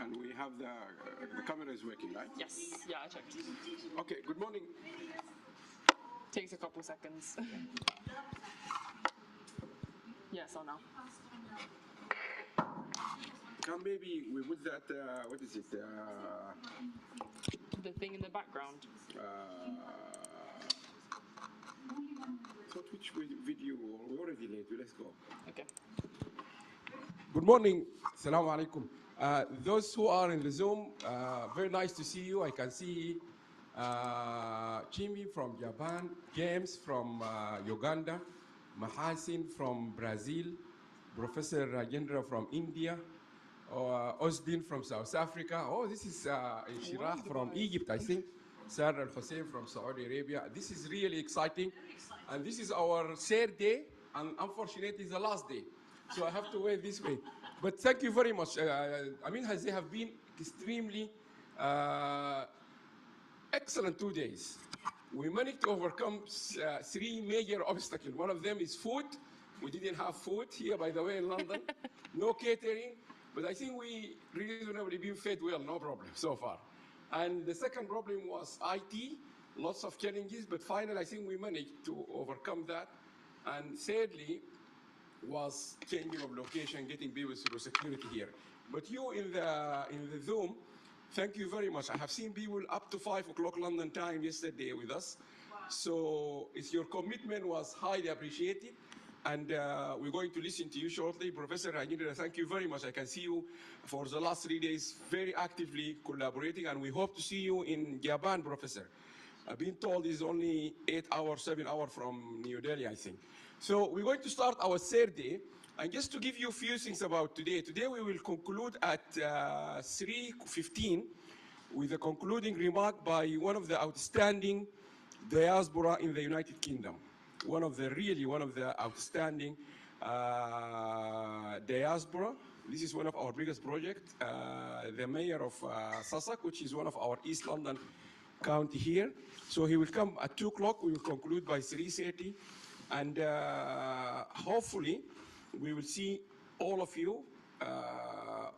And we have the camera is working, right? Yes, yeah, I checked. Okay, good morning. Takes a couple seconds. Yeah, so now. Can maybe we put that, what is it? The thing in the background. So which video? We're already late, let's go. Okay. Good morning. Assalamu alaikum. Those who are in the Zoom, very nice to see you. I can see Chimi from Japan, James from Uganda, Mahasin from Brazil, Professor Rajendra from India, Osdin from South Africa. Oh, this is Shirah from Egypt, I think. Sarah Al-Hussein from Saudi Arabia. This is really exciting. And this is our third day, and unfortunately, it's the last day. So I have to wait this way. But thank you very much. I mean, they have been extremely excellent 2 days. We managed to overcome three major obstacles. One of them is food. We didn't have food here, by the way, in London. No catering. But I think we reasonably been fed well, no problem so far. And the second problem was IT, lots of challenges, but finally I think we managed to overcome that. And thirdly was changing of location, getting people through security here. But you in the Zoom, thank you very much. I have seen people up to 5 o'clock London time yesterday with us. Wow. So your commitment was highly appreciated. And we're going to listen to you shortly. Professor Rajendra, thank you very much. I can see you for the last 3 days very actively collaborating, and we hope to see you in Japan, Professor. I've been told it's only 8 hours, 7 hours from New Delhi, I think. So we're going to start our third day. And just to give you a few things about today. Today we will conclude at 3:15 with a concluding remark by one of the outstanding diaspora in the United Kingdom. One of the outstanding diaspora. This is one of our biggest projects. The mayor of Sussex, which is one of our East London county here. So he will come at 2 o'clock. We will conclude by 3:30. And hopefully we will see all of you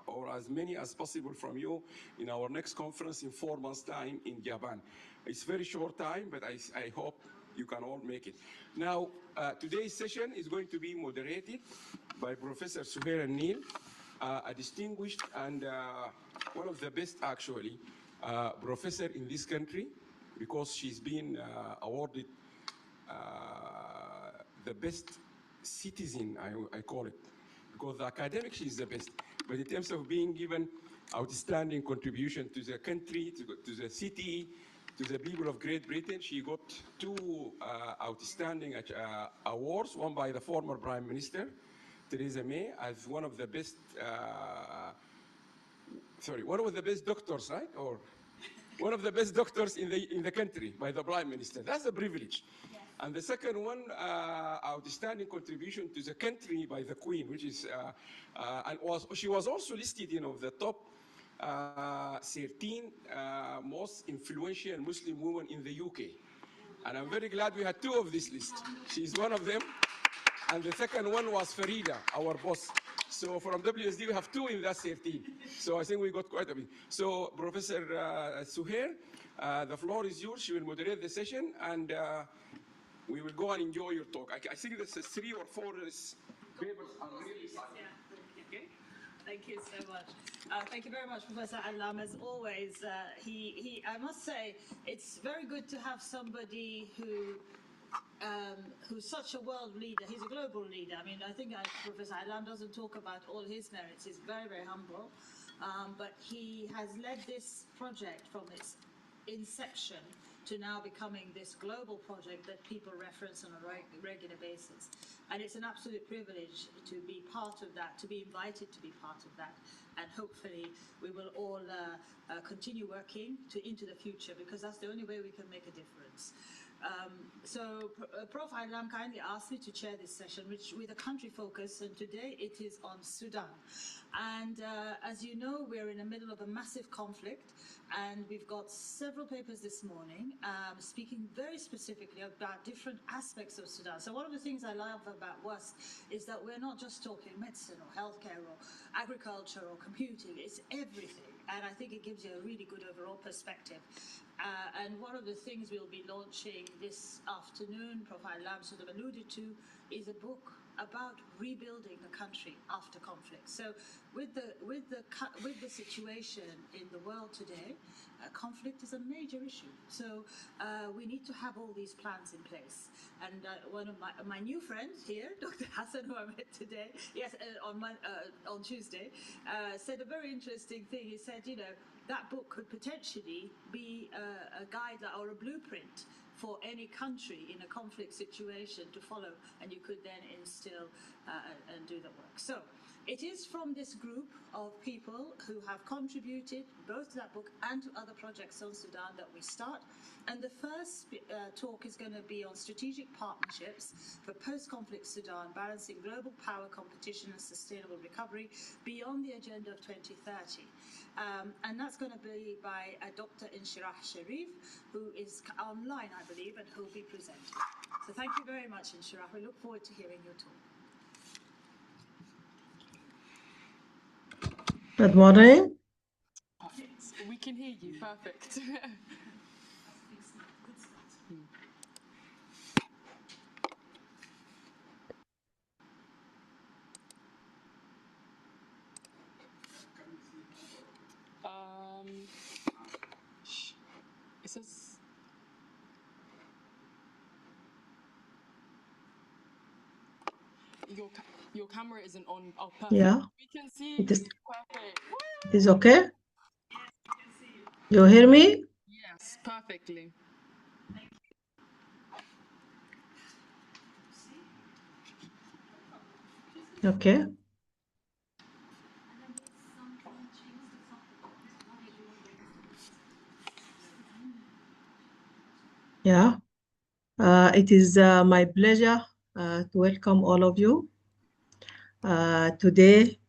or as many as possible from you in our next conference in 4 months' time in Japan. It's very short time, but I hope you can all make it. Now, today's session is going to be moderated by Professor Suhair Al-Nil, a distinguished and one of the best, actually, professor in this country, because she's been awarded the best citizen, I call it, because the academic, she's the best. But in terms of being given outstanding contribution to the country, to the city, to the people of Great Britain, she got 2 outstanding awards, one by the former Prime Minister, Theresa May, as one of the best, one of the best doctors, right? Or one of the best doctors in the country by the Prime Minister. That's a privilege. Yes. And the second one, outstanding contribution to the country by the Queen, which is, she was also listed, the top 13 most influential Muslim women in the UK. And I'm very glad we had 2 of this list. She's one of them. And the second one was Farida, our boss. So from WSD, we have 2 in that 13. So I think we got quite a bit. So Professor Suhair, the floor is yours. She will moderate the session, and we will go and enjoy your talk. I think there's 3 or 4 papers are really exciting. Okay. Thank you so much. Thank you very much, Professor Alam. As always, I must say, it's very good to have somebody who's such a world leader. He's a global leader. I mean, I think Professor Alam doesn't talk about all his merits. He's very, very humble. But he has led this project from its inception to now becoming this global project that people reference on a regular basis. And it's an absolute privilege to be part of that, to be invited to be part of that. And hopefully we will all continue working into the future, because that's the only way we can make a difference. Prof. Alam kindly asked me to chair this session, which with a country focus, and today it is on Sudan. And as you know, we're in the middle of a massive conflict, and we've got several papers this morning speaking very specifically about different aspects of Sudan. So one of the things I love about WASC is that we're not just talking medicine or healthcare or agriculture or computing, it's everything. and I think it gives you a really good overall perspective. And one of the things we'll be launching this afternoon, Professor Lam sort of alluded to, is a book about rebuilding the country after conflict. So, with the situation in the world today, conflict is a major issue. So, we need to have all these plans in place. And one of my new friends here, Dr. Hassan, who I met today, yes, on Tuesday, said a very interesting thing. He said, you know, that book could potentially be a guide or a blueprint for any country in a conflict situation to follow, and you could then instill and do the work. So it is from this group of people who have contributed both to that book and to other projects on Sudan that we start. And the first talk is going to be on strategic partnerships for post-conflict Sudan, balancing global power competition and sustainable recovery beyond the agenda of 2030. And that's going to be by Dr. Inshirah Sharif, who is online, I believe, and who will be presenting. So thank you very much, Inshirah. We look forward to hearing your talk. Good morning. We can hear you. Perfect. It says. Your camera isn't on. Oh, perfect. Yeah, We can see it is. you. Perfect. Is okay? You hear me? Yes, perfectly. Okay. Yeah. It is my pleasure to welcome all of you. Today,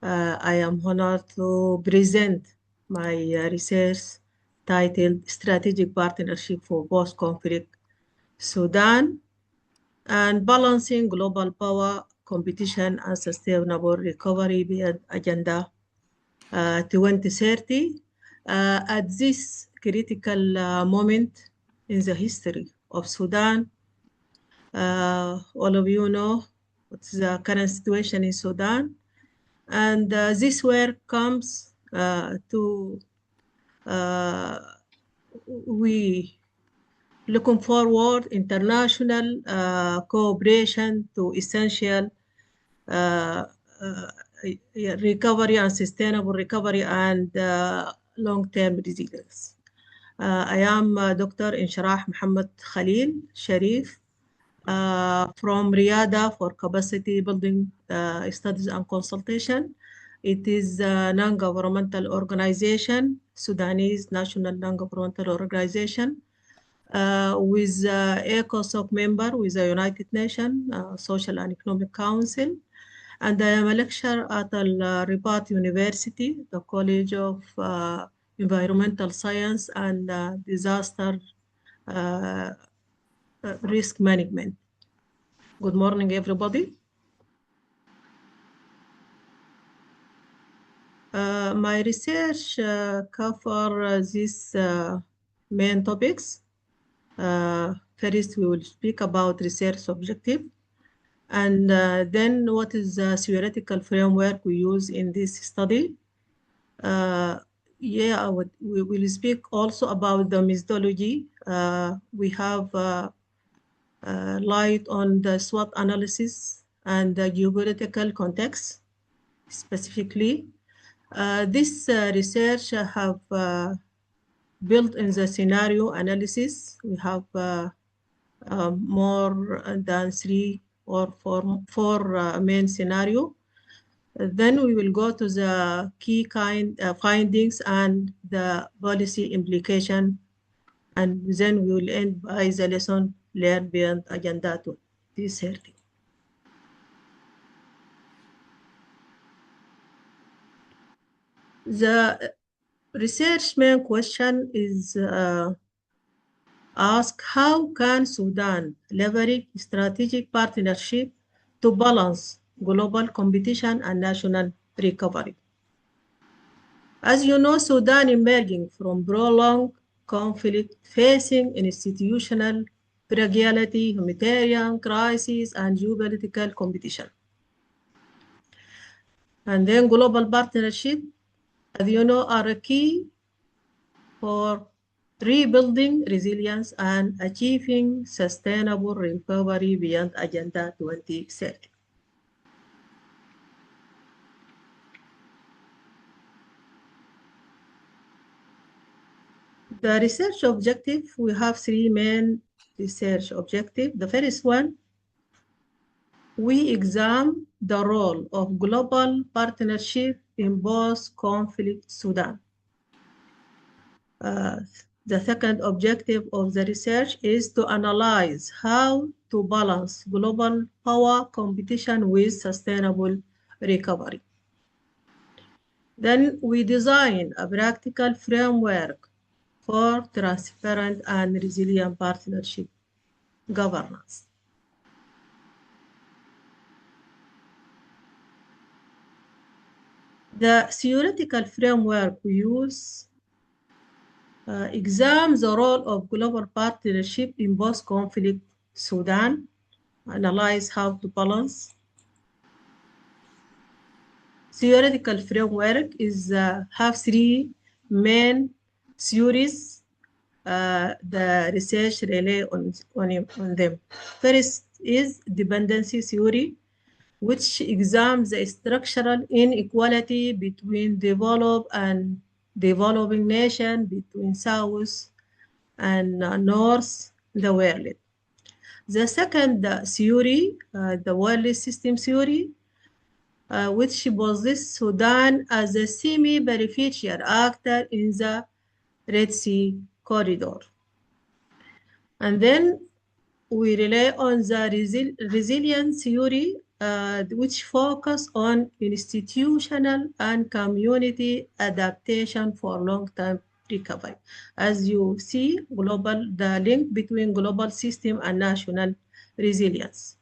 I am honored to present my research titled Strategic Partnership for Post-Conflict Sudan and Balancing Global Power, Competition and Sustainable Recovery beyond Agenda 2030 at this critical moment in the history of Sudan. All of you know what's the current situation in Sudan. And this work comes we looking forward international cooperation to essential recovery and sustainable recovery and long-term resilience. I am Dr. Inshirah Mohammed Khalil Sharif from Riyadh for Capacity Building Studies and Consultation. It is a non-governmental organization, Sudanese national non-governmental organization, with ECOSOC member with the United Nations Social and Economic Council. And I am a lecturer at Al Ribat University, the College of Environmental Science and Disaster Risk Management. Good morning, everybody. My research covers these main topics. First, we will speak about research objective, and then what is the theoretical framework we use in this study. We will speak also about the methodology. We have light on the SWOT analysis and the geopolitical context specifically. This research have built in the scenario analysis. We have more than 3 or 4 main scenario. Then we will go to the key findings and the policy implication, and then we will end by the lesson learned beyond Agenda 2030. The research main question is ask how can Sudan leverage strategic partnership to balance global competition and national recovery. As you know, Sudan emerging from prolonged conflict, facing institutional fragility, humanitarian crisis, and geopolitical competition. And then global partnership, as you know, are a key for rebuilding resilience and achieving sustainable recovery beyond Agenda 2030. The research objective, we have three main research objectives. The first one, we examine the role of global partnership in post-conflict Sudan. The second objective of the research is to analyze how to balance global power competition with sustainable recovery. Then we design a practical framework for transparent and resilient partnership governance. The theoretical framework we use examines the role of global partnership in post-conflict Sudan, analyze how to balance. Theoretical framework is have three main theories. The research rely on them. First is dependency theory, which examines the structural inequality between developed and developing nations, between South and North, the world. The second theory, the world system theory, which positions Sudan as a semi-beneficial actor in the Red Sea corridor. And then we rely on the resilience theory, which focus on institutional and community adaptation for long-term recovery. As you see, the link between global system and national resilience.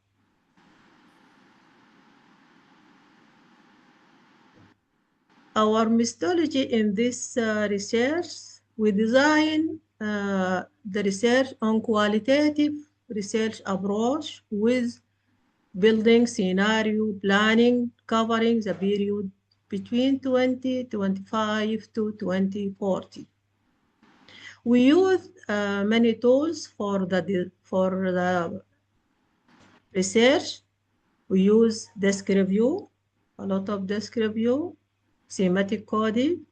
Our methodology in this research, we design the research on qualitative research approach with building scenario planning covering the period between 2025 to 2040. We use many tools for the research. We use desk review, a lot of desk review, thematic coding,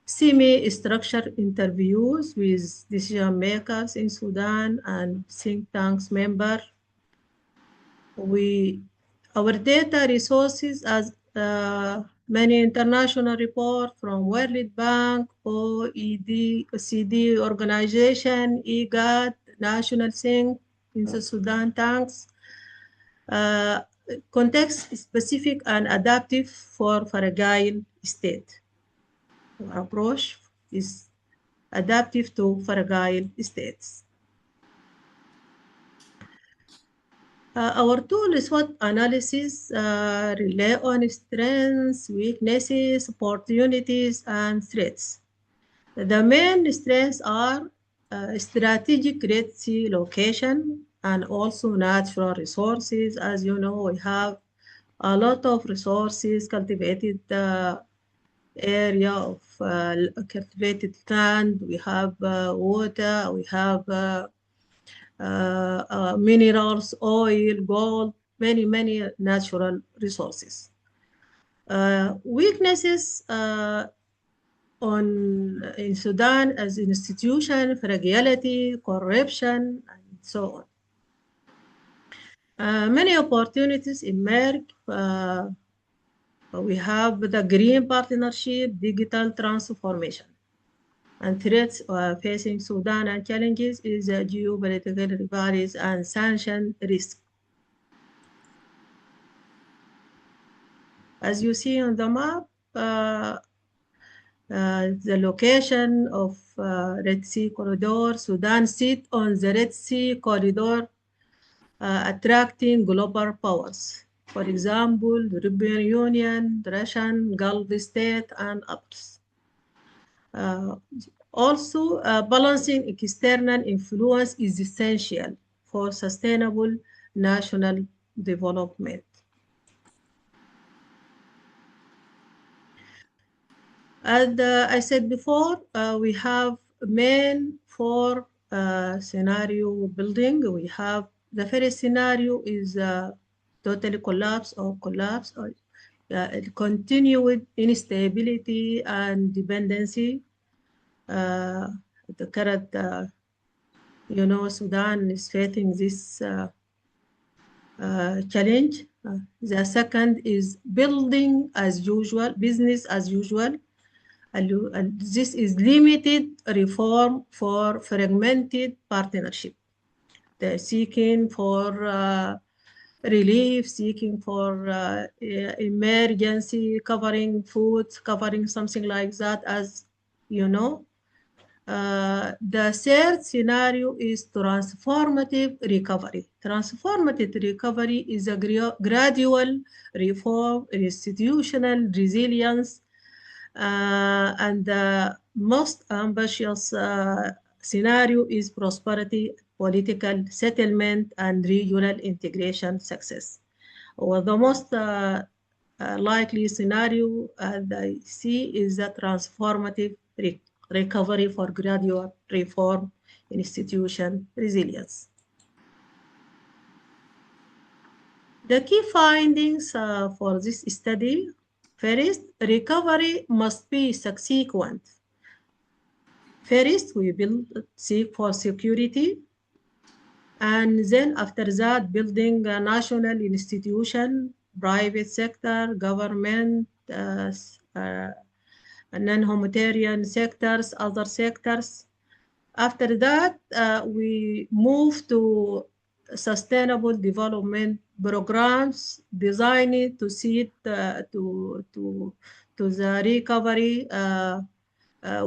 semi-structured interviews with decision makers in Sudan and think tanks members. Our data resources as many international reports from World Bank, OECD organization, IGAD, National Think in the Sudan tanks, context specific and adaptive for fragile state. Our approach is adaptive to fragile states. Our tool is SWOT analysis, rely on strengths, weaknesses, opportunities, and threats. The main strengths are strategic Red Sea location and also natural resources. As you know, we have a lot of resources, cultivated area of cultivated land, we have water, we have minerals, oil, gold, many natural resources. Weaknesses in Sudan as institution, fragility, corruption, and so on. Many opportunities emerge. We have the green partnership, digital transformation. And threats facing Sudan and challenges is geopolitical rivalries and sanction risk. As you see on the map, the location of Red Sea corridor, Sudan sits on the Red Sea corridor, attracting global powers. For example, the European Union, the Russian, Gulf state, and others. Uh, Also, balancing external influence is essential for sustainable national development. And I said before, we have main four scenario building. We have the first scenario is totally collapse or collapse or continued instability and dependency. The current, Sudan is facing this challenge. The second is building as usual, business as usual. And this is limited reform for fragmented partnership. They're seeking for relief, seeking for emergency, covering food, covering something like that, as you know. The third scenario is transformative recovery. Transformative recovery is a gradual reform, institutional resilience, and the most ambitious scenario is prosperity, political settlement, and regional integration success. Or the most likely scenario I see is the transformative recovery for gradual reform, institution resilience. The key findings for this study: first, recovery must be subsequent. First, we seek for security, and then after that, building a national institution, private sector, government, non-humanitarian sectors, other sectors. After that, we move to sustainable development programs designed to see to the recovery.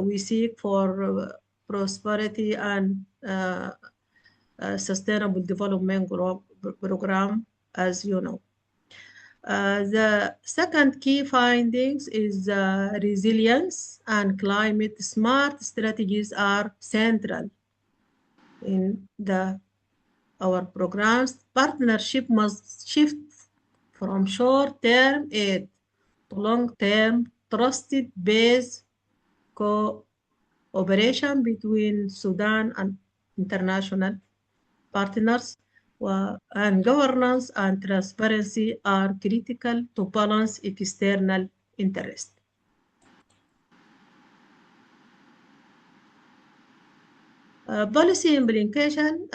We seek for prosperity and sustainable development program, as you know. The second key findings is resilience and climate smart strategies are central in our programs. Partnership must shift from short-term aid to long-term trusted based cooperation between Sudan and international partners, and governance and transparency are critical to balance external interest. Policy implication: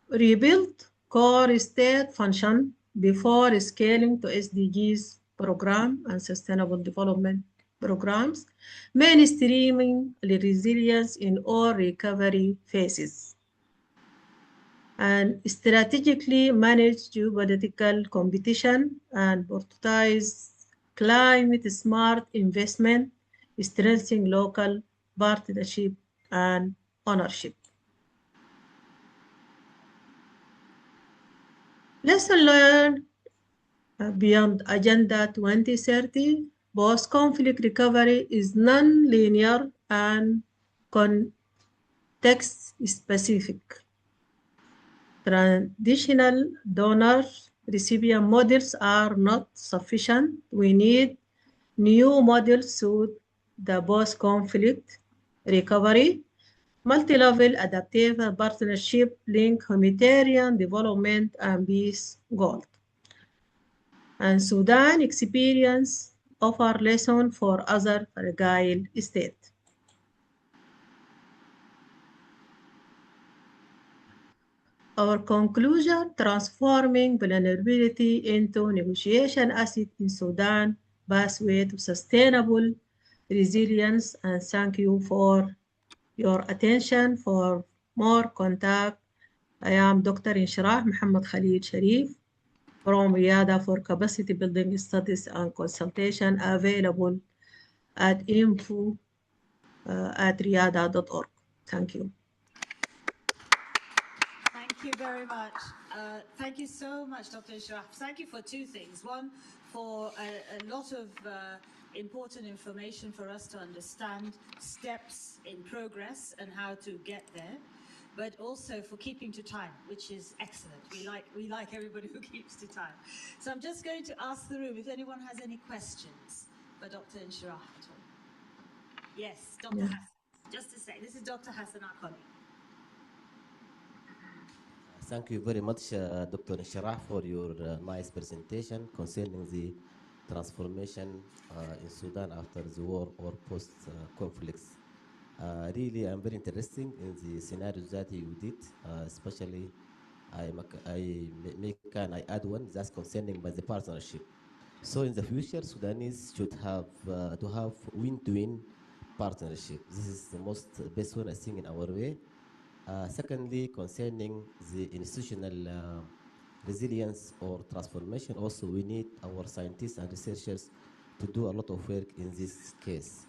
rebuild core state function before scaling to SDGs program and sustainable development programs, mainstreaming resilience in all recovery phases, and strategically manage geopolitical competition and prioritize climate smart investment, strengthening local partnership and ownership. Lesson learned beyond Agenda 2030, post-conflict recovery is non-linear and context-specific. Traditional donor recipient models are not sufficient. We need new models suit the post-conflict recovery, multi-level adaptive partnership link humanitarian development and peace goals. And Sudan experience offer lesson for other fragile states. Our conclusion: transforming vulnerability into negotiation asset in Sudan, pathway to sustainable resilience. And thank you for your attention. For more contact, I am Dr. Inshirah Mohammed Khalil Sharif from Riyadh for capacity building studies and consultation, available at info@riyadh.org. Thank you. Thank you very much. Thank you so much, Dr. Sharaf. Thank you for two things. One, for a lot of important information for us to understand steps in progress and how to get there, but also for keeping to time, which is excellent. We like everybody who keeps to time. So I'm just going to ask the room if anyone has any questions for Dr. Inshirah at all. Yes, Dr. Yeah. Hassan. Just a sec. This is Dr. Hassan, our colleague. Thank you very much, Dr. Inshirah, for your nice presentation concerning the transformation in Sudan after the war or post-conflicts. Really, I'm very interested in the scenarios that you did, especially I add one that's concerning by the partnership. So in the future, Sudanese should have to have win-to-win partnership. This is the best one I think in our way. Secondly, concerning the institutional resilience or transformation, also we need our scientists and researchers to do a lot of work in this case.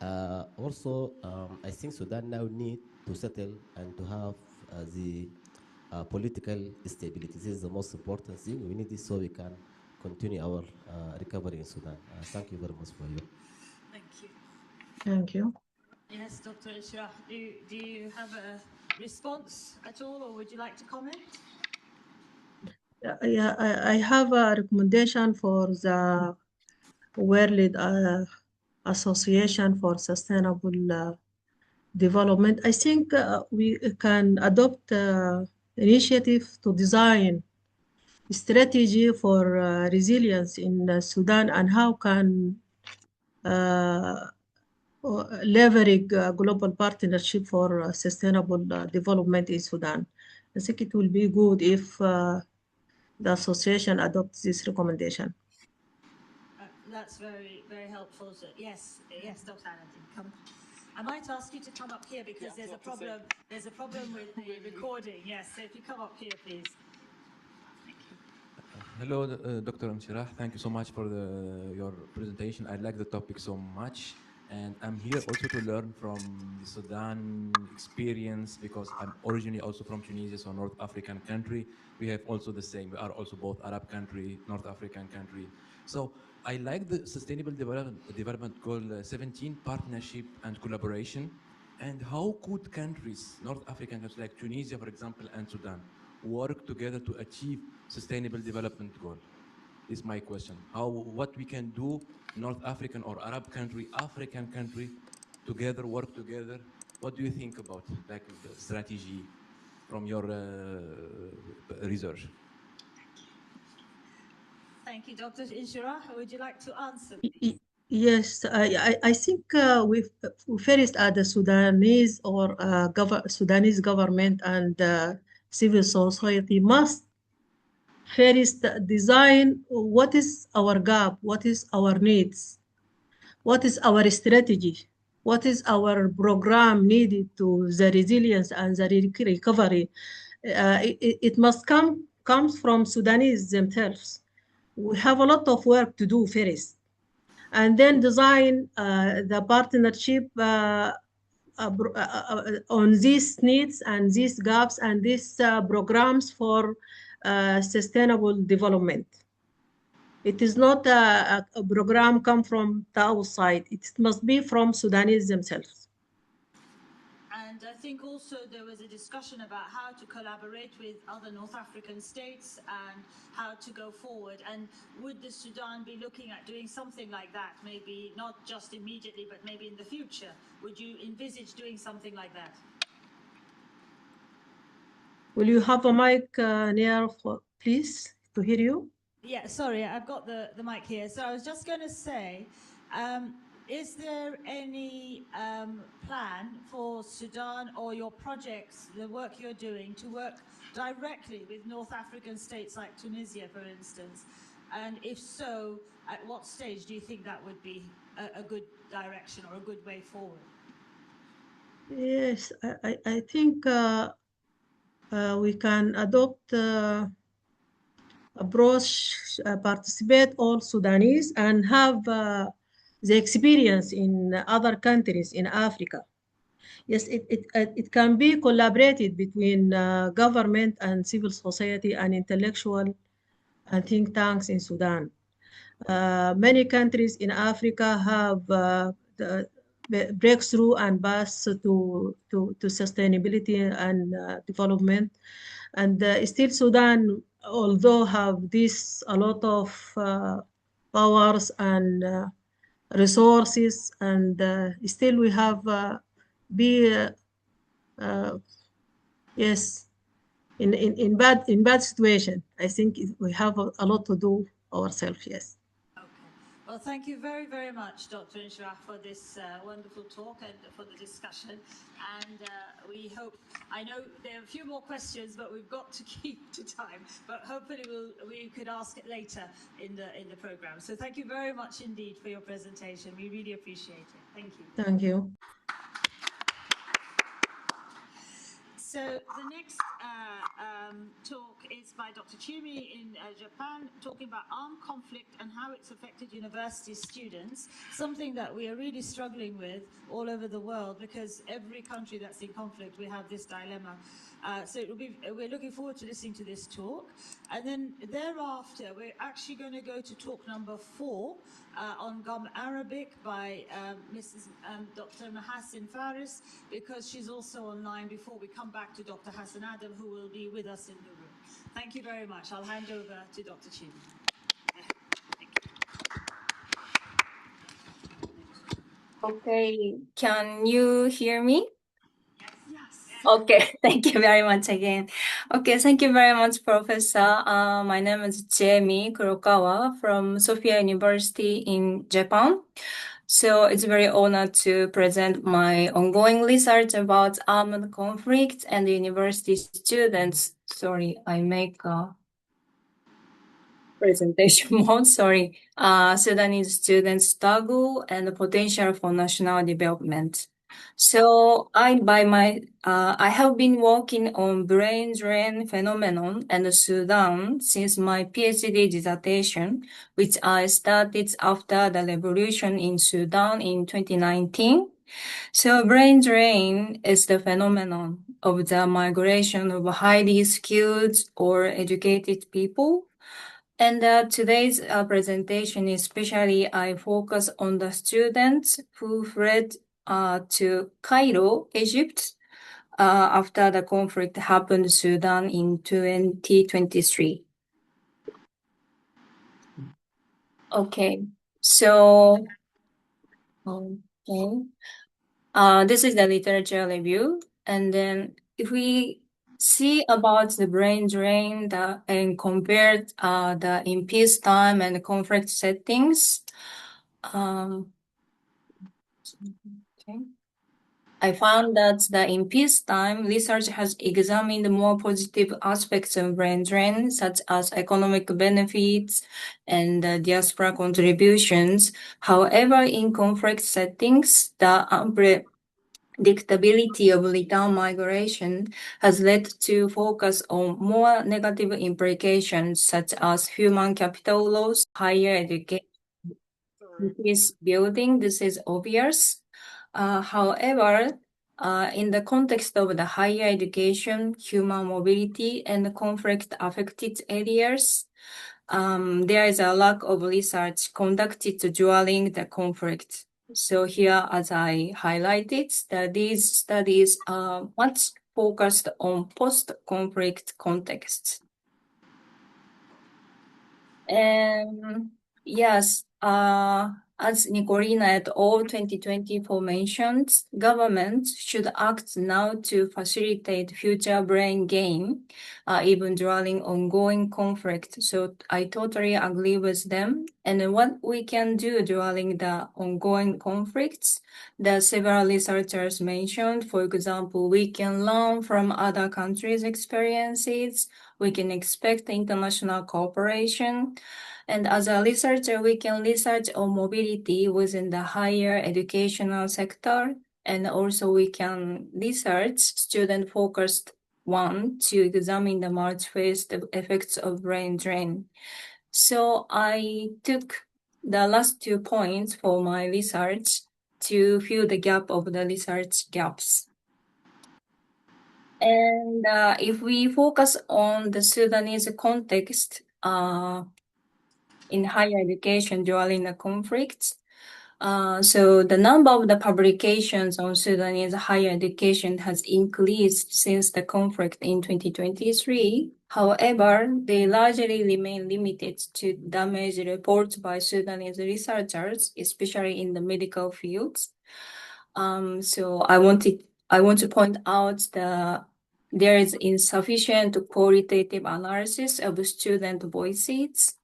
I think Sudan now need to settle and to have the political stability. This is the most important thing. We need this so we can continue our recovery in Sudan. Thank you very much for you. Thank you. Thank you. Yes, Dr. Inshirah, do you have a response at all, or would you like to comment? Yeah, I have a recommendation for the World Association for Sustainable Development. I think we can adopt initiative to design a strategy for resilience in Sudan and how can leverage global partnership for sustainable development in Sudan. I think it will be good if the association adopts this recommendation. That's very, very helpful. So, yes, Dr. Aladdin, come. I might ask you to come up here because there's a problem. There's a problem with the recording. Yes, so if you come up here, please. Hello, Dr. Inshirah. Thank you so much for your presentation. I like the topic so much. And I'm here also to learn from the Sudan experience because I'm originally also from Tunisia, so North African country. We have also the same. We are also both Arab country, North African country. So I like the Sustainable Development Goal 17, partnership and collaboration. And how could countries, North African countries like Tunisia, for example, and Sudan, work together to achieve Sustainable Development Goal? Is my question. What we can do, North African or Arab country, African country, together, work together. What do you think about like the strategy from your research? Thank you, Dr. Inshirah. Would you like to answer, please? Yes, I think we first the Sudanese or Sudanese government and civil society must first design what is our gap, what is our needs, what is our strategy, what is our program needed to the resilience and the recovery. It must comes from Sudanese themselves. We have a lot of work to do first, and then design the partnership on these needs and these gaps and these programs for sustainable development. It is not a program come from the outside. It must be from Sudanese themselves. And I think also there was a discussion about how to collaborate with other North African states and how to go forward. And would the Sudan be looking at doing something like that? Maybe not just immediately, but maybe in the future. Would you envisage doing something like that? Will you have a mic near, please, to hear you? Yeah, sorry, I've got the mic here. So I was just going to say, is there any plan for Sudan or your projects, the work you're doing, to work directly with North African states like Tunisia, for instance? And if so, at what stage do you think that would be a good direction or a good way forward? Yes, I think we can adopt approach, participate all Sudanese and have the experience in other countries in Africa. Yes, it can be collaborated between government and civil society and intellectual and think tanks in Sudan. Many countries in Africa have the breakthrough and path to sustainability and development. And still Sudan, although have this a lot of powers and resources, and still we have be yes in bad situation. I think we have a lot to do ourselves. Yes. Okay. Well, thank you very, very much, Dr. Inshraf, for this wonderful talk and for the discussion. And we hope, I know there are a few more questions, but we've got to keep to time. But hopefully we could ask it later in the program. So thank you very much indeed for your presentation. We really appreciate it. Thank you. Thank you. So the next talk is by Dr. Chumi in Japan, talking about armed conflict and how it's affected university students, something that we are really struggling with all over the world, because every country that's in conflict, we have this dilemma. So we're looking forward to listening to this talk. And then thereafter, we're actually going to go to talk number 4 on Gum Arabic by Mrs. Dr. Mahassin Faris, because she's also online before we come back to Dr. Hassan Adam, who will be with us in the room. Thank you very much. I'll hand over to Dr. Chumi. Okay, can you hear me? Okay, thank you very much again. Okay, thank you very much, Professor. My name is Jamie Kurokawa from Sophia University in Japan. So it's very honored to present my ongoing research about armed conflict and university students. Sorry, I make a presentation mode, sorry. Sudanese students' struggle and the potential for national development. So I have been working on brain drain phenomenon and Sudan since my PhD dissertation, which I started after the revolution in Sudan in 2019. So brain drain is the phenomenon of the migration of highly skilled or educated people. And today's presentation, especially I focus on the students who fled to Cairo, Egypt, after the conflict happened in Sudan in 2023. Okay, so this is the literature review, and then if we see about the brain drain and compare the in peacetime and conflict settings. Okay. I found that in peacetime, research has examined more positive aspects of brain drain, such as economic benefits and diaspora contributions. However, in conflict settings, the unpredictability of return migration has led to focus on more negative implications, such as human capital loss, higher education, peace building. This is obvious. However, in the context of the higher education, human mobility, and conflict-affected areas, there is a lack of research conducted during the conflict. So here, as I highlighted, that these studies are much focused on post-conflict contexts. And yes, as Nicolina et al. 2024 mentioned, governments should act now to facilitate future brain gain, even during ongoing conflict. So I totally agree with them. And what we can do during the ongoing conflicts, the several researchers mentioned, for example, we can learn from other countries' experiences, we can expect international cooperation. And as a researcher, we can research on mobility within the higher educational sector. And also we can research student-focused one to examine the multi-phase effects of brain drain. So I took the last 2 points for my research to fill the gap of the research gaps. And if we focus on the Sudanese context, in higher education during the conflict. So the number of the publications on Sudanese higher education has increased since the conflict in 2023. However, they largely remain limited to damage reports by Sudanese researchers, especially in the medical fields. So I want to point out there is insufficient qualitative analysis of student voices.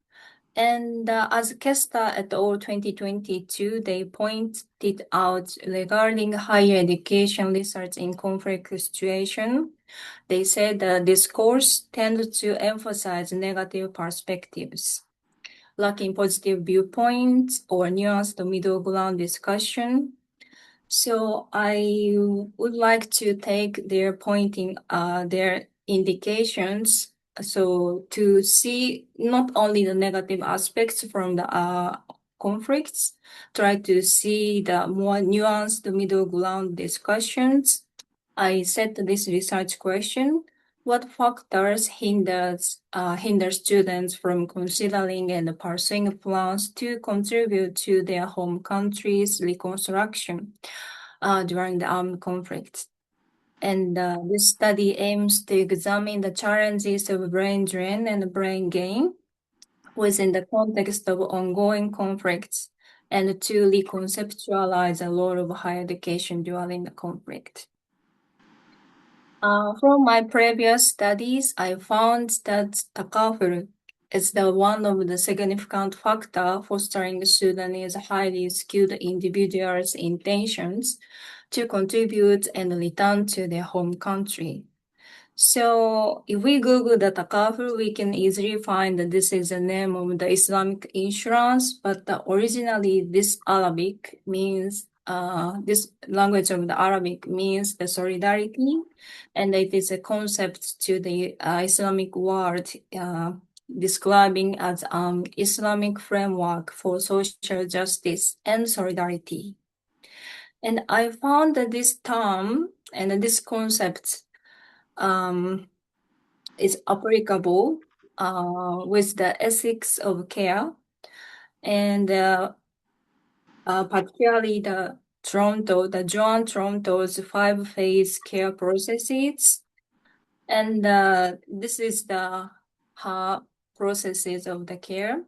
And as Kesta et al. 2022, they pointed out regarding higher education research in conflict situation, they said that this course tends to emphasize negative perspectives, lacking positive viewpoints or nuanced middle ground discussion. So I would like to take their pointing, their indications, so to see not only the negative aspects from the conflicts, try to see the more nuanced middle ground discussions. I set this research question: what factors hinder students from considering and pursuing plans to contribute to their home country's reconstruction during the armed conflict? And this study aims to examine the challenges of brain drain and brain gain within the context of ongoing conflicts and to reconceptualize the role of higher education during the conflict. From my previous studies, I found that takaful is one of the significant factor fostering Sudanese highly skilled individuals' intentions to contribute and return to their home country. So if we Google the takaful, we can easily find that this is the name of the Islamic insurance, but originally this Arabic means this language of the Arabic means the solidarity, and it is a concept to the Islamic world describing as Islamic framework for social justice and solidarity. And I found that this term and this concept is applicable with the ethics of care, and particularly the Joan Toronto's 5-phase care processes. And this is the processes of the care.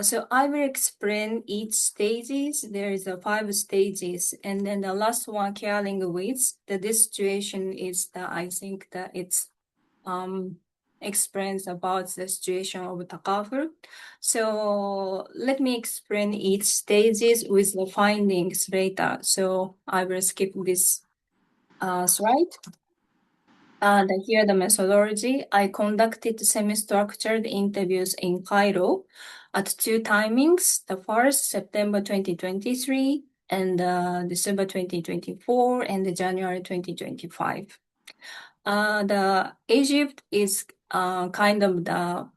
So I will explain each stages. There is 5 stages, and then the last one, caring with. This situation is I think that it's explains about the situation of takaful. So let me explain each stages with the findings later. So I will skip this slide. And here the methodology. I conducted semi-structured interviews in Cairo at 2 timings. The first, September 2023, and December 2024, and January 2025. The Egypt is kind of the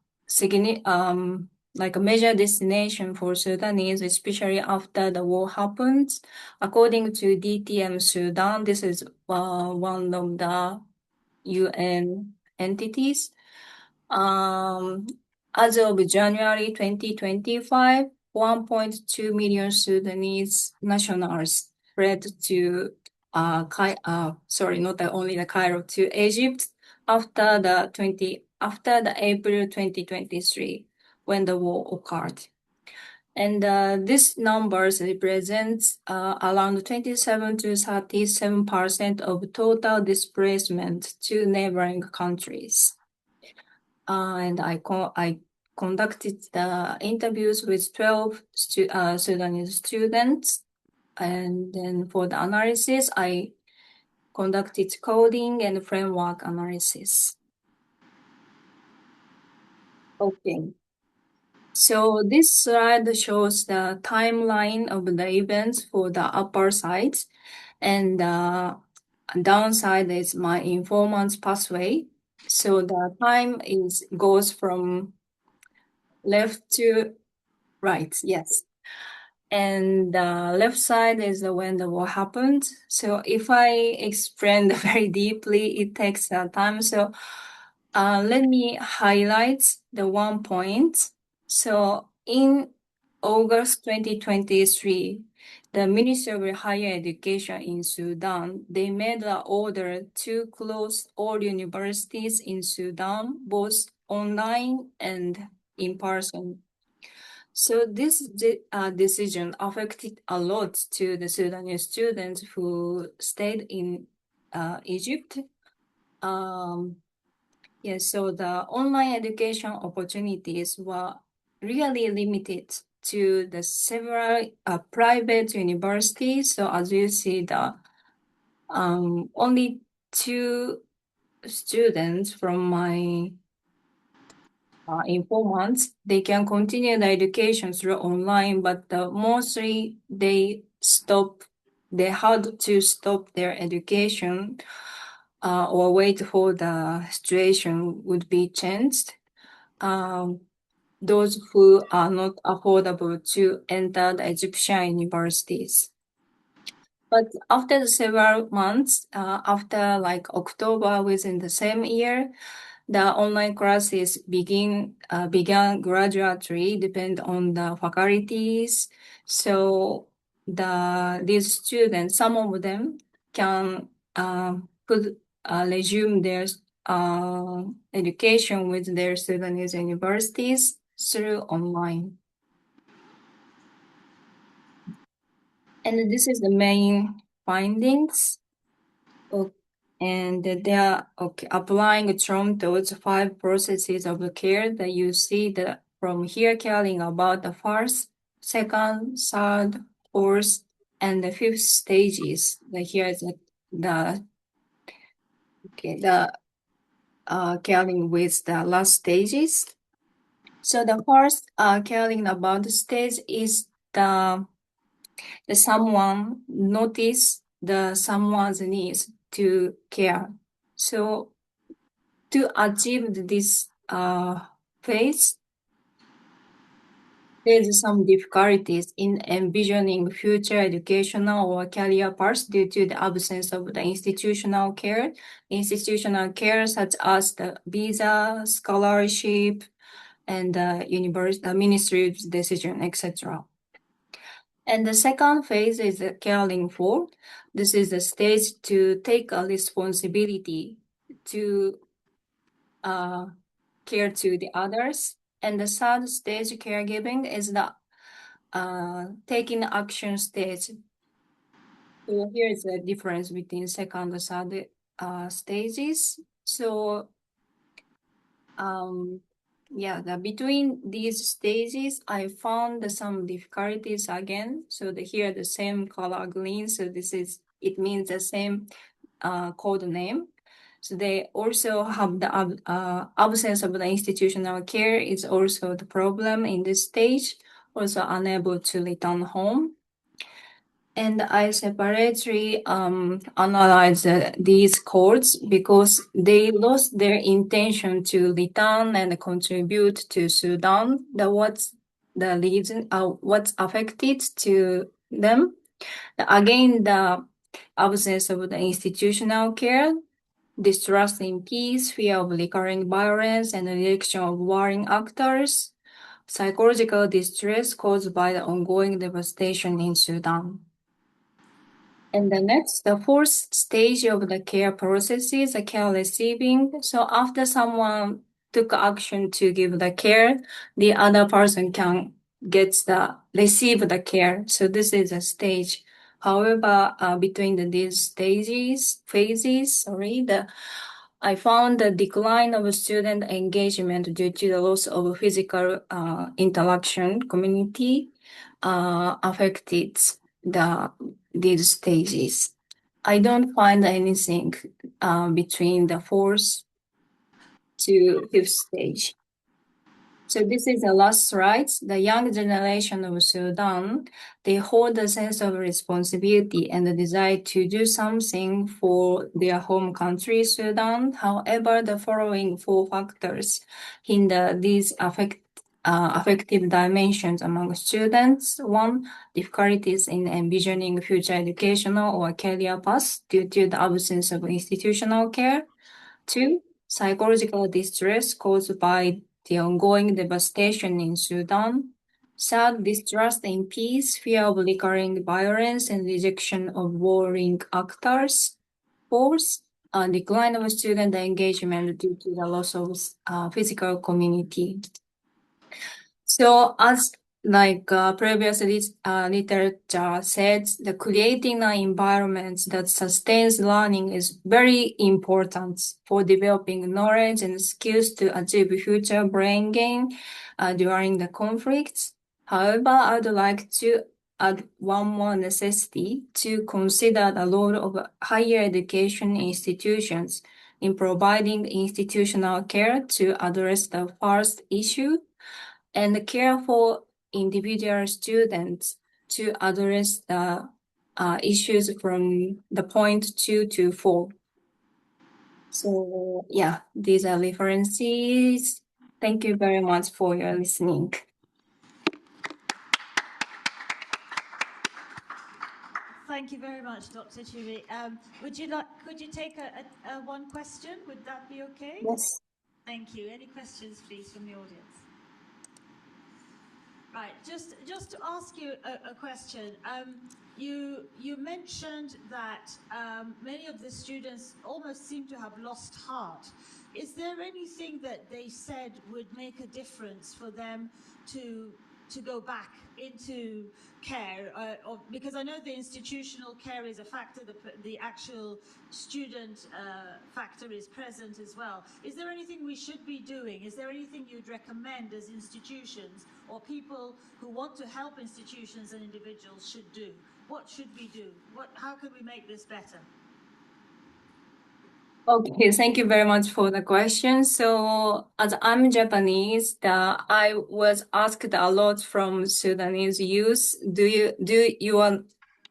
like a major destination for Sudanese, especially after the war happened. According to DTM Sudan, this is one of the UN entities. As of January 2025, 1.2 million Sudanese nationals fled to not only the Cairo, to Egypt after the April 2023, when the war occurred. And these numbers represent around 27 to 37% of total displacement to neighboring countries. And I conducted the interviews with 12 Sudanese students. And then for the analysis, I conducted coding and framework analysis. Okay. So this slide shows the timeline of the events for the upper side, and downside is my informant's pathway. So the time goes from left to right, yes. And the left side is when the war happened. So if I explain very deeply, it takes time. So let me highlight the one point. So in August 2023, the Ministry of Higher Education in Sudan, they made an order to close all universities in Sudan, both online and in person. So this decision affected a lot to the Sudanese students who stayed in Egypt. So the online education opportunities were really limited to the several private universities. So as you see, the only 2 students from my in 4 months, they can continue the education through online, but mostly they had to stop their education or wait for the situation would be changed. Those who are not affordable to enter the Egyptian universities. But after several months, after like October within the same year, the online classes began gradually, depend on the faculties. So these students, some of them can resume their education with their Sudanese universities through online. And this is the main findings. And they are applying those 5 processes of care that you see from here, caring about the first, second, third, fourth, and the 5th stages. Here is the caring with the last stages. So the first caring about the stage is the someone notice someone's needs to care. So to achieve this phase, there's some difficulties in envisioning future educational or career paths due to the absence of the institutional care. Institutional care such as the visa, scholarship, and the ministry's decision, etc. And the second phase is the caring for. This is the stage to take a responsibility to care to the others. And the third stage, caregiving, is the taking action stage. So here is the difference between second and third stages. So between these stages, I found some difficulties again. So here the same color green. So it means the same code name. So they also have the absence of the institutional care is also the problem in this stage. Also unable to return home. And I separately analyzed these codes because they lost their intention to return and contribute to Sudan. What's the reason? What's affected to them? Again, the absence of the institutional care, distrust in peace, fear of recurring violence, and the rejection of warring actors, psychological distress caused by the ongoing devastation in Sudan. And the next, the 4th stage of the care process is the care receiving. So after someone took action to give the care, the other person can receive the care. So this is a stage. However, between these phases, I found the decline of student engagement due to the loss of physical interaction community affected these stages. I don't find anything between the 4th to 5th stage. So this is the last slide. The young generation of Sudan, they hold a sense of responsibility and the desire to do something for their home country, Sudan. However, the following 4 factors hinder these affective dimensions among students. 1, difficulties in envisioning future educational or career paths due to the absence of institutional care. 2, psychological distress caused by the ongoing devastation in Sudan. Third, distrust in peace, fear of recurring violence, and rejection of warring actors. Fourth, decline of student engagement due to the loss of physical community. So as previous literature said, the creating an environment that sustains learning is very important for developing knowledge and skills to achieve future brain gain during the conflicts. However, I'd like to add one more necessity to consider the role of higher education institutions in providing institutional care to address the first issue and care for individual students to address the issues from the point 2 to 4. So yeah, these are references. Thank you very much for your listening. Thank you very much, Dr. Chiri. Could you take a one question? Would that be okay? Yes. Thank you. Any questions, please, from the audience? Right, just to ask you a question. You mentioned that many of the students almost seem to have lost heart. Is there anything that they said would make a difference for them to go back into care? Because I know the institutional care is a factor, the actual student factor is present as well. Is there anything we should be doing? Is there anything you'd recommend as institutions or people who want to help institutions and individuals should do? What should we do? How can we make this better? Okay, thank you very much for the question. So, as I'm Japanese, I was asked a lot from Sudanese youth. Do your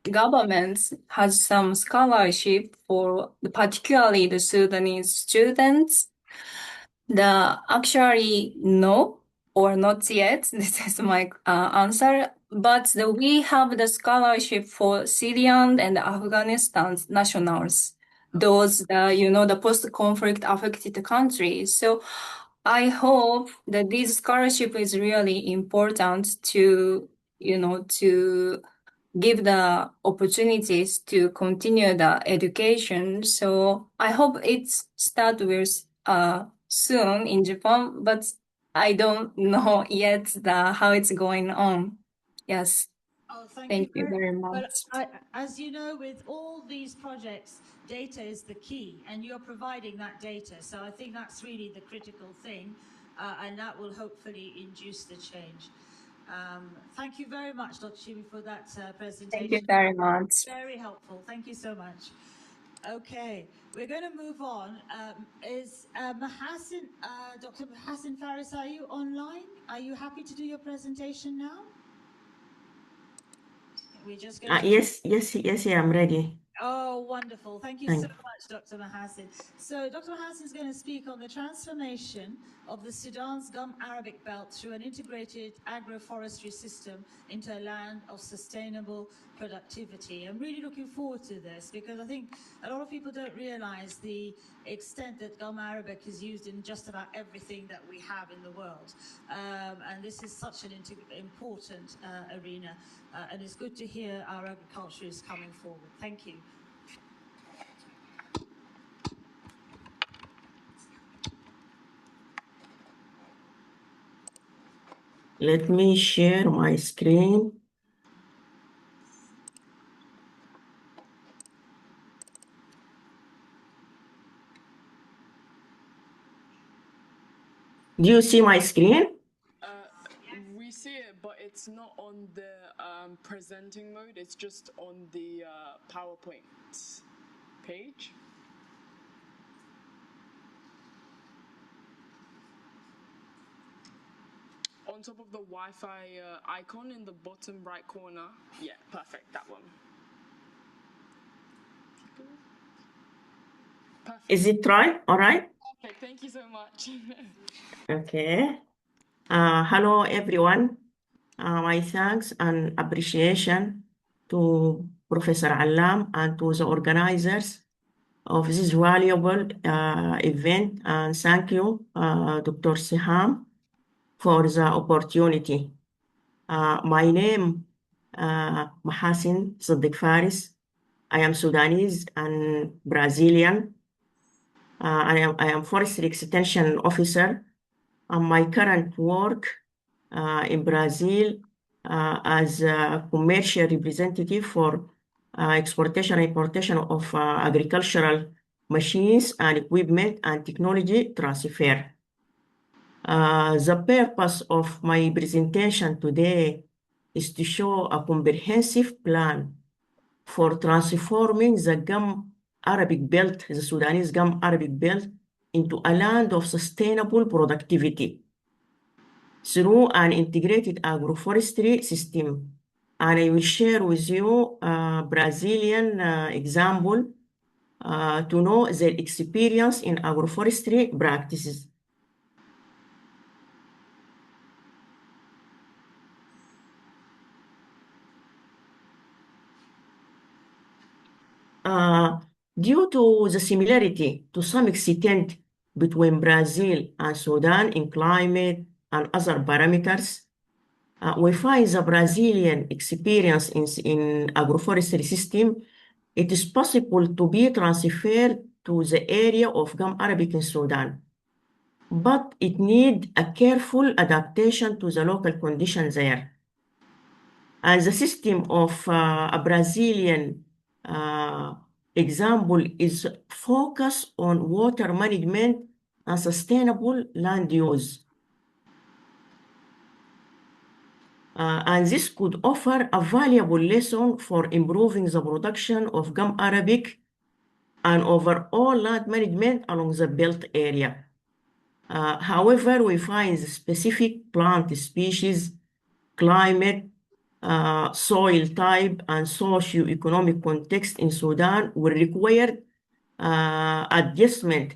government has some scholarship for particularly the Sudanese students? Actually, no, or not yet. This is my answer. But we have the scholarship for Syrian and Afghanistan nationals. Those, the post-conflict affected countries. So I hope that this scholarship is really important to give the opportunities to continue the education. So I hope it start with soon in Japan, but I don't know yet how it's going on. Yes. Oh, Thank you very much. Well, as you know, with all these projects, data is the key, and you're providing that data. So I think that's really the critical thing, and that will hopefully induce the change. Thank you very much, Dr. Chiri, for that presentation. Thank you very much. Very helpful. Thank you so much. Okay, we're going to move on. Is Dr. Mahasin Faris, are you online? Are you happy to do your presentation now? We're just going to... Yes, I'm ready. Oh, wonderful. Thank you so much, Dr. Mahasin. So Dr. Mahasin is going to speak on the transformation of the Sudan's Gum Arabic Belt through an integrated agroforestry system into a land of sustainable productivity. I'm really looking forward to this because I think a lot of people don't realize the extent that Gum Arabic is used in just about everything that we have in the world. And this is such an important arena. And it's good to hear our agriculturists coming forward. Thank you. Let me share my screen. Do you see my screen? We see it, but it's not on the presenting mode. It's just on the PowerPoint page. On top of the Wi-Fi icon in the bottom right corner. Yeah, perfect, that one. Perfect. Is it right? All right? Perfect, thank you so much. Okay. Hello, everyone. My thanks and appreciation to Professor Allam and to the organizers of this valuable event. And thank you, Dr. Siham, for the opportunity. My name Mahasin Siddiq Faris. I am Sudanese and Brazilian. I am Forestry Extension Officer. My current work in Brazil as a commercial representative for exportation and importation of agricultural machines and equipment and technology transfer. The purpose of my presentation today is to show a comprehensive plan for transforming the Gum Arabic Belt, the Sudanese Gum Arabic Belt, into a land of sustainable productivity through an integrated agroforestry system. And I will share with you a Brazilian example to know their experience in agroforestry practices. Due to the similarity to some extent between Brazil and Sudan in climate and other parameters, we find the Brazilian experience in agroforestry system. It is possible to be transferred to the area of Gum Arabic in Sudan, but it needs a careful adaptation to the local conditions there. And the system of a Brazilian example is focused on water management and sustainable land use. And this could offer a valuable lesson for improving the production of Gum Arabic and overall land management along the belt area. However, we find the specific plant species, climate, soil type, and socio-economic context in Sudan will require adjustment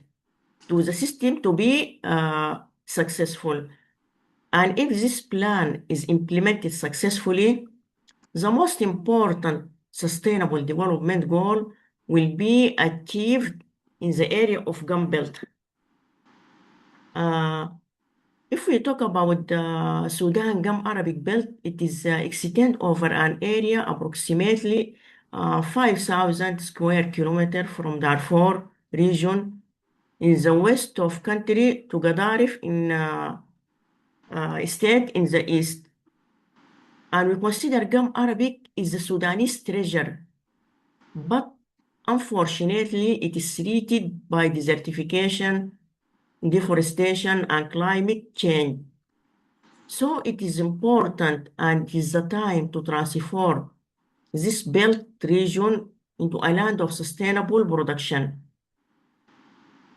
to the system to be successful. And if this plan is implemented successfully, the most important sustainable development goal will be achieved in the area of Gum Belt. If we talk about the Sudan Gum Arabic Belt, it is extend over an area approximately 5,000 square kilometers from Darfur region in the west of country to Gadaref in state in the east. And we consider Gum Arabic is the Sudanese treasure, but unfortunately it is threatened by desertification, deforestation, and climate change. So it is important and it is the time to transform this belt region into a land of sustainable production.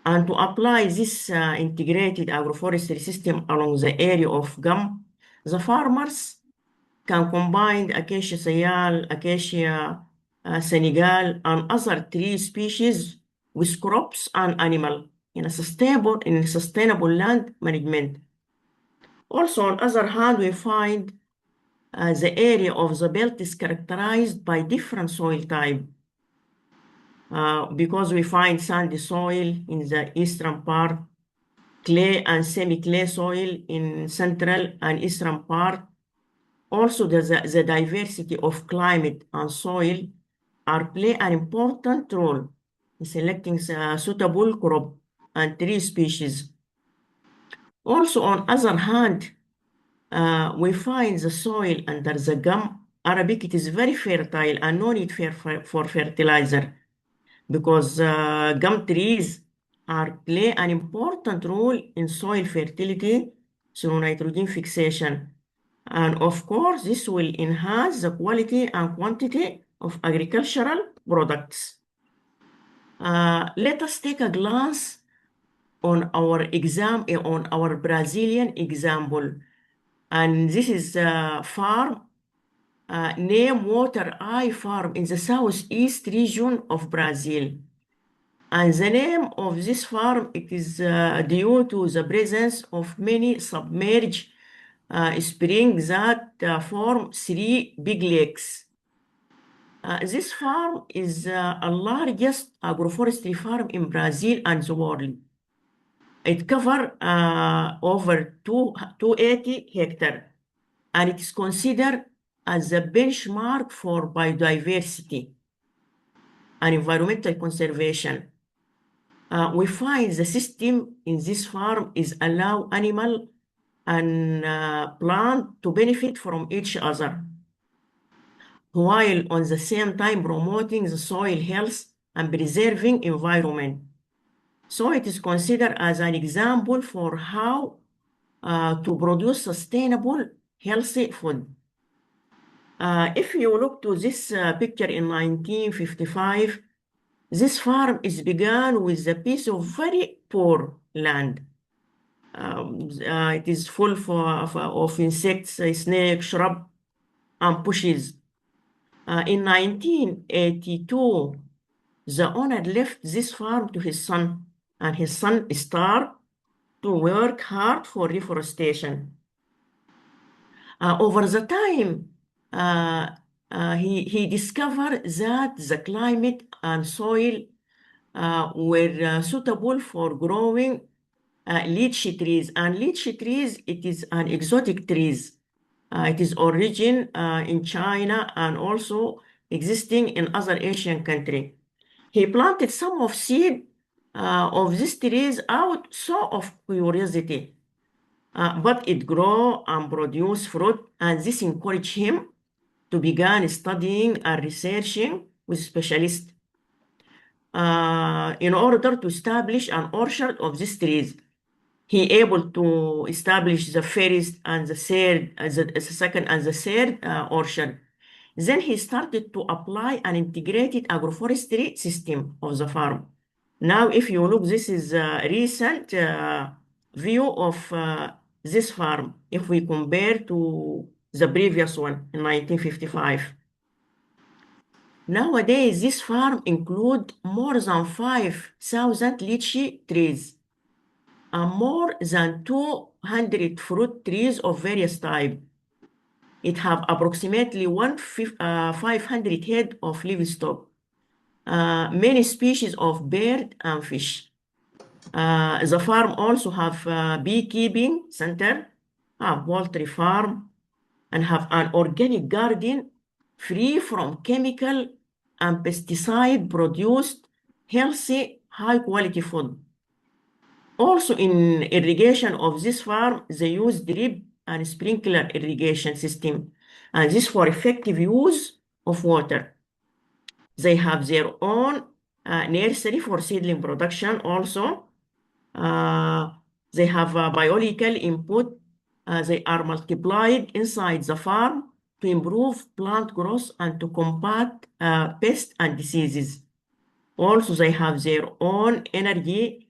And to apply this integrated agroforestry system along the area of Gum, the farmers can combine Acacia sayal, Acacia Senegal, and other tree species with crops and animal in a sustainable land management. Also, on the other hand, we find the area of the belt is characterized by different soil type because we find sandy soil in the eastern part, clay and semi-clay soil in central and eastern part. Also, the diversity of climate and soil play an important role in selecting suitable crop and tree species. Also, on the other hand, we find the soil under the Gum Arabic, it is very fertile and no need for fertilizer because gum trees play an important role in soil fertility through nitrogen fixation. And of course, this will enhance the quality and quantity of agricultural products. Let us take a glance on our Brazilian example. And this is a farm, named Water Eye Farm in the southeast region of Brazil. And the name of this farm, it is due to the presence of many submerged springs that form 3 big lakes. This farm is the largest agroforestry farm in Brazil and the world. It covers over 280 hectares. and it is considered as a benchmark for biodiversity and environmental conservation. We find the system in this farm is allow animal and plant to benefit from each other, while on the same time promoting the soil health and preserving environment. So it is considered as an example for how to produce sustainable, healthy food. If you look to this picture in 1955, this farm is began with a piece of very poor land. It is full of insects, snakes, shrub, and bushes. In 1982, the owner left this farm to his son, and his son started to work hard for reforestation. Over the time, he discovered that the climate and soil were suitable for growing lychee trees. And lychee trees, it is an exotic trees. It is origin in China and also existing in other Asian countries. He planted some of seed of these trees out so of curiosity. But it grew and produced fruit, and this encouraged him to begin studying and researching with specialists in order to establish an orchard of these trees. He able to establish the first and the third, the second and the third orchard. Then he started to apply an integrated agroforestry system of the farm. Now, if you look, this is a recent view of this farm if we compare to the previous one in 1955. Nowadays, this farm includes more than 5,000 lychee trees and more than 200 fruit trees of various types. It have approximately 500 head of livestock, many species of bird and fish. The farm also have a beekeeping center, a poultry farm, and have an organic garden free from chemical and pesticide produced healthy, high quality food. Also in irrigation of this farm, they use drip and sprinkler irrigation system, and this for effective use of water. They have their own nursery for seedling production also. They have a biological input. They are multiplied inside the farm to improve plant growth and to combat pests and diseases. Also, they have their own energy,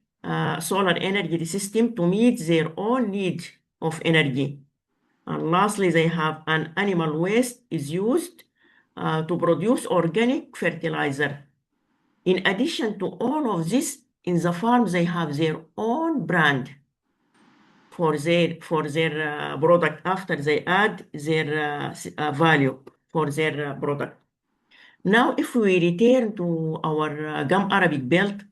solar energy system to meet their own need of energy. And lastly, they have an animal waste is used to produce organic fertilizer. In addition to all of this, in the farm, they have their own brand for their product after they add their value for their product. Now, if we return to our Gum Arabic belt,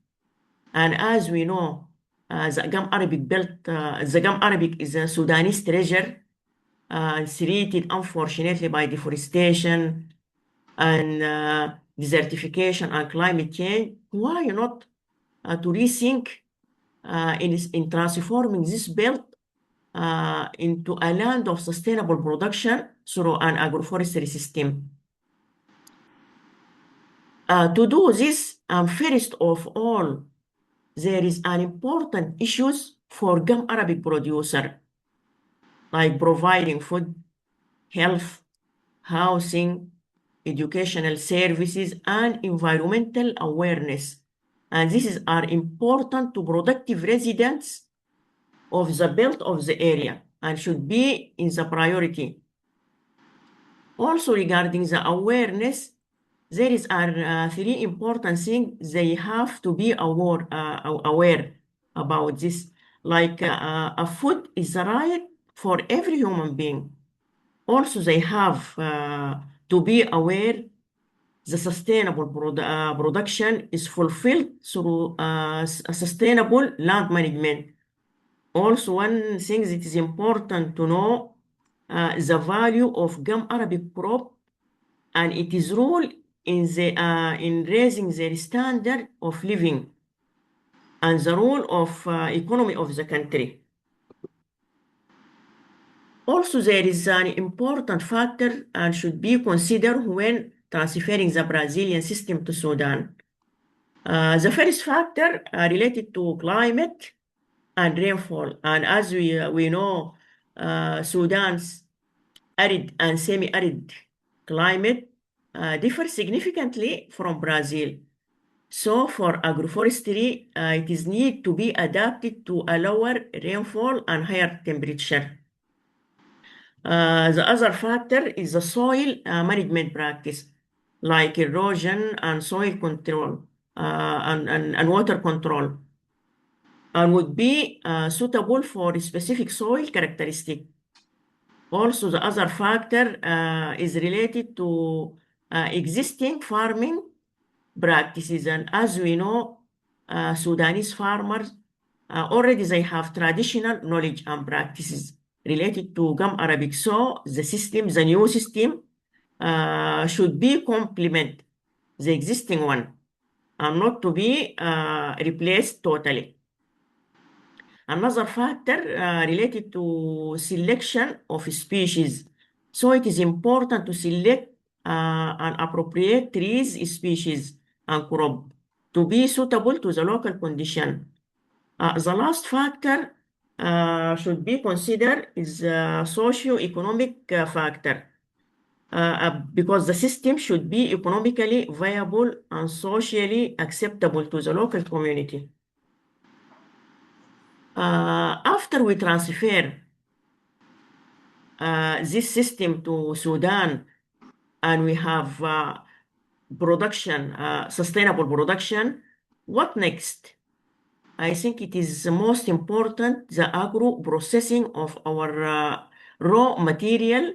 and as we know, the Gum Arabic belt, the Gum Arabic is a Sudanese treasure, threatened unfortunately by deforestation and desertification and climate change. Why not to rethink in transforming this belt into a land of sustainable production through an agroforestry system? To do this, first of all, there is an important issues for Gum Arabic producer, like providing food, health, housing, educational services, and environmental awareness. And these are important to productive residents of the belt of the area and should be in the priority. Also regarding the awareness, there is three important things they have to be aware about this. Like a food is a right for every human being. Also, they have to be aware the sustainable production is fulfilled through a sustainable land management. Also, one thing that is important to know the value of gum Arabic crop and its role in raising their standard of living and the role of economy of the country. Also, there is an important factor and should be considered when transferring the Brazilian system to Sudan. The first factor related to climate and rainfall. And as we know, Sudan's arid and semi-arid climate differ significantly from Brazil. So for agroforestry, it is need to be adapted to a lower rainfall and higher temperature. The other factor is the soil management practice, like erosion and soil control and water control, and would be suitable for specific soil characteristic. Also, the other factor is related to existing farming practices. And as we know, Sudanese farmers already they have traditional knowledge and practices related to gum Arabic. So the new system should be complement the existing one and not to be replaced totally. Another factor related to selection of species. So it is important to select an appropriate trees species and crop to be suitable to the local condition. The last factor should be considered is socio-economic factor because the system should be economically viable and socially acceptable to the local community. After we transfer this system to Sudan and we have production, sustainable production, what next? I think it is the most important, the agro-processing of our raw material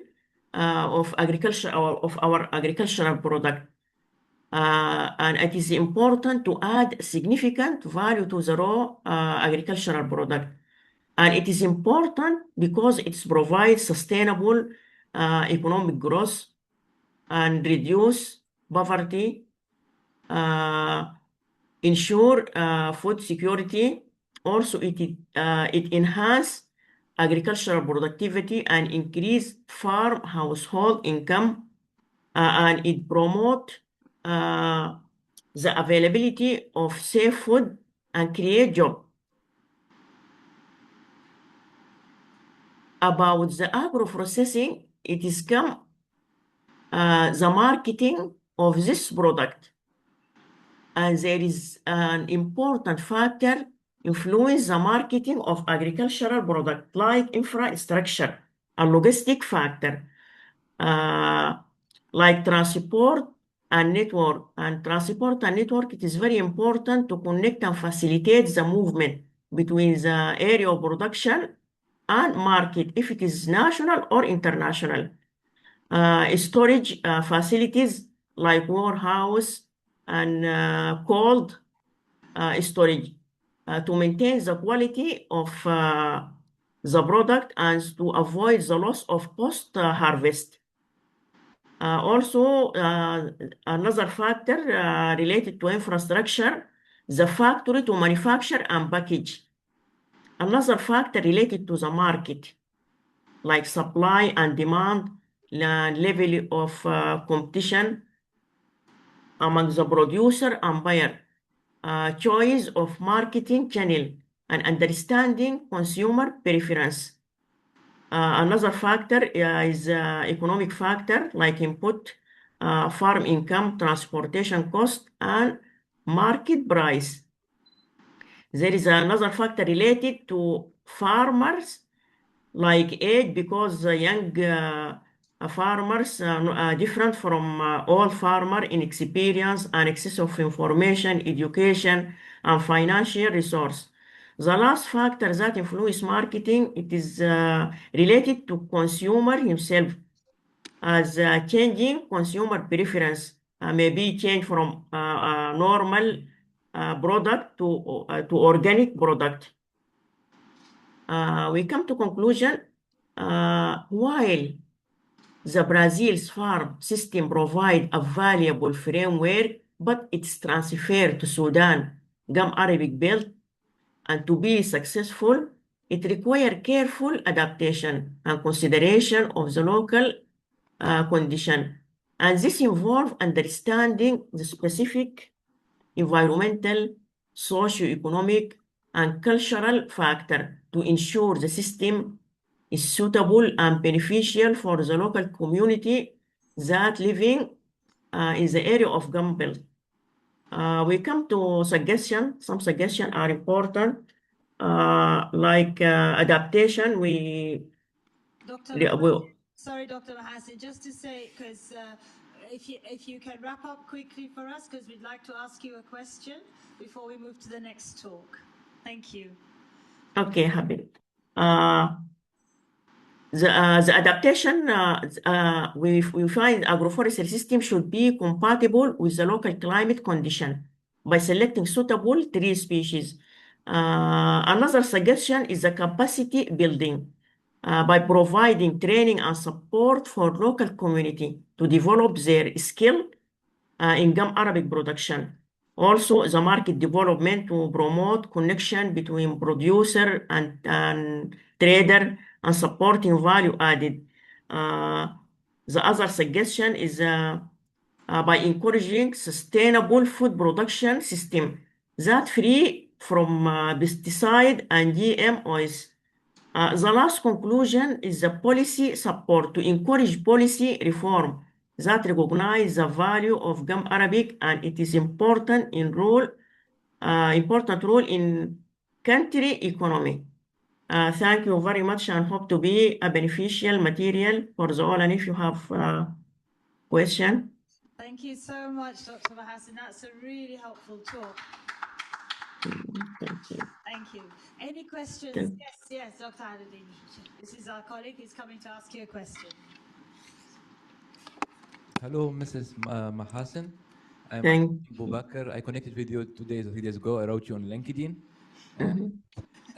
of agriculture, of our agricultural product. And it is important to add significant value to the raw agricultural product. And it is important because it provides sustainable economic growth and reduce poverty, ensure food security. Also, it enhance agricultural productivity and increase farm household income, and it promote the availability of safe food and create job. About the agro-processing, it is come the marketing of this product. And there is an important factor influence the marketing of agricultural product like infrastructure, a logistic factor, like transport and network. And transport and network, it is very important to connect and facilitate the movement between the area of production and market, if it is national or international. Storage facilities like warehouse and cold storage to maintain the quality of the product and to avoid the loss of post-harvest. Also, another factor related to infrastructure, the factory to manufacture and package. Another factor related to the market, like supply and demand, level of competition among the producer and buyer, choice of marketing channel, and understanding consumer preference. Another factor is economic factor like input, farm income, transportation cost, and market price. There is another factor related to farmers like age, because young farmers are different from all farmer in experience and access of information, education, and financial resource. The last factor that influence marketing, it is related to consumer himself, as changing consumer preference may be changed from normal product to organic product. We come to conclusion. While the Brazil's farm system provide a valuable framework, but its transfer to Sudan, Gum Arabic Belt, and to be successful, it requires careful adaptation and consideration of the local condition. And this involves understanding the specific environmental, socio-economic, and cultural factor to ensure the system is suitable and beneficial for the local community that living in the area of Gum Belt. We come to suggestion. Some suggestions are important, like adaptation. Sorry, Dr. Mahasin, just to say, because if you can wrap up quickly for us, because we'd like to ask you a question before we move to the next talk. Thank you. Okay, happy. The adaptation, we find agroforestry system should be compatible with the local climate condition by selecting suitable tree species. Another suggestion is the capacity building by providing training and support for local community to develop their skill in gum Arabic production. Also, the market development to promote connection between producer and trader and supporting value added. The other suggestion is by encouraging sustainable food production system that free from pesticide and GMOs. The last conclusion is the policy support to encourage policy reform that recognize the value of gum Arabic and it is important role in country economy. Thank you very much and hope to be a beneficial material for the all. And if you have question. Thank you so much, Dr. Mahasin. That's a really helpful talk. Thank you. Thank you. Any questions? Yes, Dr. Aladin. This is our colleague. He's coming to ask you a question. Hello, Mrs. Mahasin. I'm Boubacar. I connected with you 2 days or 3 days ago. I wrote you on LinkedIn.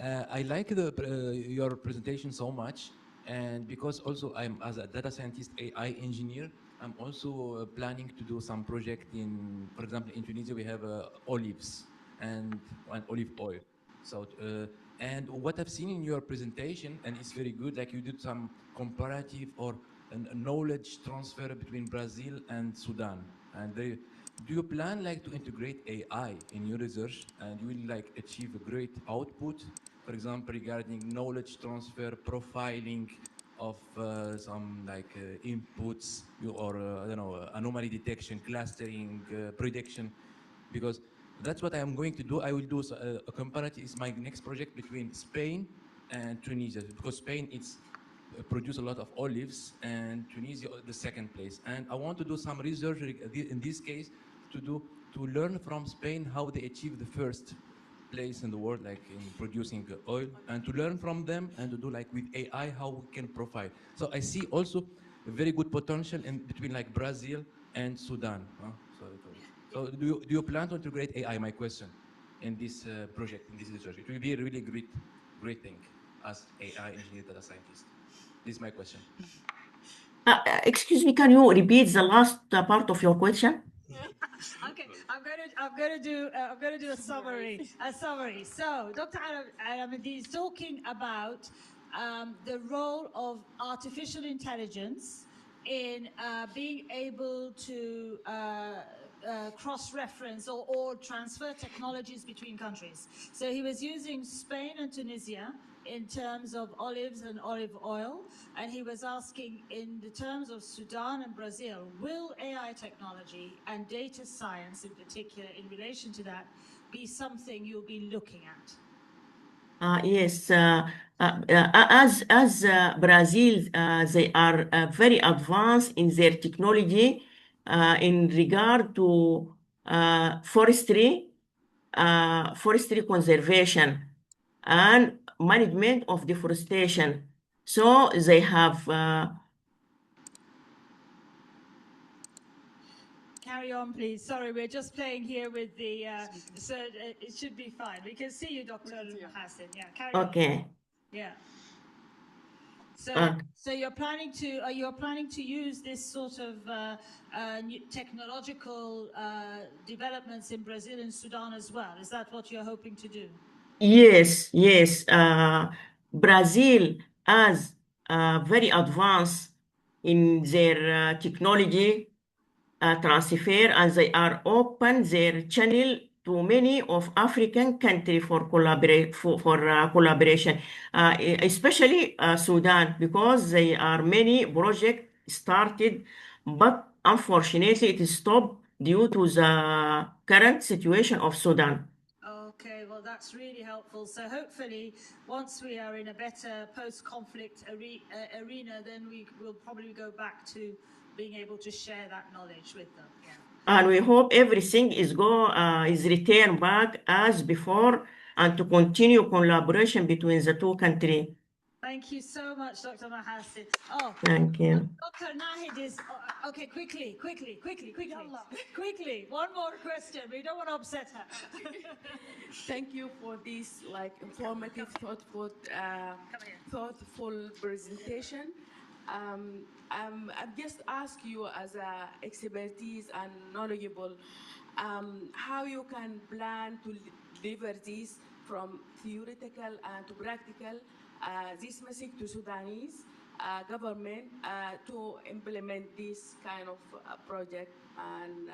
I like your presentation so much, and because also I'm as a data scientist, AI engineer, I'm also planning to do some project in, for example, in Tunisia we have olives and olive oil. So and what I've seen in your presentation, and it's very good, like you did some comparative or knowledge transfer between Brazil and Sudan. And do you plan like to integrate AI in your research, and you will like achieve a great output, for example, regarding knowledge transfer, profiling of some like inputs or I don't know, anomaly detection, clustering, prediction? Because that's what I am going to do. I will do a comparative. Is my next project between Spain and Tunisia, because Spain produce a lot of olives and Tunisia the second place. And I want to do some research in this case to learn from Spain how they achieve the first place in the world, like in producing oil, and to learn from them and to do like with AI how we can profile. So I see also a very good potential in between like Brazil and Sudan. So do you plan to integrate AI, my question, in this project, in this research? It will be a really great thing as AI engineer, data scientist. This is my question. Excuse me, can you repeat the last part of your question? Okay, I'm going to do a summary. So Dr. Alameddine is talking about the role of artificial intelligence in being able to cross-reference or transfer technologies between countries. So he was using Spain and Tunisia in terms of olives and olive oil, and he was asking in the terms of Sudan and Brazil, will AI technology and data science in particular in relation to that be something you'll be looking at? Yes, as Brazil, they are very advanced in their technology in regard to forestry conservation and management of deforestation. So they have Carry on, please. Sorry, we're just playing here with the, so it should be fine. We can see you, Dr. Mahasin. Yeah, carry on. Okay. Yeah. So you're planning to use this sort of new technological developments in Brazil and Sudan as well? Is that what you're hoping to do? Yes, yes. Brazil is very advanced in their technology transfer, and they are open their channel to many of African countries for collaboration, especially Sudan, because there are many projects started, but unfortunately it is stopped due to the current situation of Sudan. Okay, well, that's really helpful. So hopefully, once we are in a better post-conflict arena, then we will probably go back to being able to share that knowledge with them. Yeah. And we hope everything is returned back as before, and to continue collaboration between the two countries. Thank you so much, Dr. Mahasin. Oh, Thank you. Dr. Nahid is okay. Quickly. One more question. We don't want to upset her. Thank you for this informative, thoughtful presentation. I'm just ask you as a expertise and knowledgeable, how you can plan to deliver this from theoretical and to practical, this message to Sudanese government to implement this kind of project and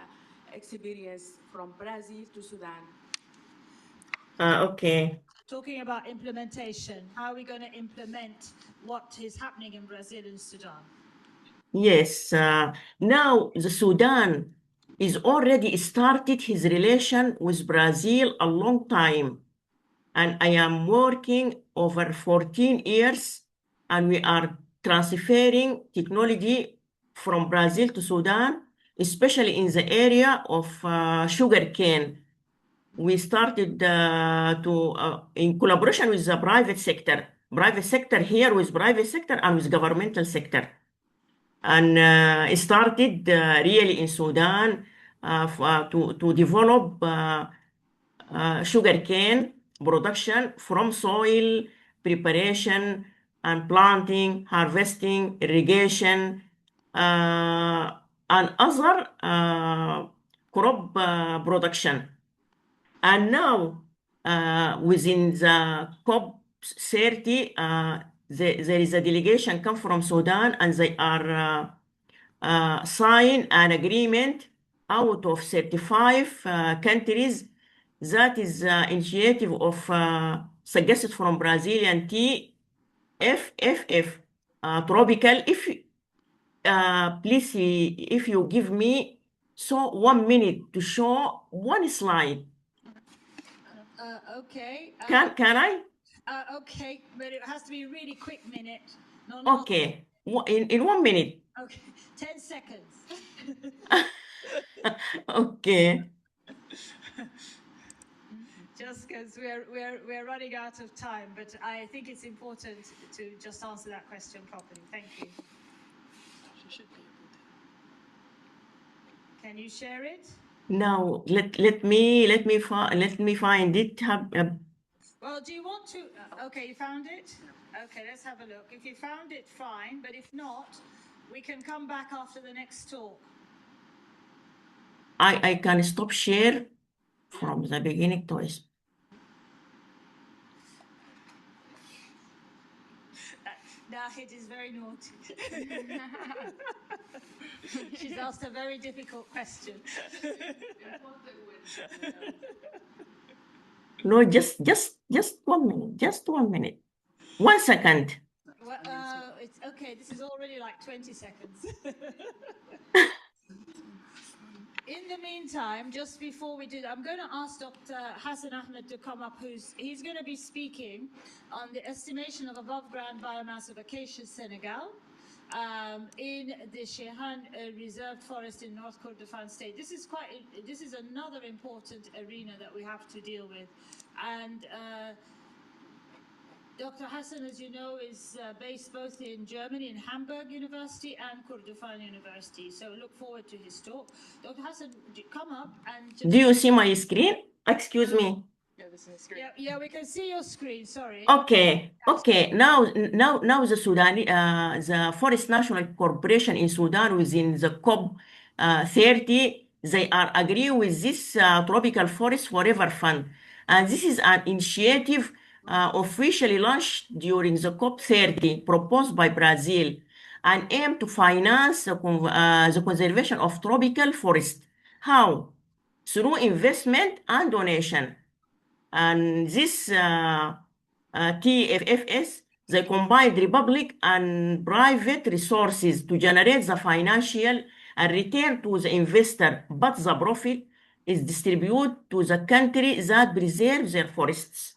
experience from Brazil to Sudan. Okay. Talking about implementation, how are we going to implement what is happening in Brazil and Sudan? Yes. Now the Sudan is already started his relation with Brazil a long time, and I am working over 14 years, and we are transferring technology from Brazil to Sudan, especially in the area of sugarcane. We started in collaboration with the private sector here with private sector and with governmental sector. And it started really in Sudan to develop sugarcane production from soil preparation and planting, harvesting, irrigation, and other crop production. And now, within the COP30, there is a delegation come from Sudan, and they are sign an agreement out of 35 countries. That is initiative of suggested from Brazilian TFFF, tropical. Please, if you give me 1 minute to show one slide. Okay. Can I? Okay, but it has to be a really quick minute. Okay, in 1 minute. Okay, 10 seconds. Okay. Just because we're running out of time, but I think it's important to just answer that question properly. Thank you. Can you share it? No, let me find it. Well, do you want to? Okay, you found it. Okay, let's have a look. If you found it, fine. But if not, we can come back after the next talk. I can stop share from the beginning to us. Nahid is very naughty. She's asked a very difficult question. No, just 1 minute. Just 1 minute. 1 second. Well, it's okay. This is already like 20 seconds. In the meantime, just before we do that, I'm going to ask Dr. Hassan Ahmed to come up. He's going to be speaking on the estimation of above-ground biomass of Acacia, Senegal, in the Shehan Reserved Forest in North Kordofan State. This is another important arena that we have to deal with, and Dr. Hassan, as you know, is based both in Germany, in Hamburg University and Kordofan University. So look forward to his talk. Dr. Hassan, come up and... Do you see my screen? Excuse me. Yeah, this is the screen. Yeah, we can see your screen. Sorry. Okay. Now the the Forest National Corporation in Sudan within the COP 30, they are agree with this Tropical Forest Forever Fund. And this is an initiative officially launched during the COP 30 proposed by Brazil and aim to finance the conservation of tropical forest. How? Through investment and donation. And this TFFS, they combine public and private resources to generate the financial and return to the investor, but the profit is distributed to the country that preserves their forests.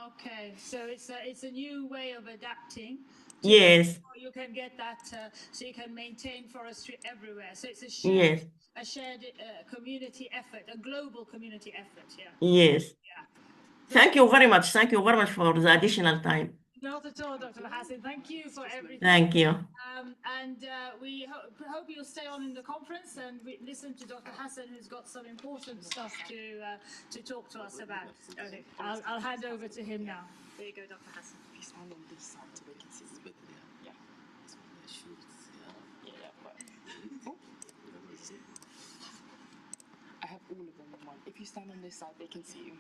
Okay, so it's a new way of adapting. Yes. You can get that, so you can maintain forestry everywhere. So it's a shared community effort, a global community effort. Yeah. Yes. Yeah. Thank you very much. Thank you very much for the additional time. Not at all, Dr. Hassan. Thank you for everything. Thank you. We hope you'll stay on in the conference and listen to Dr. Hassan, who's got some important stuff to talk to us about. Okay, I'll hand over to him now. There you go, Dr. Hassan. If you stand on this side so they can see. Yeah. Oh. I have all of them in one. If you stand on this side, they can see you.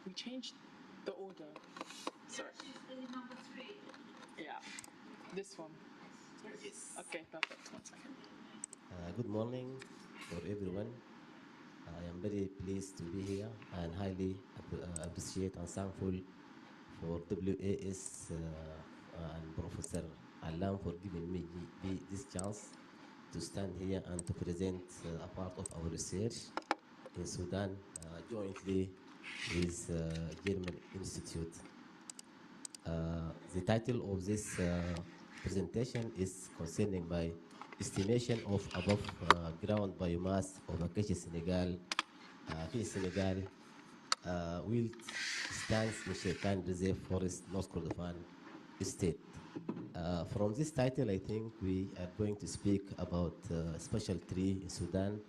We changed the order. Sorry. Number 3. Yeah. This one. Yes. Okay, perfect. 1 second. Good morning for everyone. I am very pleased to be here and highly appreciate and thankful for WAS and Professor Alam for giving me this chance to stand here and to present a part of our research in Sudan jointly with German Institute. The title of this presentation is concerning my estimation of above ground biomass of Acacia Senegal. Acacia Senegal wild stands in Shere Reserve Forest, North Kordofan State. From this title, I think we are going to speak about a special tree in Sudan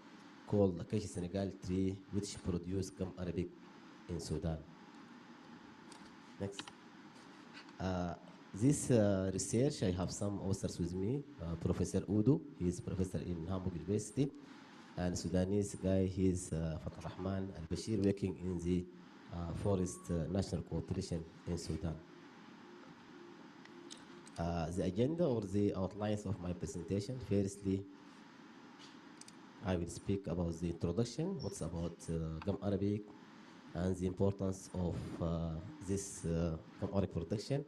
called Acacia Senegal tree, which produce gum arabic in Sudan. Next. This research, I have some authors with me. Professor Udo, he is professor in Hamburg University, and Sudanese guy, he is Fatah Rahman al-Bashir, working in the Forest National Cooperation in Sudan. The agenda or the outlines of my presentation. Firstly, I will speak about the introduction, what's about gum arabic, and the importance of this gum arabic production,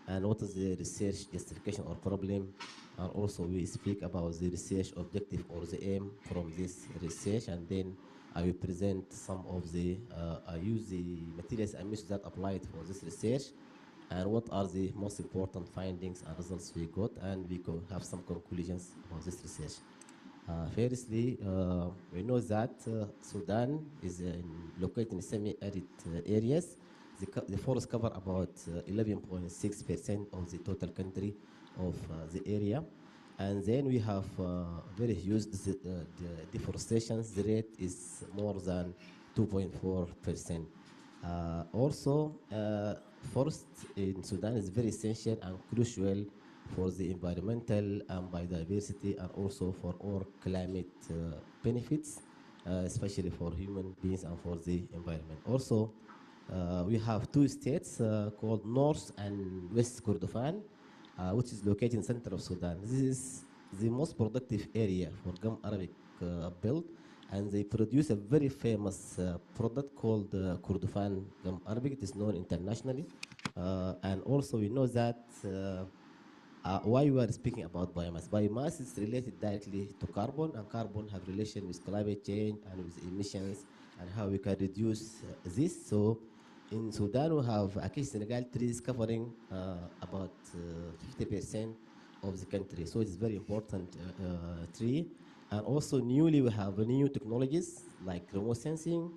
and what is the research justification or problem. And also we speak about the research objective or the aim from this research, and then I will present some of the, I use the materials and methods that applied for this research, and what are the most important findings and results we got, and we can have some conclusions about this research. Firstly, we know that Sudan is located in semi-arid areas. The forests cover about 11.6% of the total country of the area. And then we have very huge deforestation. The rate is more than 2.4%. Also, forest in Sudan is very essential and crucial for the environmental and biodiversity, and also for all climate benefits, especially for human beings and for the environment. Also, we have two states called North and West Kordofan, which is located in the center of Sudan. This is the most productive area for gum arabic belt, and they produce a very famous product called Kordofan gum arabic. It is known internationally. And also we know that why we are speaking about biomass. Biomass is related directly to carbon, and carbon have relation with climate change and with emissions and how we can reduce this. So in Sudan, we have Acacia Senegal trees covering about 50% of the country. So it's very important tree. And also newly we have new technologies like remote sensing,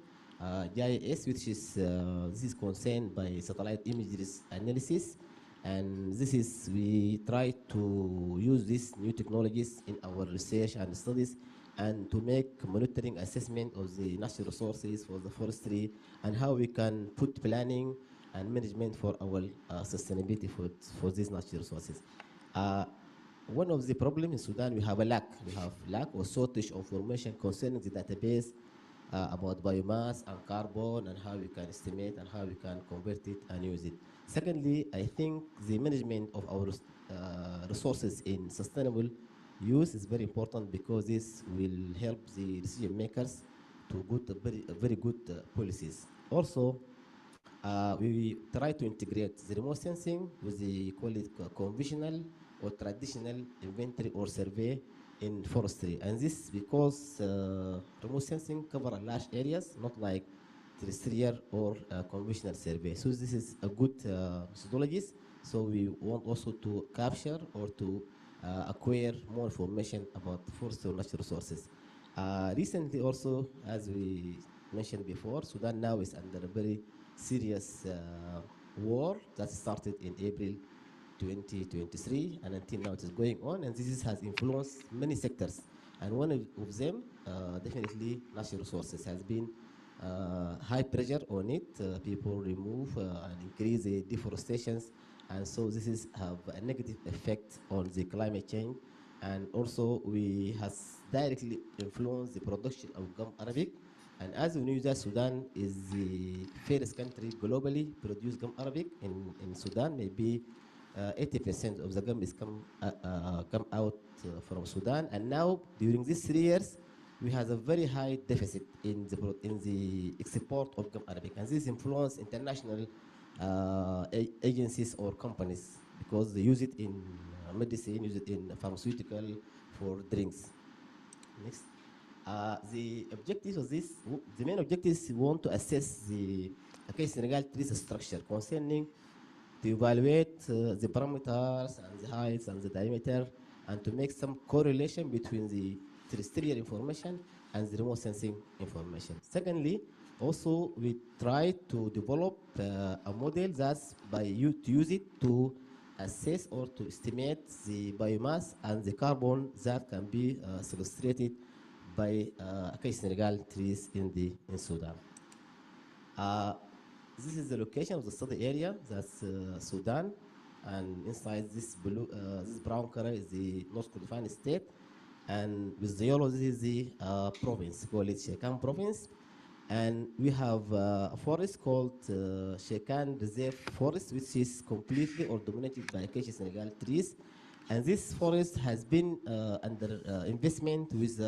GIS, which is this is concerned by satellite images analysis, and this is we try to use these new technologies in our research and studies, and to make monitoring assessment of the natural resources for the forestry, and how we can put planning and management for our sustainability for these natural resources. One of the problems in Sudan, we have a lack. We have lack or shortage of information concerning the database about biomass and carbon, and how we can estimate and how we can convert it and use it. Secondly, I think the management of our resources in sustainable use is very important, because this will help the decision makers to good, very good policies. Also, we try to integrate the remote sensing with the call it conventional or traditional inventory or survey in forestry, and this because remote sensing cover large areas, not like terrestrial or conventional survey. So this is a good methodologies. So we want also to capture or to acquire more information about forestry or natural resources. Recently also, as we mentioned before, Sudan now is under a very serious war that started in April 2023, and until now it is going on, and this has influenced many sectors. And one of them, definitely natural resources, has been high pressure on it. People remove and increase the deforestations, and so this is have a negative effect on the climate change, and also we has directly influenced the production of gum arabic. And as we know that Sudan is the first country globally produce gum arabic in Sudan. Maybe 80% of the gum is come out from Sudan. And now during these 3 years, we have a very high deficit in the export of gum arabic, and this influence international agencies or companies, because they use it in medicine, use it in pharmaceutical, for drinks. Next. The objectives of this, the main objectives, we want to assess the Senegal trees structure concerning to evaluate the parameters and the heights and the diameter, and to make some correlation between the terrestrial information and the remote sensing information. Secondly, also we try to develop a model that's by you to use it to assess or to estimate the biomass and the carbon that can be sequestrated by Senegal trees in Sudan. This is the location of the study area. That's Sudan, and inside this blue, this brown color is the North Kordofan state, and with the yellow, this is the province, called it Shekan province. And we have a forest called Shekan Reserve Forest, which is completely or dominated by Acacia Senegal trees. And this forest has been under investment with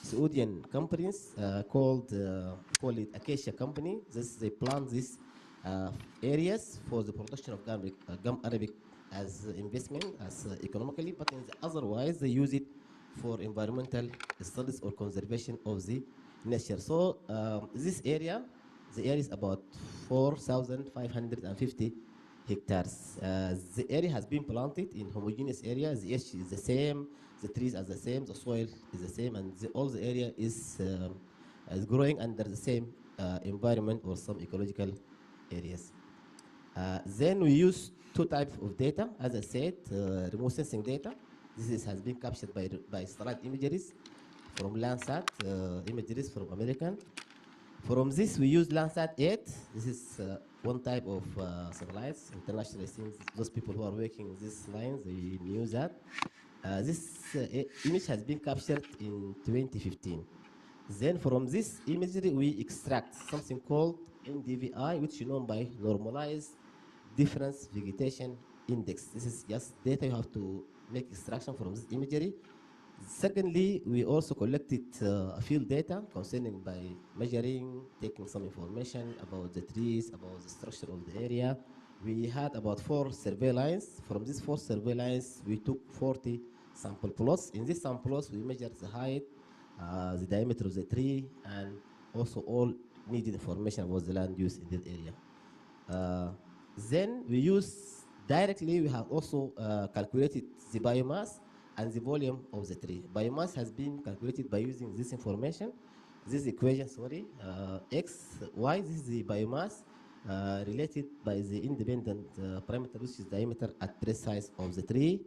Saudian companies called it Acacia Company. They plant these areas for the production of gum arabic as investment, as economically, but otherwise they use it for environmental studies or conservation of the nature. So this area, the area is about 4,550 hectares. The area has been planted in homogeneous area. The edge is the same, the trees are the same, the soil is the same, and all the area is growing under the same environment or some ecological areas. Then we use 2 types of data, as I said, remote sensing data. This has been captured by satellite imageries from Landsat, imageries from American. From this, we use Landsat 8. This is one type of satellites. Internationally, since those people who are working these lines, they knew that. This image has been captured in 2015. Then from this imagery, we extract something called NDVI, which is known by Normalized Difference Vegetation Index. This is just data you have to make extraction from this imagery. Secondly, we also collected field data concerning by measuring, taking some information about the trees, about the structure of the area. We had about 4 survey lines. From these 4 survey lines, we took 40 sample plots. In these sample plots, we measured the height, the diameter of the tree, and also all needed information about the land use in that area. Then we use directly, we have also calculated the biomass and the volume of the tree. Biomass has been calculated by using this information, this equation, sorry, x, y, this is the biomass related by the independent parameter, which is diameter at precise of the tree.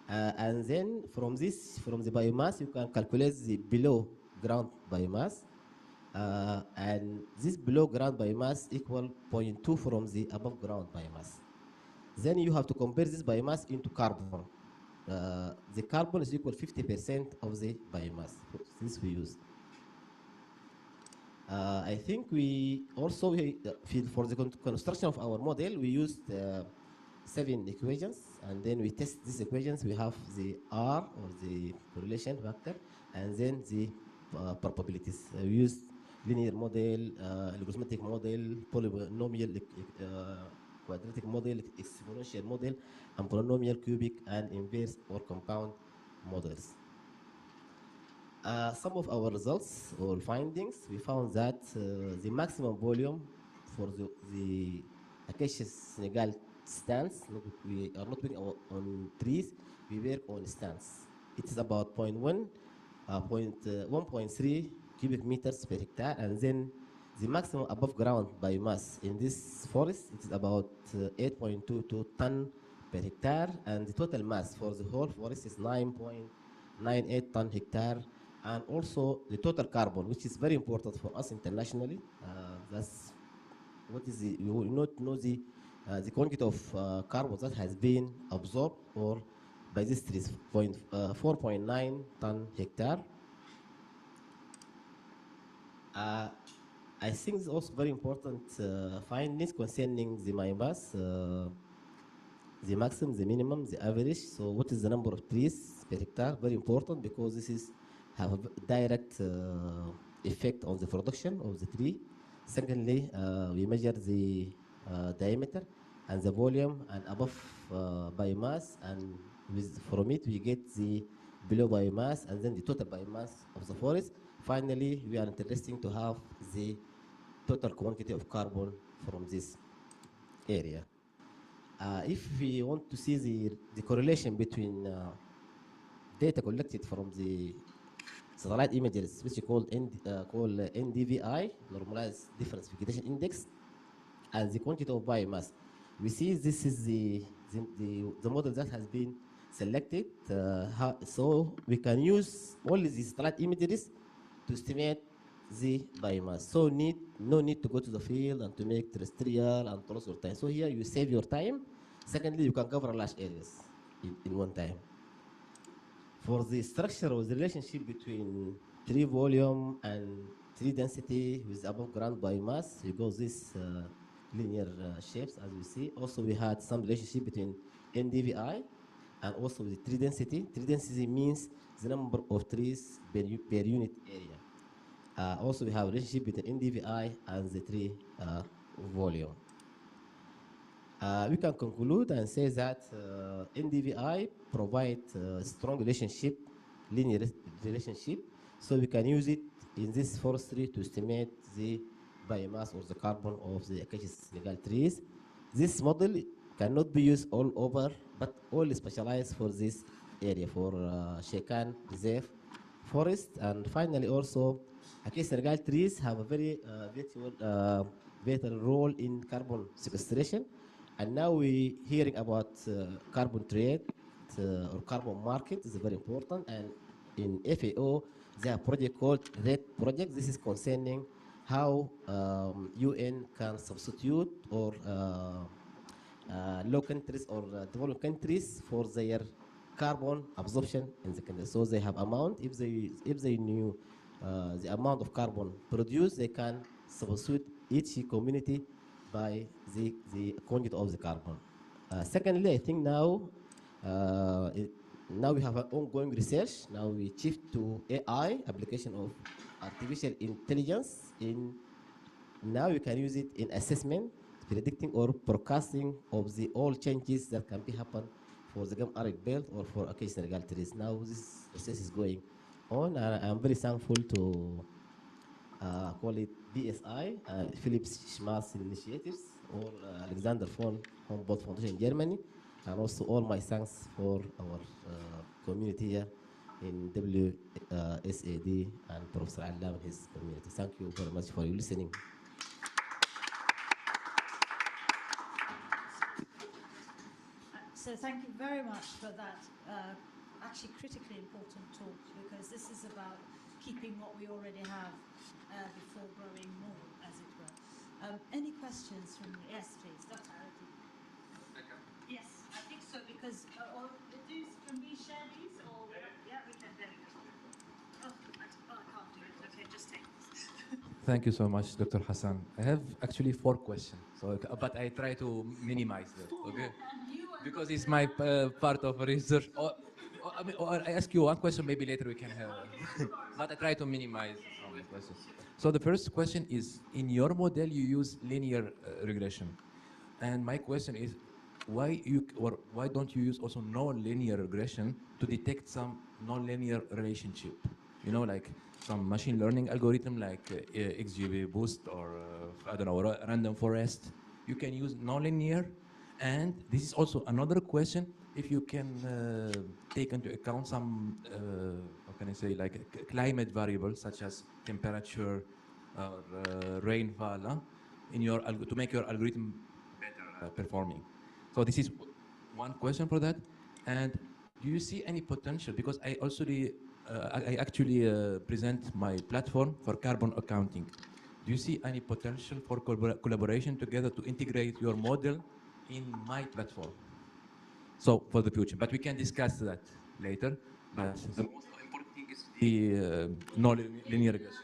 And then from the biomass, you can calculate the below ground biomass. And this below ground biomass equal 0.2 from the above ground biomass. Then you have to compare this biomass into carbon. The carbon is equal 50% of the biomass. This we use. I think we also, for the construction of our model, we used 7 equations, and then we test these equations. We have the R, or the correlation factor, and then the probabilities. We used linear model, logarithmic model, polynomial, quadratic model, exponential model, and polynomial, cubic, and inverse or compound models. Some of our results or findings, we found that the maximum volume for the Acacia Senegal stands, we are not working on trees, we work on stands. It is about 1.3 cubic meters per hectare, and then the maximum above ground biomass in this forest, it is about 8.22 ton per hectare, and the total mass for the whole forest is 9.98 ton hectare. And also the total carbon, which is very important for us internationally. That's what is the, you will not know the quantity of carbon that has been absorbed or by this trees, 4.9 ton hectare. I think it's also very important findings concerning the biomass, the maximum, the minimum, the average. So what is the number of trees per hectare? Very important, because this is have a direct effect on the production of the tree. Secondly, we measure the diameter and the volume and above biomass, and from it we get the below biomass and then the total biomass of the forest. Finally, we are interested to have the total quantity of carbon from this area. If we want to see the correlation between data collected from the satellite images, which is called NDVI, Normalized Difference Vegetation Index, and the quantity of biomass, we see this is the model that has been selected. So we can use only the satellite images to estimate the biomass. So no need to go to the field and to make terrestrial and to lose your time. So here you save your time. Secondly, you can cover large areas in one time. For the structure of the relationship between tree volume and tree density with above ground biomass, you go this linear shapes as you see. Also, we had some relationship between NDVI and also the tree density. Tree density means the number of trees per unit area. Also, we have a relationship between NDVI and the tree volume. We can conclude and say that NDVI provides a strong relationship, linear relationship, so we can use it in this forestry to estimate the biomass or the carbon of the Acacia Senegal trees. This model cannot be used all over, but only specialized for this area, for Shekan Reserve Forest. And finally, also, Acacia Senegal trees have a very vital role in carbon sequestration. And now we're hearing about carbon trade or carbon market is very important. And in FAO, they have a project called RED project. This is concerning how UN can substitute or low countries or developed countries for their carbon absorption in the country. So they have amount. If they knew the amount of carbon produced, they can substitute each community by the quantity of the carbon. Secondly, I think now we have an ongoing research. Now we shift to AI, application of artificial intelligence. Now you can use it in assessment, predicting or forecasting of the all changes that can be happen for the Gum Arid Belt or for Acacia Senegal trees. Now this research is going on, and I'm very thankful to call it BSI, Philips Schmalz Initiatives, or Alexander von Humboldt Foundation in Germany, and also all my thanks for our community here in WSAD and Professor Alam and his community. Thank you very much for listening. So thank you very much for that actually critically important talk, because this is about keeping what we already have before growing more, as it were. Any questions from, yes, please, Dr. Arati. Yes, I think so, because, or these, can we share these, or, yeah, we can, there we go. Oh, I can't do it, okay, just take this. Thank you so much, Dr. Hassan. I have actually 4 questions, so, but I try to minimize them, okay? Because it's my part of research. Or I ask you one question, maybe later we can have, but I try to minimize some questions. So the first question is, in your model, you use linear regression. And my question is, why don't you use also non-linear regression to detect some non-linear relationship? You know, like some machine learning algorithm like XGBoost or I don't know, random forest. You can use non-linear, and this is also another question. If you can take into account some, how can I say, like climate variables such as temperature or rainfall in your to make your algorithm better performing. So this is one question for that. And do you see any potential? Because I also I actually present my platform for carbon accounting. Do you see any potential for collaboration together to integrate your model in my platform? So for the future, but we can discuss that later. But the most important thing is the non-linear regression.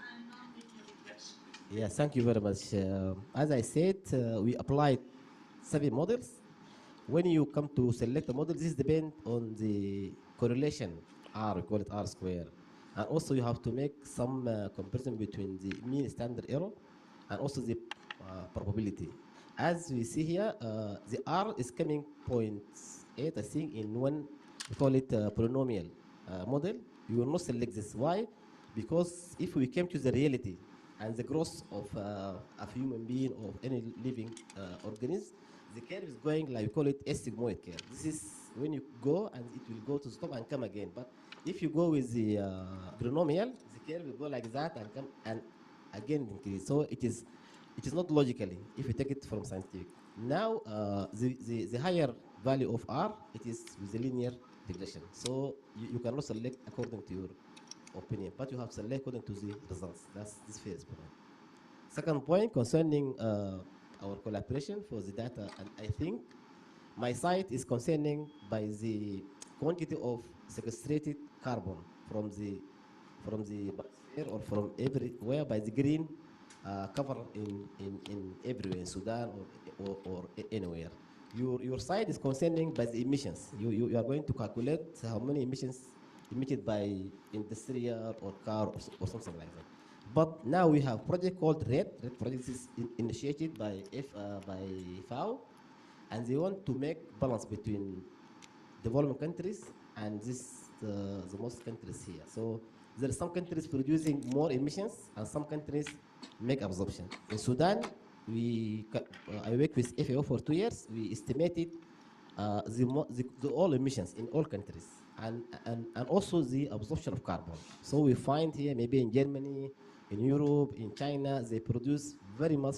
Yeah, thank you very much. As I said, we applied 7 models. When you come to select a model, this depends on the correlation, R, we call it R square. And also you have to make some comparison between the mean standard error and also the probability. As we see here, the R is coming 0.8, I think, in one, we call it polynomial model. You will not select this. Why? Because if we came to the reality and the growth of a human being or any living organism, the curve is going like we call it a sigmoid curve. This is when you go and it will go to stop and come again. But if you go with the polynomial, the curve will go like that and come and again increase. So it is not logically if you take it from scientific. Now the higher value of R, it is with the linear regression. So you cannot select according to your opinion, but you have to select according to the results. That's this first point. Second point concerning our collaboration for the data, and I think my site is concerning by the quantity of sequestrated carbon from the biosphere or from everywhere by the green cover in everywhere in Sudan or anywhere. Your site is concerning by the emissions. You are going to calculate how many emissions emitted by industrial or car or something like that. But now we have project called RED. RED project is initiated by FAO, and they want to make balance between developing countries and the most countries here. So there are some countries producing more emissions and some countries make absorption. In Sudan, I worked with FAO for 2 years. We estimated the all emissions in all countries and also the absorption of carbon. So we find here maybe in Germany, in Europe, in China, they produce very much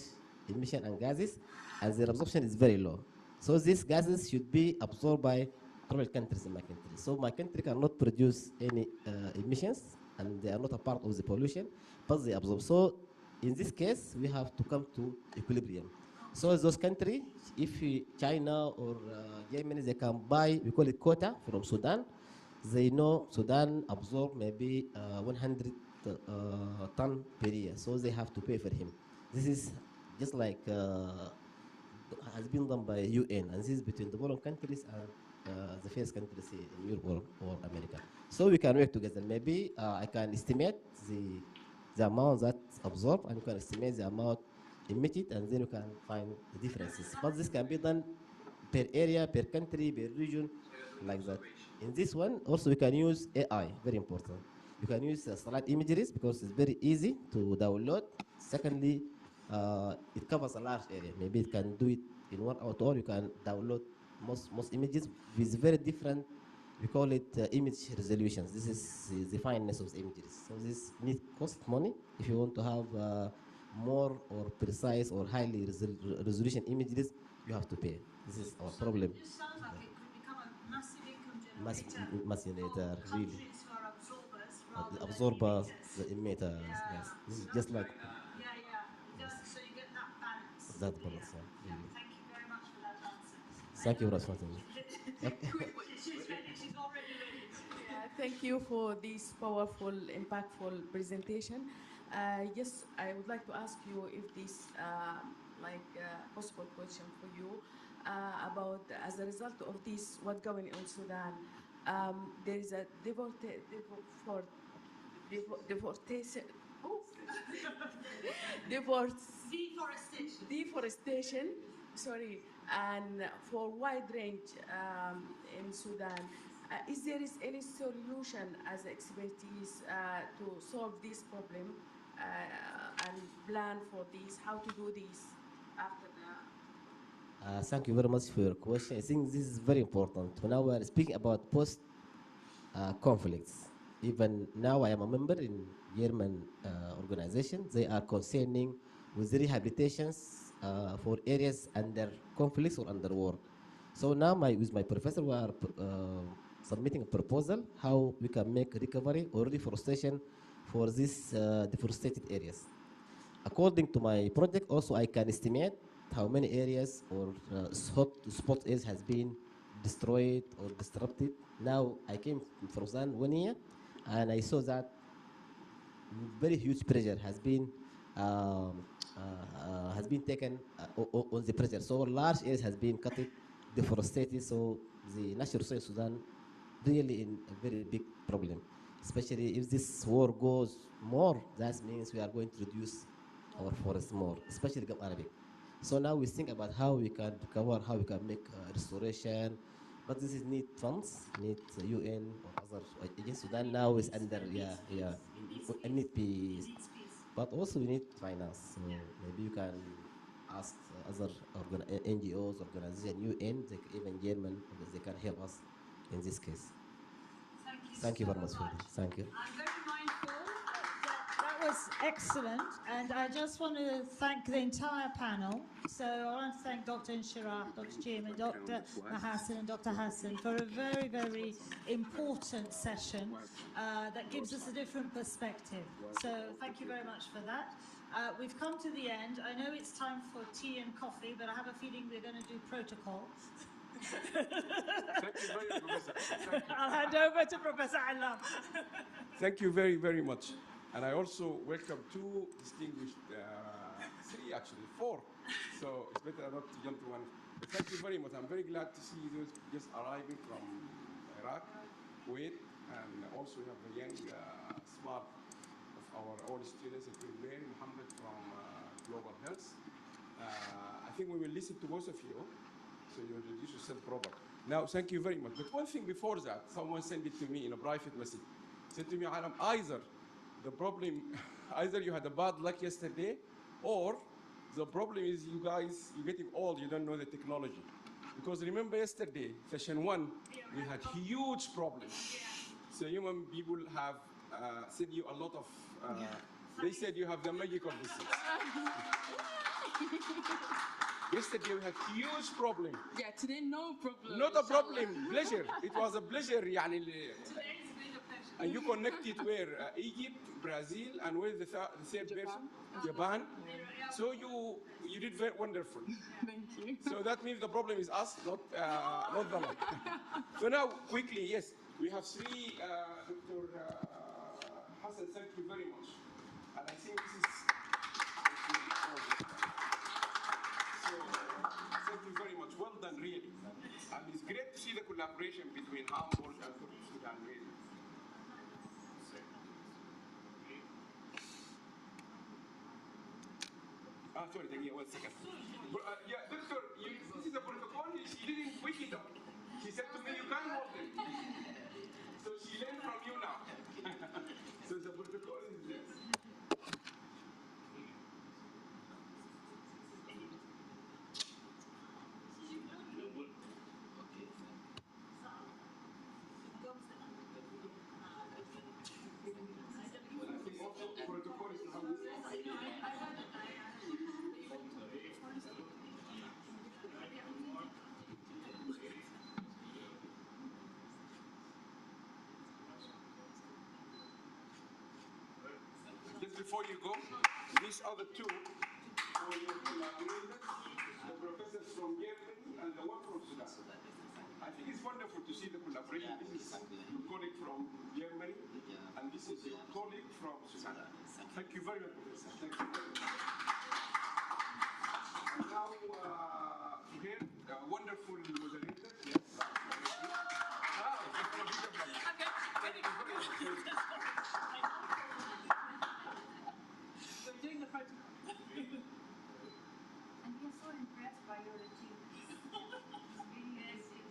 emission and gases, and their absorption is very low. So these gases should be absorbed by troubled countries in my country. So my country cannot produce any emissions, and they are not a part of the pollution, but they absorb. So in this case, we have to come to equilibrium. So those countries, if China or Germany, they can buy, we call it quota from Sudan. They know Sudan absorb maybe 100 ton per year, so they have to pay for him. This is just like has been done by UN, and this is between the developing countries and the first countries in Europe or America. So we can work together. Maybe I can estimate the amount that's absorbed, and you can estimate the amount emitted, and then you can find the differences. But this can be done per area, per country, per region, like that. In this one, also we can use AI, very important. You can use slide imageries because it's very easy to download. Secondly, it covers a large area. Maybe it can do it in 1 hour, or you can download most images with very different We call it image resolutions. This is the fineness of the images. So this need cost money if you want to have more or precise or highly resolution images. You have to pay. This is our problem. It sounds like it could become a massive income Mass generator generator, for really. countries who are absorbers The rather than absorbers, emitters. the emitters. Yeah. Yes, this is So just like yeah, it does. So you get that balance. that balance. Yeah. Yeah, really. Thank you very much for that answer. Thank you very much. She's ready. She's already ready. Yeah, thank you for this powerful, impactful presentation. Yes, I would like to ask you if this, possible question for you about as a result of this, what going on in Sudan, there is a deforestation. Oh. Deforestation, sorry, and for wide range in Sudan. Is there any solution as expertise to solve this problem and plan for this, how to do this after the... Thank you very much for your question. I think this is very important. Now we are speaking about post conflicts. Even now, I am a member in German organization. They are concerning with rehabilitations for areas under conflicts or under war. So now, with my professor, we are submitting a proposal how we can make recovery or reforestation for these deforested areas. According to my project, also I can estimate how many areas or spot areas has been destroyed or disrupted. Now I came from Sudan 1 year, and I saw that very huge pressure has been taken on the pressure. So large areas has been cut, deforested. So the natural resource Sudan really in a very big problem. Especially if this war goes more, that means we are going to reduce our forests more, especially Gulf Arabic. So now we think about how we can recover, how we can make restoration, but this is need funds, need UN or other agencies. Sudan now is under, need peace, but also we need finance. So maybe you can ask other NGOs, organizations, UN, even German, they can help us in this case. Thank you very much for this. Thank you. I'm very mindful that was excellent, and I just want to thank the entire panel. So I want to thank Dr. Inshirah, Dr. Jim, and Dr. Mahasin and Dr. Hassan for a very, very important session that gives us a different perspective. So thank you very much for that. We've come to the end. I know it's time for tea and coffee, but I have a feeling we're going to do protocol. Thank you very much, Professor. I'll hand over to Professor Alam. Thank you very, very much. And I also welcome two distinguished, three actually, four. So it's better not to jump to one. But thank you very much. I'm very glad to see those just arriving from Iraq, Kuwait, and also we have the young, smart of our old students, including Mary Muhammad from Global Health. I think we will listen to both of you. So you introduce yourself properly. Now, thank you very much. But one thing before that, someone sent it to me in a private message. Said to me, Alam, either the problem, either you had a bad luck yesterday, or the problem is you guys, you're getting old, you don't know the technology. Because remember yesterday, session 1, we had huge problems. So human people have said you a lot of, they said you have the magic of this. Yesterday we had huge problem. Yeah, today no problem. Not a problem, pleasure. It was a pleasure. يعني, and you connected where? Egypt, Brazil, and where the third person? Japan. So you did very wonderful. Thank you. So that means the problem is us, not the luck. So now, quickly, yes, we have three, Dr. Hassan, thank you very much. And I think this is... Thank you very much. Well done, really. And it's great to see the collaboration between Hamburg and Sudan, really. Sorry, take 1 second. Yeah, doctor, this is a protocol. She didn't wake it up. She said to me, you can't hold it. So she learned from you now. So the protocol is this. just before you go, these other two for your collaborators, the professors from Germany and the one from Sudan. I think it's wonderful to see the collaboration. This is your colleague from Germany, and this is your colleague from Sudan. Thank you very much, Professor. Thank you very much. And now, here, wonderful moderator. Yes. We're doing the photo. And we are so impressed by your achievements. Yes, yes.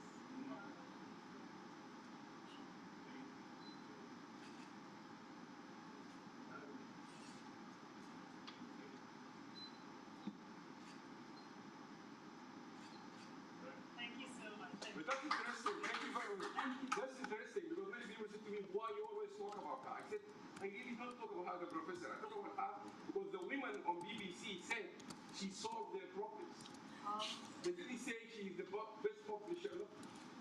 Thank you so much. But that's interesting. Thank you very much. That's interesting because many people said to me, why you always talk about her? I said, I really don't talk about her, the professor. I talk about her because the women on BBC said she solved their problems. They didn't say she is the best publisher.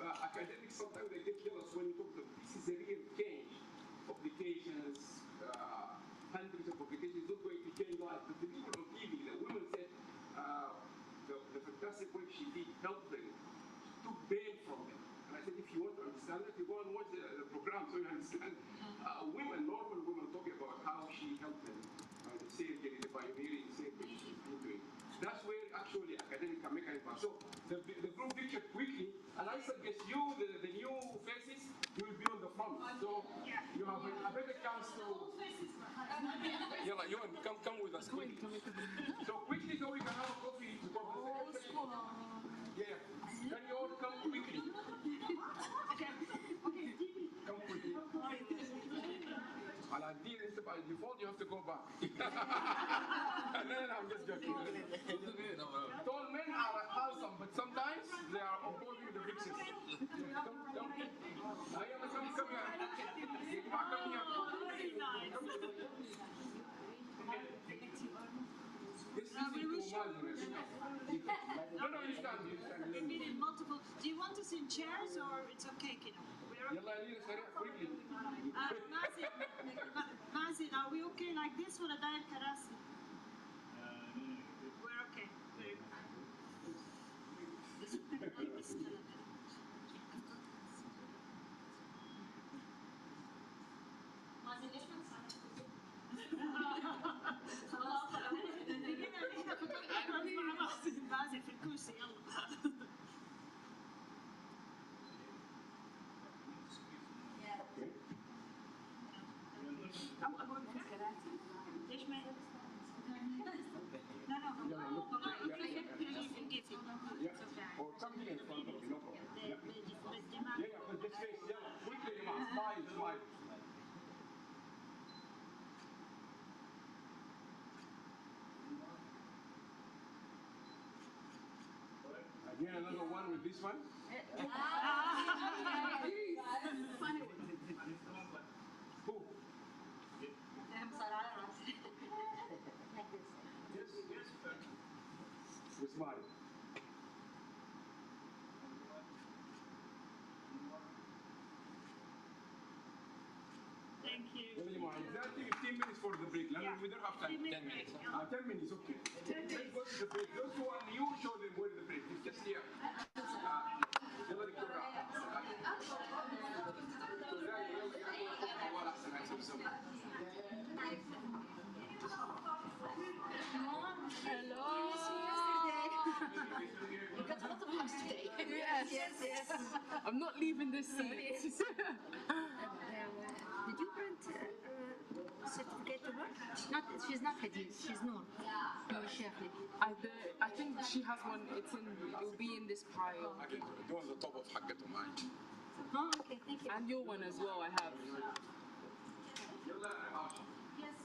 Academics, sometimes they get jealous when you talk to them. This is a real change. Publications, hundreds of publications, not going to change life. But the people on TV, the women said, the fantastic work she did helped them, took pain from them. And I said, if you want to understand that, you go and watch the program so you understand. Women, normal women, talking about how she helped them. The surgery, the pioneering surgery she's been doing. That's where actually academic can make an impact. So the group picture quickly, and I suggest you, the new faces, you will be on the front. So you have a better chance to. Yalla, you come with us quickly. So quickly, so we can have a coffee. Yeah. Can you all come quickly? Come quickly. By default, you have to go back. And then I'm just joking. Tall men are handsome, but sometimes they are opposing the big sisters. Come here. Come here. No, you stand. We've been in multiple. Do you want us in chairs or it's okay, kiddo? Quickly. Mazin, are we okay like this or a diet karasi? We're okay. Very good. Mazin, ليش ما تساعد؟ مازن في الكرسي يلا. أو أقول في الكراسي. ليش ما Or something in front of you, no problem. But this face, quickly, smile. Again, another one with this one. Who? We smile. Thank you. Exactly 15 minutes for the break. We don't have time. 10 minutes. 10 minutes, okay. Let's go to the break. Those who are new, show them where the break is. Just here. Hello. You got a lot of hugs today. Yes. I'm not leaving this seat. Did you grant certificate to her? She's not Hadid. She's Noor. Noor Shafli. I think she has one. It will be in this pile. Do on the top of حقته معي. Oh, okay, thank you. And your one as well, I have. Yes,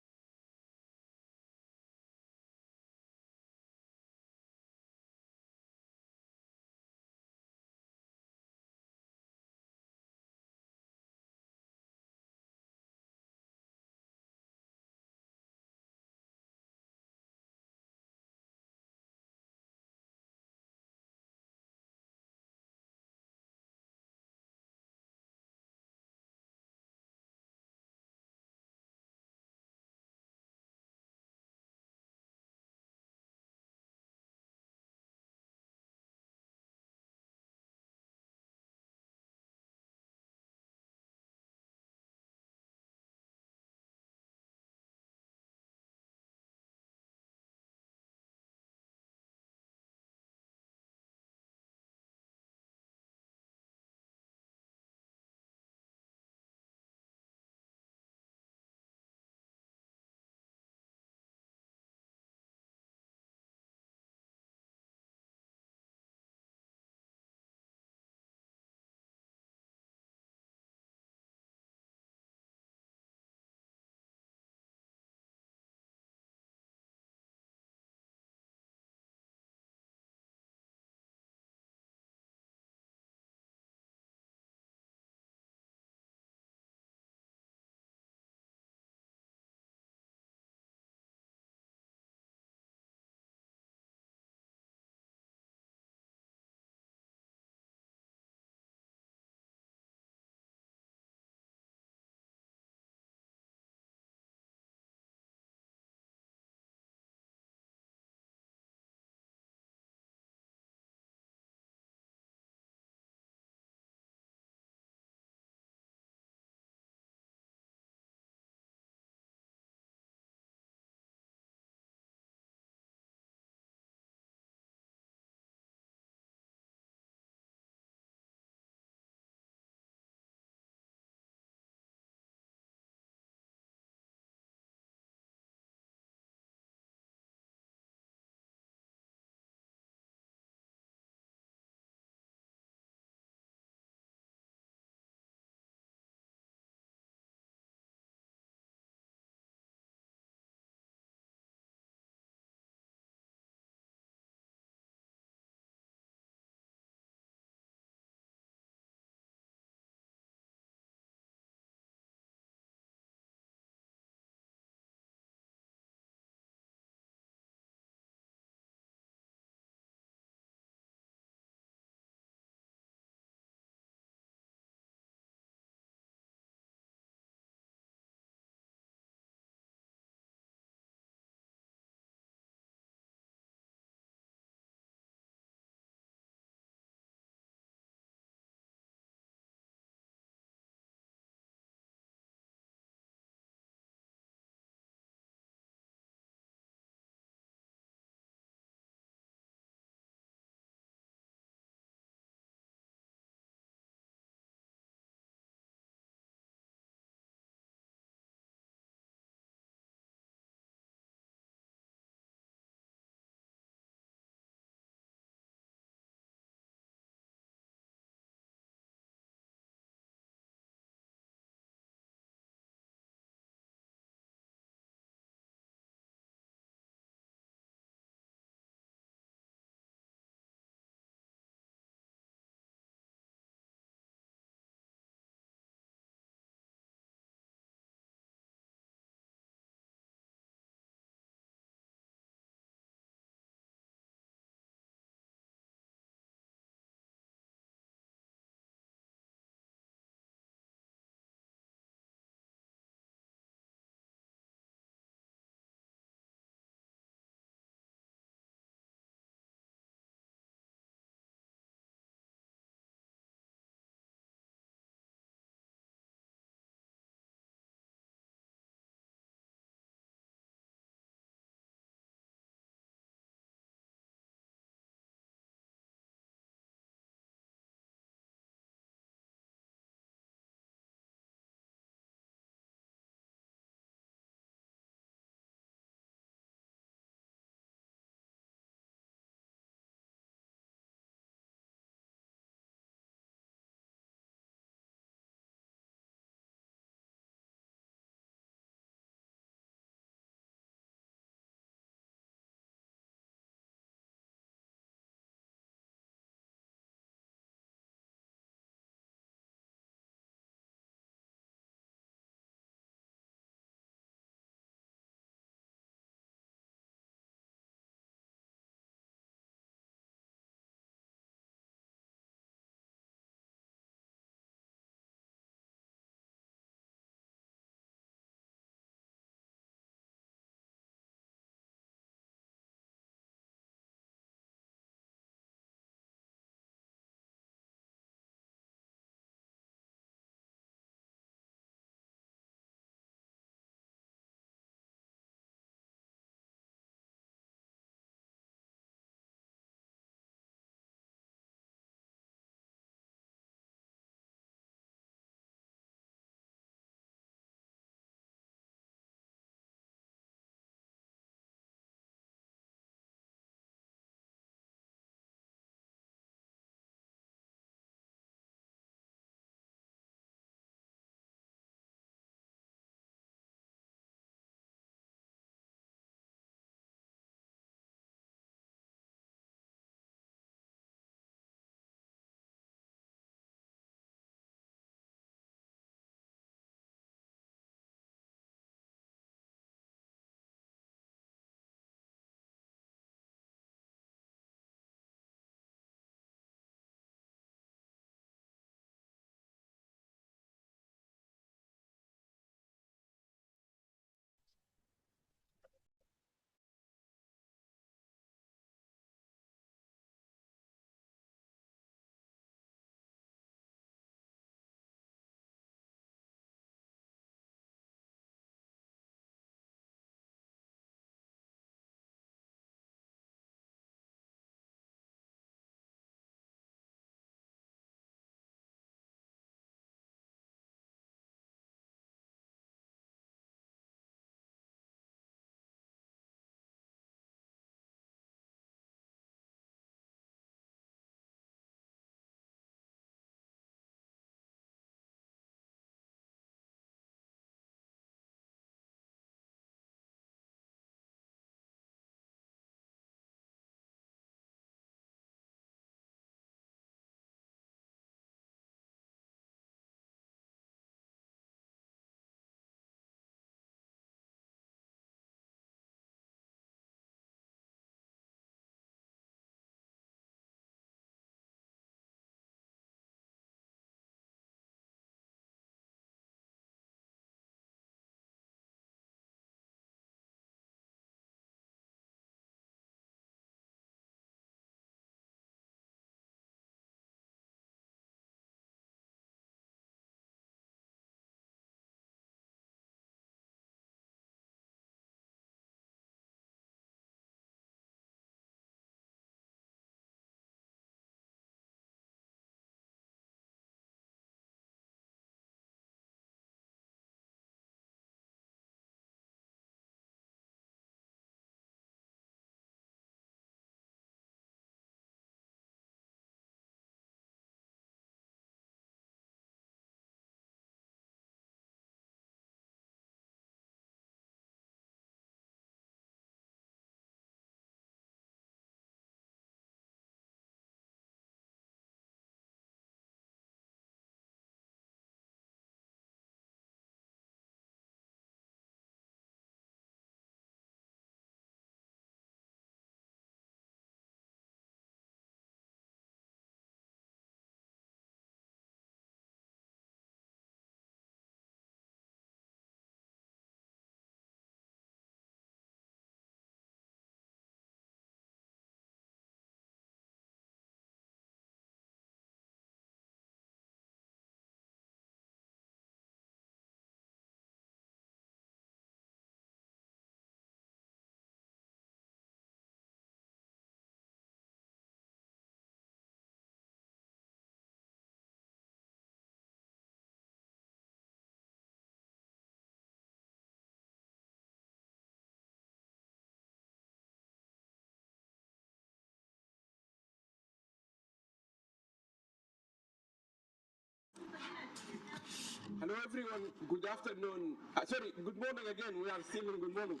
Hello, everyone. Good afternoon. Sorry, good morning again. We are still in good morning.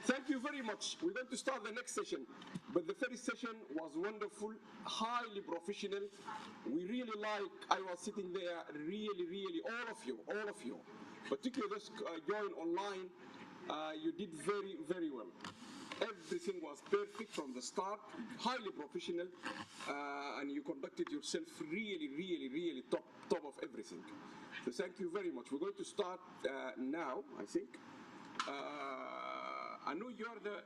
Thank you very much. We're going to start the next session. But the first session was wonderful, highly professional. We really I was sitting there, really, all of you, particularly those joined online, you did very well. Everything was perfect from the start, highly professional, and you conducted yourself really top of everything. So thank you very much. We're going to start now, I think. I know you're the,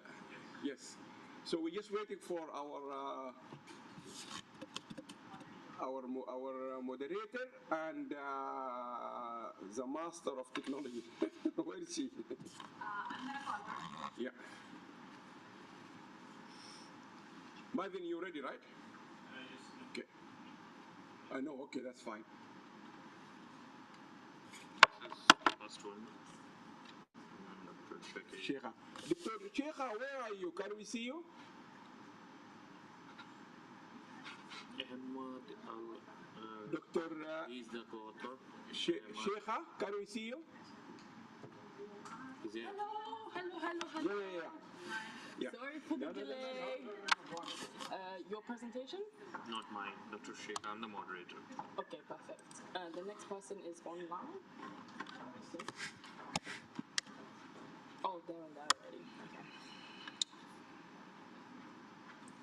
yes. So we're just waiting for our moderator and the master of technology. Where is she? I'm gonna call her. Yeah. Marvin, you ready, right? Yes. Okay. I know. Okay, that's fine. First one. Sheikha. Dr. Sheikha, where are you? Can we see you? Dr. He's the co-author. Sheikha, can we see you? Hello. Yeah. Sorry for the delay. Your presentation? Not mine, Dr. Sheikha. I'm the moderator. Okay, perfect. The next person is online. Oh, they're on there already. Okay.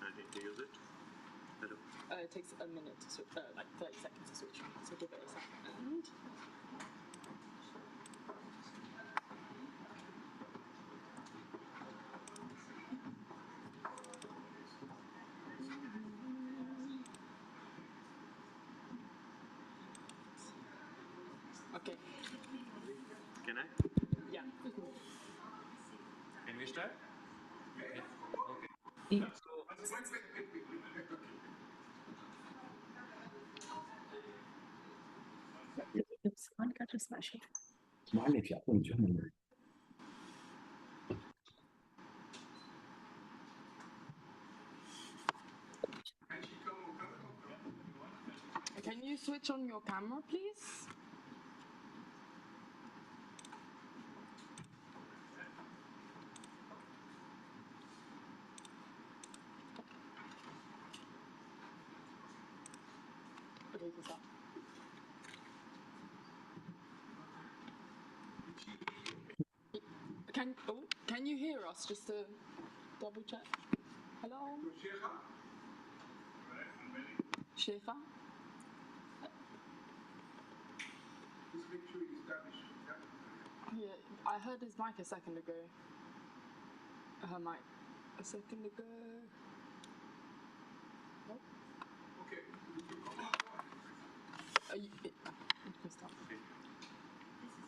Ready to use it? Hello. It takes a minute to switch, like 30 seconds to switch. So give it a second. Okay. Can I? Yeah. Can we start? Yeah. Okay. Can you switch on your camera, please? Okay, you can start. Can you hear us? Just to double check. Hello? Sheikha? Yeah, I heard his mic a second ago. Her mic a second ago. What? Okay. You can start.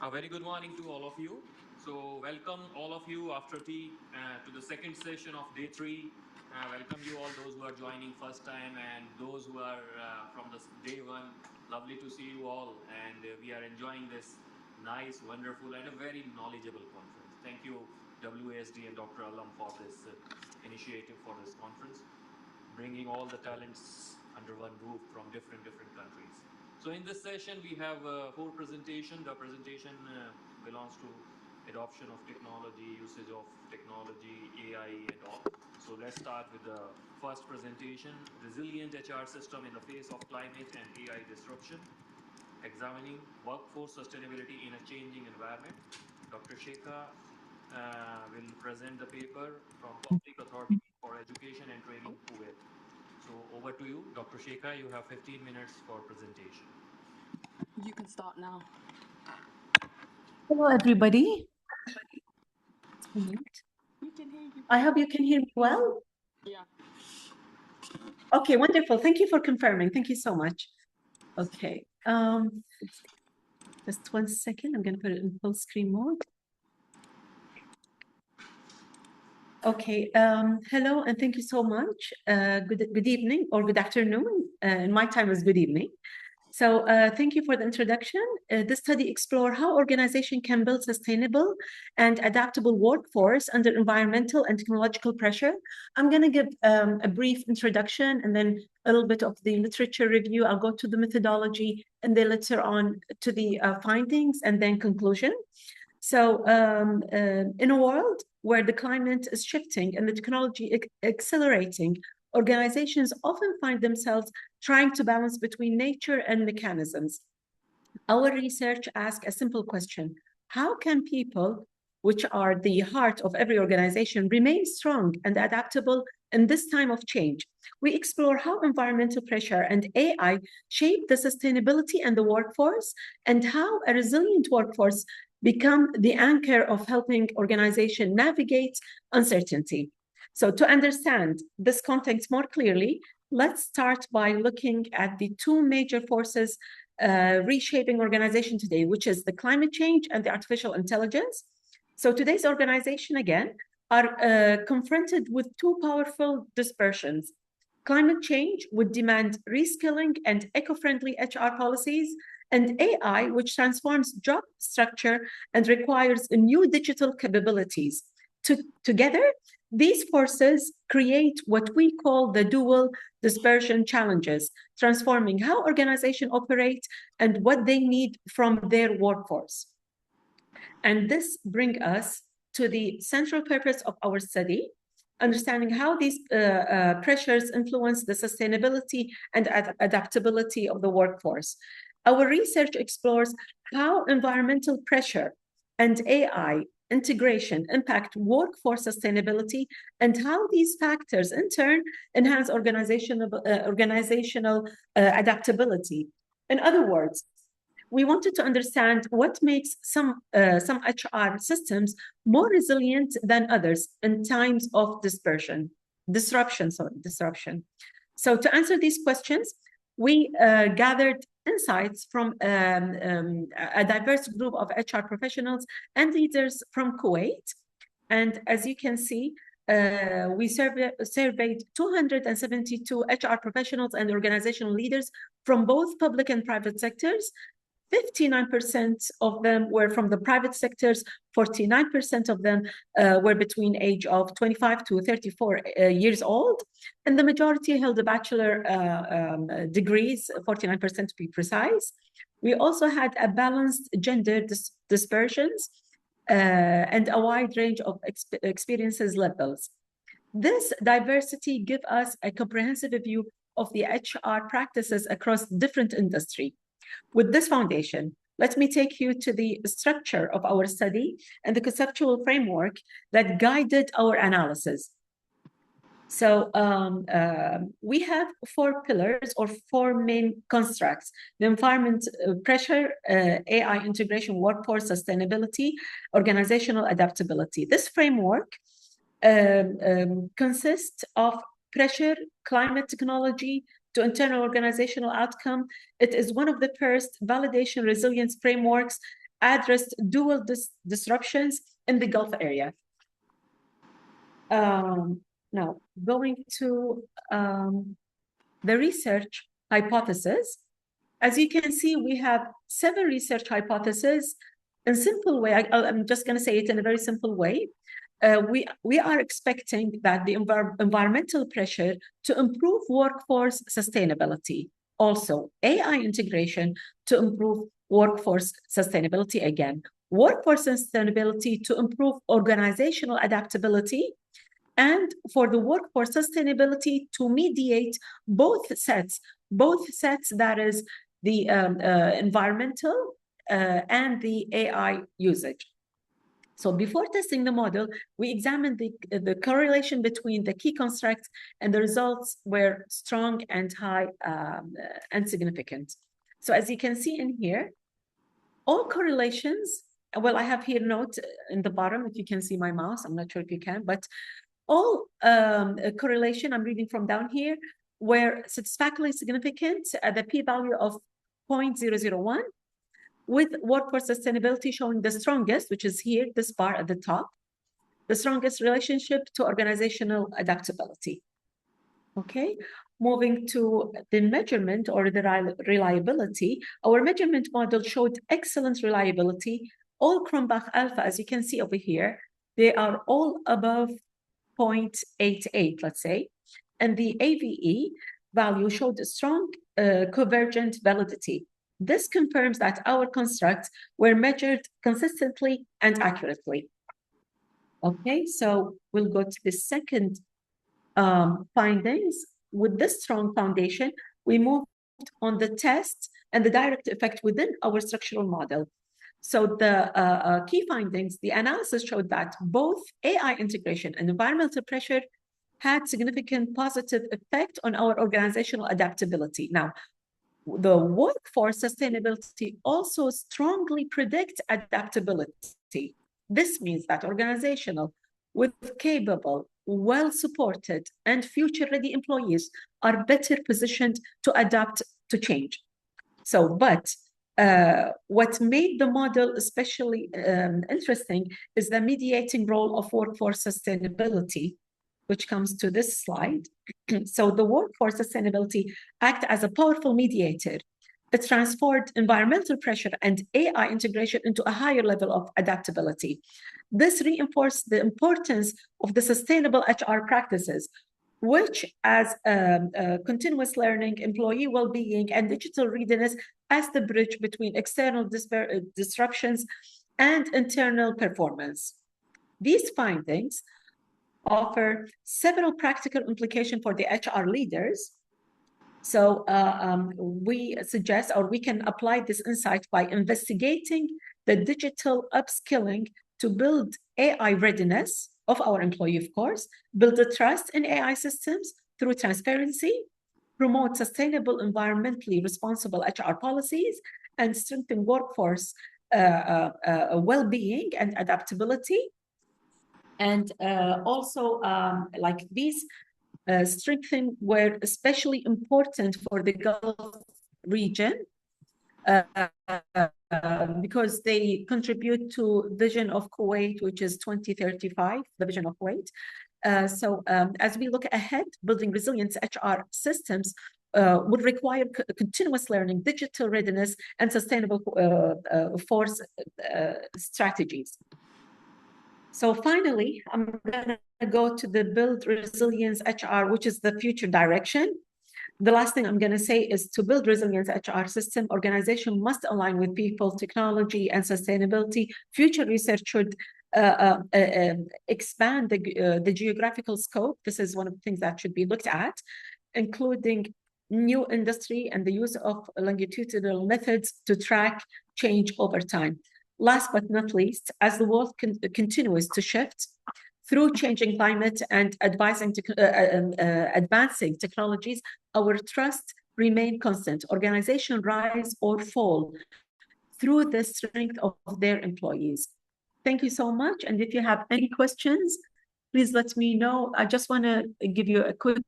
A very good morning to all of you. So welcome all of you after tea to the second session of day 3. Welcome you all those who are joining first time and those who are from the day 1. Lovely to see you all, and we are enjoying this nice, wonderful and a very knowledgeable conference. Thank you WASD and Dr. Alam for this initiative for this conference, bringing all the talents under one roof from different countries. So in this session, we have 4 presentations. The presentation belongs to adoption of technology, usage of technology, AI and all. So let's start with the first presentation, Resilient HR System in the Face of Climate and AI Disruption, Examining Workforce Sustainability in a Changing Environment. Dr. Sheikha will present the paper from Public Authority for Education and Training, Kuwait. So over to you, Dr. Sheikha. You have 15 minutes for presentation. You can start now. Hello, everybody. We can hear you. I hope you can hear me well. Yeah. Okay, wonderful. Thank you for confirming. Thank you so much. Okay. Just 1 second. I'm going to put it in full screen mode. Okay. Hello, and thank you so much. Good evening or good afternoon. In my time is good evening. So thank you for the introduction. This study explores how organization can build sustainable and adaptable workforce under environmental and technological pressure. I'm going to give a brief introduction and then a little bit of the literature review. I'll go to the methodology and then later on to the findings and then conclusion. So in a world where the climate is shifting and the technology accelerating, organizations often find themselves trying to balance between nature and mechanisms. Our research asks a simple question: how can people, which are the heart of every organization, remain strong and adaptable in this time of change? We explore how environmental pressure and AI shape the sustainability and the workforce, and how a resilient workforce become the anchor of helping organizations navigate uncertainty. So to understand this context more clearly, let's start by looking at the two major forces reshaping organization today, which is the climate change and the artificial intelligence. So today's organization, again, are confronted with two powerful dispersions. Climate change would demand reskilling and eco-friendly HR policies, and AI, which transforms job structure and requires new digital capabilities. Together, these forces create what we call the dual dispersion challenges, transforming how organizations operate and what they need from their workforce. And this brings us to the central purpose of our study, understanding how these pressures influence the sustainability and adaptability of the workforce. Our research explores how environmental pressure and AI integration impact workforce sustainability, and how these factors in turn enhance organizational adaptability. In other words, we wanted to understand what makes some HR systems more resilient than others in times of disruption. So to answer these questions, we gathered insights from a diverse group of HR professionals and leaders from Kuwait. And as you can see, we surveyed 272 HR professionals and organizational leaders from both public and private sectors. 59% of them were from the private sectors, 49% of them were between age of 25 to 34 years old, and the majority held a bachelor degrees, 49% to be precise. We also had a balanced gender dispersions and a wide range of experiences levels. This diversity gives us a comprehensive view of the HR practices across different industries. With this foundation, let me take you to the structure of our study and the conceptual framework that guided our analysis. So we have four pillars or four main constructs: the environment, pressure, AI integration, workforce sustainability, organizational adaptability. This framework consists of pressure, climate technology, to internal organizational outcome. It is one of the first validation resilience frameworks addressed dual disruptions in the Gulf area. Now, going to the research hypothesis. As you can see, we have 7 research hypotheses. In a simple way, I'm just going to say it in a very simple way. We are expecting that the environmental pressure to improve workforce sustainability. Also, AI integration to improve workforce sustainability again. Workforce sustainability to improve organizational adaptability. And for the workforce sustainability to mediate both sets, that is the environmental and the AI usage. So before testing the model, we examined the correlation between the key constructs, and the results were strong and high and significant. So as you can see in here, all correlations, well, I have here a note in the bottom, if you can see my mouse, I'm not sure if you can, but all correlation, I'm reading from down here, were satisfactorily significant at the p-value of 0.001, with workforce sustainability showing the strongest, which is here, this bar at the top, the strongest relationship to organizational adaptability. Okay, moving to the measurement or the reliability, our measurement model showed excellent reliability. All Cronbach alpha, as you can see over here, they are all above 0.88, let's say. And the AVE value showed a strong convergent validity. This confirms that our constructs were measured consistently and accurately. Okay, so we'll go to the second findings. With this strong foundation, we moved on the test and the direct effect within our structural model. So the key findings, the analysis showed that both AI integration and environmental pressure had significant positive effect on our organizational adaptability. Now, the workforce sustainability also strongly predicts adaptability. This means that organizational with capable, well-supported, and future-ready employees are better positioned to adapt to change. So, but what made the model especially interesting is the mediating role of workforce sustainability, which comes to this slide. So the workforce sustainability act as a powerful mediator. It transformed environmental pressure and AI integration into a higher level of adaptability. This reinforced the importance of the sustainable HR practices, which as continuous learning, employee well-being, and digital readiness as the bridge between external disruptions and internal performance. These findings offer several practical implications for the HR leaders. So we suggest, or we can apply this insight by investigating the digital upskilling to build AI readiness of our employee, of course, build the trust in AI systems through transparency, promote sustainable, environmentally responsible HR policies, and strengthen workforce well-being and adaptability. And also, like these strengthening were especially important for the Gulf region because they contribute to vision of Kuwait, which is 2035, the vision of Kuwait. So as we look ahead, building resilient HR systems would require continuous learning, digital readiness, and sustainable force strategies. So finally, I'm going to go to the build resilience HR, which is the future direction. The last thing I'm going to say is to build resilience HR system, organization must align with people, technology, and sustainability. Future research should expand the geographical scope. This is one of the things that should be looked at, including new industry and the use of longitudinal methods to track change over time. Last but not least, as the world continues to shift through changing climate and advancing technologies, our trust remain constant. Organizations rise or fall through the strength of their employees. Thank you so much. And if you have any questions, please let me know. I just want to give you a quick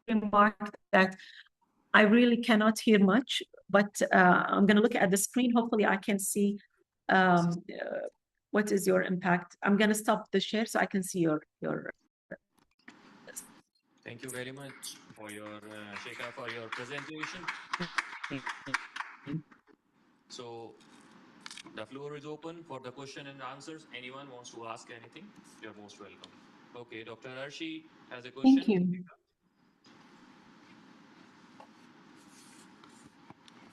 remark that I really cannot hear much, but I'm going to look at the screen. Hopefully I can see what is your impact. I'm going to stop the share so I can see your. Thank you very much for your Sheikha, for your presentation. So the floor is open for the question and answers. Anyone wants to ask anything, you're most welcome. Okay, Dr. Arshi has a question. Thank you.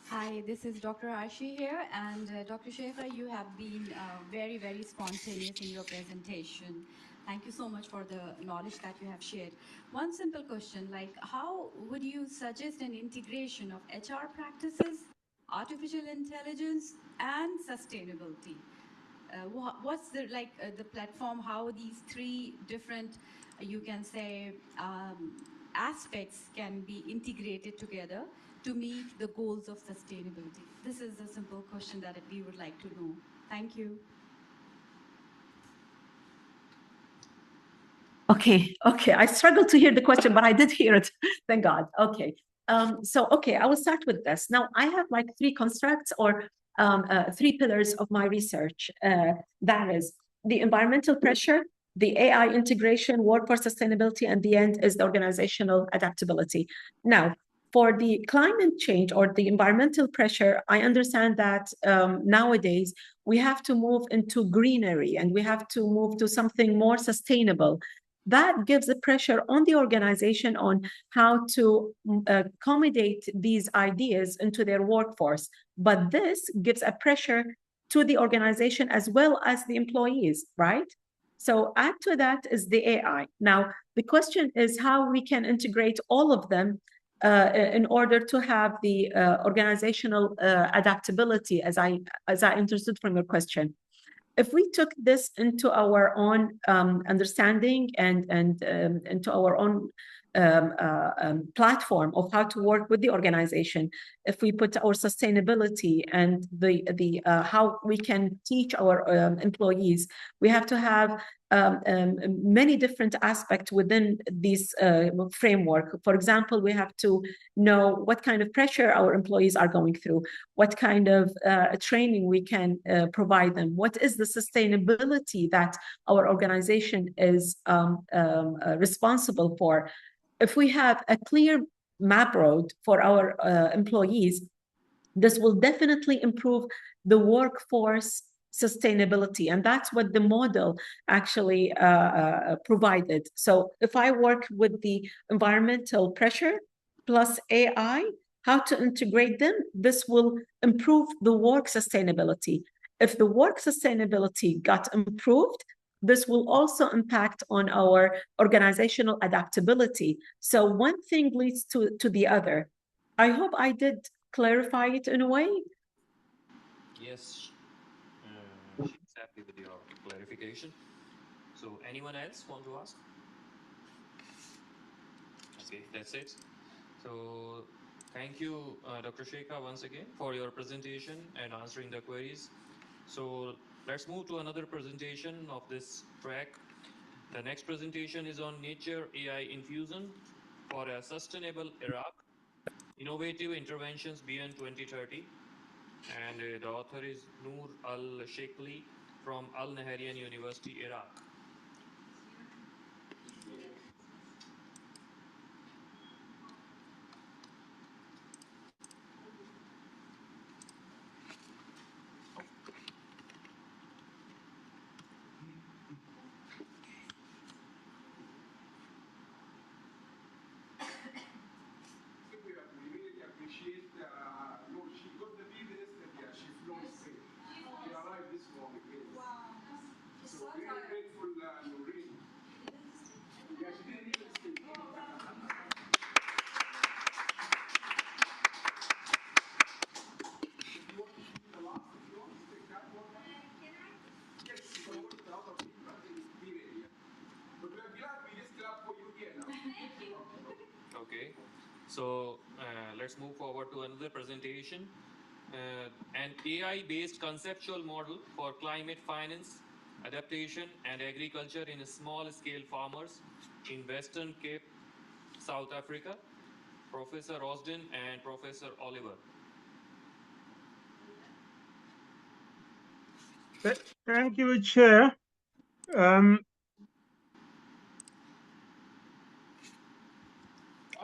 Hi, this is Dr. Arshi here, and Dr. Sheikha, you have been very, very spontaneous in your presentation. Thank you so much for the knowledge that you have shared. One simple question, like how would you suggest an integration of HR practices, artificial intelligence, and sustainability? What's the the platform, how these three different, you can say, aspects can be integrated together to meet the goals of sustainability? This is a simple question that we would like to know. Thank you. Okay, I struggled to hear the question, but I did hear it. Thank God. Okay. Okay, I will start with this. Now, I have like three constructs or three pillars of my research. That is the environmental pressure, the AI integration, workforce sustainability, and the end is the organizational adaptability. Now, for the climate change or the environmental pressure, I understand that nowadays we have to move into greenery and we have to move to something more sustainable. That gives a pressure on the organization on how to accommodate these ideas into their workforce. But this gives a pressure to the organization as well as the employees, right? So add to that is the AI. Now, the question is how we can integrate all of them in order to have the organizational adaptability, as I understood from your question. If we took this into our own understanding and into our own platform of how to work with the organization, if we put our sustainability and the how we can teach our employees, we have to have many different aspects within this framework. For example, we have to know what kind of pressure our employees are going through, what kind of training we can provide them, what is the sustainability that our organization is responsible for. If we have a clear map road for our employees, this will definitely improve the workforce sustainability. And that's what the model actually provided. So if I work with the environmental pressure plus AI, how to integrate them, this will improve the work sustainability. If the work sustainability got improved, this will also impact on our organizational adaptability. So one thing leads to the other. I hope I did clarify it in a way. Yes, she's happy with your clarification. So anyone else want to ask? Okay, that's it. So thank you, Dr. Sheikha, once again for your presentation and answering the queries. So let's move to another presentation of this track. The next presentation is on Nature AI Infusion for a Sustainable Iraq, Innovative Interventions Beyond 2030. And the author is Noor Al-Sheikli from Al-Naharian University, Iraq. Okay, so let's move forward to another presentation. An AI-based conceptual model for climate finance, adaptation, and agriculture in small-scale farmers in Western Cape, South Africa, Professor Rosden and Professor Oliver. Thank you, Chair. Are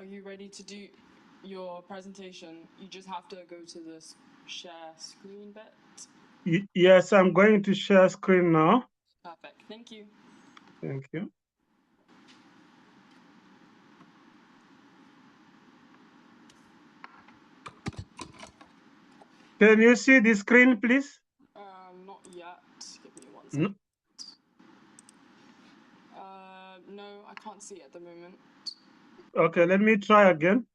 you ready to do your presentation? You just have to go to the share screen bit. Yes, I'm going to share screen now. Perfect. Thank you. Thank you. Can you see the screen, please? Not yet. Give me one second. No, I can't see it at the moment. Okay, let me try again.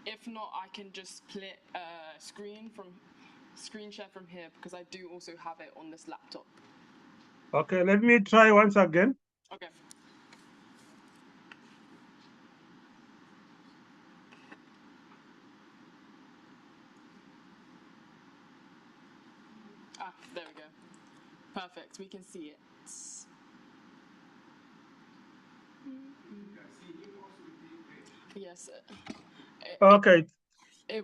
If not, I can just split screen share from here because I do also have it on this laptop. Okay, let me try once again. Okay. Ah, there we go. Perfect. We can see it. Yes. Okay.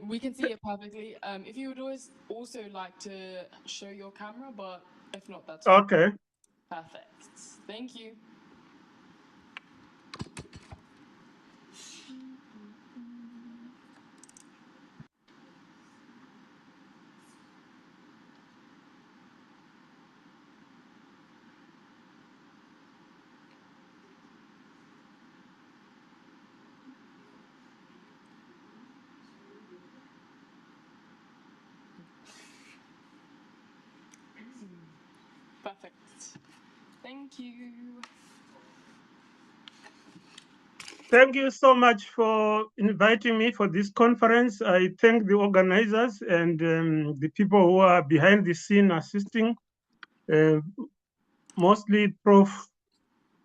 We can see it perfectly. If you would also like to show your camera, but if not, that's okay. Perfect. Thank you. Perfect. Thank you. Thank you so much for inviting me for this conference. I thank the organizers and the people who are behind the scene assisting. Mostly Prof.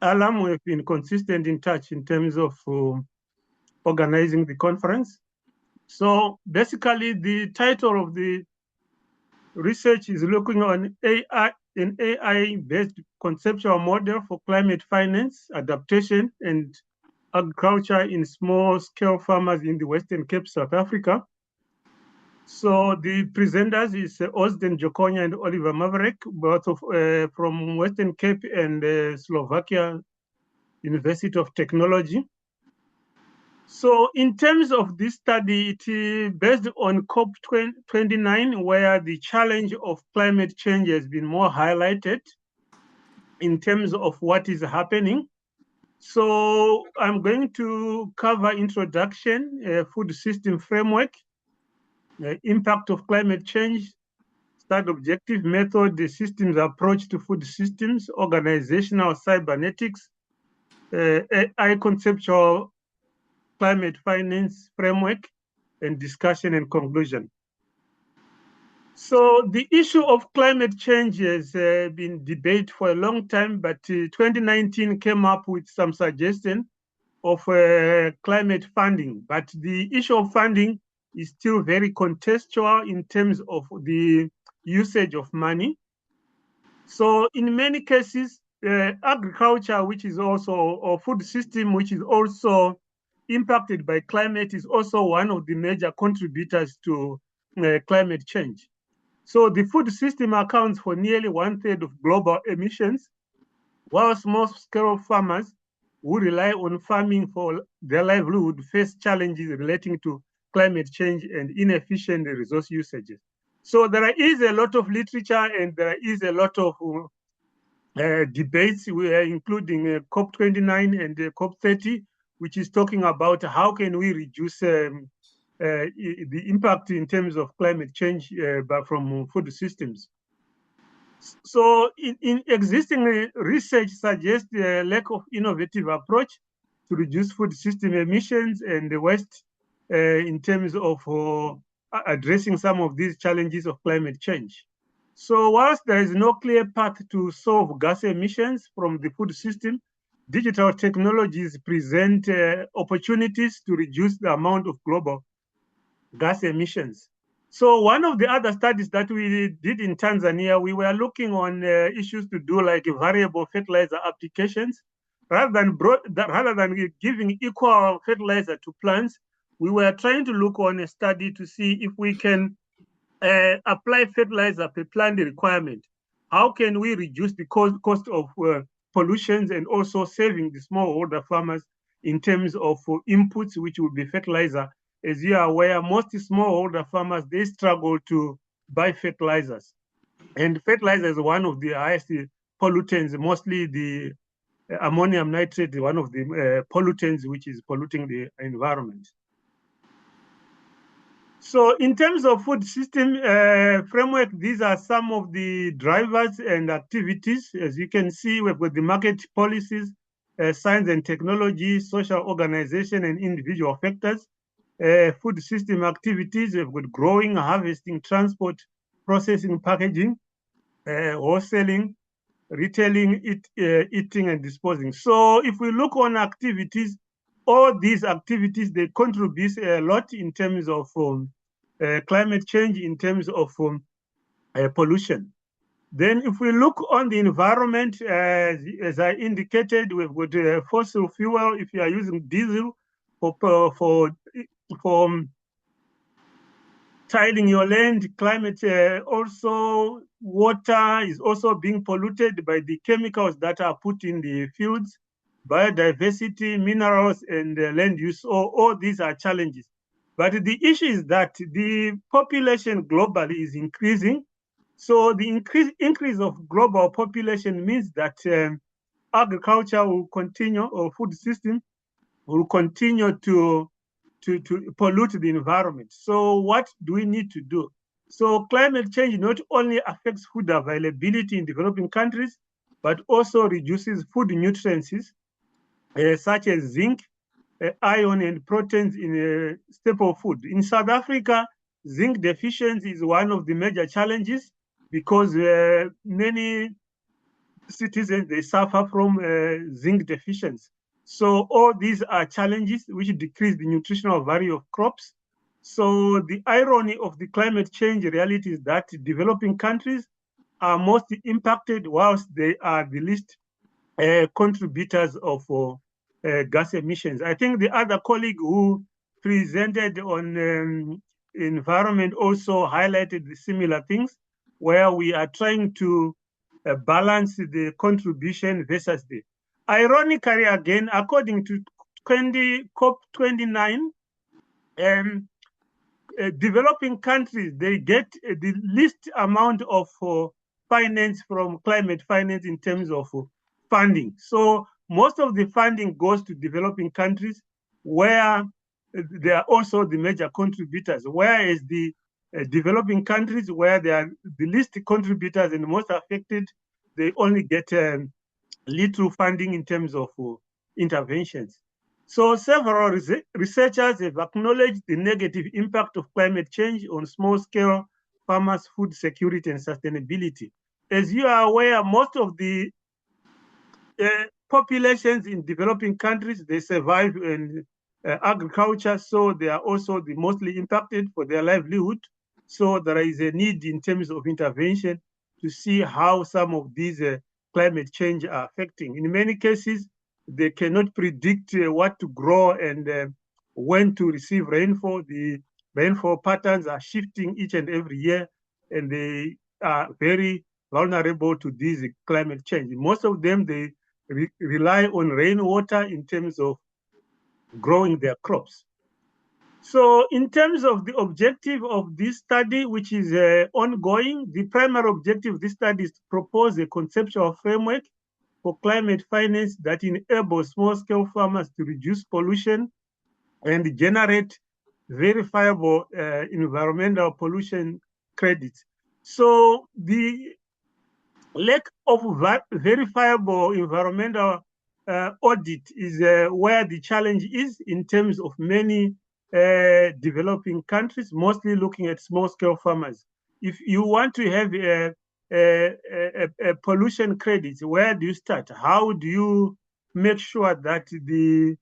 Alam, who have been consistent in touch in terms of organizing the conference. So basically, the title of the research is looking on AI, an AI-based conceptual model for climate finance, adaptation, and agriculture in small-scale farmers in the Western Cape, South Africa. So the presenters is Ozden Jokonya and Oliver Maverick, both of, from Western Cape and Slovakia University of Technology. So in terms of this study, it is based on COP29, where the challenge of climate change has been more highlighted in terms of what is happening. So I'm going to cover introduction, food system framework, impact of climate change, start objective method, the systems approach to food systems, organizational cybernetics, AI conceptual climate finance framework, and discussion and conclusion. So the issue of climate change has been debated for a long time, but 2019 came up with some suggestion of climate funding. But the issue of funding is still very contextual in terms of the usage of money. So in many cases, agriculture, which is also, or food system, which is also impacted by climate, is also one of the major contributors to climate change. So the food system accounts for nearly 1/3 of global emissions, while small-scale farmers who rely on farming for their livelihood face challenges relating to climate change and inefficient resource usages. So there is a lot of literature and there is a lot of debates, including COP29 and COP30, which is talking about how can we reduce the impact in terms of climate change from food systems. So in existing research suggests a lack of innovative approach to reduce food system emissions and the waste in terms of addressing some of these challenges of climate change. So whilst there is no clear path to solve gas emissions from the food system, digital technologies present opportunities to reduce the amount of global gas emissions. So one of the other studies that we did in Tanzania, we were looking on issues to do like variable fertilizer applications. Rather than giving equal fertilizer to plants, we were trying to look on a study to see if we can apply fertilizer per plant requirement. How can we reduce the cost of pollutions and also saving the smallholder farmers in terms of inputs, which would be fertilizer? As you are aware, most smallholder farmers, they struggle to buy fertilizers. And fertilizer is one of the highest pollutants, mostly the ammonium nitrate, one of the pollutants which is polluting the environment. So in terms of food system framework, these are some of the drivers and activities. As you can see, we've got the market policies, science and technology, social organization, and individual factors. Food system activities, we've got growing, harvesting, transport, processing, packaging, wholesaling, retailing, eating, and disposing. So if we look on activities, all these activities, they contribute a lot in terms of climate change, in terms of pollution. Then if we look on the environment, as I indicated, we've got fossil fuel. If you are using diesel for tilling your land, climate, also water is also being polluted by the chemicals that are put in the fields, biodiversity, minerals, and land use. All these are challenges. But the issue is that the population globally is increasing. So the increase of global population means that agriculture will continue, or food system will continue to pollute the environment. So what do we need to do? So climate change not only affects food availability in developing countries, but also reduces food nutrients such as zinc, iron, and proteins in staple food. In South Africa, zinc deficiency is one of the major challenges because many citizens, they suffer from zinc deficiency. So all these are challenges which decrease the nutritional value of crops. So the irony of the climate change reality is that developing countries are most impacted whilst they are the least contributors of gas emissions. I think the other colleague who presented on environment also highlighted the similar things, where we are trying to balance the contribution versus the. Ironically, again, according to COP29, developing countries, they get the least amount of finance from climate finance in terms of funding. So most of the funding goes to developing countries where they are also the major contributors, whereas the developing countries where they are the least contributors and most affected, they only get little funding in terms of interventions. So several researchers have acknowledged the negative impact of climate change on small-scale farmers' food security and sustainability. As you are aware, most of the populations in developing countries, they survive in agriculture, so they are also the mostly impacted for their livelihood. So there is a need in terms of intervention to see how some of these climate change are affecting. In many cases, they cannot predict what to grow and when to receive rainfall. The rainfall patterns are shifting each and every year, and they are very vulnerable to this climate change. Most of them, they rely on rainwater in terms of growing their crops. So in terms of the objective of this study, which is ongoing, the primary objective of this study is to propose a conceptual framework for climate finance that enables small-scale farmers to reduce pollution and generate verifiable environmental pollution credits. So the lack of verifiable environmental audit is where the challenge is in terms of many developing countries, mostly looking at small-scale farmers. If you want to have a pollution credit, where do you start? How do you make sure that the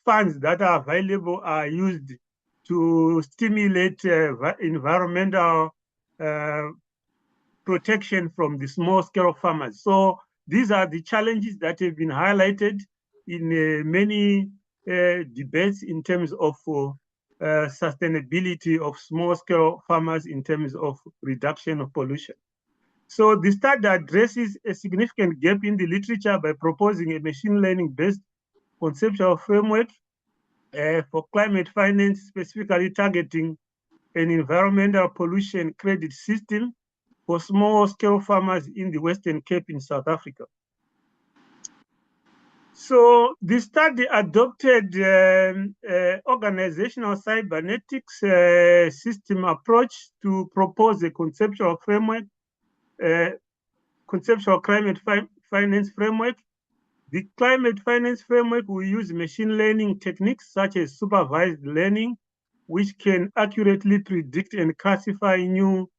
funds that are available are used to stimulate environmental protection from the small-scale farmers? So these are the challenges that have been highlighted in many debates in terms of sustainability of small-scale farmers in terms of reduction of pollution. So the study addresses a significant gap in the literature by proposing a machine learning-based conceptual framework for climate finance, specifically targeting an environmental pollution credit system for small-scale farmers in the Western Cape in South Africa. So the study adopted organizational cybernetics system approach to propose a conceptual framework, conceptual climate finance framework. The climate finance framework will use machine learning techniques such as supervised learning, which can accurately predict and classify new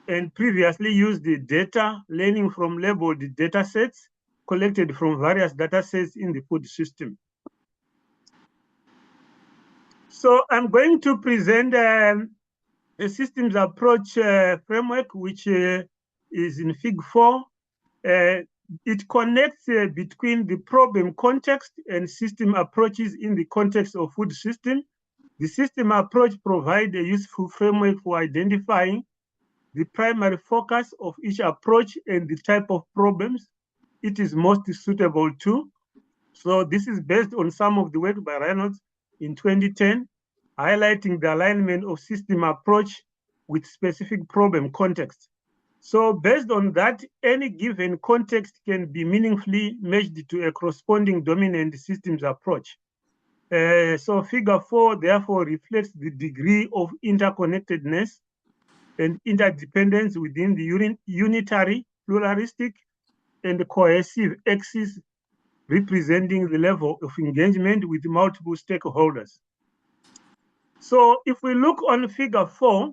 and previously used the data, learning from labeled data sets collected from various data sets in the food system. So I'm going to present a systems approach framework, which is in Fig 4. It connects between the problem context and system approaches in the context of food system. The system approach provides a useful framework for identifying the primary focus of each approach and the type of problems it is most suitable to. So this is based on some of the work by Reynolds in 2010, highlighting the alignment of system approach with specific problem context. So based on that, any given context can be meaningfully matched to a corresponding dominant systems approach. So figure 4 therefore reflects the degree of interconnectedness and interdependence within the unitary, pluralistic, and cohesive axis, representing the level of engagement with multiple stakeholders. So if we look on figure 4,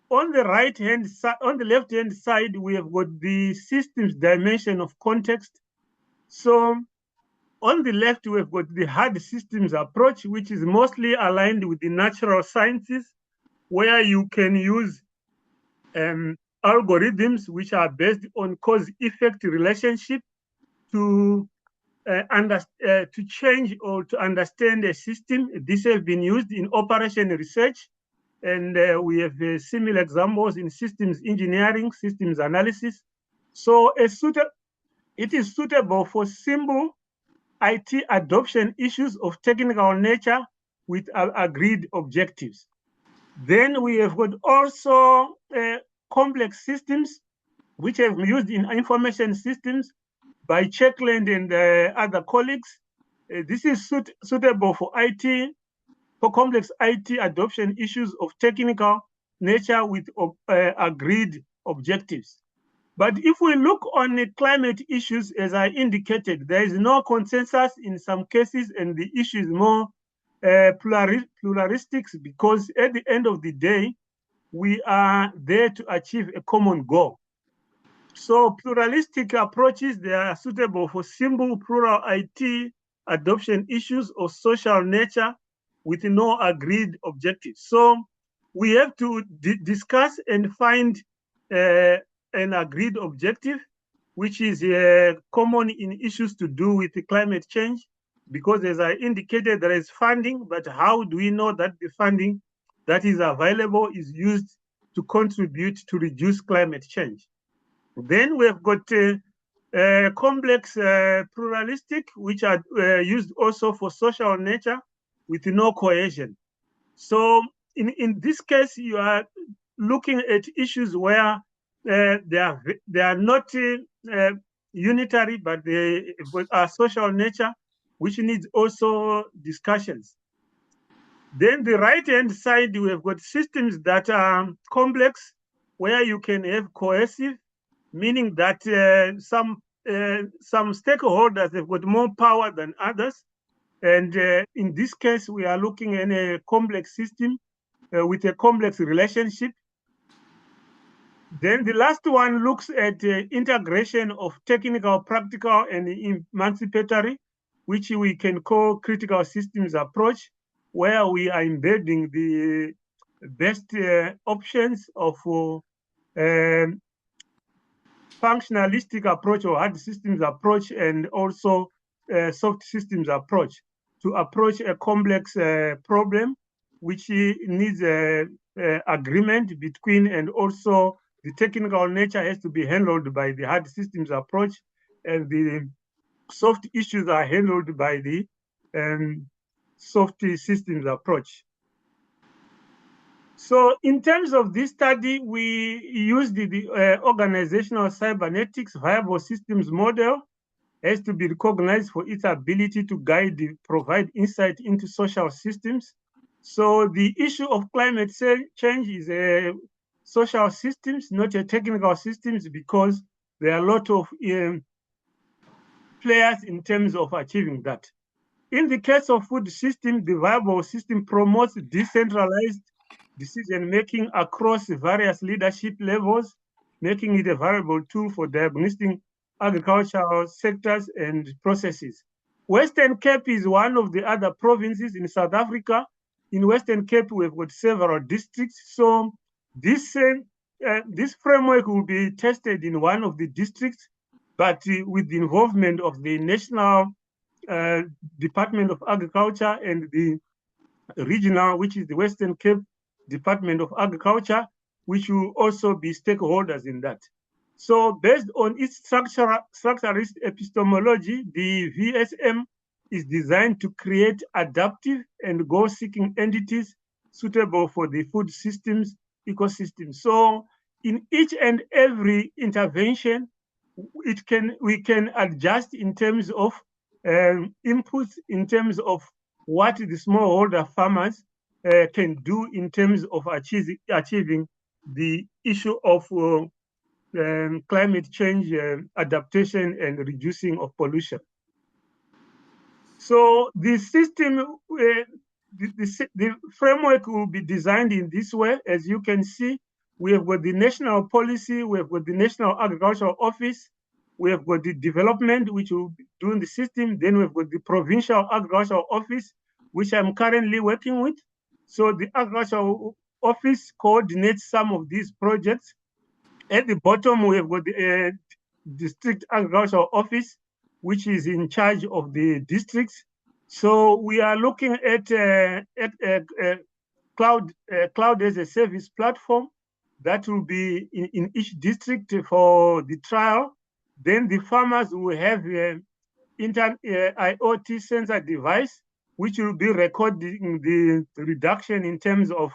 on the right-hand side, on the left-hand side, we have got the systems dimension of context. So on the left, we have got the hard systems approach, which is mostly aligned with the natural sciences, where you can use algorithms which are based on cause-effect relationship to change or to understand a system. This has been used in operation research, and we have similar examples in systems engineering, systems analysis. So it is suitable for simple IT adoption issues of technical nature with agreed objectives. Then we have got also complex systems, which have been used in information systems by Checkland and other colleagues. This is suitable for complex IT adoption issues of technical nature with agreed objectives. But if we look on the climate issues, as I indicated, there is no consensus in some cases, and the issue is more pluralistic, because at the end of the day, we are there to achieve a common goal. So pluralistic approaches, they are suitable for simple plural IT adoption issues of social nature with no agreed objectives. So we have to discuss and find an agreed objective, which is common in issues to do with the climate change, because as I indicated, there is funding, but how do we know that the funding that is available is used to contribute to reduce climate change? Then we have got complex pluralistic, which are used also for social nature with no cohesion. So in this case, you are looking at issues where they are not unitary, but they are social nature, which needs also discussions. Then the right-hand side, we have got systems that are complex, where you can have cohesive, meaning that some stakeholders have got more power than others. And in this case, we are looking at a complex system with a complex relationship. Then the last one looks at integration of technical, practical, and emancipatory, which we can call critical systems approach, where we are embedding the best options of functionalistic approach or hard systems approach, and also soft systems approach to approach a complex problem, which needs agreement between, and also the technical nature has to be handled by the hard systems approach, and the soft issues are handled by the soft systems approach. So in terms of this study, we used the organizational cybernetics viable systems model has to be recognized for its ability to provide insight into social systems. So the issue of climate change is a social systems, not a technical systems, because there are a lot of players in terms of achieving that. In the case of food system, the viable system promotes decentralized decision-making across various leadership levels, making it a valuable tool for diagnosing agricultural sectors and processes. Western Cape is one of the other provinces in South Africa. In Western Cape, we've got several districts. So this framework will be tested in one of the districts, but with the involvement of the National Department of Agriculture and the regional, which is the Western Cape Department of Agriculture, which will also be stakeholders in that. So based on its structuralist epistemology, the VSM is designed to create adaptive and goal-seeking entities suitable for the food systems ecosystem. So in each and every intervention, we can adjust in terms of inputs, in terms of what the smallholder farmers can do in terms of achieving the issue of climate change adaptation and reducing of pollution. So the system, the framework will be designed in this way. As you can see, we have got the national policy, we have got the National Agricultural Office, we have got the development, which will be doing the system. Then we've got the Provincial Agricultural Office, which I'm currently working with. So the Agricultural Office coordinates some of these projects. At the bottom, we have got the District Agricultural Office, which is in charge of the districts. So we are looking at cloud as a service platform that will be in each district for the trial. Then the farmers will have an IoT sensor device, which will be recording the reduction in terms of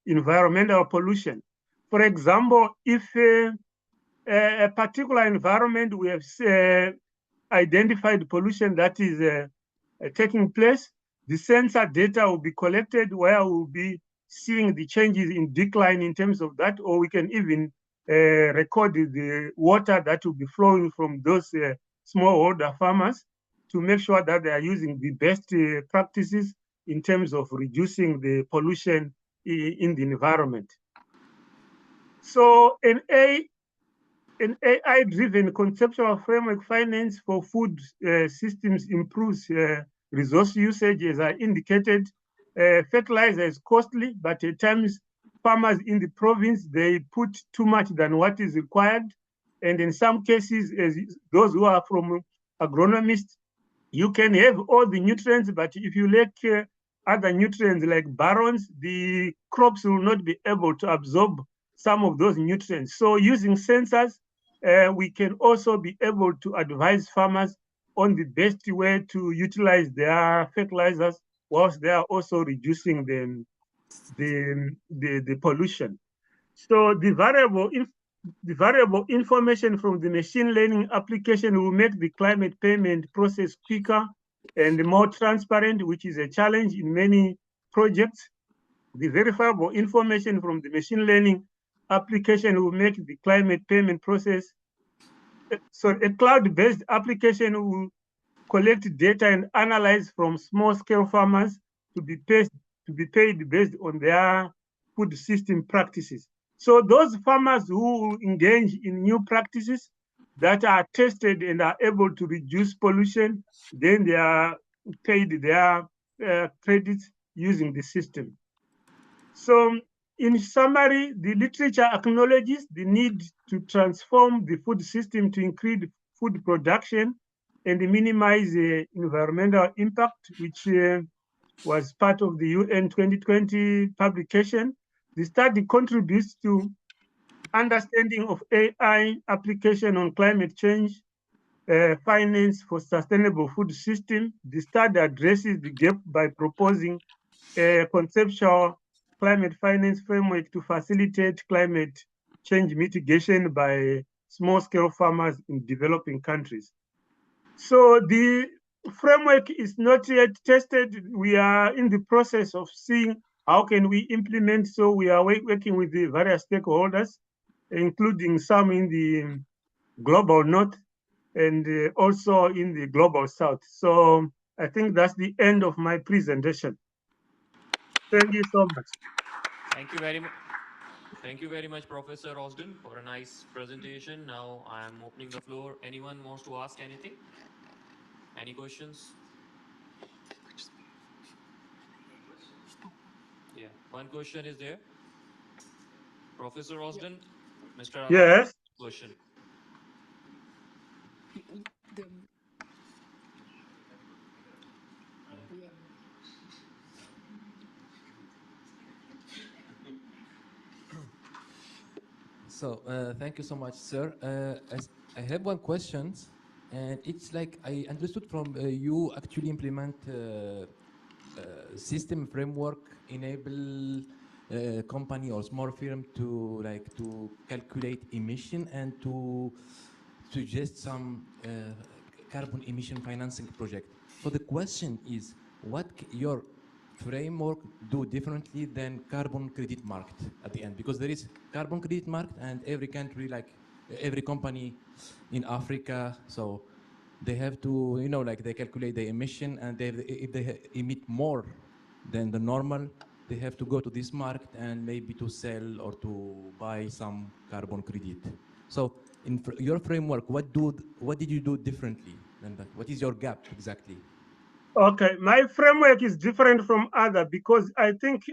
environmental pollution. For example, if a particular environment we have identified pollution that is taking place, the sensor data will be collected where we'll be seeing the changes in decline in terms of that, or we can even record the water that will be flowing from those smallholder farmers to make sure that they are using the best practices in terms of reducing the pollution in the environment. So an AI-driven conceptual framework finance for food systems improves resource usage, as I indicated. Fertilizer is costly, but at times farmers in the province, they put too much than what is required. And in some cases, as those who are from agronomists, you can have all the nutrients, but if you lack other nutrients like barons, the crops will not be able to absorb some of those nutrients. So using sensors, we can also be able to advise farmers on the best way to utilize their fertilizers whilst they are also reducing the pollution. So the variable information from the machine learning application will make the climate payment process quicker and more transparent, which is a challenge in many projects. The verifiable information from the machine learning application will make the climate payment process. So a cloud-based application will collect data and analyze from small-scale farmers to be paid based on their food system practices. So those farmers who engage in new practices that are tested and are able to reduce pollution, then they are paid their credits using the system. So in summary, the literature acknowledges the need to transform the food system to increase food production and minimize environmental impact, which was part of the UN 2020 publication. The study contributes to understanding of AI application on climate change, finance for sustainable food system. The study addresses the gap by proposing a conceptual climate finance framework to facilitate climate change mitigation by small-scale farmers in developing countries. So the framework is not yet tested. We are in the process of seeing how can we implement. So we are working with the various stakeholders, including some in the global north and also in the global south. So I think that's the end of my presentation. Thank you so much. Thank you very much. Thank you very much, Professor Osden, for a nice presentation. Now I am opening the floor. Anyone wants to ask anything? Any questions? Yeah, one question is there. Professor Osden, Mr. Yes. Question. So thank you so much, sir. I have one question, and it's like I understood from you actually implement system framework enable company or small firm to calculate emission and to suggest some carbon emission financing project. So the question is, what your framework do differently than carbon credit market at the end? Because there is carbon credit market and every country, like every company in Africa, so they have to, they calculate the emission, and if they emit more than the normal, they have to go to this market and maybe to sell or to buy some carbon credit. So in your framework, what did you do differently than that? What is your gap exactly? Okay, my framework is different from other because I think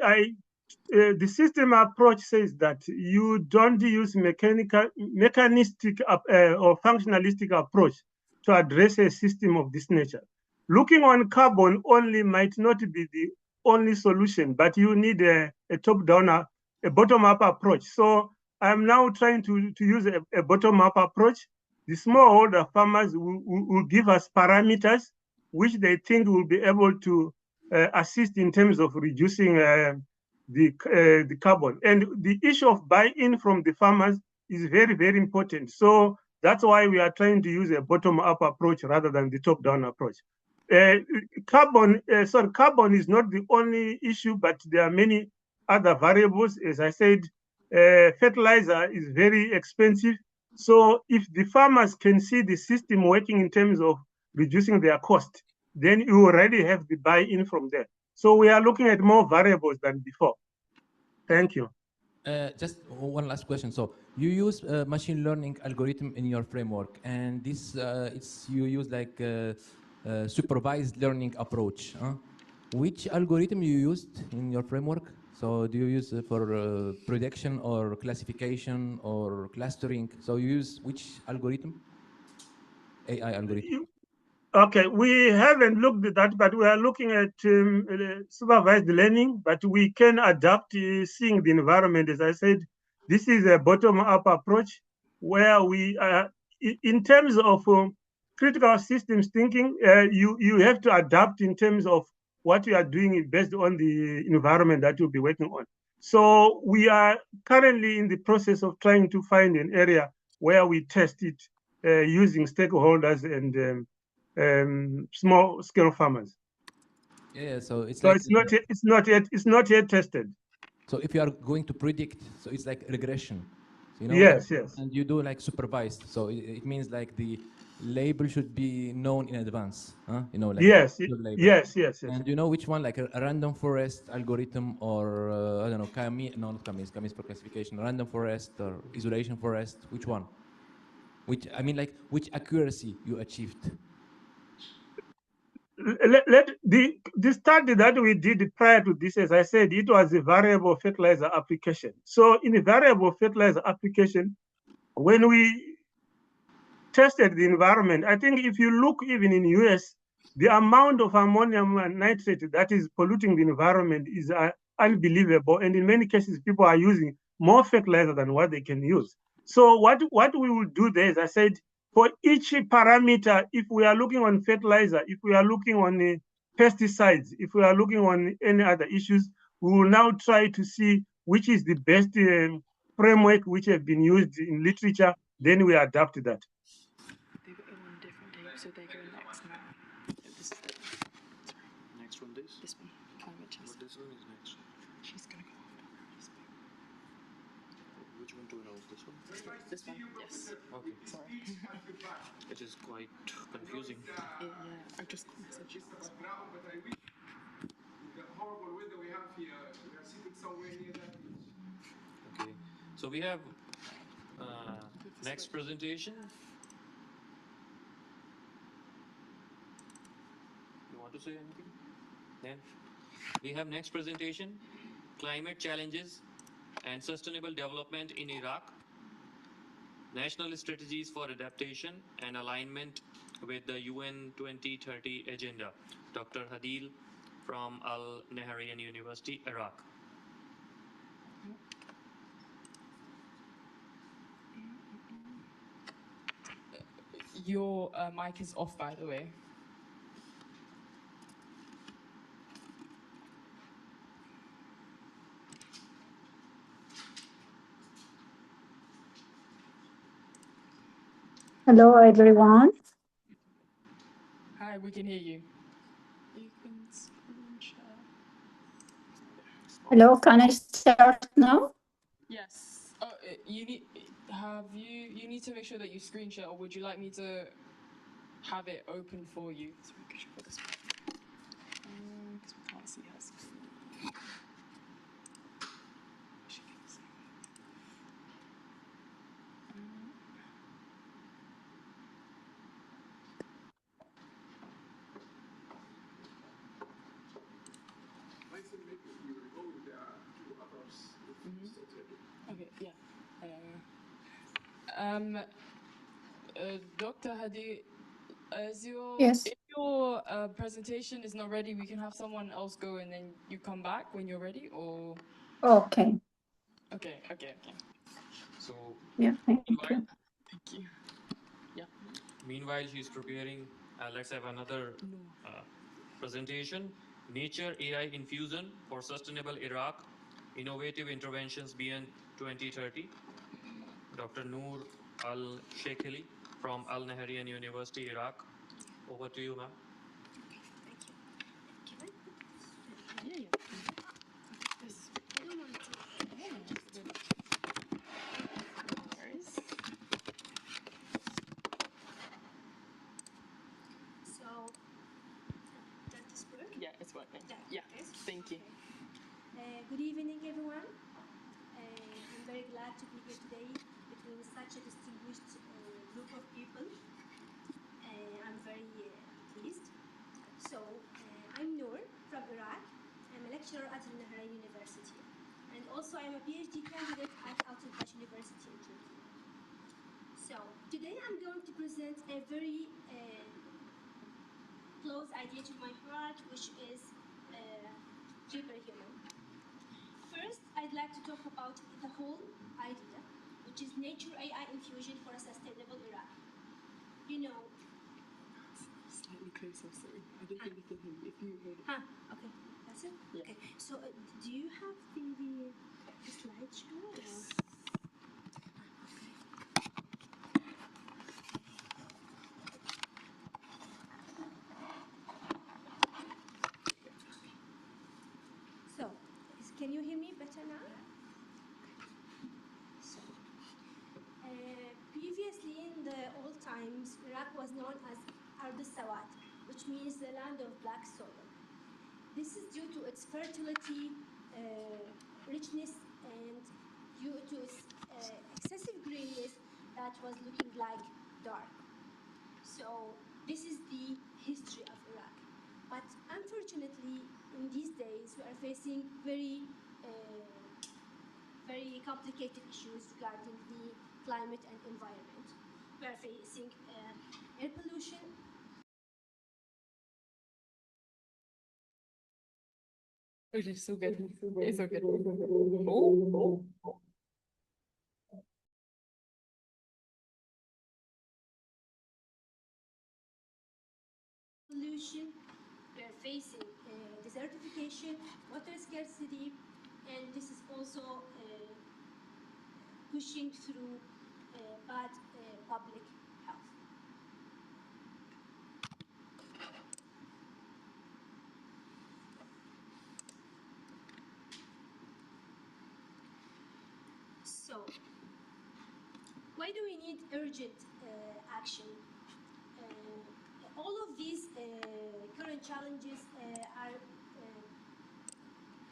the system approach says that you don't use mechanistic or functionalistic approach to address a system of this nature. Looking on carbon only might not be the only solution, but you need a top-down, a bottom-up approach. So I'm now trying to use a bottom-up approach. The smallholder farmers will give us parameters which they think will be able to assist in terms of reducing the carbon. And the issue of buy-in from the farmers is very, very important. So that's why we are trying to use a bottom-up approach rather than the top-down approach. Carbon is not the only issue, but there are many other variables. As I said, fertilizer is very expensive. So if the farmers can see the system working in terms of reducing their cost, then you already have the buy-in from there. So we are looking at more variables than before. Thank you. Just one last question. So you use machine learning algorithm in your framework, and this you use like supervised learning approach. Which algorithm you used in your framework? So do you use for prediction or classification or clustering? So you use which algorithm? AI algorithm. Okay, we haven't looked at that, but we are looking at supervised learning, but we can adapt seeing the environment. As I said, this is a bottom-up approach where we, in terms of critical systems thinking, you have to adapt in terms of what you are doing based on the environment that you'll be working on. So we are currently in the process of trying to find an area where we test it using stakeholders and small-scale farmers. Yeah, so it's not yet tested. So if you are going to predict, so it's like regression. So, Yes. And you do like supervised. So it means like the label should be known in advance. Yes. And you know which one, like a random forest algorithm or I don't know, Camis for classification, random forest or isolation forest. Which one? Which accuracy you achieved? The study that we did prior to this, as I said, it was a variable fertilizer application. So in a variable fertilizer application, when we tested the environment, I think if you look even in US, the amount of ammonium nitrate that is polluting the environment is unbelievable. And in many cases, people are using more fertilizer than what they can use. So what we will do there, as I said, for each parameter, if we are looking on fertilizer, if we are looking on pesticides, if we are looking on any other issues, we will now try to see which is the best framework which have been used in literature, then we adapt that. They were in on different days, so they go next now. This is next one, this one, climate change. What this one is next? She's gonna go after. Which one do we know? This one? This one, yes. Okay. Sorry. It is quite confusing. Yeah, I just messaged you. But I wish the horrible weather we have here, we are sitting somewhere near that beach. Okay, so we have next presentation. You want to say anything? Then we have next presentation, climate challenges and sustainable development in Iraq. National strategies for adaptation and alignment with the UN 2030 agenda. Dr. Hadil from Al Naharian University, Iraq. Your mic is off, by the way. Hello, everyone. Hi, we can hear you. You can screen share. Hello, can I start now? Yes. Oh, you need. You need to make sure that you screen share, or would you like me to have it open for you? Sorry, could you put this back? Because we can't see her screen. She can see. Okay, yeah. Dr. Hadi, Yes. if your presentation is not ready, we can have someone else go and then you come back when you're ready, or? Okay. Okay. So, Yeah, thank you. Thank you. Yeah. meanwhile, she's preparing, let's have another presentation. Nature AI Infusion for Sustainable Iraq, Innovative Interventions Beyond 2030. Dr. Noor Al-Shekhili from Al Nahyan University, Iraq. Over to you, ma'am. So, does this work? Yeah, it's working. Yeah, thank you. Good evening, everyone. I'm very glad to be here today between such a distinguished group of people. I'm very pleased. So, I'm Noor from Iraq. I'm a lecturer at Al Nahyan University. And also, I'm a PhD candidate at Al Tash University in Turkey. So, today I'm going to present a very close idea to my heart, which is superhuman. First, I'd like to talk about the whole idea, which is nature AI infusion for a sustainable Iraq. You know. Slightly closer, sorry. I don't think you can hear me. If you heard it. Okay, that's it? Yeah. Okay, so do you have the slideshow? Yes. So, can you hear me better now? So, previously in the old times, Iraq was known as Ard al-Sawat, which means the land of black soil. This is due to its fertility, richness, and due to its excessive greenness that was looking like dark. So this is the history of Iraq. But unfortunately, in these days, we are facing very complicated issues regarding the climate and environment. We are facing air pollution. Okay, so good. It's okay. Oh. Pollution, we are facing desertification, water scarcity, and this is also pushing through bad public health. So, why do we need urgent action? All of these current challenges are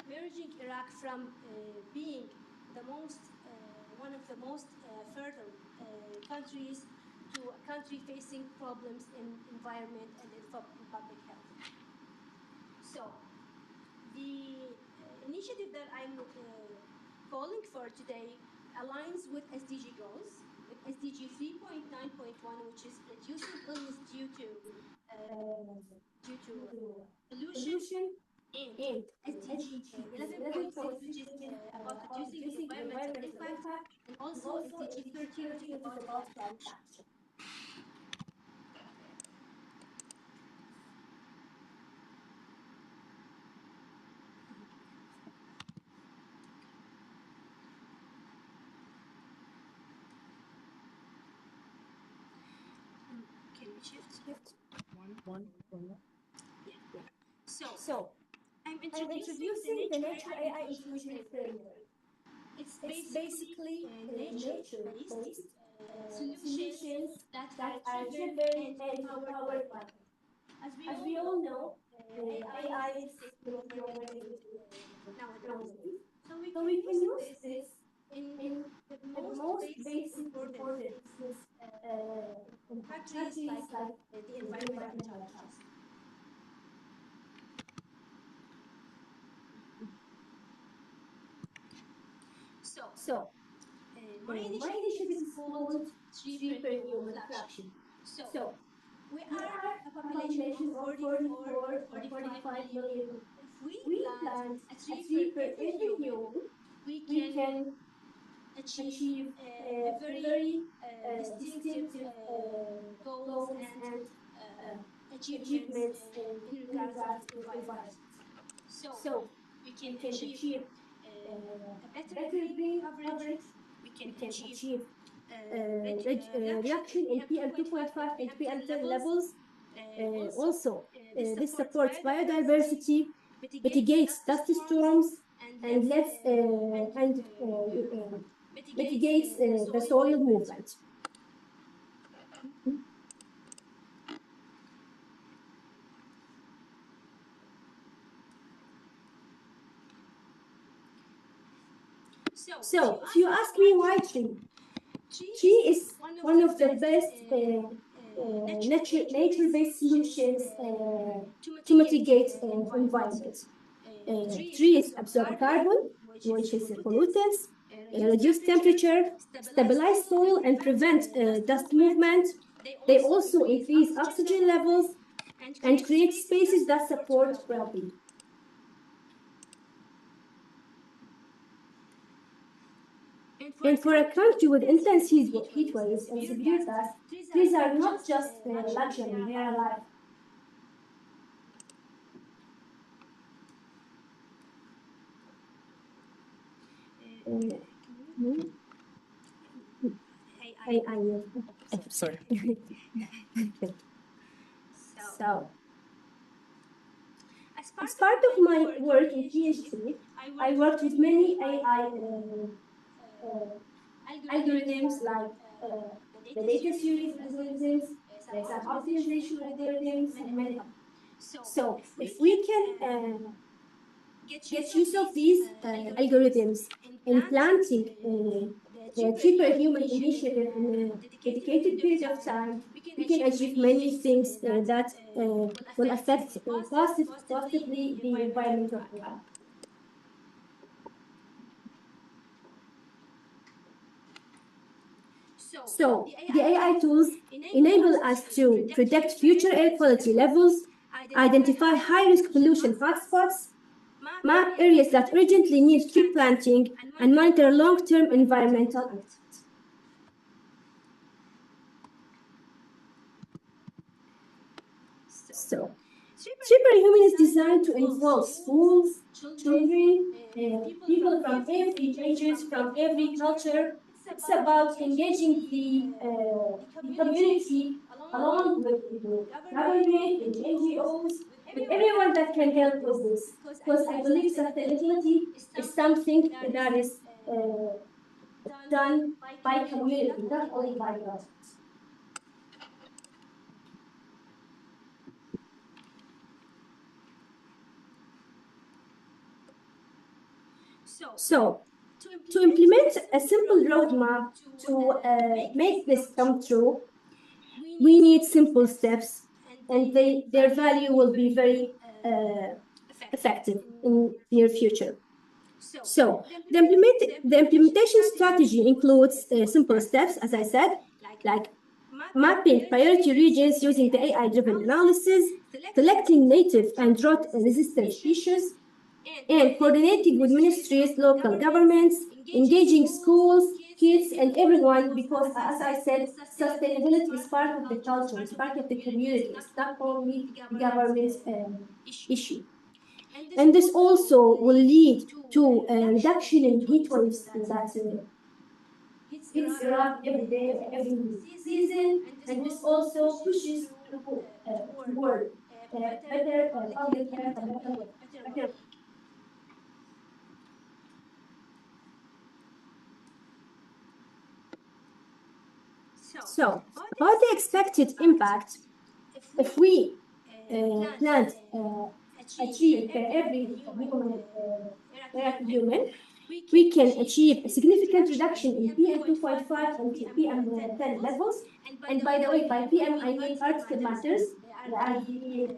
merging Iraq from being one of the most fertile countries to a country facing problems in environment and in public health. So, the initiative that I'm calling for today aligns with SDG goals, with SDG 3.9.1, which is reducing illness due to pollution, and SDG 11.6, which is about reducing the environmental impact, and also SDG 13, which is about climate action. So, I'm introducing the Nature AI Infusion Framework. It's basically nature-based solutions that are driven and empowered by it. As we all know, AI is growing nowadays. So we can use this in the most basic importance in countries like the environmental challenges. So, my initiative is called 3 per human fraction. So, we are a population of 44 or 45 million. If we plant a tree per every human, we can achieve a very distinctive goals and achievements in regards to environment. So, we can achieve a better green coverage, we can achieve reduction in PM2.5 and PM10 levels. Also, this supports biodiversity, mitigates dust storms, and mitigates the soil movement. So, if you ask me why tree, tree is one of the best nature-based solutions to mitigate environment. Trees absorb carbon, which is pollutants, reduce temperature, stabilize soil, and prevent dust movement. They also increase oxygen levels and create spaces that support well-being. And for a country with intense heat waves and severe dust, trees are not just luxury, they are life. Sorry. So, as part of my work in PhD, I worked with many AI algorithms like the data series algorithms, some optimization algorithms, and many others. So, if we can get use of these algorithms in planting the tree per human initiative in a dedicated period of time, we can achieve many things that will affect positively the environment of the land. So, the AI tools enable us to predict future air quality levels, identify high-risk pollution hotspots, map areas that urgently need tree planting, and monitor long-term environmental impacts. So, Tree per Human is designed to involve schools, children, people from every ages, from every culture. It's about engaging the community along with the government and NGOs, with everyone that can help with this. Because I believe sustainability is something that is done by community, not only by government. So, to implement a simple roadmap to make this come true, we need simple steps, and their value will be very effective in the near future. So, the implementation strategy includes simple steps, as I said, like mapping priority regions using the AI-driven analysis, selecting native and drought-resistant species, and coordinating with ministries, local governments, engaging schools, kids, and everyone, because, as I said, sustainability is part of the culture, it's part of the community, it's not only the government's issue. And this also will lead to a reduction in heat waves hits Iraq every day, every season, and this also pushes toward better public health and better. So, about the expected impact, if we plant a tree per every Iraqi human, we can achieve a significant reduction in PM2.5 and PM10 levels. And by the way, by PM I mean particle matters. They are the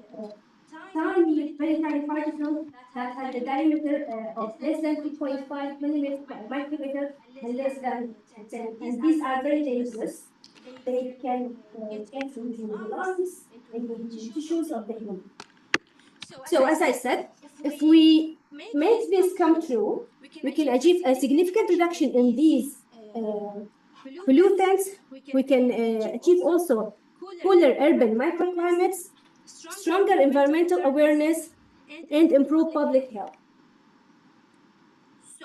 tiny, very tiny particles that have a diameter of less than 2.5 millimeters per micrometer and less than 10. And these are very dangerous. They can get into the lungs, into the tissues of the human. So as I said, if we make this come true, we can achieve a significant reduction in these pollutants. We can achieve also cooler urban microclimates, stronger environmental awareness, and improve public health.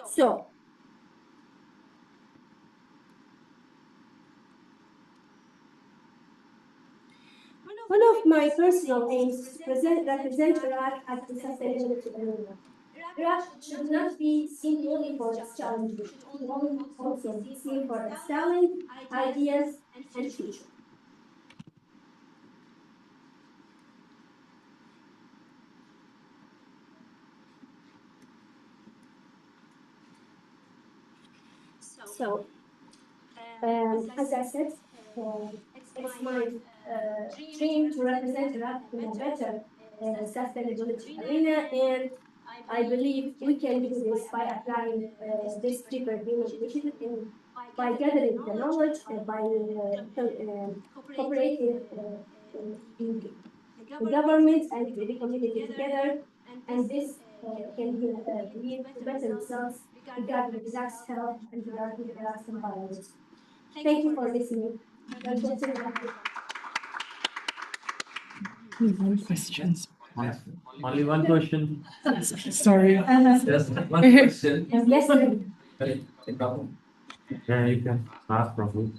So, one of my personal aims is to represent Iraq as the sustainability arena. Iraq should not be seen only for its challenges, it should also be seen for its talent, ideas, and future. So, as I said, it's my dream to represent Iraq in a better sustainability arena, and I believe we can do this by applying this deeper human initiative and by gathering the knowledge and by cooperating the government and the community together, and this can lead to better results regarding Iraq's health and regarding Iraq's environment. Thank you for listening. Questions. Only one question. Sorry. Just one question. Yes, sir. Yeah, you can ask from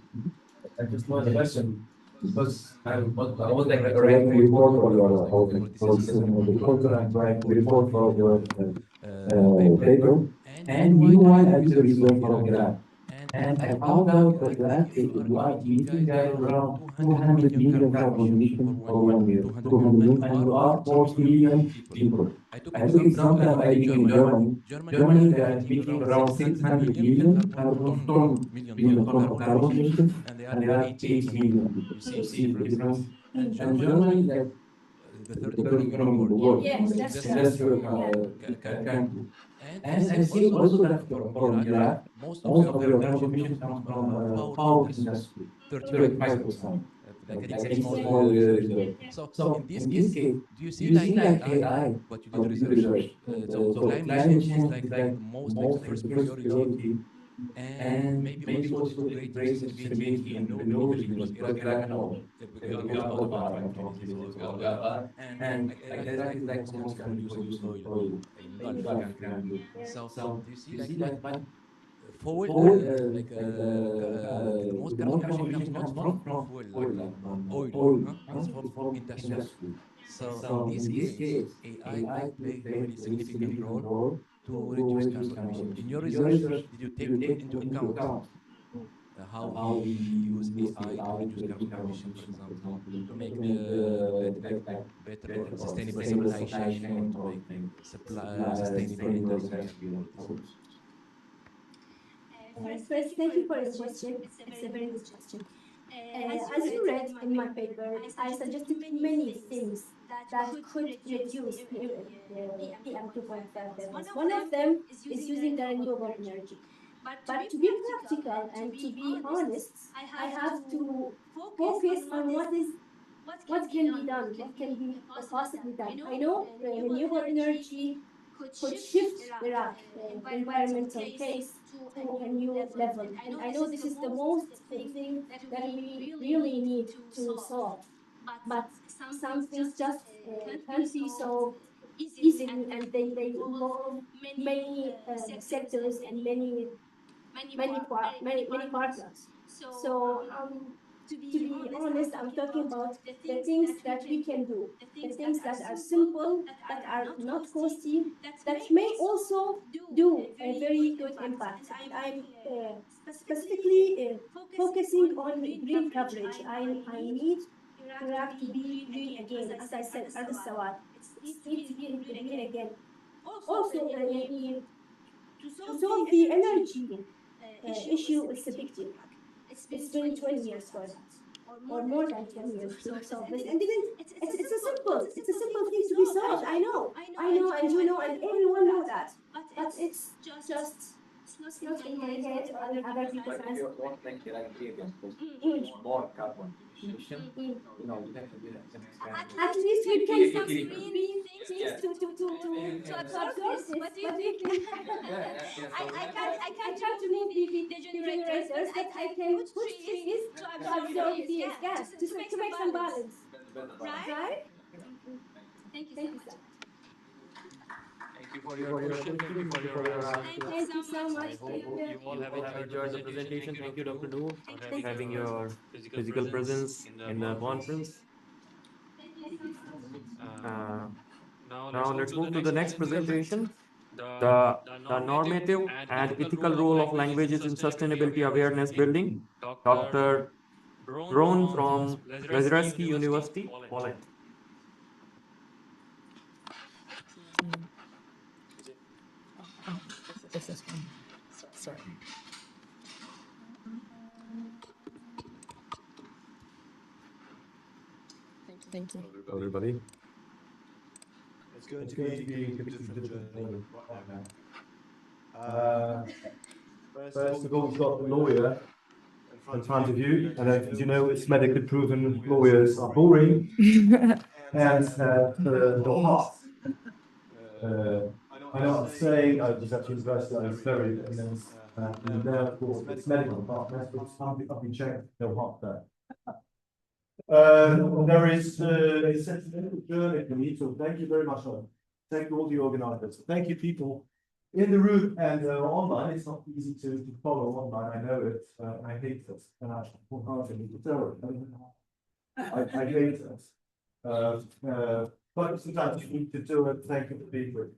I just want a question because I was like writing a report for your report for your paper, and meanwhile I did a research for Iraq. And I found out that Iraq you are emitting around 200 million carbon emission for 1 year, 200 million, and you are 40 million people. I took example of I live in Germany. Germany they are emitting around 600 million carbon ton of carbon emissions, and they are 80 million people. You see the difference. And Germany like the third economy in the world. Yes, that's country. And I see also that for Iraq, most of their carbon emissions come from power industry, 35%. So in this case, do you see like AI, what you did research? So climate change like the most first priority, and maybe also great sustainability in renewable because Iraq knows and Iraq is like the most produce oil in Gulf country. So do you see like forward like the most carbon emission comes not from fuel oil, it's from industry. So in this case, AI plays a very significant role to reduce carbon emission. In your research, did you take into account how we use AI to reduce carbon emission, for example, to make the better sustainable supply chain or to make supply sustainable industry? First, thank you for your question. It's a very good question. As you read in my paper, I suggested many things that could reduce PM 2.5 levels. One of them is using the renewable energy. But to be practical and to be honest, I have to focus on what can be done, what can be possibly done. I know renewable energy could shift Iraq environmental case to a new level. And I know this is the most thing that we really need to solve. But some things just can't be solved easily, and they involve many sectors and many many partners. So to be honest, I'm talking about the things that we can do, the things that are simple, that are not costly, that may also do a very good impact. I'm specifically focusing on green coverage. I need Iraq to be green again, as I said, Ard al-Sawad. It needs to be green again. Also, to solve the energy issue is a big deal. It's been 20 years for that, or more than 20 years to solve this. And it's a simple thing to be solved. I know, and you know, and everyone knows that. But it's just it's not in my head or other people's hands. More carbon emission. At least we can some green things to absorb this. What do you think? I can't try to move the generators, but I can push trees to absorb these gas to make some balance. Right? Thank you so much. Thank you for your question. Thank you for your Thank you so much. I hope you all have enjoyed the presentation. Thank you, Dr. Noor, for having your physical presence in the conference. Now let's move to the next presentation. The normative and ethical role of languages in sustainability awareness building. Dr. Brown from Lezersky University, Poland. This is one. Sorry. Thank you. Hello, everybody. It's going to be a different journey right now. First of all, we've got the lawyer in front of you, and as you know, it's medically proven lawyers are boring and the heart. I know what I'm saying. I was at university. I was very immense. And there, of course, it's medical department. I've been checked. No heart there. There is a sentimental journey for me. So thank you very much. Thank you all the organisers. Thank you, people in the room and online. It's not easy to follow online. I know it. I hate it, and I won't hardly need to tell it. I hate it. But sometimes you need to do it. Thank you for being with.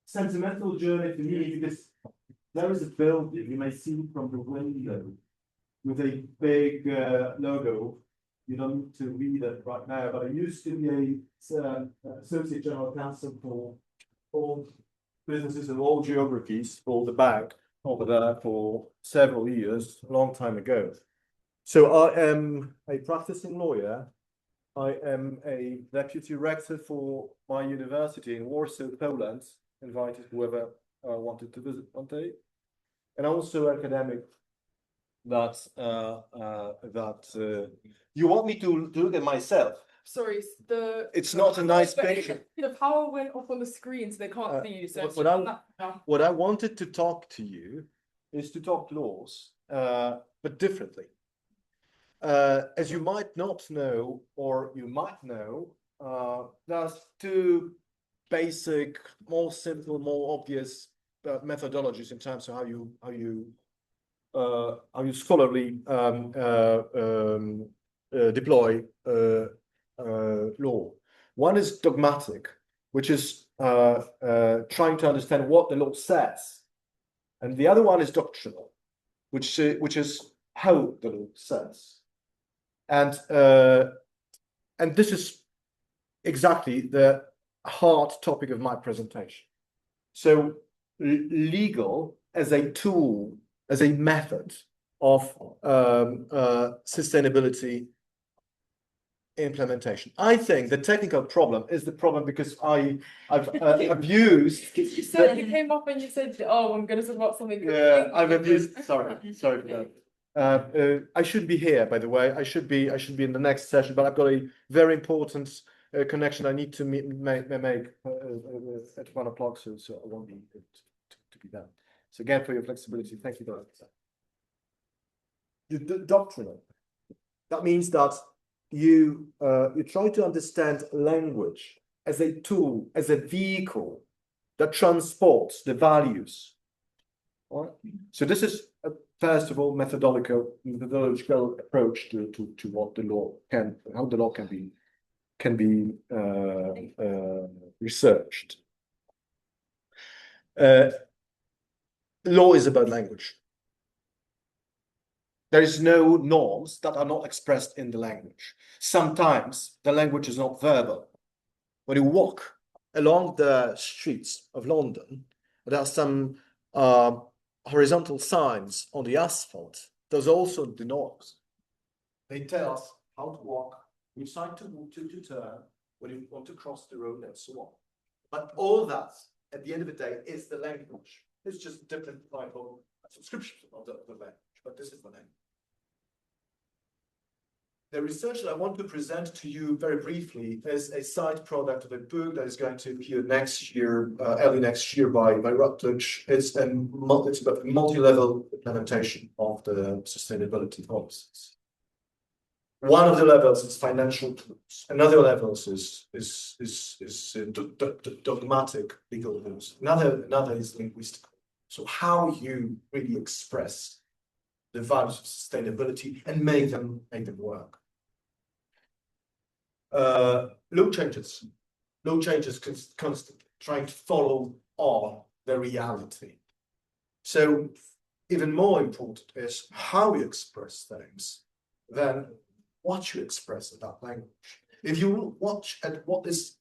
Sentimental journey for me because there is a building you may see from the window with a big logo. You don't need to read it right now, but I used to be a associate general counsel for all businesses of all geographies for the bank over there for several years, a long time ago. So I am a practicing lawyer. I am a deputy rector for my university in Warsaw, Poland. Invited whoever wanted to visit one day, and also academic. You want me to look at myself? Sorry, It's not a nice picture. The power went off on the screen, so they can't see you. So what I wanted to talk to you is to talk laws, but differently. As you might not know, or you might know, there's two basic, more simple, more obvious methodologies in terms of how you scholarly deploy law. One is dogmatic, which is trying to understand what the law says, and the other one is doctrinal, which is how the law says. And this is exactly the hard topic of my presentation. So legal as a tool, as a method of sustainability implementation. I think the technical problem is the problem because I've abused. You said you came up and you said, "Oh, I'm going to talk about something." Yeah, I've abused. Sorry for that. I shouldn't be here, by the way. I should be in the next session, but I've got a very important connection I need to make at 1 o'clock, so I won't be able to be there. So again, for your flexibility, thank you, Director. The doctrinal. That means that you try to understand language as a tool, as a vehicle that transports the values All right. So this is first of all methodological approach to what the law can, how the law can be researched. Law is about language. There is no norms that are not expressed in the language. Sometimes the language is not verbal. When you walk along the streets of London, there are some horizontal signs on the asphalt. Those also the norms. They tell us how to walk, which side to turn, when you want to cross the road, and so on. But all that, at the end of the day, is the language. It's just a different type of subscription of the language, but this is the language. The research that I want to present to you very briefly is a side product of a book that is going to appear next year, early next year by Routledge. It's about multi-level implementation of the sustainability policies. One of the levels is financial tools. Another level is dogmatic legal rules. Another is linguistic. So how you really express the values of sustainability and make them work. Law changes constantly, trying to follow on the reality. So even more important is how you express things than what you express in that language. If you watch at what is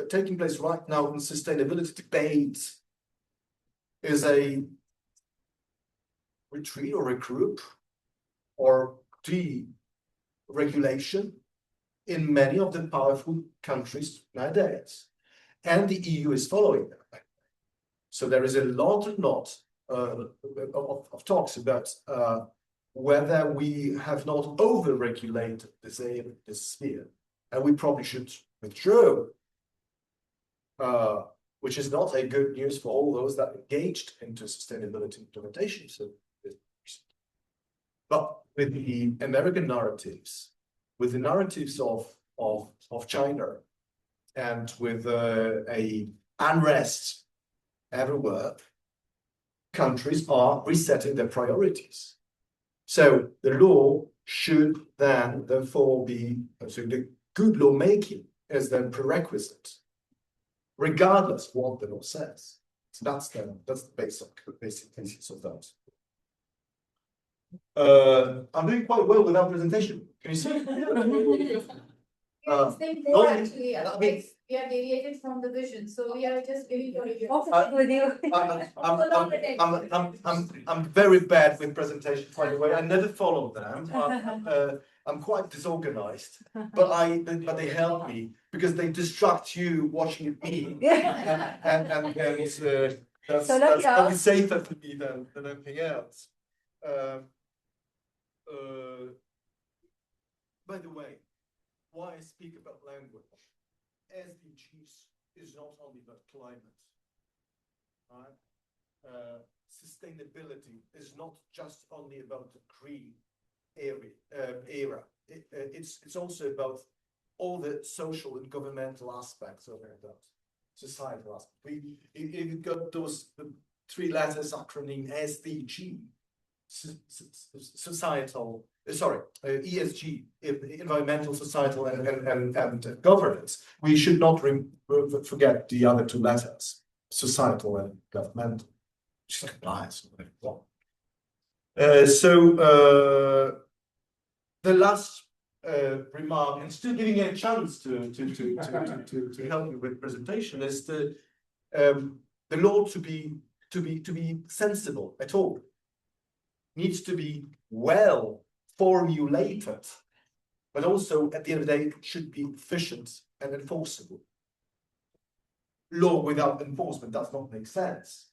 taking place right now in sustainability debate, is a retreat or a group or deregulation in many of the powerful countries nowadays. And the EU is following that. So there is a lot of talks about whether we have not over-regulated this sphere. And we probably should withdraw, which is not a good news for all those that engaged into sustainability implementation. So, but with the American narratives, with the narratives of China, and with a unrest everywhere, countries are resetting their priorities. So the law should then therefore be, so the good lawmaking is then prerequisite, regardless of what the law says. So that's the basic thesis of that. I'm doing quite well with our presentation. Can you see? Actually, we are deviated from the vision, so we are just giving you a review. I'm very bad with presentations, by the way. I never follow them. I'm quite disorganized, but they help me because they distract you watching me, and that's probably safer for me than anything else. By the way, why I speak about language? SDGs is not only about climate, right? Sustainability is not just only about the green era. It's also about all the social and governmental aspects of that, societal aspects. You've got those three letters acronym SDG, societal. ESG, environmental, societal, and governance. We should not forget the other two letters, societal and governmental, which compliance. The last remark, and still giving you a chance to help me with presentation, is the law to be sensible at all needs to be well formulated, but also at the end of the day, it should be efficient and enforceable. Law without enforcement does not make sense.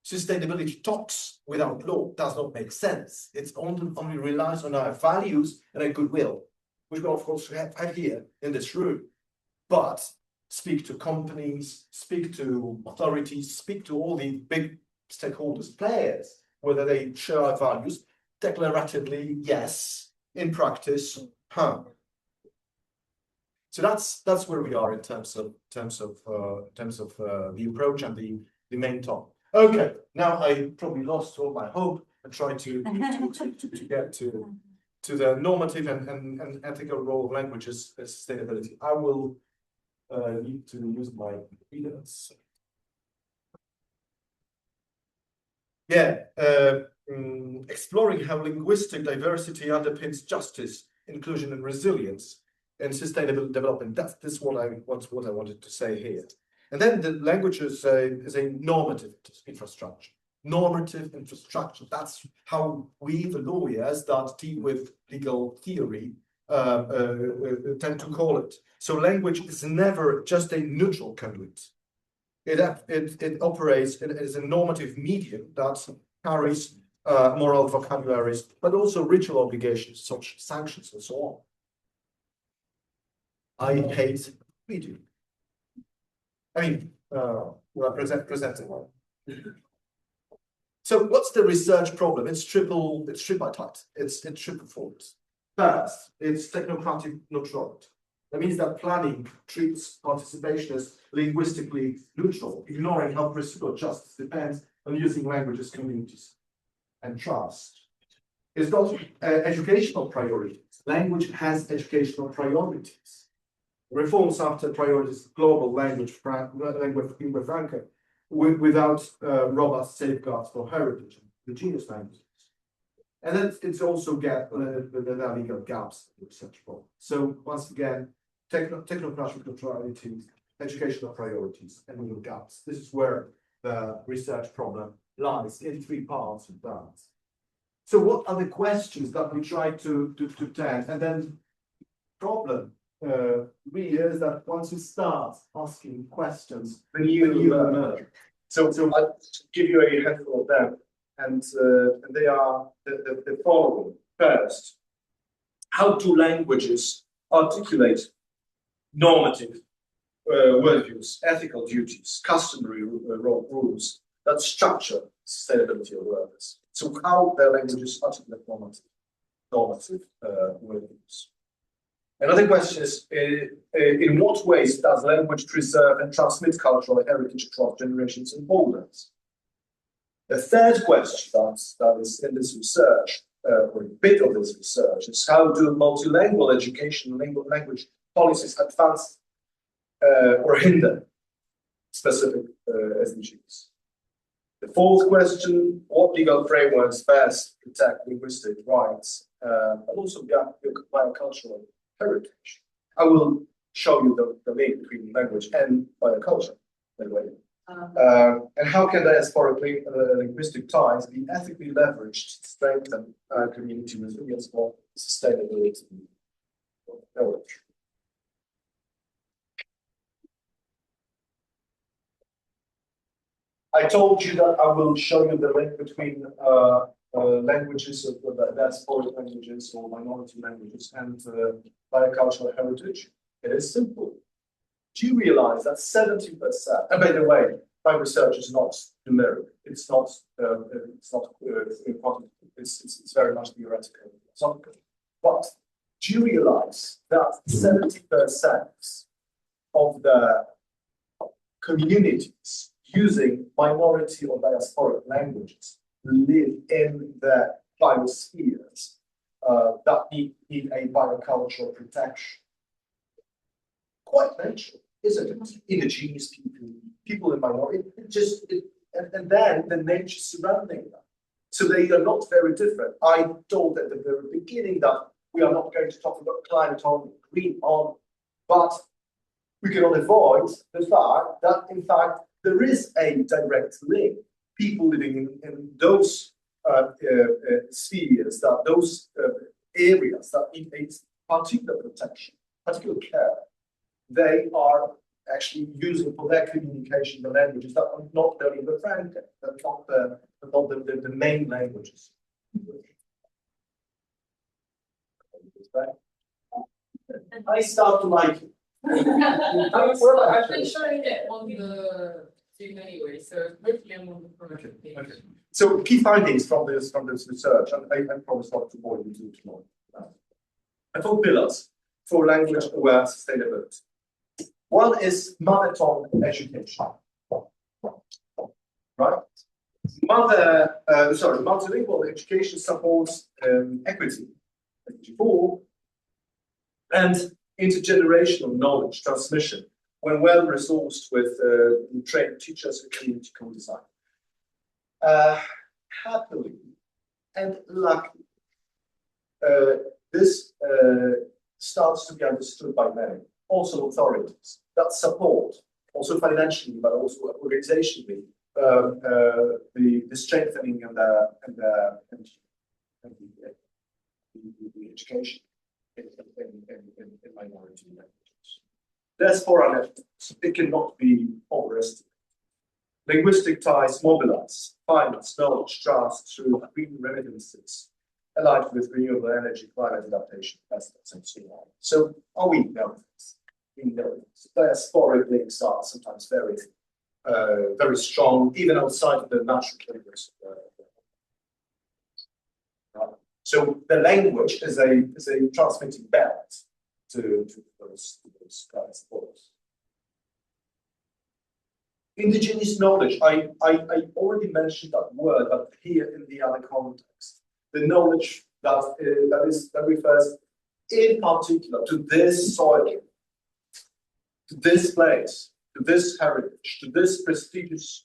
Sustainability talks without law does not make sense. It's only relies on our values and our goodwill, which we of course have here in this room. But speak to companies, speak to authorities, speak to all the big stakeholders, players, whether they share our values. Declaratively, yes. In practice, So that's where we are in terms of the approach and the main topic. Okay, now I probably lost all my hope and try to get to the normative and ethical role of languages as sustainability. I will need to use my readers. Yeah, exploring how linguistic diversity underpins justice, inclusion, and resilience and sustainable development. That's what I wanted to say here. And then the language is a normative infrastructure. Normative infrastructure. That's how we, the lawyers that deal with legal theory, tend to call it. So language is never just a neutral conduit. It operates as a normative medium that carries moral vocabularies, but also ritual obligations, such as sanctions and so on. I hate reading. I mean, well, presenting one. So what's the research problem? It's tripartite. It's triple-fold. First, it's technocratic neutrality. That means that planning treats participation as linguistically neutral, ignoring how pursuit of justice depends on using languages, communities, and trust. It's not educational priorities. Language has educational priorities. Reforms after priorities, global language lingua franca, without robust safeguards for heritage, indigenous languages. And then it's also the legal gaps in research problem. So once again, technocratic neutrality, educational priorities, and legal gaps. This is where the research problem lies in three parts of that. So what are the questions that we try to tend? And then problem really is that once you start asking questions, then you learn. So I'll give you a handful of them, and they are the following. First, how do languages articulate normative worldviews, ethical duties, customary rules that structure sustainability awareness? So how the languages articulate normative worldviews. Another question is, in what ways does language preserve and transmit cultural heritage across generations and borders? The third question that is in this research, or a bit of this research, is how do multilingual education and language policies advance or hinder specific SDGs? The fourth question, what legal frameworks best protect linguistic rights, but also biocultural heritage? I will show you the link between language and bioculture, by the way. And how can diasporic linguistic ties be ethically leveraged to strengthen community resilience for sustainability of knowledge? I told you that I will show you the link between languages, diasporic languages or minority languages, and biocultural heritage. It is simple. Do you realize that 70%, and by the way, my research is not numeric, it's very much theoretical, but do you realize that 70% of the communities using minority or diasporic languages live in the biospheres that need a biocultural protection? Quite natural, isn't it? Indigenous people in minority, and then the nature surrounding them. So they are not very different. I told at the very beginning that we are not going to talk about climate on, green on, but we cannot avoid the fact that, in fact, there is a direct link. People living in those spheres, those areas that need a particular protection, particular care, they are actually using for their communication the languages that are not the lingua franca, that are not the main languages. I start to like it. I've been showing it on the Zoom anyway, so hopefully I'm on the correct page. Okay. So key findings from this research, and I promise not to bore you too long. And 4 pillars for language-aware sustainability. One is mother tongue education. right? Multilingual education supports equity, and intergenerational knowledge transmission when well resourced with trained teachers and community co-design. Happily and luckily, this starts to be understood by many, also authorities, that support, also financially, but also organizationally, the strengthening and the education in minority languages. That's foreign efforts. It cannot be overestimated. Linguistic ties mobilize, finance, knowledge, trust through green remittances, allied with renewable energy, climate adaptation, investments, and so on. So, we know this. We know this. Diasporic links are sometimes very, very strong, even outside of the natural linguists. So the language is a transmitting belt to those diasporas. Indigenous knowledge, I already mentioned that word, but here in the other context, the knowledge that refers in particular to this soil, to this place, to this heritage, to this prestigious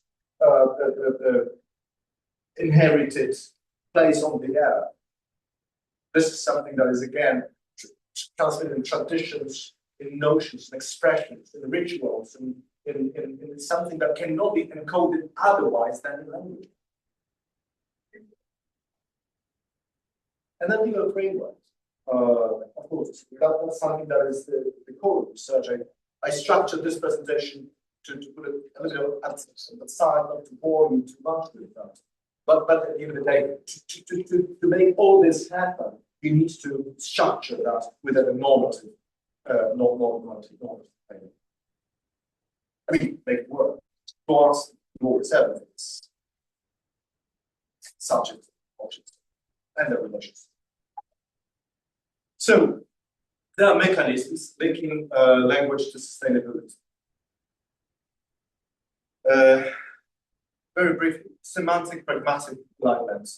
inherited place on the earth. This is something that is again transmitted in traditions, in notions, in expressions, in rituals, in something that cannot be encoded otherwise than in language. And then legal frameworks. Of course, that's something that is the core of research. I structured this presentation to put it a little at the side, not to bore you too much with that. But at the end of the day, to make all this happen, you need to structure that within a normative, normative framework. I mean, make it work. For us, more is evidence, subject, object, and their relations. So, there are mechanisms linking language to sustainability. Very briefly, semantic pragmatic alignment.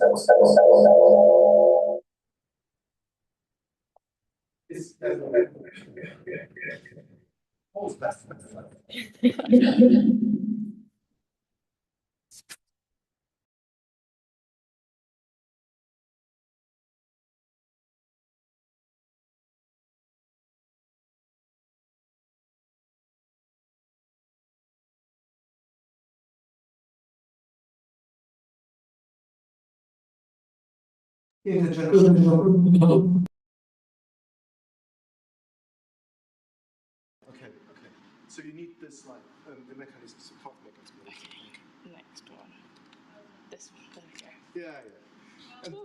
Okay. So you need this like the mechanisms, the mechanism. Next one. This one. There we go. Yeah.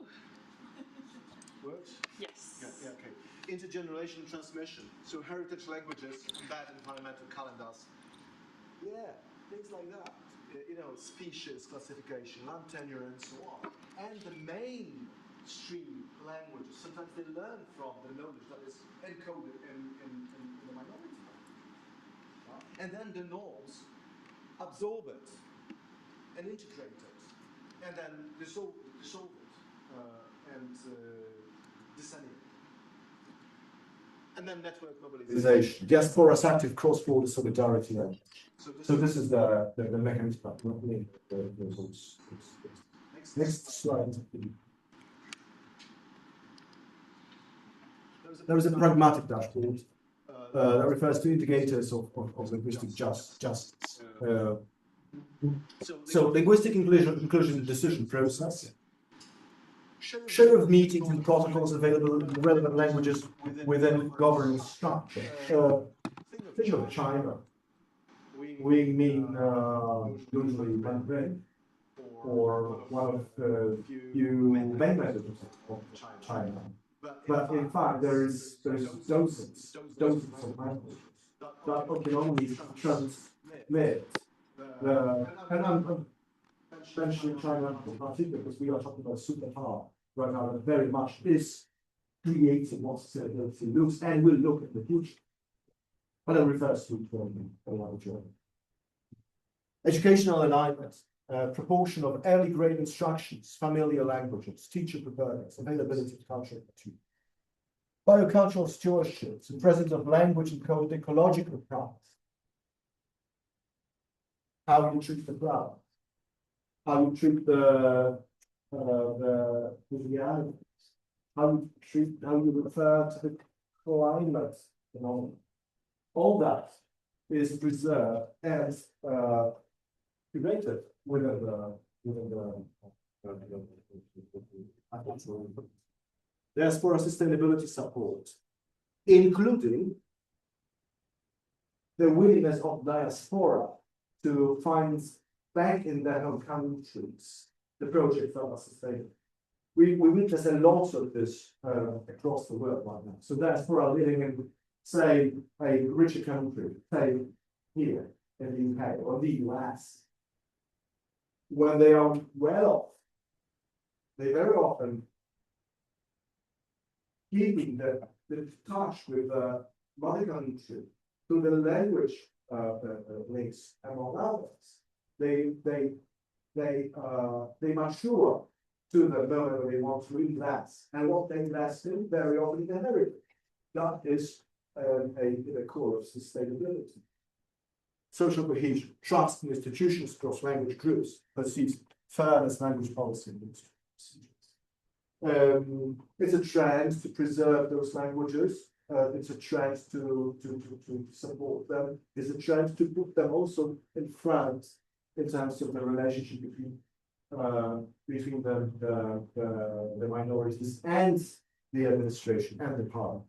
Works? Yes. Yeah, okay. Intergenerational transmission. So heritage languages embed environmental calendars. Yeah, things like that. Species classification, land tenure, and so on. And the mainstream languages, sometimes they learn from the knowledge that is encoded in the minority. And then the norms absorb it and integrate it, and then dissolve it and disseminate. And then network mobilization. Diaspora's active cross-border solidarity. So this is the mechanism. Next slide. There is a pragmatic dashboard that refers to indicators of linguistic justice. So linguistic inclusion in decision process. Share of meetings and protocols available in relevant languages within governance structure. Think of China. We mean usually Mandarin or one of the few main languages of China. But in fact, there's dozens of languages that can only transmit and I'm mentioning China in particular because we are talking about superpower right now that very much is creating what sustainability looks and will look in the future. But it refers to another journey. Educational alignment. proportion of early grade instructions, familiar languages, teacher preparedness, availability of cultural material. Biocultural stewardship, the presence of language and ecological practice. How you treat the ground, how you treat the realities, how you refer to the climate phenomenon. All that is preserved and curated within the diaspora sustainability support, including the willingness of diaspora to find back in their home countries the projects that are sustainable. We witness a lot of this across the world right now. So diaspora living in, say, a richer country, say here in the UK or the US, when they are well off, they very often keeping the touch with the mother country through the language links, among others. They mature to the moment where they want to read less, and what they less do very often inherit. That is a core of sustainability. Social cohesion, trust in institutions across language groups, perceives fairness language policy and procedures. It's a trend to preserve those languages. It's a trend to support them. It's a trend to put them also in front in terms of the relationship between the minorities and the administration and the parliament.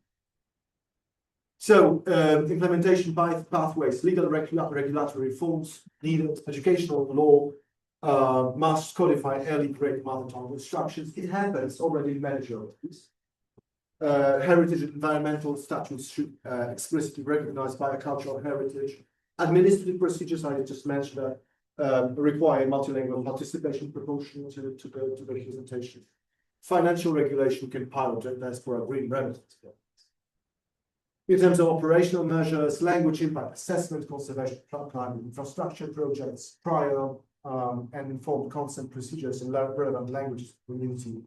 So, implementation pathways, legal regulatory reforms needed, educational law must codify early grade mother tongue instructions. It happens already in many geographies. Heritage and environmental statutes should explicitly recognize biocultural heritage. Administrative procedures, I just mentioned that, require multilingual participation proportional to the representation. Financial regulation can pilot diaspora green remittance. In terms of operational measures, language impact assessment, conservation plan, infrastructure projects, prior and informed consent procedures in relevant languages, community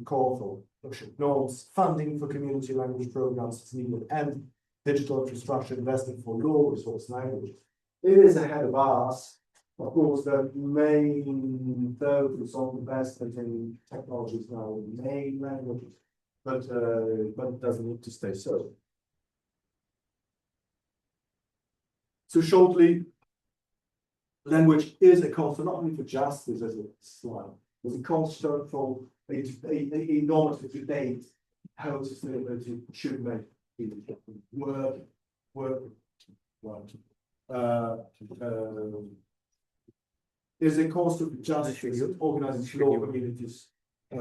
call for norms, funding for community language programs is needed, and digital infrastructure investment for low resource languages. It is ahead of us. Of course, the main focus on investment in technologies now in main languages, but it doesn't need to stay so. So shortly, language is a constant, not only for justice as a slide, it's a constant for a normative debate how sustainability should make it work. Is a constant justice organizing small communities. They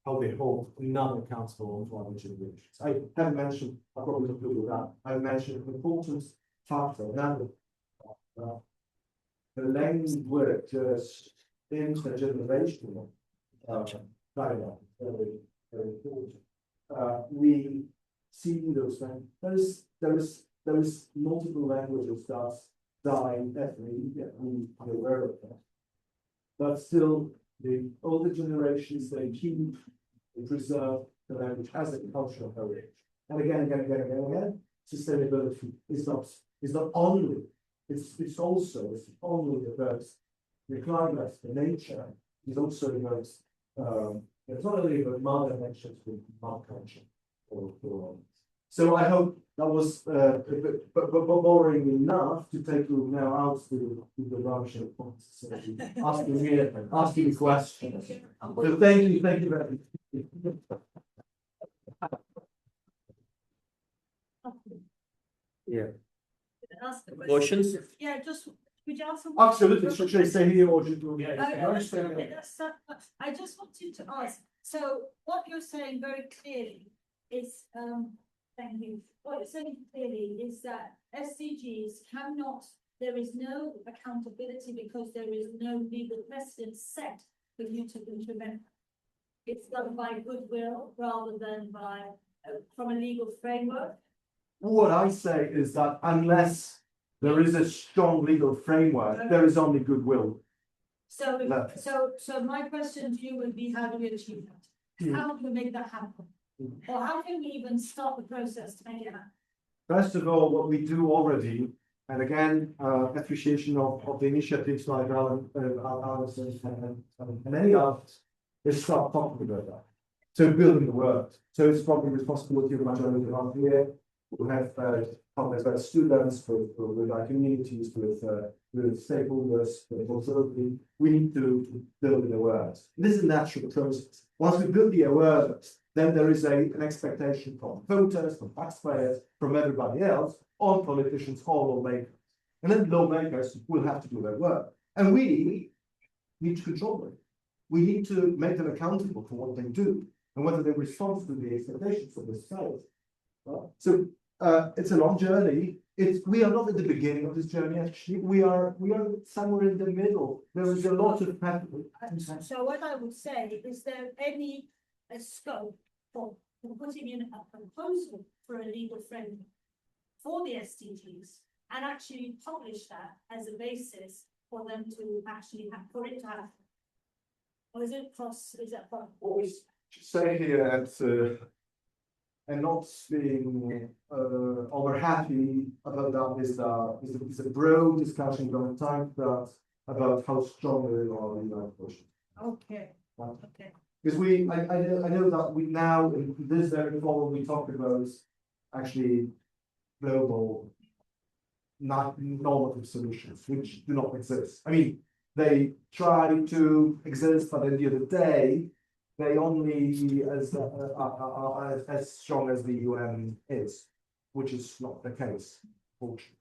how they hold another accountable for other generations. I have mentioned, I probably don't do that. I've mentioned an important factor, the language intergenerational dialogue, very important. We see those things. There is multiple languages that die every year. We are aware of that. But still, the older generations, they preserve the language as a cultural heritage. And again, sustainability is not only, it's also only about the climate, the nature, it's also about it's not only about mother nature, but mother culture. So I hope that was boring enough to take you now out to the Russian asking questions. So thank you very much. Yeah. Ask the Questions? Yeah, just could you ask some Absolutely. Should I say here or should we? I just wanted to ask. So what you're saying very clearly is, thank you. What you're saying clearly is that SDGs cannot. There is no accountability because there is no legal precedent set for you to implement. It's done by goodwill rather than by from a legal framework. what I say is that unless there is a strong legal framework, there is only goodwill. So, left. so my question to you would be, how do we achieve that? How do we make that happen? Or how can we even start the process to make it happen? First of all, what we do already, and again, appreciation of the initiatives like ours and many others, is start talking about that. So building the word. So it's probably responsibility of majority around here. We have partners with students, with our communities, with stakeholders, with authority. We need to build the awareness. This is a natural process. Once we build the awareness, then there is an expectation from voters, from taxpayers, from everybody else, on politicians, all lawmakers. And then lawmakers will have to do their work. And we need to control them. We need to make them accountable for what they do and whether they respond to the expectations of the society. So it's a long journey. We are not at the beginning of this journey, actually. We are somewhere in the middle. There is a lot of happening. So what I would say, is there any scope for putting in a proposal for a legal framework for the SDGs and actually publish that as a basis for them to actually have, for it to happen? Or is it What we say here and not being over happy about that is a broad discussion going time about how strong we are in that question. Okay. Okay. Because I know that we now in this very forum we talk about actually global not normative solutions which do not exist. I mean, they try to exist, but at the end of the day, they only as strong as the UN is, which is not the case, fortunately.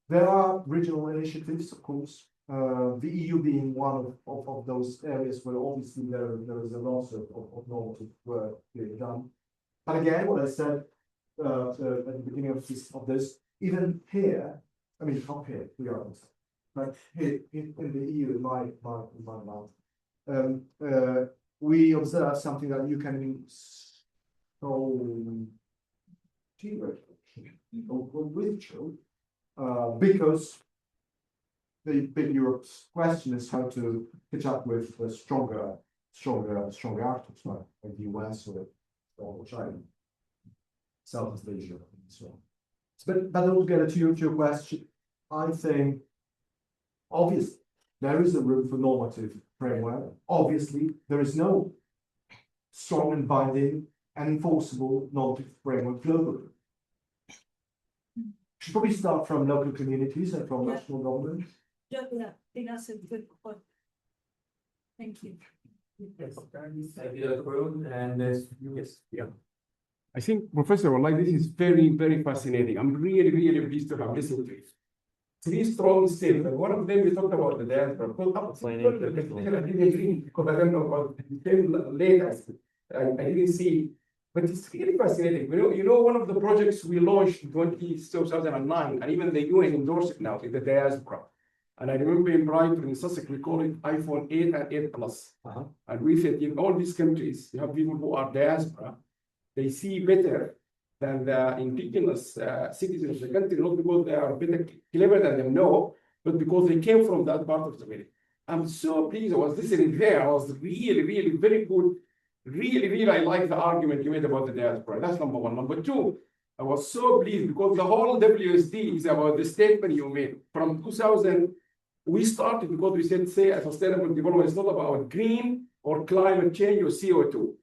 There are regional initiatives, of course. The EU being one of those areas where obviously there is a lot of normative work being done. But again, what I said at the beginning of this, even here, I mean, not here, we are, but here in the EU, in my mouth, we observe something that you can so ritual, because the big Europe's question is how to catch up with stronger actors like the US or China, Southeast Asia, and so on. But altogether, to your question, I think obviously there is a room for normative framework. Obviously, there is no strong and binding and enforceable normative framework globally. Should probably start from local communities and from national government. Yeah, I think that's a good point. Thank you. Yes, and yes, yeah. I think, Professor, like this is very, very fascinating. I'm really, really pleased to have listened to it. Three strong statements. One of them we talked about the diaspora. I didn't agree because I don't know about it. Came later. I didn't see, but it's really fascinating. You know, one of the projects we launched in 2009, and even the UN endorsed it now, is the diaspora. And I remember in Brighton, in Sussex, we call it iPhone 8 and 8 Plus. And we said in all these countries, you have people who are diaspora. They see better than the indigenous citizens of the country, not because they are better, clever than them, no, but because they came from that part of the world. I'm so pleased. I was listening there. I was really, really very good. Really, really, I like the argument you made about the diaspora. That's number one. Number two, I was so pleased because the whole WSD is about the statement you made. From 2000, we started because we said, say, a sustainable development is not about green or climate change or CO2.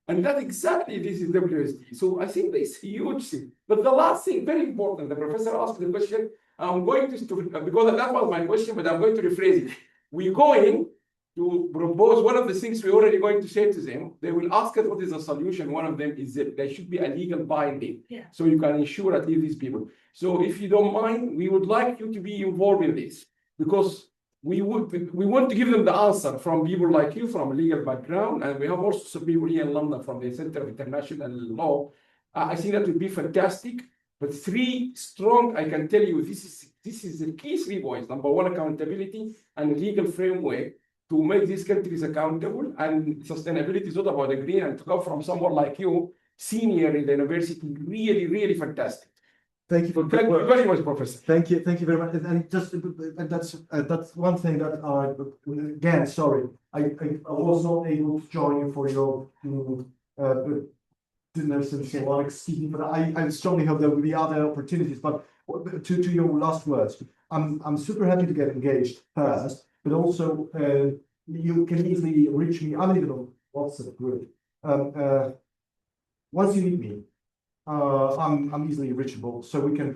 And that exactly this is WSD. So I think this huge thing. But the last thing, very important, the professor asked the question. I'm going to, because that was my question, but I'm going to rephrase it. We're going to propose one of the things we're already going to say to them. They will ask us what is the solution. One of them is that there should be a legal binding. Yeah. So you can ensure at least these people. So if you don't mind, we would like you to be involved in this because we want to give them the answer from people like you from a legal background, and we have also some people here in London from the Center of International Law. I think that would be fantastic. But three strong, I can tell you, this is the key 3 points. Number one, accountability and legal framework to make these countries accountable. And sustainability is not about the green. And to come from someone like you, senior in the university, really fantastic. Thank you for Thank you very much, Professor. Thank you very much. And just that's one thing that again, sorry, I was not able to join you for your dinners and so on. Excuse me, but I strongly hope there will be other opportunities. But to your last words, I'm super happy to get engaged first, but also you can easily reach me. I'm even on WhatsApp group. Once you need me, I'm easily reachable, so we can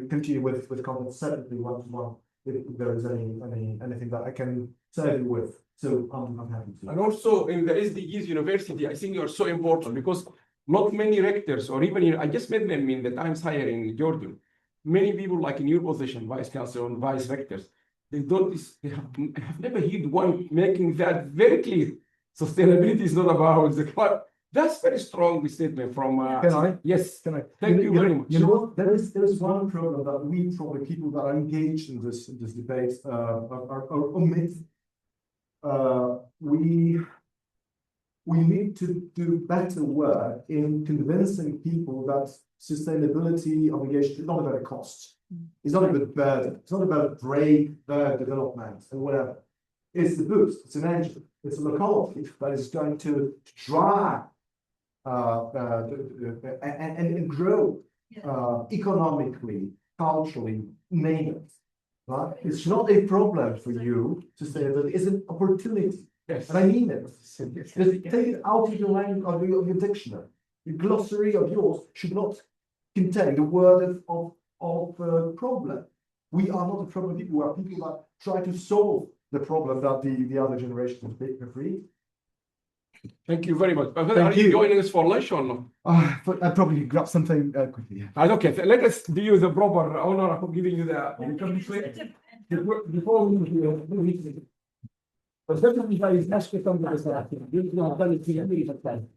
continue with comments separately one-to-one if there is anything that I can serve you with. So I'm happy to. And also in the SDGs University, I think you are so important because not many rectors, or even I just met them in the Times Higher in Jordan. Many people like in your position, vice chancellor and vice rectors, they have never heard one making that very clear. Sustainability is not about the climate. That's very strong statement from. Can I? Yes. Can I? Thank you very much. You know what? There is one problem that we probably people that are engaged in this debate are omit. We need to do better work in convincing people that sustainability obligation is not about a cost. It's not about a burden. It's not about brave development and whatever. It's the boost. It's an engine. It's a locomotive that is going to drive and grow economically, culturally, name it. Right? It's not a problem for you to say that it's an opportunity. Yes. And I mean it. Just take it out of your language, of your dictionary. The glossary of yours should not contain the word of problem. We are not a problem people. We are people that try to solve the problem that the other generations have created. Thank you very much. Thank Are you you. joining us for lunch or no? But I'll probably grab something quickly. Yeah. Okay, let us do you the proper honor of giving you the before we بس ده مش عايزناش كده بصراحه دي نقدر في امريكا الثانيه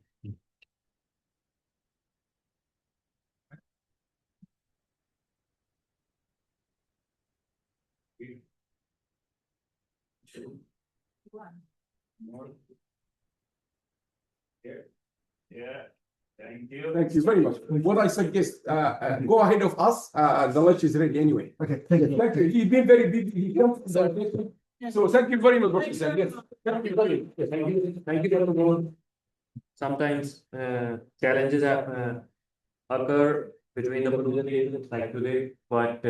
Thank you very much. What I suggest, go ahead of us. The lunch is ready anyway. Okay, thank you. Thank you. He's been very busy. He comes so thank you very much, Professor. Yes. Thank you very much. Thank you, everyone. Sometimes challenges occur between the presentations like today, but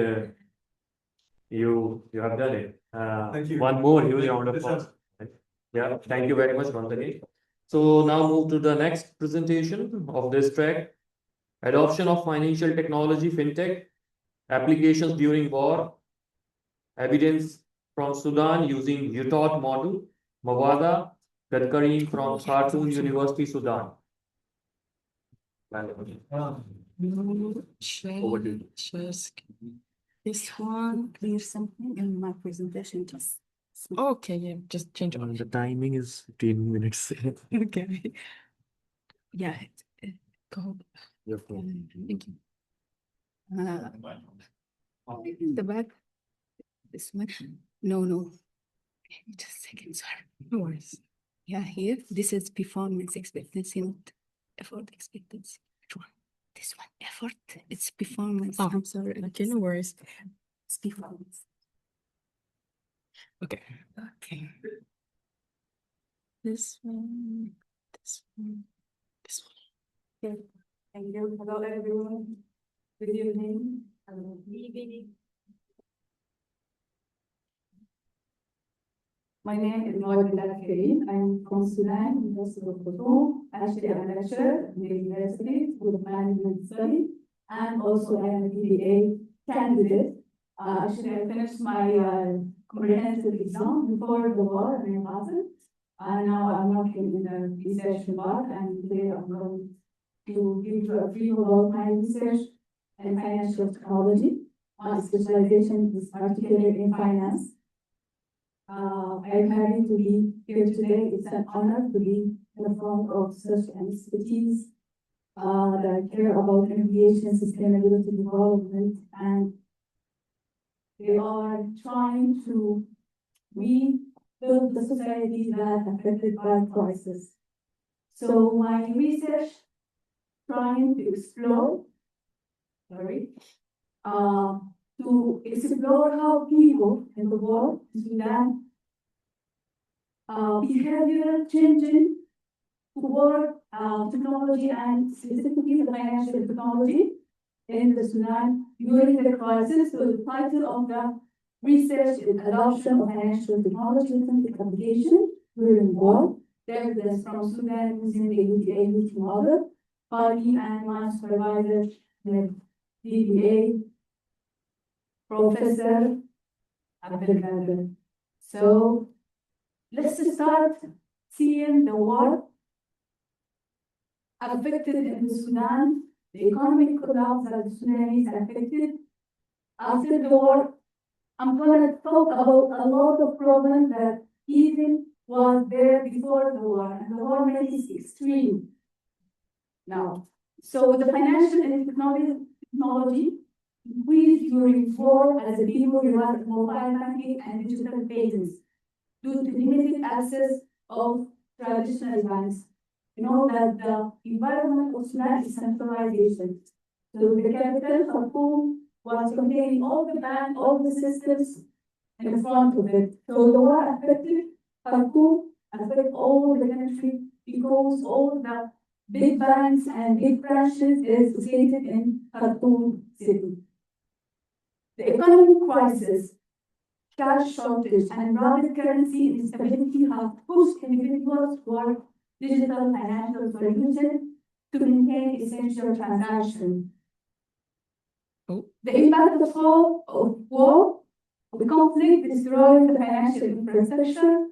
you have done it. Thank you. One more huge round of applause. Yeah, thank you very much once again. So now move to the next presentation of this track. Adoption of financial technology, fintech, applications during war, evidence from Sudan using UTOT model, Mawada Gadkarim from Khartoum University, Sudan. This one clear something in my presentation just. Okay, yeah, just change it. The timing is 15 minutes. Okay. Yeah, go. Thank you. The back. This one. No. Just a second, sorry. No worries. Yeah, here. This is performance expectancy, not effort expectancy. Which one? This one. Effort. It's performance. Oh, I'm sorry. Okay, no worries. It's performance. Okay. This one. This one. This one. Okay. Thank you. Hello, everyone. Good evening. My name is Mawada Gadkarim. I'm from Sudan, University of Khartoum. Actually, I'm a lecturer in the University School of Management Study, and also I am a BBA candidate. Actually, I finished my comprehensive exam before the war in Gaza, and now I'm working in a research lab, and today I'm going to give you a brief about my research in financial technology. My specialization is particularly in finance. I'm happy to be here today. It's an honor to be in the front of such an expertise that care about aviation sustainability development, and they are trying to rebuild the societies that are affected by crisis. So my research trying to explore, to explore how people in the world, in Sudan, behavioral changing toward technology and specifically the financial technology in the Sudan during the crisis. So the title of the research is Adoption of Financial Technology and Application during War. Evidence from Sudan using the UTA model, party and my supervisor, the DBA, Professor Abdelkader. So let's start seeing the war affected in the Sudan, the economic collapse that the Sudanese affected. After the war, I'm going to talk about a lot of problems that even was there before the war, and the war made it extreme now. So the financial and technology increased during war as the people relied on mobile banking and digital payments due to limited access of traditional banks. You know that the environment of Sudan is centralization. So the capital, Khartoum, was containing all the banks, all the systems in front of it. So the war affected Khartoum, affected all the country because all the big banks and big branches is located in Khartoum city. The economic crisis, cash shortage, and rapid currency instability have pushed individuals toward digital financial solutions to maintain essential transactions. The impact of war, the conflict destroyed the financial infrastructure,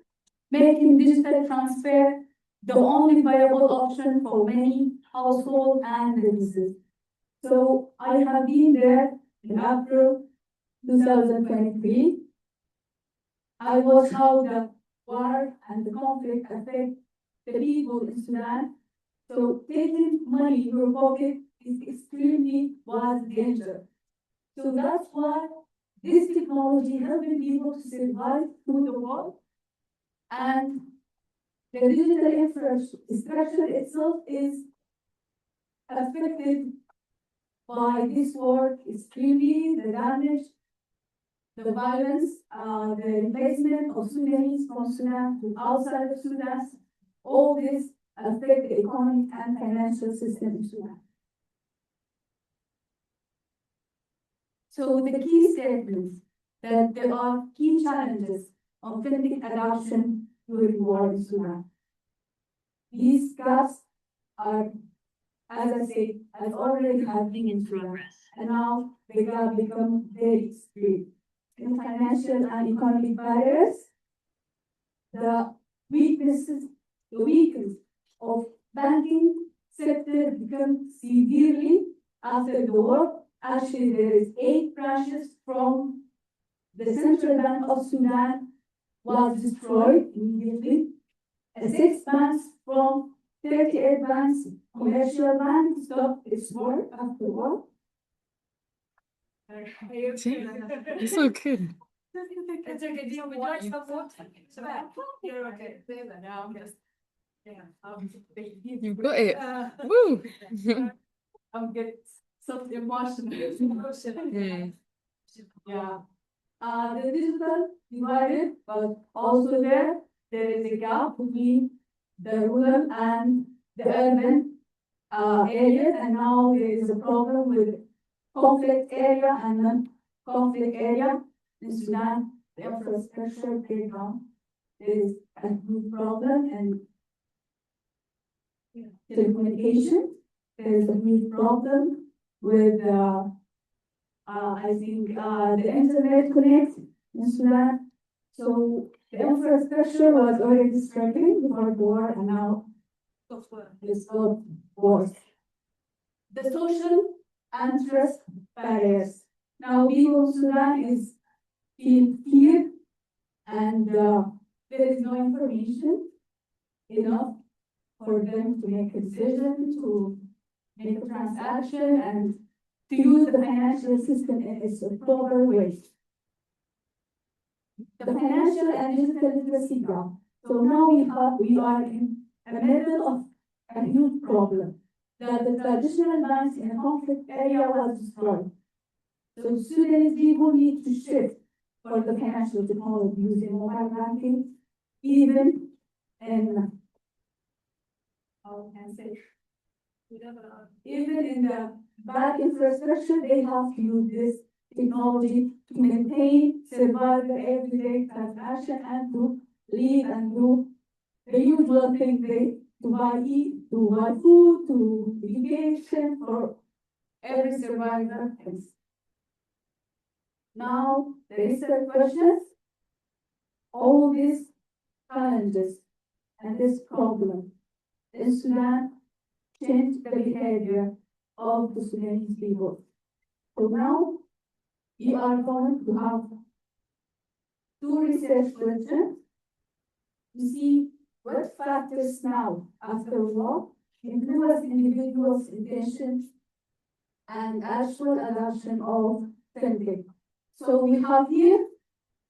making digital transfer the only viable option for many households and businesses. So I have been there in April 2023. I watched how the war and the conflict affect the people in Sudan. So taking money in your pocket is extremely was danger. So that's why this technology helping people to survive through the war. And the digital infrastructure itself is affected by this war extremely, the damage, the violence, the replacement of Sudanese from Sudan to outside of Sudan. All this affect the economic and financial system in Sudan. So the key statements that there are key challenges of fintech adoption during war in Sudan. These gaps are, as I said, have already happening in Sudan, and now the gap become very extreme. In financial and economic barriers, the weaknesses of banking sector become severely after the war. Actually, there is 8 branches from the Central Bank of Sudan was destroyed immediately. 6 banks from 38 banks, commercial banks, stopped its work after war. It's so good. It's okay. Do you want some water? You're okay. No, I'm just, You got it. Woo! I'm getting so emotional. Yeah. The digital divided, but also there is a gap between the rural and the urban areas, and now there is a problem with conflict area and non-conflict area in Sudan. The infrastructure breakdown is a huge problem, and telecommunication. There is a huge problem with I think the internet connect in Sudan. So the infrastructure was already struggling before the war, and now it's got worse. The social and trust barriers. Now people in Sudan feel fear, and there is no information enough for them to make a decision, to make a transaction, and to use the financial system in its proper way. The financial and digital literacy gap. So now we are in the middle of a huge problem, that the traditional banks in a conflict area was destroyed. So Sudanese people need to shift for the financial technology using mobile banking, even in, how can I say, even in the bad infrastructure, they have to use this technology to maintain, survive the everyday transaction and to live and do the usual things to buy food, to education, for every survivor else. Now, the research questions, all these challenges and this problem in Sudan change the behavior of the Sudanese people. So now, we are going to have 2 research questions to see what factors now, after war, influence individuals' intentions and actual adoption of fintech. So we have here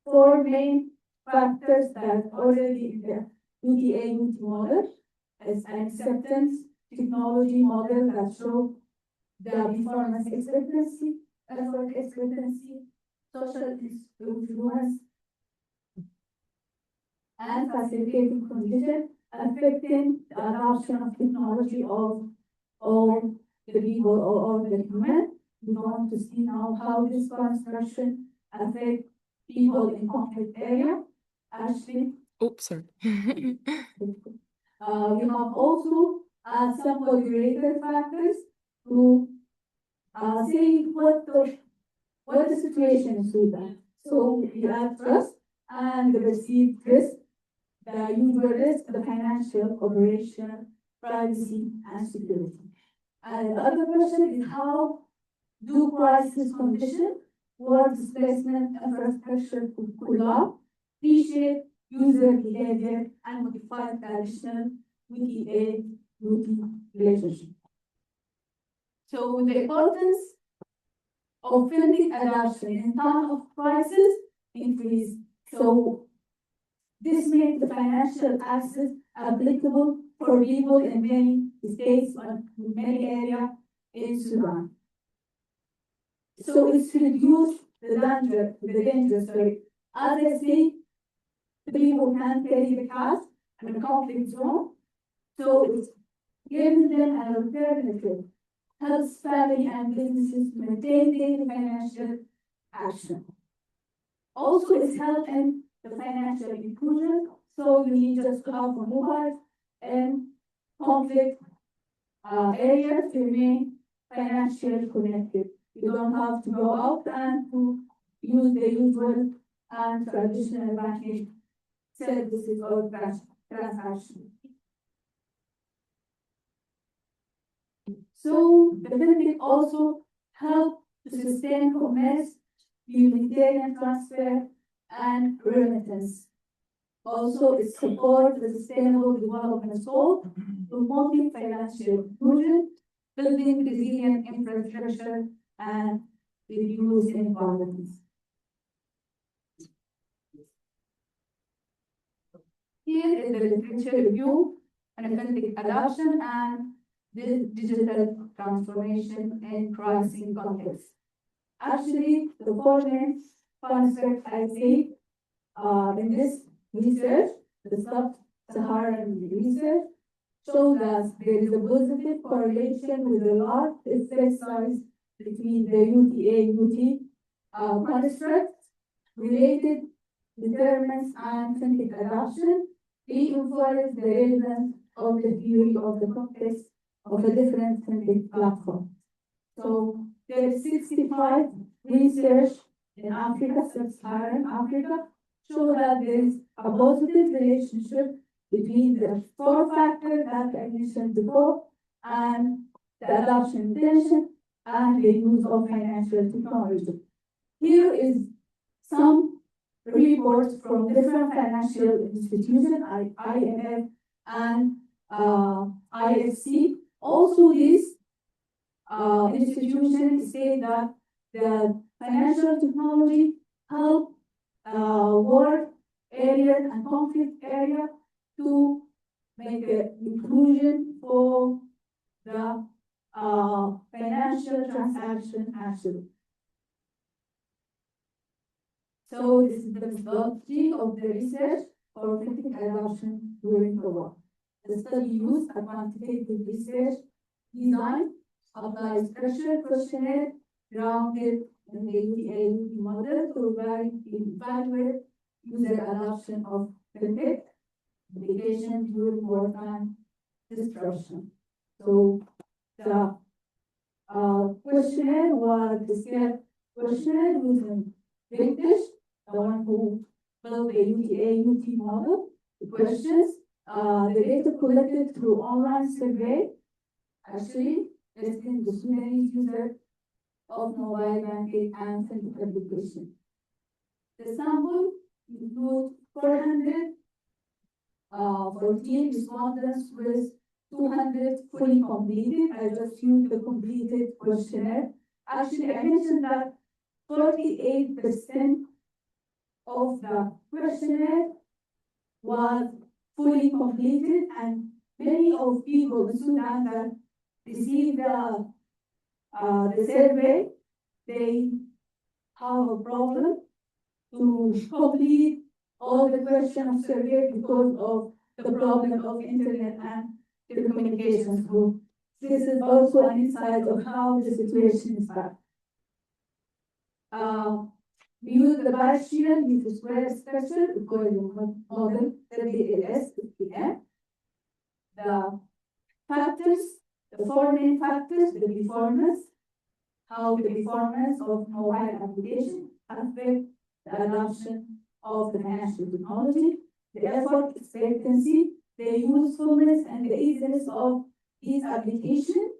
4 main factors that already in the UTA-UT model as an acceptance technology model that show the performance expectancy, effort expectancy, social influence, and facilitating conditions affecting the adoption of technology of all the people or all the human. We want to see now how this construction affects people in conflict area. Actually, Oops, sorry. we have also some moderator factors to say what the situation is with that. So we add trust and the perceived risk, the usual risk, the financial, operation, privacy, and security. And the other question is how do crisis conditions, war displacement, infrastructure collapse, reshape user behavior, and modify traditional UTA-UT relationship. So the importance of fintech adoption in time of crisis increase. So this makes the financial access applicable for people in many states and many areas in Sudan. So it's reduced the danger, sorry. As I say, people can't carry the cash in the conflict zone, so it's giving them an alternative, helps family and businesses to maintain daily financial action. Also, it's helping the financial inclusion, so you need just to have a mobile and conflict areas to remain financially connected. You don't have to go out and to use the usual and traditional banking services or transactions. So the fintech also help to sustain commerce, humanitarian transfer, and remittance. Also, it supports the sustainable development goal, promoting financial inclusion, building resilient infrastructure, and reduce inequalities. Here is the literature review on fintech adoption and the digital transformation in crisis context. Actually, the 4 main concepts I see in this research, the sub-Saharan research, show that there is a positive correlation with a large effect size between the UTA-UT constructs, related determinants, and fintech adoption, reinforce the relevance of the theory of the context of a different fintech platform. So there is 65 research in Africa, sub-Saharan Africa, show that there is a positive relationship between the 4 factors that I mentioned before and the adoption intention and the use of financial technology. Here is some reports from different financial institutions, IMF and IFC. Also, these institutions say that the financial technology help war areas and conflict areas to make an inclusion for the financial transaction actually. So this is the methodology of the research for critic adoption during the war. The study used a quantitative research design, applies structured questionnaire grounded in the UDA model to evaluate user adoption of fintech application during wartime disruption. So the questionnaire was the questionnaire using Vintage, the one who built the UT model, the questions, the data collected through online survey, actually testing the Sudanese user of mobile banking and fintech application. The sample includes 414 respondents with 200 fully completed. I just used the completed questionnaire. Actually, I mentioned that 48% of the questionnaire was fully completed, and many of people in Sudan that received the survey, they have a problem to complete all the questions of survey because of the problem of internet and telecommunications. So this is also an insight of how the situation is bad. We use the Bayesian with the square structure according to model WLS PM. The factors, the four main factors, the performance, how the performance of mobile application affect the adoption of the financial technology, the effort expectancy, the usefulness and the easiness of these applications,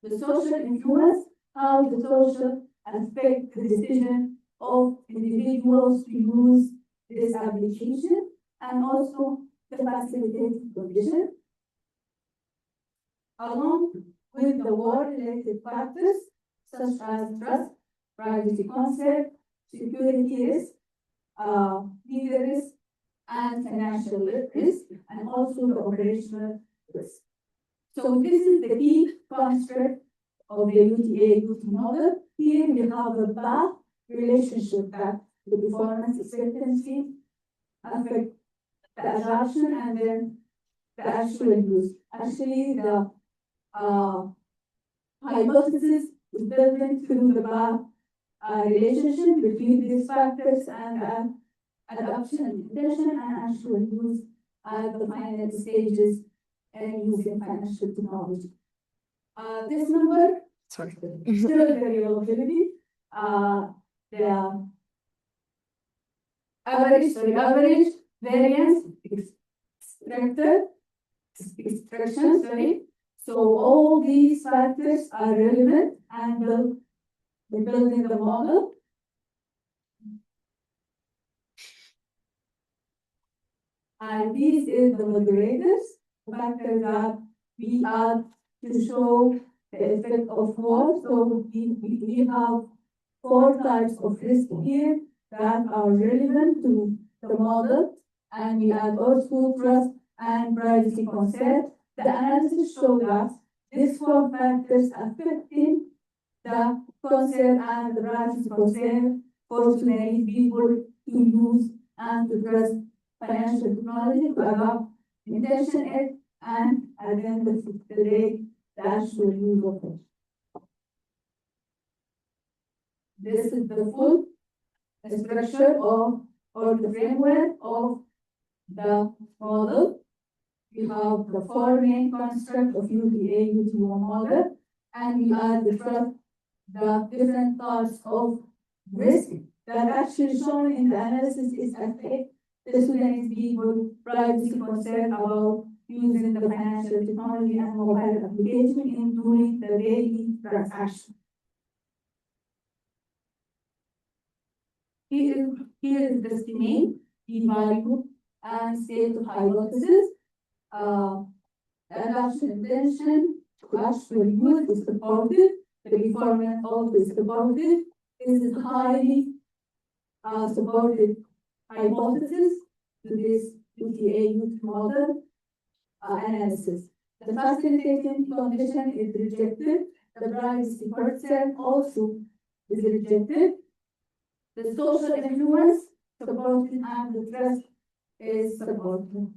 the social influence, how the social affect the decision of individuals to use this application, and also the facilitating condition, along with the war-related factors such as trust, privacy concept, security risk, legal risk, and financial risk, and also the operational risk. So this is the key construct of the UT model. Here we have a path relationship that the performance expectancy affect the adoption and then the actual use. Actually, the hypothesis is built through the path relationship between these factors and adoption intention and actual use at the final stages and using financial technology. This number, sorry, still very reliability. The average variance extraction, sorry. So all these factors are relevant and building the model. And this is the moderators, the factors that we add to show the effect of war. So we have 4 types of risk here that are relevant to the model, and we add also trust and privacy concept. The analysis shows that these 4 factors affecting the concept and the privacy concept for Sudanese people to use and to trust financial technology to adopt intention it and at the end of the day, the actual use of it. This is the full structure of or the framework of the model. We have the 4 main constructs of UTA, UT1 model, and we add the different types of risk that actually shown in the analysis is affect the Sudanese people privacy concern about using the financial technology and mobile application in doing the daily transaction. Here is the estimate, p-value, and state of hypothesis. The adoption intention to actual use is supported. The performance also is supported. This is highly supported hypothesis to this UTA youth model analysis. The facilitating condition is rejected. The privacy person also is rejected. The social influence supported and the trust is supported.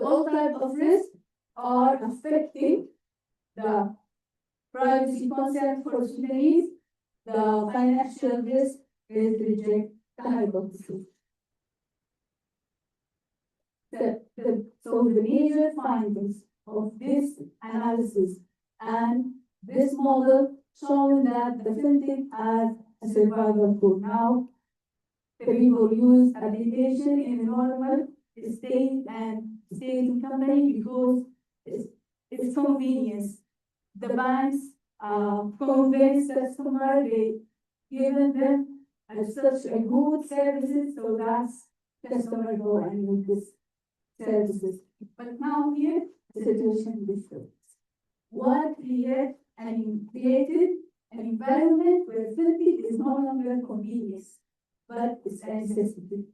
All types of risks are affecting the privacy concern for Sudanese. The financial risk is reject the hypothesis. So the major findings of this analysis and this model showing that the fintech as a survival tool. Now, the people use application in a normal state and state company because it's convenience. The banks convince customer they given them such a good services, so that's customer go and use this services. But now here the situation is different. What created an environment where fintech is no longer convenience, but it's a necessity.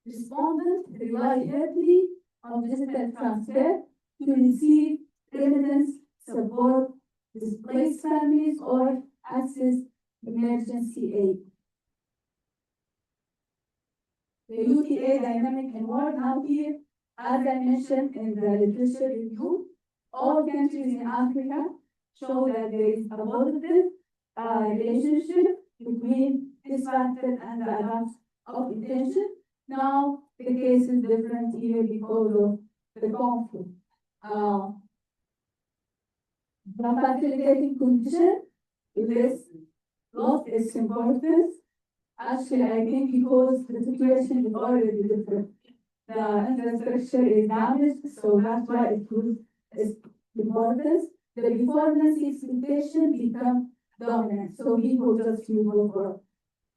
Respondents rely heavily on digital transfer to receive evidence, support displaced families, or access emergency aid. The UTA dynamic award now here, as I mentioned in the literature review, all countries in Africa show that there is a positive relationship between this factor and the advance of intention. Now, the case is different here because of the conflict. The facilitating condition is lost its importance. Actually, I think because the situation is already different. The infrastructure is damaged, so that's why it loses its importance. The performance expectation become dominant, so people just use over.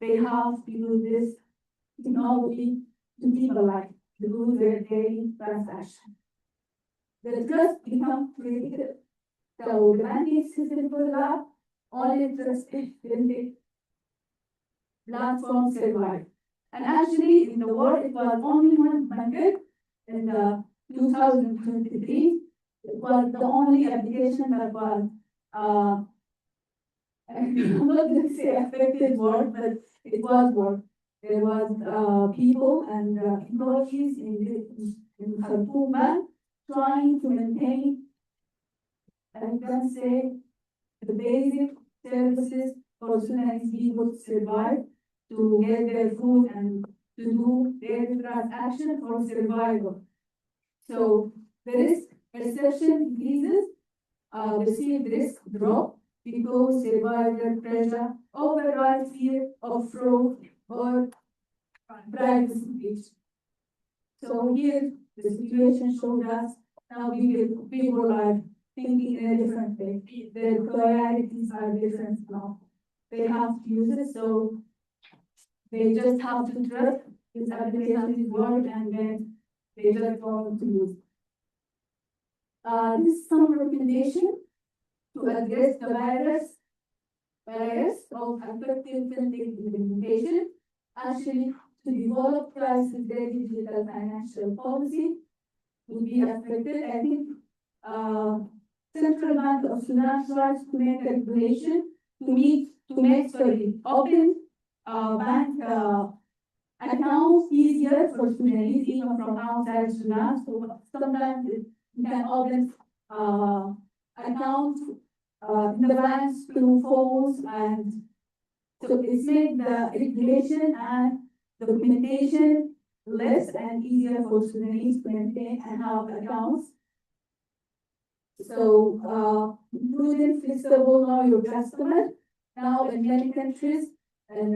They have to use this technology to keep alive, to do their daily transaction. The trust becomes critical. So the banking system collapse, only trusted fintech platforms survive. And actually, in the world, it was only one bank in the 2023. It was the only application that was, I'm not going to say affected work, but it was work. There was people and employees in Khartoum Bank trying to maintain, I can say, the basic services for Sudanese people to survive, to get their food and to do their transaction for survival. So the risk perception increases, perceived risk drop because survival pressure overrides fear of fraud or privacy breach. So here the situation shows us now people are thinking in a different way. Their priorities are different now. They have to use it, so they just have to trust this application is work and then they just want to use it. This is some recommendation to address the barriers of effective fintech implementation. Actually, to develop crisis-ready digital financial policy would be affected. I think Central Bank of Sudan tries to make a regulation to make open bank accounts easier for Sudanese, even from outside Sudan. So sometimes you can open accounts in the banks through phones, and so it's made the regulation and documentation less and easier for Sudanese to maintain and have accounts. So, including flexible know your customer. Now, in many countries in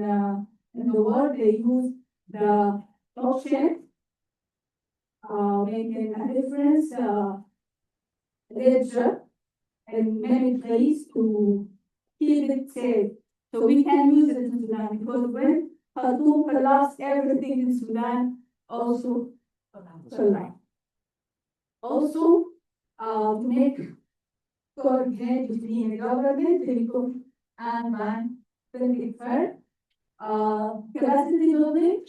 the world, they use the blockchain, making a difference ledger in many places to keep it safe. So we can use it in Sudan because when Khartoum collapsed, everything in Sudan also collapsed. Also, to make coordinate between the government, telecom, and bank, think it fair. capacity building,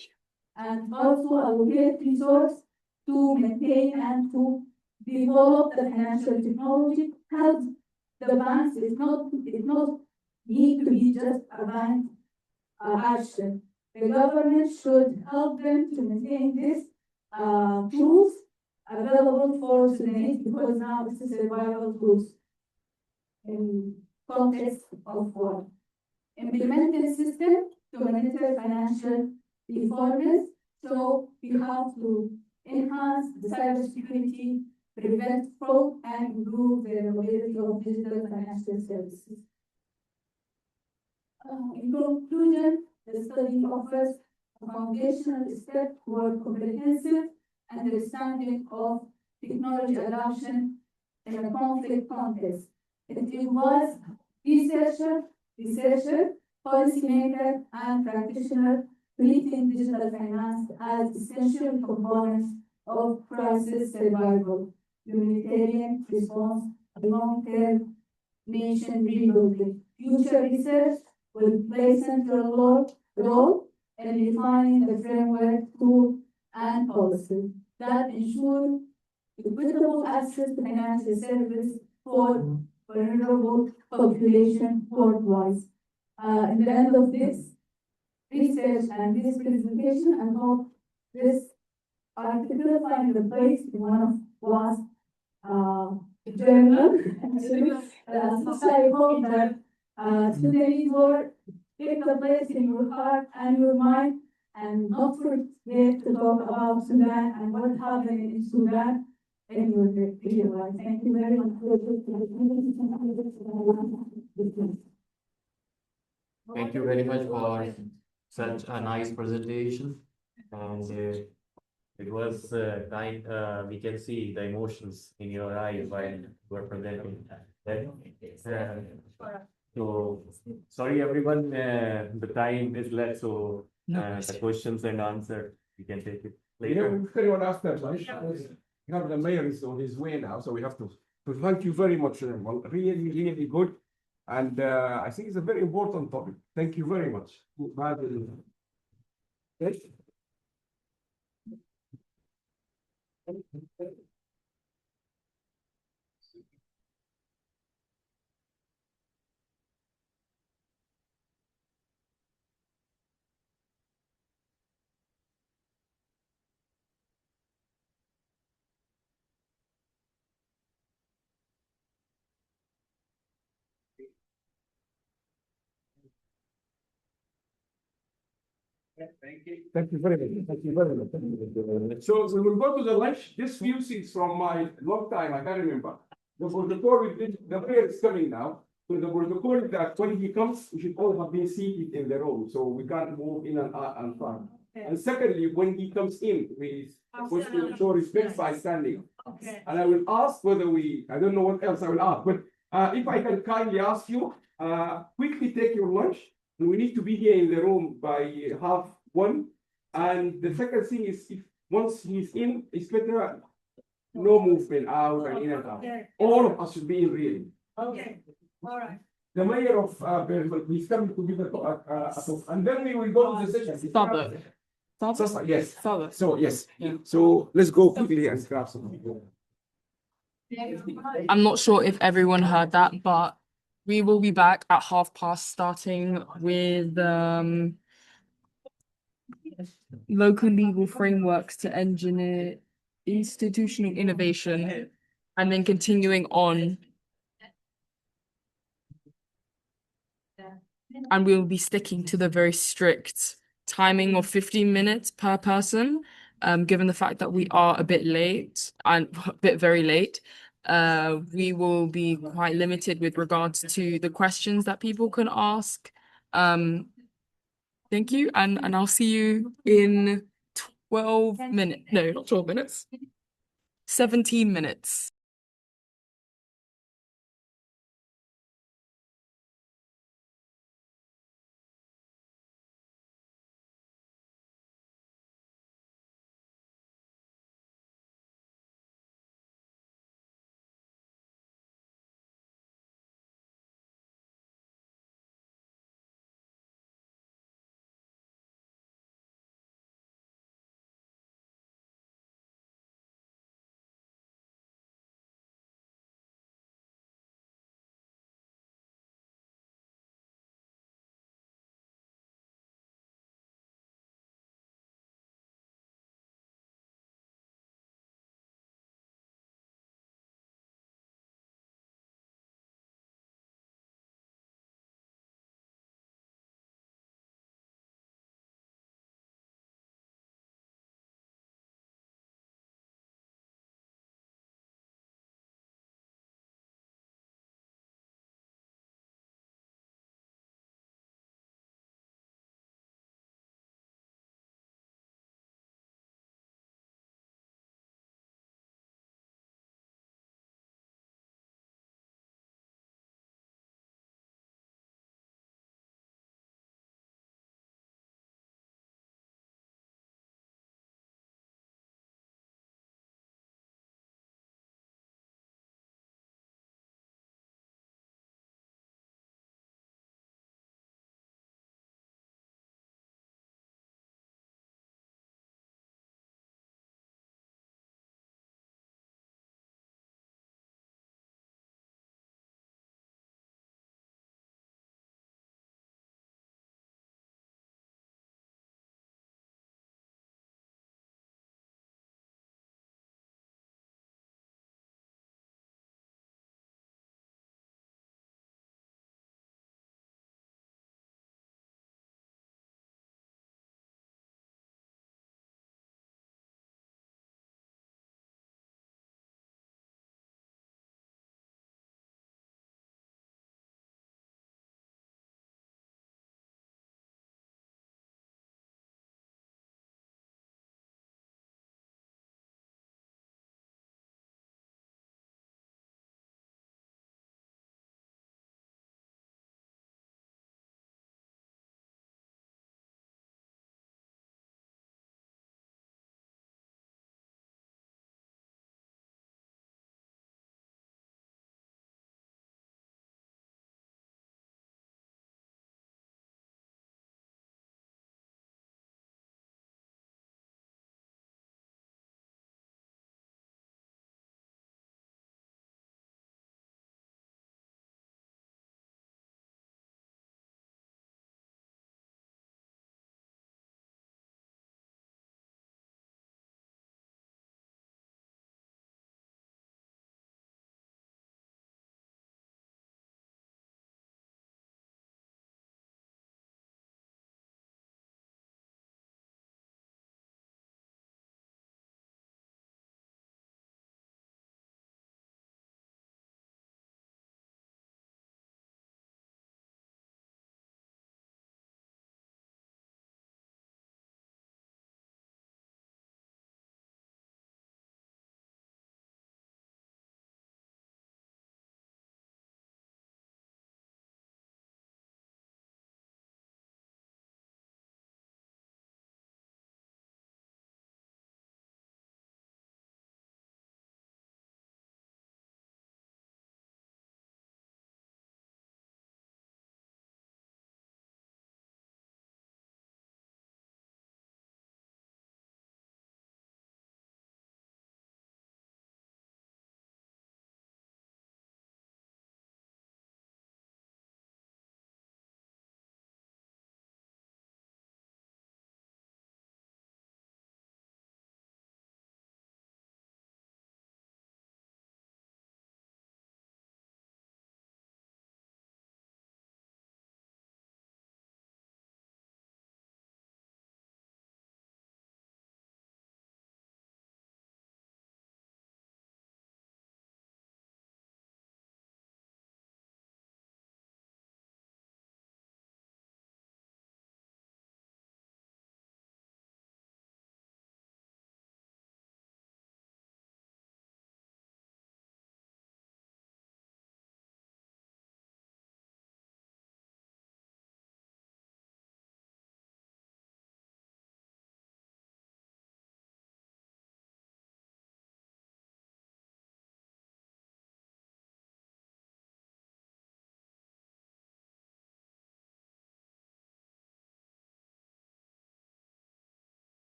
and also allocate resources to maintain and to develop the financial technology. Help the banks is not need to be just a bank action. The government should help them to maintain this tools available for Sudanese because now it's a survival tools in context of war. Implement the system to monitor financial performance. So we have to enhance the cybersecurity, prevent fraud, and improve the availability of digital financial services. In conclusion, the study offers a foundational step toward comprehensive understanding of technology adoption in a conflict context. It involves researcher, policymaker, and practitioner treating digital finance as essential components of crisis survival, humanitarian response, and long-term nation rebuilding. Future research will play central role in defining the framework, tool, and policy that ensure equitable access to financial service for vulnerable population worldwide. In the end of this research and this presentation, I hope this article find a place in one of WASP journal. So I hope that Sudanese work take the place in your heart and your mind, and not forget to talk about Sudan and what happened in Sudan in your real life. Thank you very much. Thank you very much for such a nice presentation. And it was kind, we can see the emotions in your eyes while you were presenting. So, sorry everyone, the time is less, so the questions and answers, we can take it later. If anyone asks that lunch, you have the mayor is on his way now, so we have to thank you very much, everyone. Really, really good. And I think it's a very important topic. Thank you very much. Yes. Thank you. Thank you very much. Thank you very much. So we will go to the lunch. This few things from my long time, I can't remember. The protocol, the prayer is coming now. So the protocol is that when he comes, we should all have been seated in the room, so we can't move in and out and front. And secondly, when he comes in, we supposed to show respect by standing. And I will ask whether I don't know what else I will ask, but if I can kindly ask you, quickly take your lunch. We need to be here in the room by 1:30. And the second thing is, if once he's in, it's better no movement out and in and out. All of us should be in really. Okay. All right. The mayor of Berlin, he's coming to give a talk, and then we will go to the session. Yes. So yes. So let's go quickly and grab some people. I'm not sure if everyone heard that, but we will be back at 12:30, starting with local legal frameworks to engineer institutional innovation, and then continuing on. And we'll be sticking to the very strict timing of 15 minutes per person, given the fact that we are a bit late and a bit very late. We will be quite limited with regards to the questions that people can ask. Thank you, and I'll see you in 12 minutes. No, not 12 minutes. 17 minutes.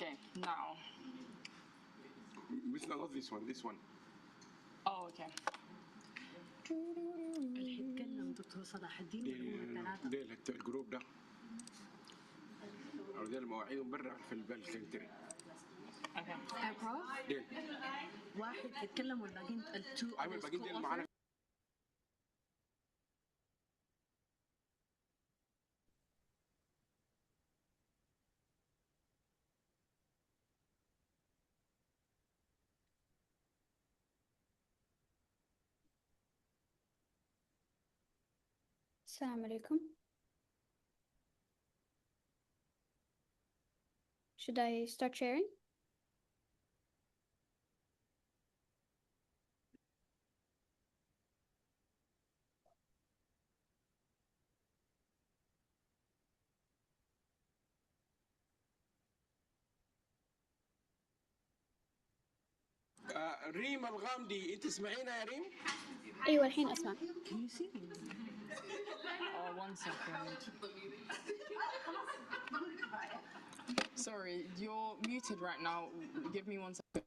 Okay, now. Not this one, this one. Oh, okay. اللي يتكلم دكتور صلاح الدين ولا هم الثلاثة؟ ده الجروب ده. أو ده المواعيد برا في الكافيتيريا. Prof? واحد يتكلم والباقيين التو. أيوة الباقيين دي معانا. Assalamu alaikum. Should I start sharing? ريم الغامدي، انت تسمعينا يا ريم؟ أيوة الحين أسمع. Oh, 1 second. Sorry, you're muted right now. Give me 1 second.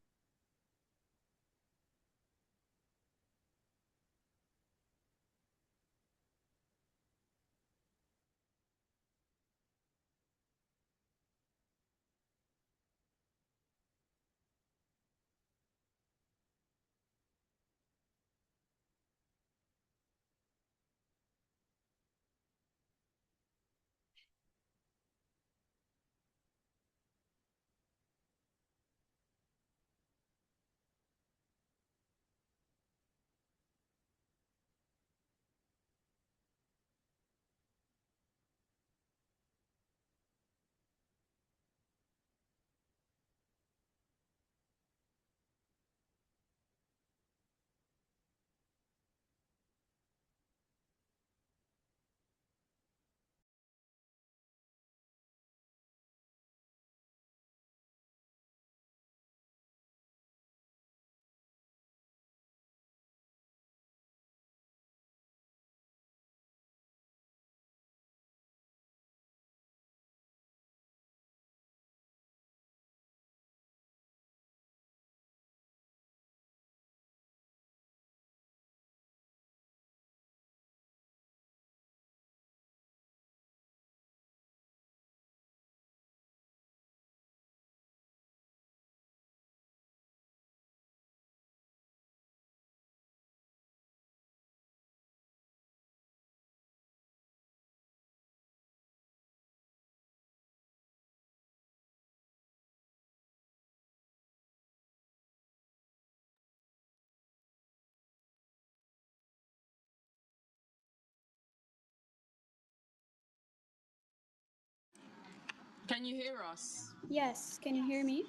Can you hear us? Yes, can you hear me?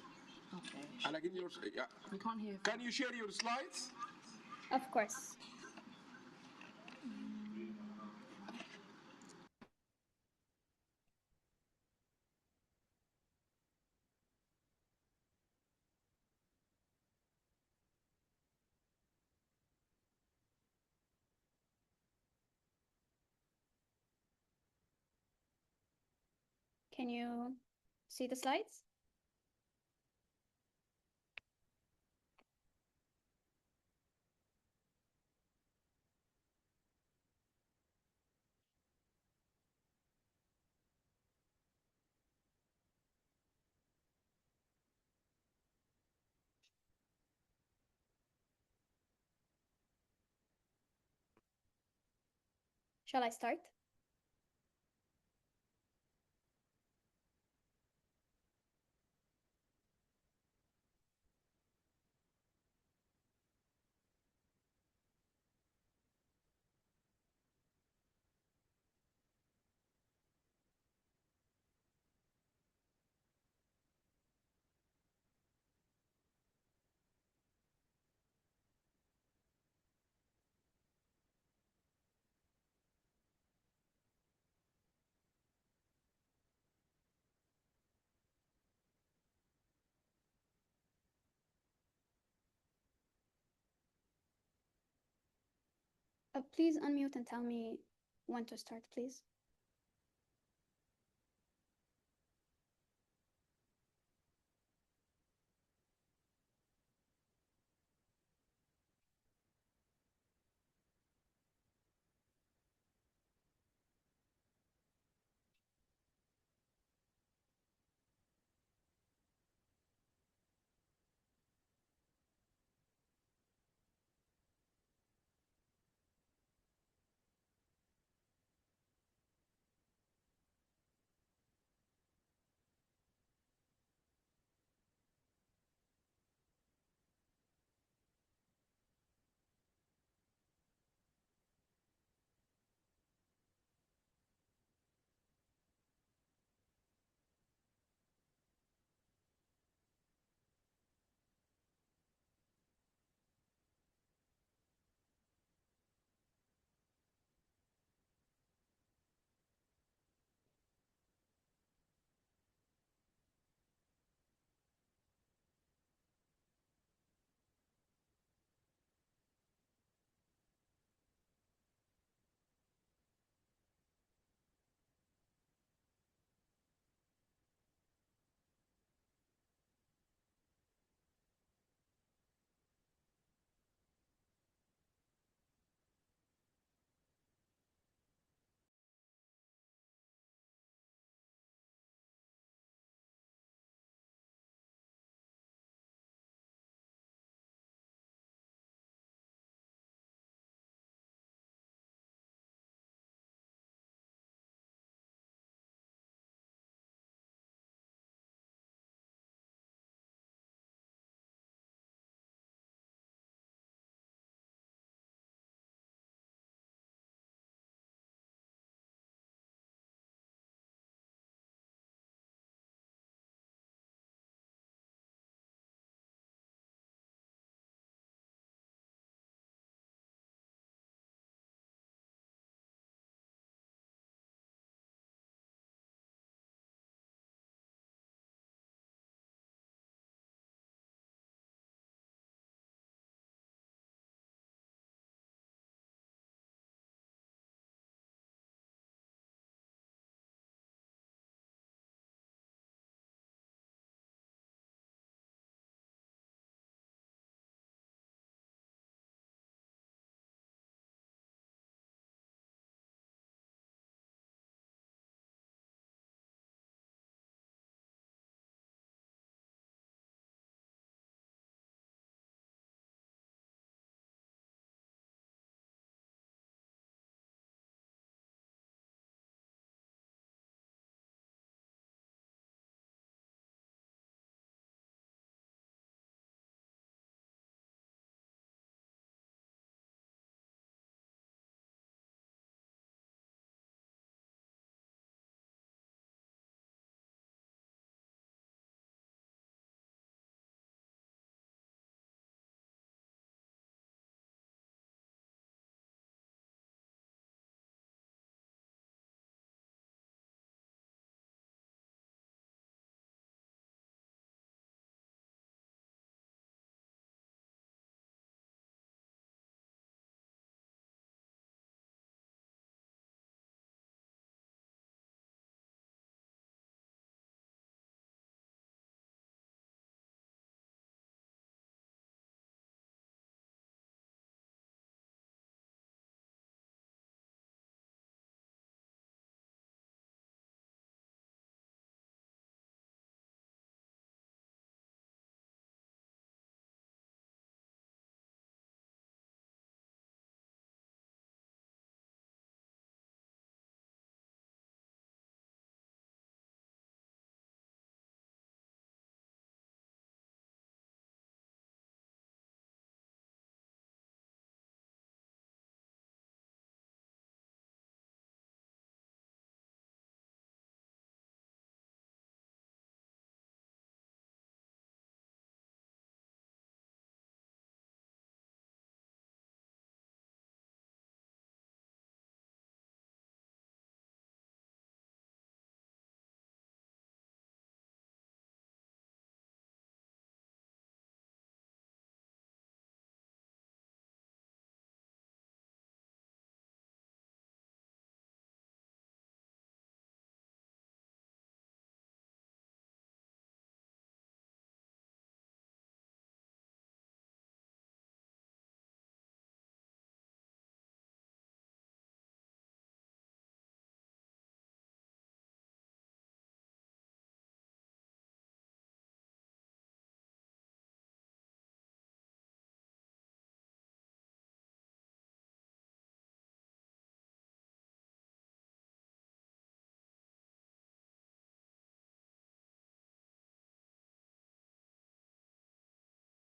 Okay. And again, We can't hear. Can you share your slides? Of course. Can you see the slides? Shall I start? Please unmute and tell me when to start, please.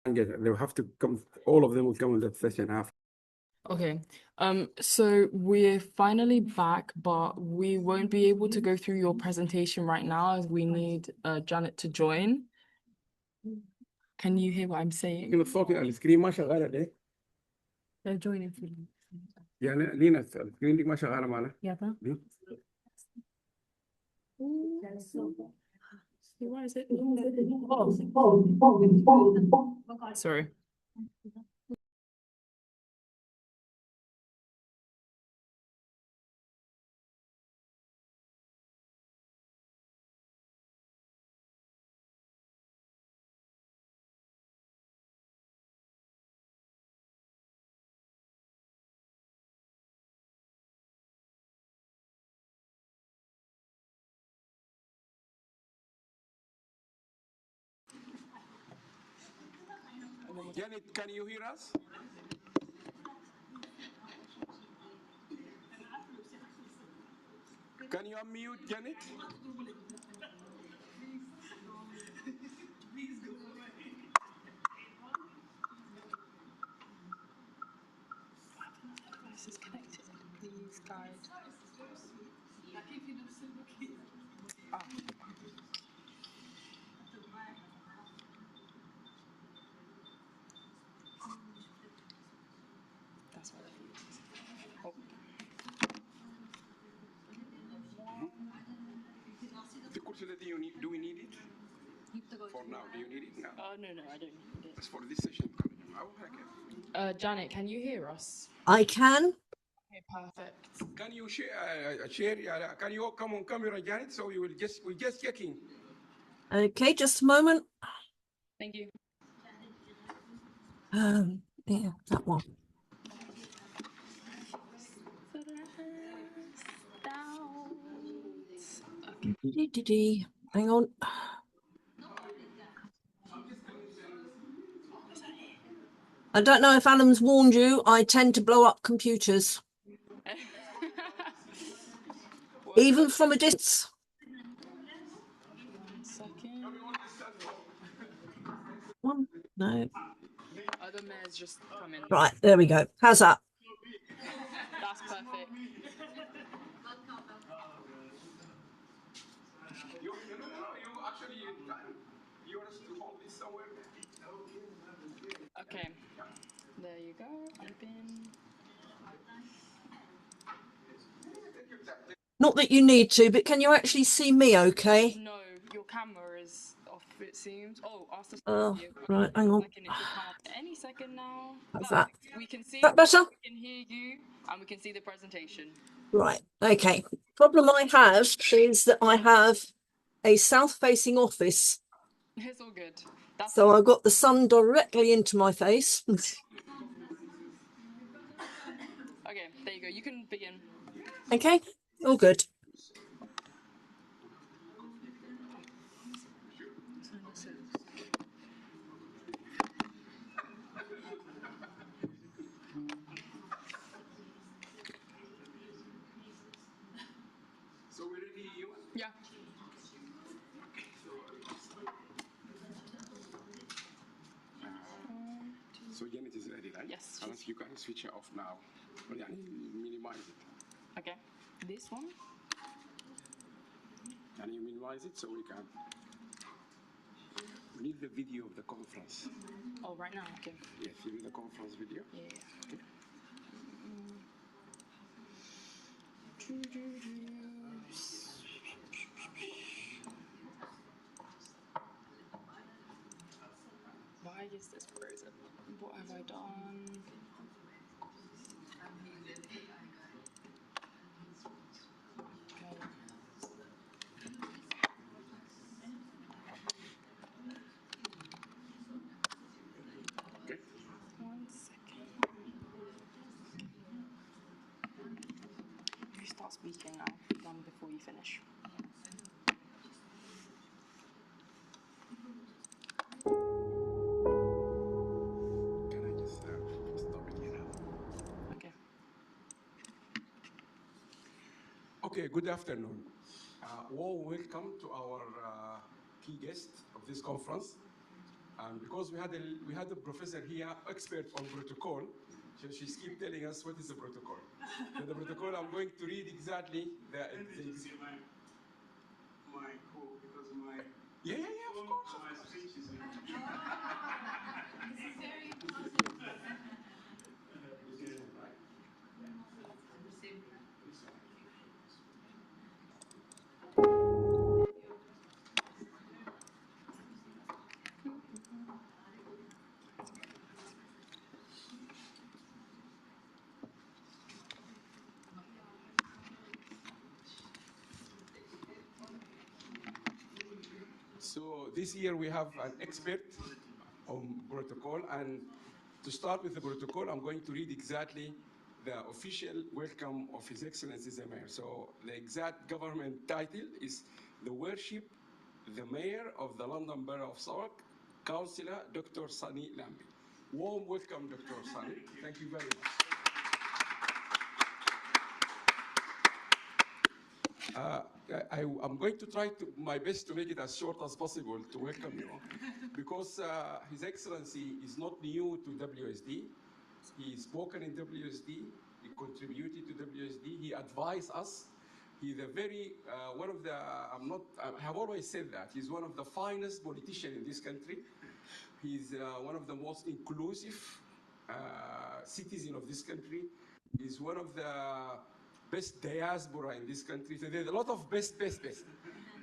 They will have to come, all of them will come in that session after. Okay, so we're finally back, but we won't be able to go through your presentation right now as we need Janet to join. Can you hear what I'm saying? الصوت السكرين ما شغالة ليه؟ They're joining. يعني لينا السكرين دي ما شغالة معنا. Yeah. ليه؟ Why is it? Sorry. Janet, can you hear us? Can you unmute, Janet? This is connected. Please guide. That's what it is. Oh. The course that do we need it? For now, do you need it now? Oh, no, I don't need it. It's for this session. Janet, can you hear us? I can. Okay, perfect. Can you share? Can you come on camera, Janet? So we're just checking. Okay, just a moment. Thank you. Yeah, that one. Hang on. I don't know if Adam's warned you, I tend to blow up computers. Even from a distance. 1 second. One, no. Other mayor's just come in. Right, there we go. How's that? That's perfect. Okay, there you go. Open. Not that you need to, but can you actually see me okay? No, your camera is off, it seems. Oh, ask the Oh, right, hang on. Any second now. How's that? We can see. That better? We can hear you, and we can see the presentation. Right, okay. Problem I have is that I have a south-facing office. It's all good. So I've got the sun directly into my face. Okay, there you go. You can begin. Okay, all good. So we're ready, you? Yeah. So Janet is ready, right? Yes. Unless you can switch it off now. Minimize it. Okay. This one. Can you minimize it so we can? We need the video of the conference. Oh, right now. Okay. Yes, you need the conference video. Yeah. Okay. Why is this frozen? What have I done? Okay. 1 second. You start speaking now, before you finish. Can I just stop it here? Okay. Okay, good afternoon. Warm welcome to our key guest of this conference, Because we had a professor here, expert on protocol, so she's keep telling us what is the protocol. So the protocol, I'm going to read exactly the my quote because my of course. My speech is This is very important. So this year we have an expert on protocol, and to start with the protocol, I'm going to read exactly the official welcome of His Excellency the Mayor. So the exact government title is the Worship the Mayor of the London Borough of Southwark, Councillor Dr. Sunny Lambie. Warm welcome, Dr. Sunny. Thank you very much. I'm going to try my best to make it as short as possible to welcome you, because His Excellency is not new to WSD. He spoken in WSD, he contributed to WSD, he advised us. He's a very, one of the, I have always said that, he's one of the finest politicians in this country. He's one of the most inclusive citizens of this country. He's one of the best diaspora in this country. So there's a lot of best.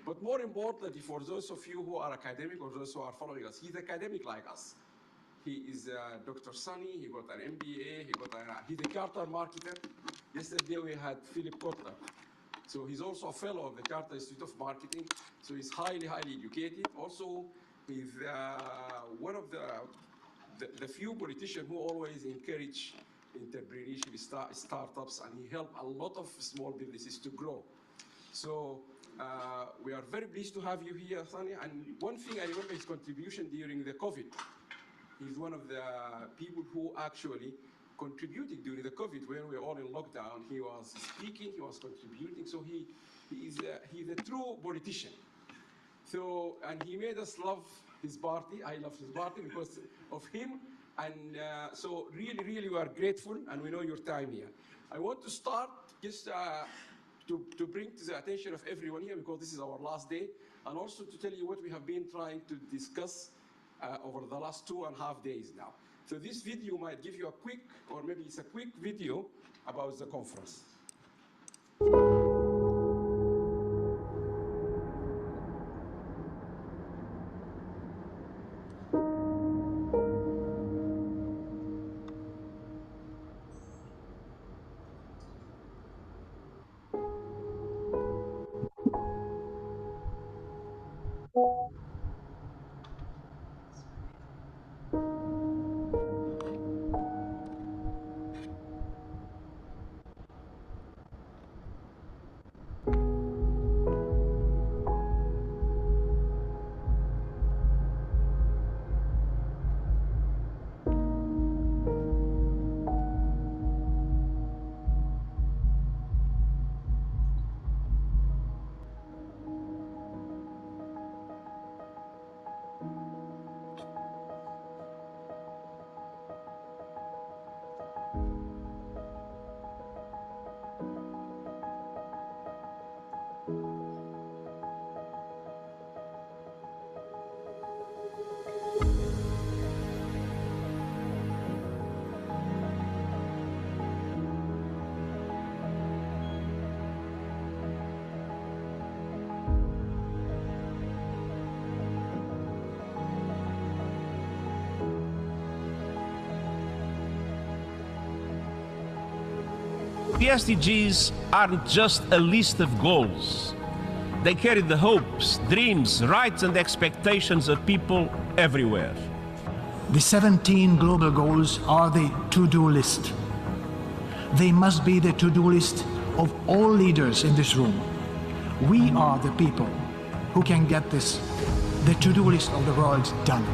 But more importantly, for those of you who are academic or those who are following us, he's academic like us. He is Dr. Sunny, he got an MBA, he's a Carter marketer. Yesterday we had Philip Kotler. So he's also a fellow of the Carter Institute of Marketing. So he's highly educated. Also, he's one of the few politicians who always encourage entrepreneurship, startups, and he helped a lot of small businesses to grow. So we are very pleased to have you here, Sunny. And one thing I remember his contribution during the COVID. He's one of the people who actually contributed during the COVID when we were all in lockdown. He was speaking, he was contributing. So he's a true politician. So, and he made us love his party. I love his party because of him. And so really we are grateful, and we know your time here. I want to start just to bring to the attention of everyone here, because this is our last day, and also to tell you what we have been trying to discuss over the last 2.5 days now. So this video might give you a quick, or maybe it's a quick video about the conference. The SDGs aren't just a list of goals. They carry the hopes, dreams, rights, and expectations of people everywhere. The 17 global goals are the to-do list. They must be the to-do list of all leaders in this room. We are the people who can get this, the to-do list of the world, done.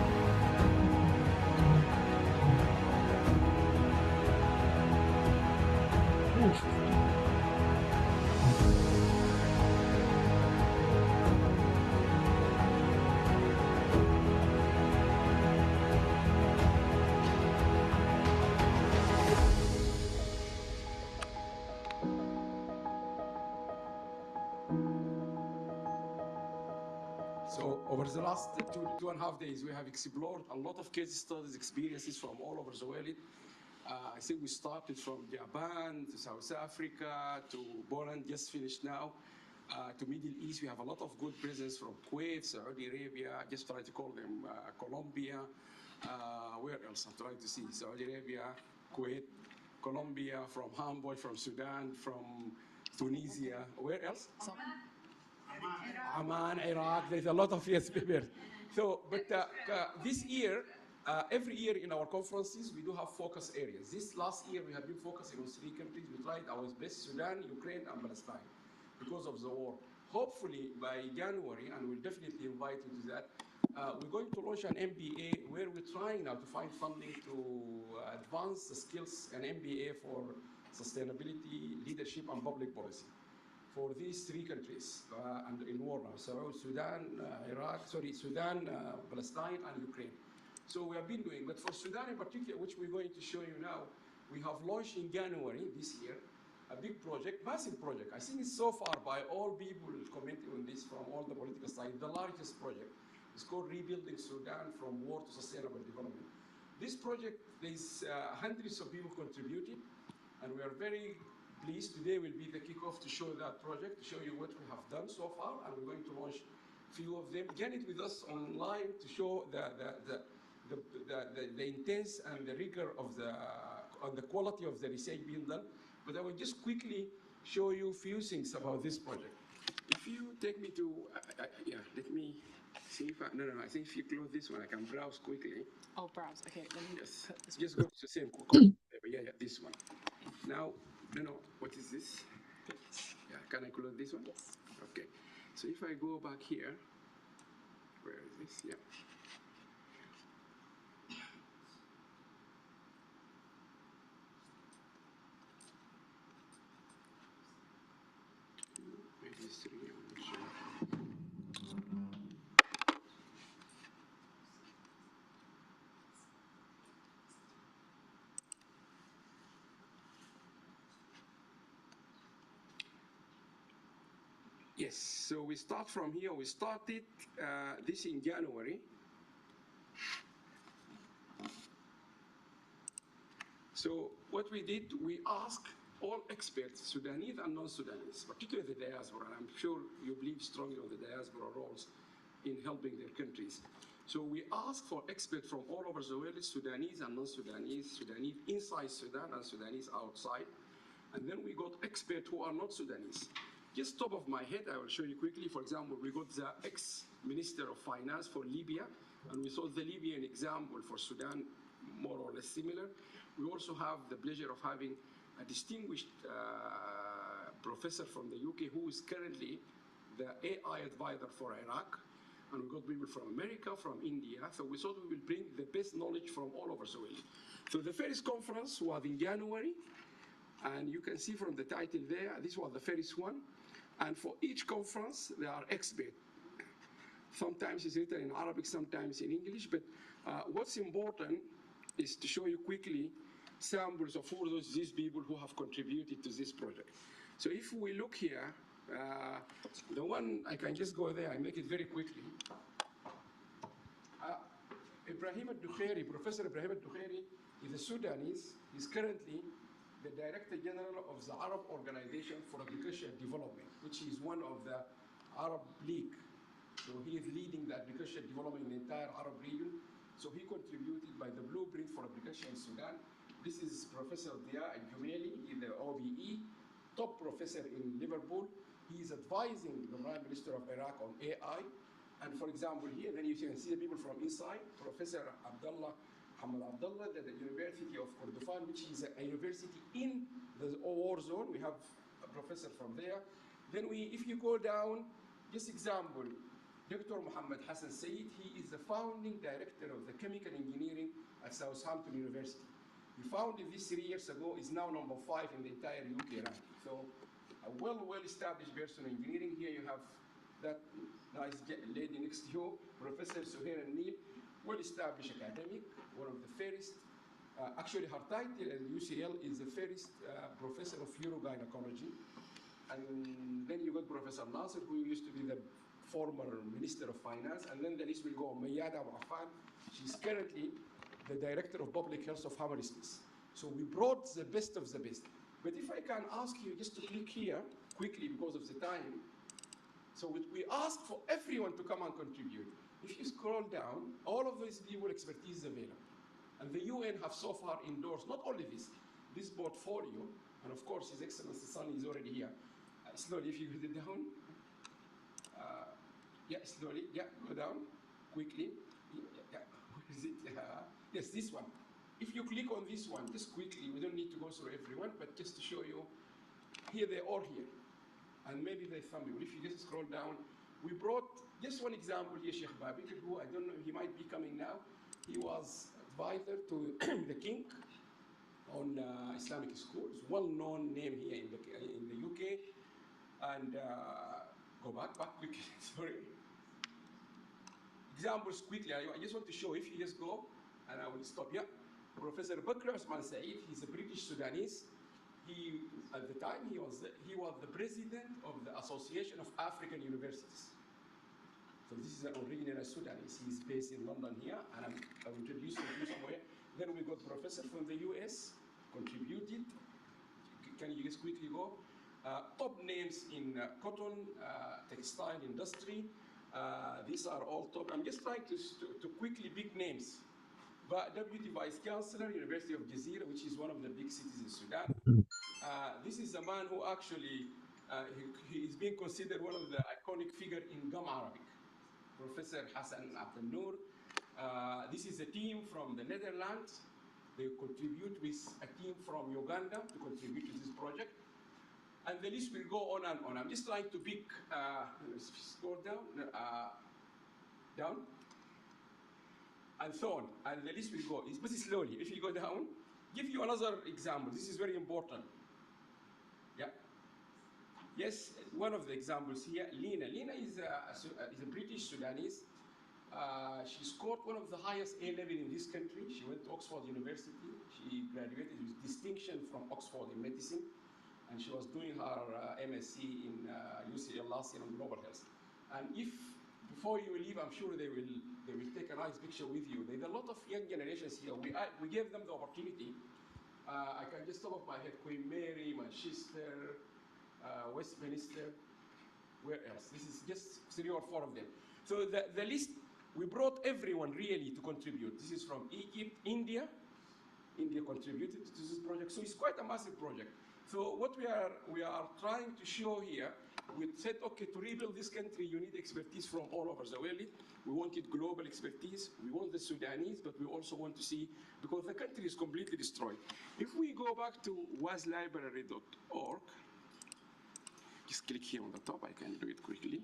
over the last 2.5 days, we have explored a lot of case studies, experiences from all over the world. I think we started from Japan to South Africa to Poland, just finished now, to Middle East. We have a lot of good presence from Kuwait, Saudi Arabia, just try to call them Colombia. Where else? I'm trying to see. Saudi Arabia, Kuwait, Colombia, from Hamburg, from Sudan, from Tunisia. Where else? Amman, Iraq. There's a lot of yes people. So, but this year, every year in our conferences, we do have focus areas. This last year, we have been focusing on 3 countries. We tried our best: Sudan, Ukraine, and Palestine, because of the war. Hopefully, by January, and we'll definitely invite you to that, we're going to launch an MBA where we're trying now to find funding to advance the skills, an MBA for sustainability, leadership, and public policy for these 3 countries and in war now. So Sudan, Sudan, Palestine, and Ukraine. So we have been doing, but for Sudan in particular, which we're going to show you now, we have launched in January this year a big project, massive project. I think it's so far by all people commenting on this from all the political side, the largest project. It's called Rebuilding Sudan from War to Sustainable Development. This project, there's hundreds of people contributed, and we are very pleased. Today will be the kickoff to show that project, to show you what we have done so far, and we're going to launch a few of them. Get it with us online to show the intense and the rigor of the quality of the research being done. But I will just quickly show you a few things about this project. If you take me to, yeah, let me see if I think if you close this one, I can browse quickly. Oh, browse. Okay, let me Yes. put this Just one. go to the same. Yeah, this one. Now, what is this? Yeah, can I close this one? Yes. Okay. So if I go back here, where is this? Yeah. Maybe it's 3, I'm not sure. Yes, so we start from here. We started this in January. So what we did, we asked all experts, Sudanese and non-Sudanese, particularly the diaspora, and I'm sure you believe strongly on the diaspora roles in helping their countries. So we asked for experts from all over the world, Sudanese and non-Sudanese, Sudanese inside Sudan and Sudanese outside. And then we got experts who are not Sudanese. Just top of my head, I will show you quickly. For example, we got the ex-Minister of Finance for Libya, and we saw the Libyan example for Sudan, more or less similar. We also have the pleasure of having a distinguished professor from the UK who is currently the AI advisor for Iraq. And we got people from America, from India. So we thought we will bring the best knowledge from all over the world. So the first conference was in January. And you can see from the title there, this was the first one. And for each conference, there are experts. Sometimes it's written in Arabic, sometimes in English. But what's important is to show you quickly samples of all these people who have contributed to this project. So if we look here, the one, I can just go there and make it very quickly. Ibrahim al-Dukhayri, Professor Ibrahim al-Dukhayri is a Sudanese. He's currently the Director General of the Arab Organization for Agricultural Development, which is one of the Arab League. So he is leading the agricultural development in the entire Arab region. So he contributed by the blueprint for agriculture in Sudan. This is Professor Dia al-Jumaili, he's the OBE, top professor in Liverpool. He is advising the Prime Minister of Iraq on AI. And for example, here, then you can see the people from inside, Professor Muhammad Abdullah, at the University of Kordofan, which is a university in the war zone. We have a professor from there. Then if you go down, just example, Dr. Muhammad Hassan Said, he is the founding director of the chemical engineering at Southampton University. He founded this 3 years ago, is now number 5 in the entire UK ranking. So a well-established person in engineering. Here you have that nice lady next to you, Professor Suhair al-Nil, well-established academic, one of the first, actually her title at UCL is the first professor of urogynecology. And then you got Professor Nasser, who used to be the former Minister of Finance, and then the list will go on Mayada Abu Affan. She's currently the Director of Public Health of Hammersmith. So we brought the best of the best. But if I can ask you just to click here quickly because of the time. So we ask for everyone to come and contribute. If you scroll down, all of these people expertise is available. And the UN have so far endorsed not only this portfolio, and of course His Excellency Sani is already here. Slowly, if you go down. Yeah, slowly, yeah, go down, quickly. Yeah, where is it? Yes, this one. If you click on this one, just quickly, we don't need to go through everyone, but just to show you, here they are here. And maybe they thumbnail. If you just scroll down, we brought just one example here, Sheikh Babik, who I don't know, he might be coming now. He was advisor to the king on Islamic schools, well-known name here in the UK. And go back quickly, sorry. Examples quickly, I just want to show, if you just go, and I will stop here. Professor Bakr Osman Said, he's a British Sudanese. He, at the time, he was the president of the Association of African Universities. So this is an original Sudanese. He's based in London here, and I'll introduce him somewhere. Then we got professor from the US, contributed. Can you just quickly go? Top names in cotton, textile industry. These are all top. I'm just trying to quickly pick names. But Deputy Vice Chancellor, University of Jazeera, which is one of the big cities in Sudan. This is a man who actually, he is being considered one of the iconic figures in Gum Arabic. Professor Hassan Abdel Noor. This is a team from the Netherlands. They contribute with a team from Uganda to contribute to this project. And the list will go on and on. I'm just trying to pick, scroll down, down, and so on. And the list will go, but slowly. If you go down, give you another example. This is very important. Yeah. Yes, one of the examples here, Lina. Lina is a British Sudanese. She scored one of the highest A-level in this country. She went to Oxford University. She graduated with distinction from Oxford in medicine. And she was doing her MSc in UCL last year on global health. And if, before you leave, I'm sure they will take a nice picture with you. There's a lot of young generations here. We gave them the opportunity. I can just top of my head, Queen Mary, Manchester, Westminster, where else? This is just 3 or 4 of them. So the list, we brought everyone really to contribute. This is from Egypt, India. India contributed to this project. So it's quite a massive project. So what we are trying to show here, we said, okay, to rebuild this country, you need expertise from all over the world. We wanted global expertise. We want the Sudanese, but we also want to see, because the country is completely destroyed. If we go back to waslibrary.org, just click here on the top. I can do it quickly.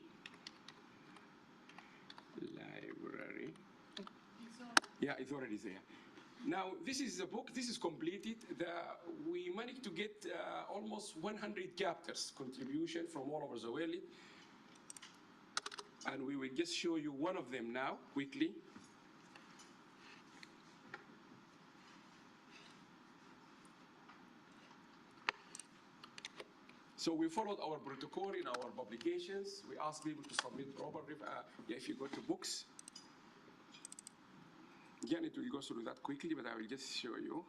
Library. Yeah, it's already there. Now, this is a book. This is completed. We managed to get almost 100 chapters contribution from all over the world. And we will just show you one of them now, quickly. So we followed our protocol in our publications. We asked people to submit proper, if you go to books. Again, it will go through that quickly, but I will just show you.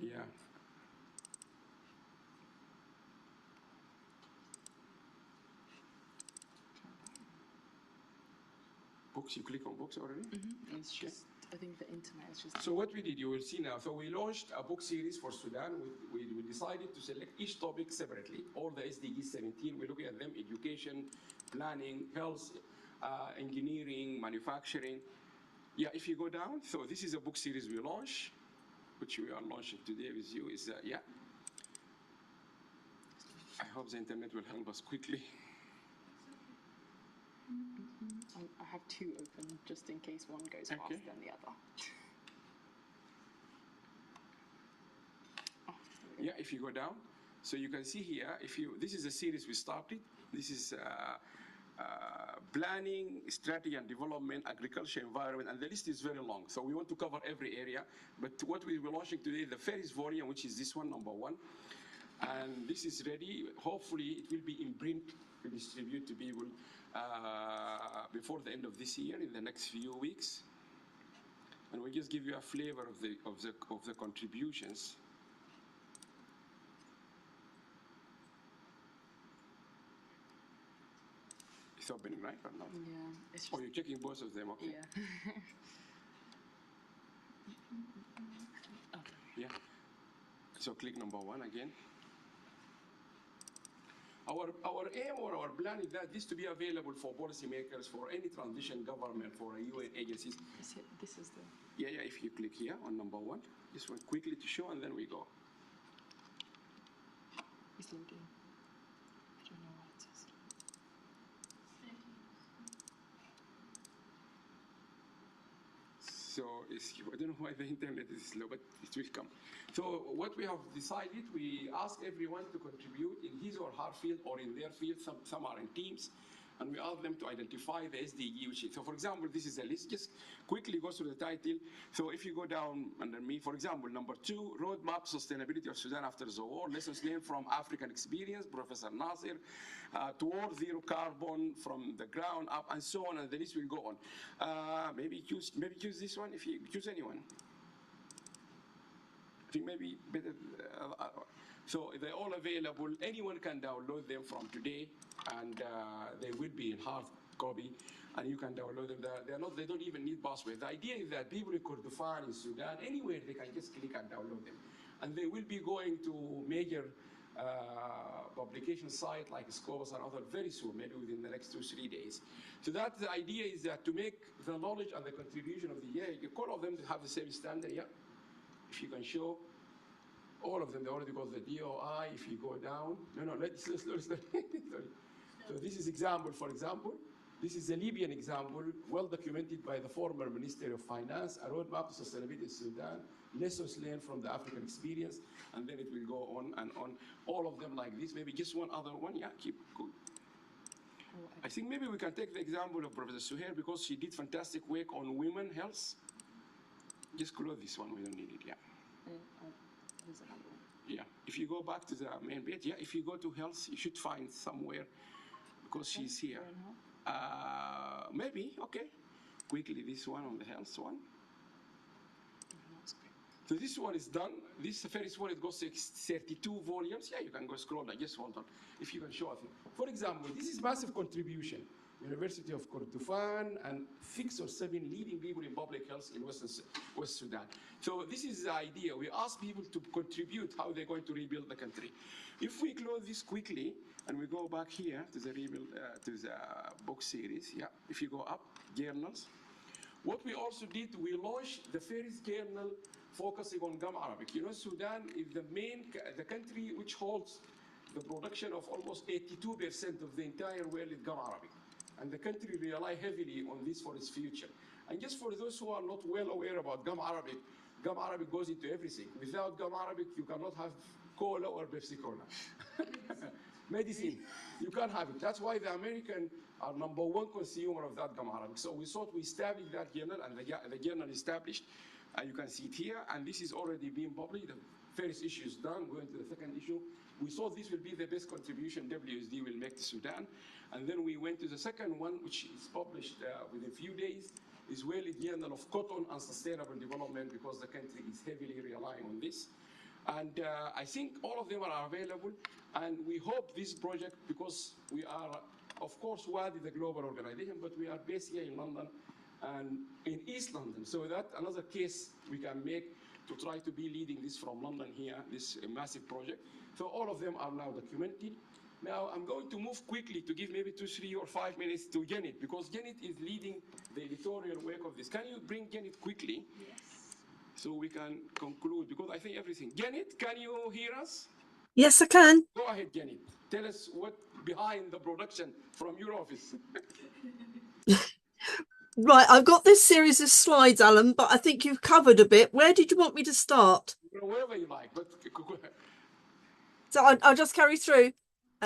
Yeah. Books, you click on books already? Mm-hmm. It's just, I think the internet is just... So what we did, you will see now. So we launched a book series for Sudan. We decided to select each topic separately. All the SDGs 17, we're looking at them: education, planning, health, engineering, manufacturing. Yeah, if you go down, so this is a book series we launched, which we are launching today with you. Is yeah. I hope the internet will help us quickly. I have 2 open, just in case one goes faster than the other. Yeah, if you go down, so you can see here, this is a series we started. This is planning, strategy and development, agriculture, environment, and the list is very long. So we want to cover every area. But what we were launching today, the first volume, which is this one, number 1. And this is ready. Hopefully, it will be in print to distribute to people before the end of this year, in the next few weeks. And we'll just give you a flavor of the contributions. It's opening, right, or not? Yeah. It's just, Oh, you're checking both of them, okay? yeah. Yeah. So click number 1 again. Our aim or our plan is that this to be available for policymakers, for any transition government, for UN agencies. This is the. Yeah, if you click here on number 1, this one quickly to show, and then we go. It's loading. I don't know what it says. So I don't know why the internet is slow, but it will come. So what we have decided, we ask everyone to contribute in his or her field or in their field. Some are in teams. And we ask them to identify the SDG, which is, so for example, this is a list. Just quickly go through the title. So if you go down under me, for example, number 2, Roadmap Sustainability of Sudan After the War, Lessons Learned from African Experience, Professor Nasir, Towards Zero Carbon from the Ground Up, and so on, and the list will go on. Maybe choose this one, if you choose anyone. I think maybe better. So they're all available. Anyone can download them from today, and they will be in hard copy, and you can download them. They don't even need password. The idea is that people in Kordofan, in Sudan, anywhere, they can just click and download them. And they will be going to major publication site like Scopus and other very soon, maybe within the next 2-3 days. So that the idea is that to make the knowledge and the contribution of the year, all of them have the same standard, yeah? If you can show. All of them, they already got the DOI. If you go down, let's sorry. So this is example, for example. This is a Libyan example, well documented by the former Minister of Finance, a roadmap to sustainability in Sudan, lessons learned from the African experience, and then it will go on and on. All of them like this, maybe just one other one, yeah, keep good. I think maybe we can take the example of Professor Suhair because she did fantastic work on women health. Just close this one, we don't need it, yeah. Yeah, if you go back to the main page, yeah, if you go to health, you should find somewhere because she's here. Maybe, okay. Quickly, this one on the health one. So this one is done. This first one, it goes to 32 volumes. Yeah, you can go scroll. Just hold on. If you can show us. For example, this is massive contribution. University of Kordofan and 6 or 7 leading people in public health in West Sudan. So this is the idea. We ask people to contribute how they're going to rebuild the country. If we close this quickly and we go back here to the to the book series, yeah. If you go up, journals. What we also did, we launched the first journal focusing on Gum Arabic. You know, Sudan is the country which holds the production of almost 82% of the entire world in Gum Arabic. And the country rely heavily on this for its future. And just for those who are not well aware about Gum Arabic goes into everything. Without Gum Arabic, you cannot have cola or Pepsi Cola. Medicine, you can't have it. That's why the American are #1 consumer of that Gum Arabic. So we thought we established that journal, and the journal established. You can see it here, and this is already being published. The first issue is done, going to the second issue. We thought this will be the best contribution WSD will make to Sudan. And then we went to the second one, which is published within a few days, Israeli Journal of Cotton and Sustainable Development, because the country is heavily relying on this. And I think all of them are available. And we hope this project, because we are, of course, WAD is a global organization, but we are based here in London and in East London. So that's another case we can make to try to be leading this from London here, this massive project. So all of them are now documented. Now I'm going to move quickly to give maybe 2, 3, or 5 minutes to Janet, because Janet is leading the editorial work of this. Can you bring Janet quickly? Yes. So we can conclude, because I think everything. Janet, can you hear us? Yes, I can. Go ahead, Janet. Tell us what behind the production from your office. Right, I've got this series of slides, Alan, but I think you've covered a bit. Where did you want me to start? Wherever you like, but so I'll just carry through.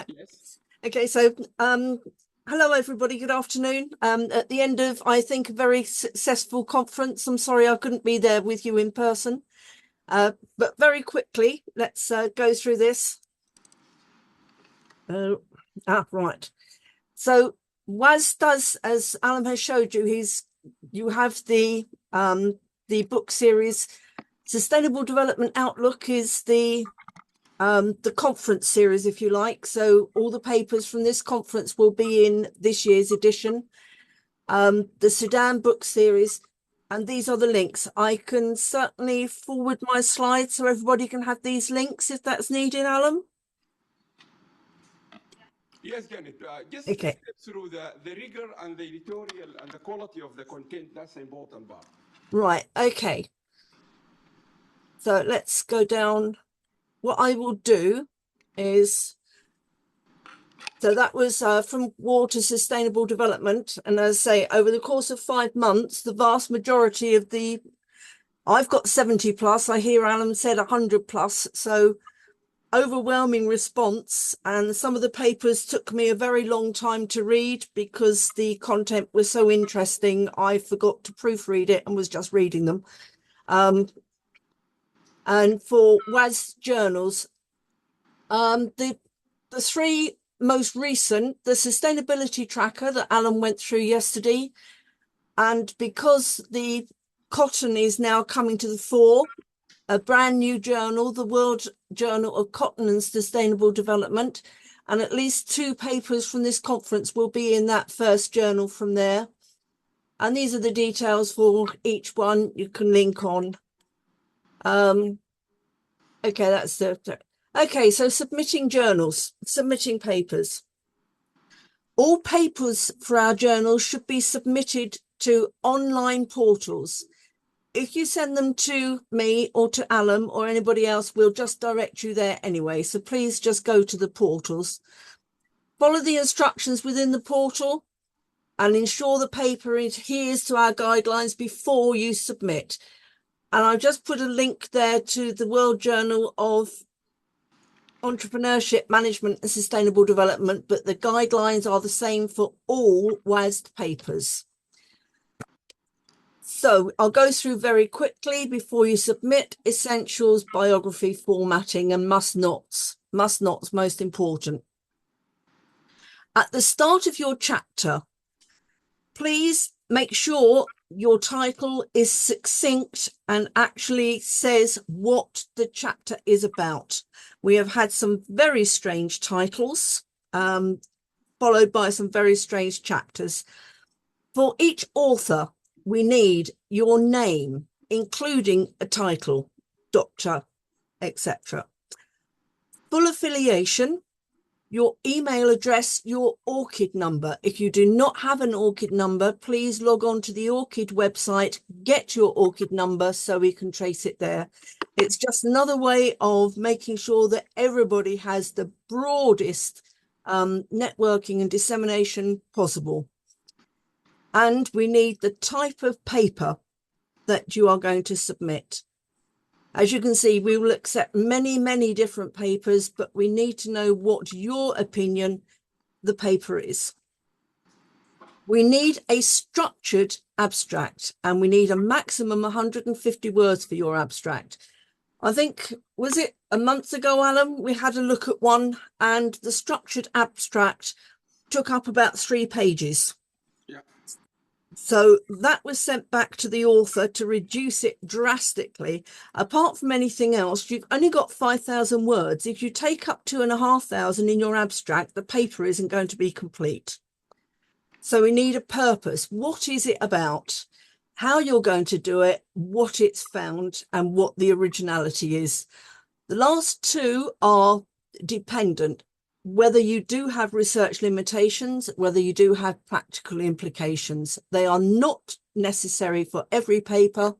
Yes. Okay, so hello everybody, good afternoon. At the end of, I think, a very successful conference. I'm sorry I couldn't be there with you in person. But very quickly, let's go through this. Right. So WAS does, as Alan has showed you, you have the book series. Sustainable Development Outlook is the conference series, if you like. So all the papers from this conference will be in this year's edition. The Sudan book series, and these are the links. I can certainly forward my slides so everybody can have these links if that's needed, Alan. Yes, Janet, just Okay. step through the rigor and the editorial and the quality of the content. That's the important part. Right, okay. So let's go down. What I will do is, so that was from war to sustainable development. And as I say, over the course of 5 months, the vast majority of I've got 70 plus, I hear Alan said 100 plus. So overwhelming response, and some of the papers took me a very long time to read because the content was so interesting. I forgot to proofread it and was just reading them. And for WAS journals, the 3 most recent, the sustainability tracker that Alan went through yesterday, and because the cotton is now coming to the fore, a brand new journal, the World Journal of Cotton and Sustainable Development, and at least 2 papers from this conference will be in that first journal from there. And these are the details for each one you can link on. Okay, that's okay, so submitting journals, submitting papers. All papers for our journals should be submitted to online portals. If you send them to me or to Alan or anybody else, we'll just direct you there anyway. So please just go to the portals. Follow the instructions within the portal and ensure the paper adheres to our guidelines before you submit. And I've just put a link there to the World Journal of Entrepreneurship, Management and Sustainable Development, but the guidelines are the same for all WASD papers. So I'll go through very quickly before you submit: essentials, biography, formatting, and must nots. Must nots most important. At the start of your chapter, please make sure your title is succinct and actually says what the chapter is about. We have had some very strange titles, followed by some very strange chapters. For each author, we need your name, including a title, doctor, etc. Full affiliation, your email address, your ORCID number. If you do not have an ORCID number, please log on to the ORCID website, get your ORCID number so we can trace it there. It's just another way of making sure that everybody has the broadest networking and dissemination possible. And we need the type of paper that you are going to submit. As you can see, we will accept many, many different papers, but we need to know what your opinion the paper is. We need a structured abstract, and we need a maximum 150 words for your abstract. I think, was it a month ago, Alan, we had a look at one, and the structured abstract took up about 3 pages. So that was sent back to the author to reduce it drastically. Apart from anything else, you've only got 5,000 words. If you take up 2,500 in your abstract, the paper isn't going to be complete. So we need a purpose. What is it about? How you're going to do it, what it's found, and what the originality is. The last 2 are dependent. Whether you do have research limitations, whether you do have practical implications. They are not necessary for every paper,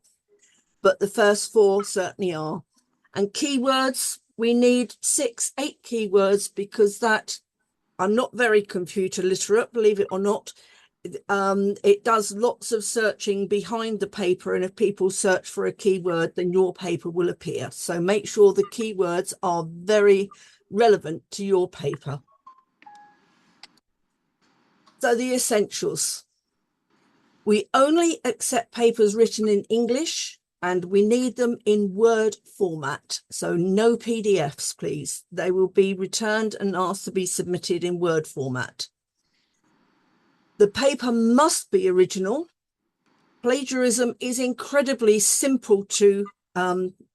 but the first 4 certainly are. And keywords, we need 6, 8 keywords because that, I'm not very computer literate, believe it or not. It does lots of searching behind the paper, and if people search for a keyword, then your paper will appear. So make sure the keywords are very relevant to your paper. So the essentials. We only accept papers written in English and we need them in Word format. So no PDFs, please. They will be returned and asked to be submitted in Word format. The paper must be original. Plagiarism is incredibly simple to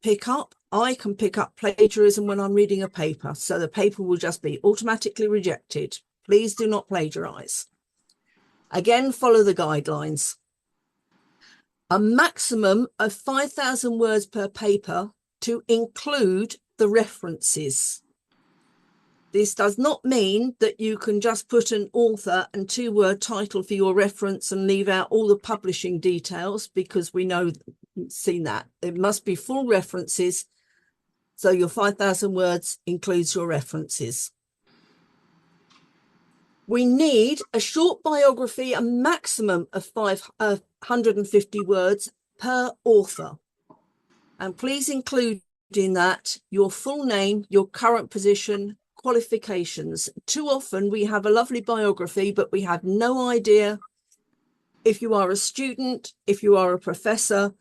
pick up. I can pick up plagiarism when I'm reading a paper, so the paper will just be automatically rejected. Please do not plagiarize. Again, follow the guidelines. A maximum of 5,000 words per paper to include the references. This does not mean that you can just put an author and 2-word title for your reference and leave out all the publishing details, because we know, seen that. It must be full references. So your 5,000 words includes your references. We need a short biography, a maximum of 550 words per author. And please include in that your full name, your current position, qualifications. Too often we have a lovely biography, but we have no idea if you are a student, if you are a professor,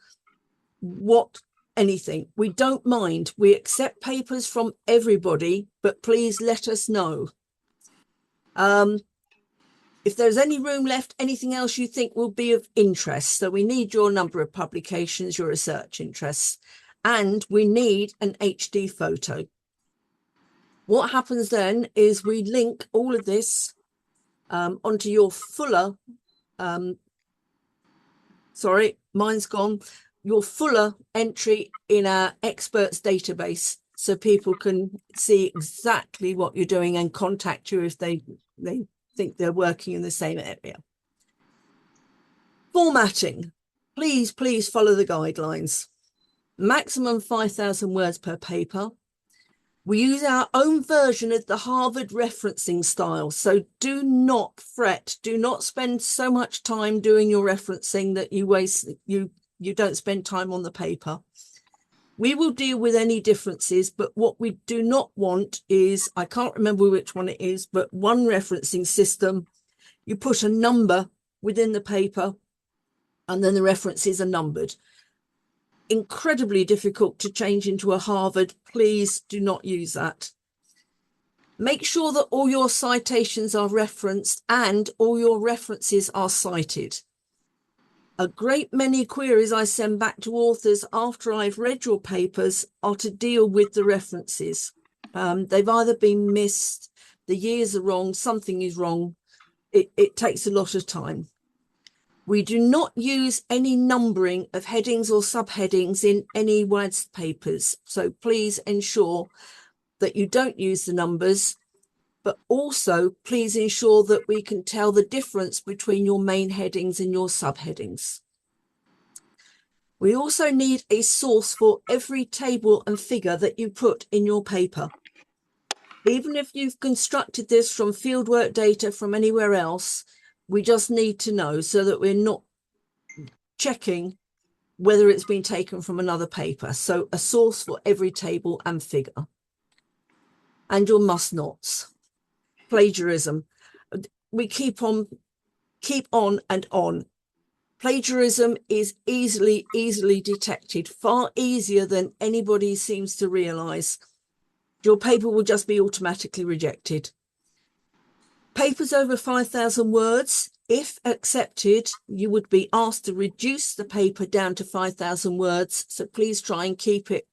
anything. We don't mind. We accept papers from everybody, but please let us know. If there's any room left, anything else you think will be of interest. So we need your number of publications, your research interests, and we need an HD photo. What happens then is we link all of this onto your fuller, sorry, mine's gone, your fuller entry in our experts database, so people can see exactly what you're doing and contact you if they think they're working in the same area. Formatting. Please follow the guidelines. Maximum 5,000 words per paper. We use our own version of the Harvard referencing style. So do not fret. Do not spend so much time doing your referencing that you don't spend time on the paper. We will deal with any differences, but what we do not want is, I can't remember which one it is, but one referencing system, you put a number within the paper and then the references are numbered. Incredibly difficult to change into a Harvard. Please do not use that. Make sure that all your citations are referenced and all your references are cited. A great many queries I send back to authors after I've read your papers are to deal with the references. They've either been missed, the years are wrong, something is wrong. It takes a lot of time. We do not use any numbering of headings or subheadings in any WADS papers. So please ensure that you don't use the numbers, but also please ensure that we can tell the difference between your main headings and your subheadings. We also need a source for every table and figure that you put in your paper. Even if you've constructed this from fieldwork data from anywhere else, we just need to know so that we're not checking whether it's been taken from another paper. So a source for every table and figure. And your must nots. Plagiarism. We keep on and on. Plagiarism is easily detected, far easier than anybody seems to realize. Your paper will just be automatically rejected. Papers over 5,000 words, if accepted, you would be asked to reduce the paper down to 5,000 words. So please try and keep it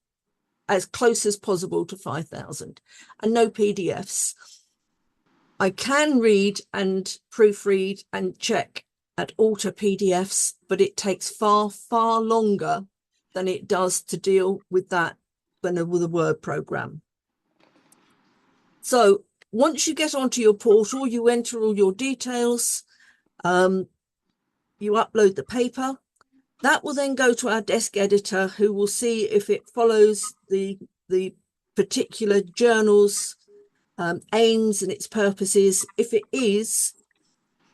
as close as possible to 5,000, and no PDFs. I can read and proofread and check and alter PDFs, but it takes far longer than it does to deal with that than with a Word program. So once you get onto your portal, you enter all your details, you upload the paper. That will then go to our desk editor, who will see if it follows the particular journal's aims and its purposes. If it is,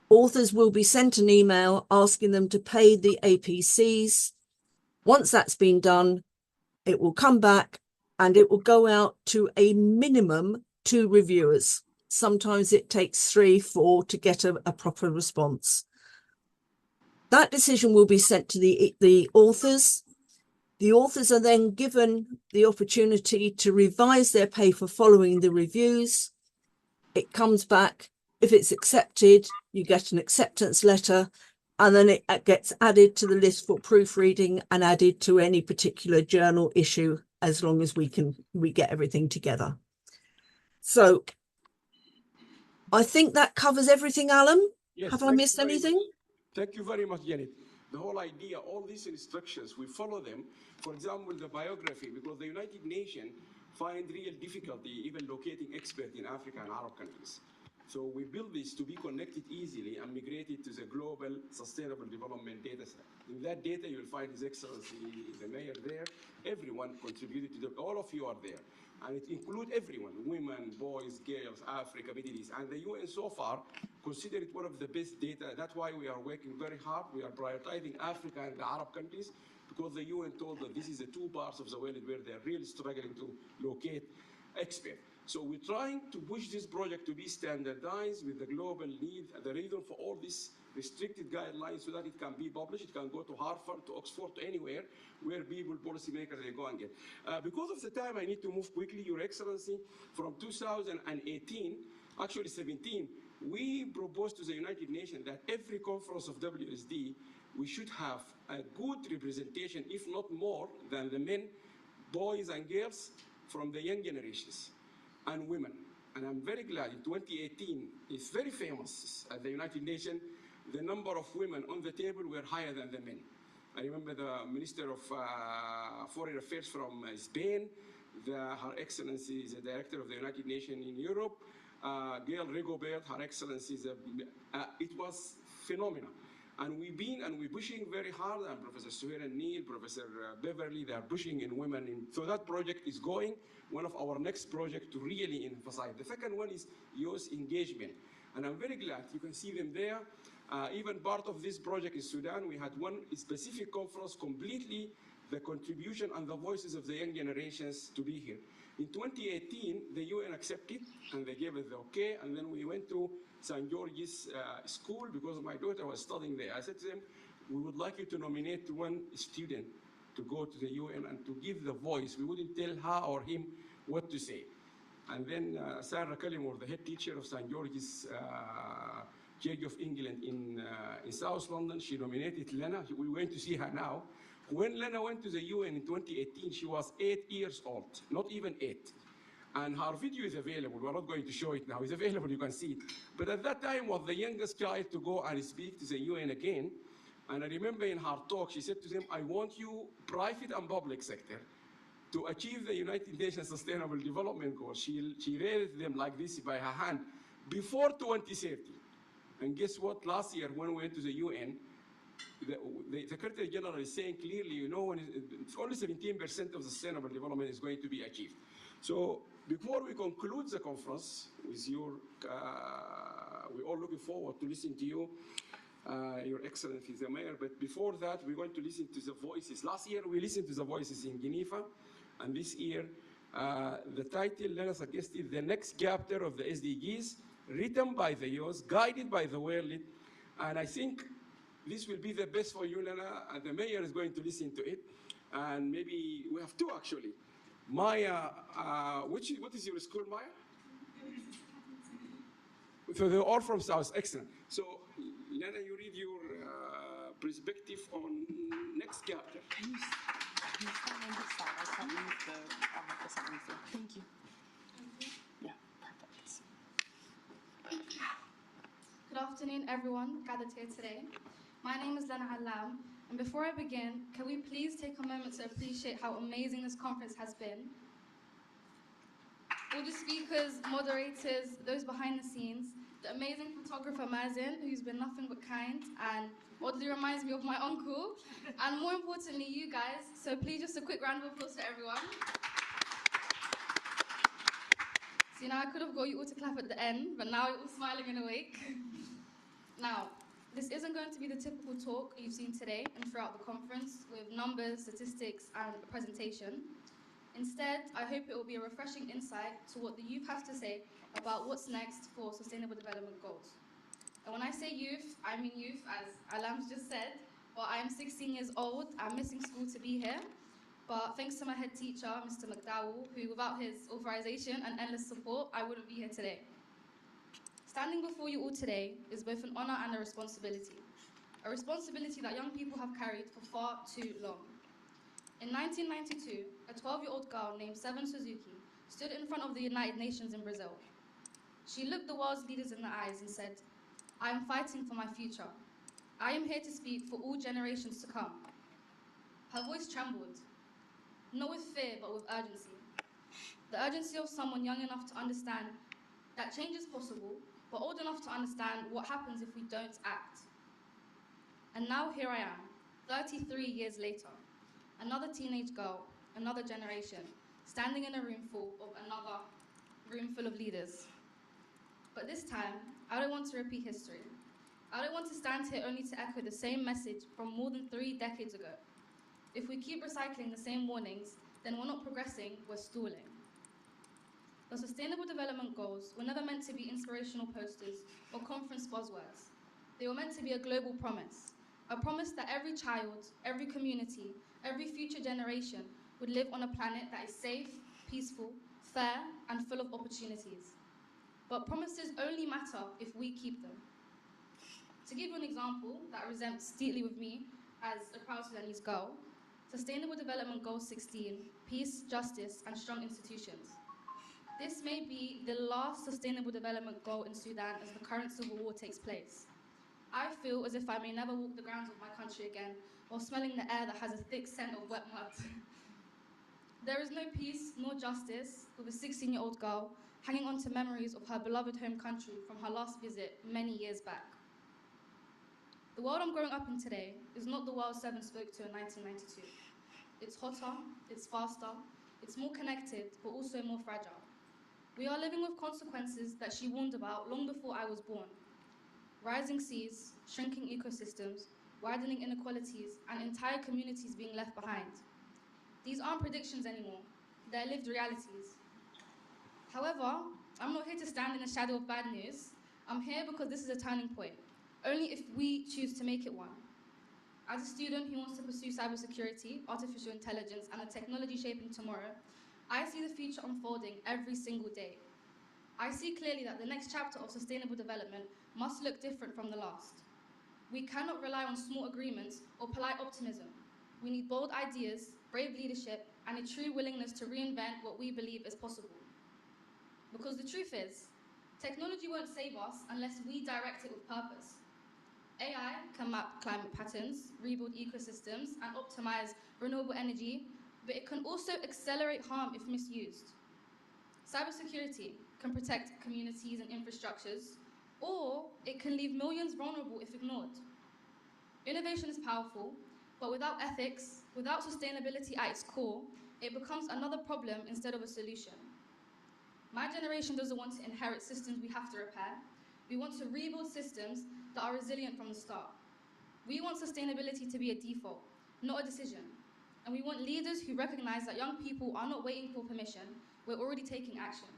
authors will be sent an email asking them to pay the APCs. Once that's been done, it will come back and it will go out to a minimum 2 reviewers. Sometimes it takes 3, 4 to get a proper response. That decision will be sent to the authors. The authors are then given the opportunity to revise their paper following the reviews. It comes back. If it's accepted, you get an acceptance letter, and then it gets added to the list for proofreading and added to any particular journal issue, as long as we get everything together. So I think that covers everything, Alan. Yes, Have I thank missed you very anything? much. Thank you very much, Janet. The whole idea, all these instructions, we follow them. For example, the biography, because the United Nations find real difficulty even locating experts in Africa and Arab countries. So we build this to be connected easily and migrated to the global sustainable development data set. In that data, you'll find His Excellency, the mayor there. Everyone contributed to all of you are there. And it includes everyone, women, boys, girls, Africa, Middle East. And the UN so far consider it one of the best data. That's why we are working very hard. We are prioritizing Africa and the Arab countries, because the UN told that this is the two parts of the world where they're really struggling to locate experts. So we're trying to push this project to be standardized with the global need, the reason for all these restricted guidelines, so that it can be published. It can go to Harvard, to Oxford, to anywhere where people, policymakers, they go and get. Because of the time, I need to move quickly, Your Excellency. From 2018, actually 17, we proposed to the United Nations that every conference of WSD, we should have a good representation, if not more, than the men, boys and girls from the young generations and women. And I'm very glad in 2018, it's very famous at the United Nations, the number of women on the table were higher than the men. I remember the Minister of Foreign Affairs from Spain, Her Excellency is the Director of the United Nations in Europe, Gail Rigobert, Her Excellency, it was phenomenal. And we're pushing very hard, and Professor Suhair Neil, Professor Beverly, they are pushing in women. So that project is going, one of our next projects to really emphasize. The second one is youth engagement. And I'm very glad you can see them there. Even part of this project in Sudan, we had one specific conference, completely the contribution and the voices of the young generations to be here. In 2018, the UN accepted and they gave us the okay, and then we went to St. George's School because my daughter was studying there. I said to them, we would like you to nominate one student to go to the UN and to give the voice. We wouldn't tell her or him what to say. And then Sarah Cullimore, the head teacher of St. George's Church of England in South London, she nominated Lena. We went to see her now. When Lena went to the UN in 2018, she was 8 years old, not even 8. And her video is available. We're not going to show it now. It's available, you can see it. But at that time was the youngest child to go and speak to the UN again. And I remember in her talk, she said to them, I want you, private and public sector, to achieve the United Nations Sustainable Development Goals. She raised them like this by her hand before 2030. And guess what? Last year, when we went to the UN, the Secretary General is saying clearly, you know, when only 17% of the sustainable development is going to be achieved. So before we conclude the conference with your, we're all looking forward to listen to you, Your Excellency the Mayor. But before that, we're going to listen to the voices. Last year, we listened to the voices in Geneva. And this year, the title, Lena suggested, the next chapter of the SDGs, written by the youth, guided by the world. And I think this will be the best for you, Lena, and the mayor is going to listen to it. And maybe we have two, actually. Maya, what is your school, Maya? So they're all from South. Excellent. So, Lena, you read your perspective on next chapter. Can you stand on this side? I can't move the for some reason. Thank you. Yeah, perfect. Good afternoon, everyone gathered here today. My name is Lena Alam, and before I begin, can we please take a moment to appreciate how amazing this conference has been? All the speakers, moderators, those behind the scenes, the amazing photographer Mazin, who's been nothing but kind, and oddly reminds me of my uncle, and more importantly, you guys. So please, just a quick round of applause for everyone. So, you know, I could have got you all to clap at the end, but now you're all smiling and awake. Now, this isn't going to be the typical talk you've seen today and throughout the conference with numbers, statistics, and a presentation. Instead, I hope it will be a refreshing insight to what the youth have to say about what's next for Sustainable Development Goals. And when I say youth, I mean youth, as Alam's just said. Well, I'm 16 years old, I'm missing school to be here. But thanks to my head teacher, Mr. McDowell, who without his authorization and endless support, I wouldn't be here today. Standing before you all today is both an honor and a responsibility that young people have carried for far too long. In 1992, a 12-year-old girl named Seven Suzuki stood in front of the United Nations in Brazil. She looked the world's leaders in the eyes and said, "I am fighting for my future. I am here to speak for all generations to come." Her voice trembled, not with fear, but with urgency. The urgency of someone young enough to understand that change is possible, but old enough to understand what happens if we don't act. And now here I am, 33 years later, another teenage girl, another generation, standing in a room full of leaders. But this time, I don't want to repeat history. I don't want to stand here only to echo the same message from more than 3 decades ago. If we keep recycling the same warnings, then we're not progressing, we're stalling. The Sustainable Development Goals were never meant to be inspirational posters or conference buzzwords. They were meant to be a global promise, a promise that every child, every community, every future generation would live on a planet that is safe, peaceful, fair, and full of opportunities. But promises only matter if we keep them. To give you an example that resonates deeply with me as a proud Sudanese girl, Sustainable Development Goal 16, peace, justice, and strong institutions. This may be the last Sustainable Development Goal in Sudan as the current civil war takes place. I feel as if I may never walk the grounds of my country again while smelling the air that has a thick scent of wet mud. There is no peace nor justice with a 16-year-old girl hanging on to memories of her beloved home country from her last visit many years back. The world I'm growing up in today is not the world Seven spoke to in 1992. It's hotter, it's faster, it's more connected, but also more fragile. We are living with consequences that she warned about long before I was born. Rising seas, shrinking ecosystems, widening inequalities, and entire communities being left behind. These aren't predictions anymore, they're lived realities. However, I'm not here to stand in the shadow of bad news. I'm here because this is a turning point, only if we choose to make it one. As a student who wants to pursue cybersecurity, artificial intelligence, and the technology shaping tomorrow, I see the future unfolding every single day. I see clearly that the next chapter of sustainable development must look different from the last. We cannot rely on small agreements or polite optimism. We need bold ideas, brave leadership, and a true willingness to reinvent what we believe is possible. Because the truth is, technology won't save us unless we direct it with purpose. AI can map climate patterns, rebuild ecosystems, and optimize renewable energy, but it can also accelerate harm if misused. Cybersecurity can protect communities and infrastructures, or it can leave millions vulnerable if ignored. Innovation is powerful, but without ethics, without sustainability at its core, it becomes another problem instead of a solution. My generation doesn't want to inherit systems we have to repair. We want to rebuild systems that are resilient from the start. We want sustainability to be a default, not a decision. And we want leaders who recognize that young people are not waiting for permission, we're already taking action.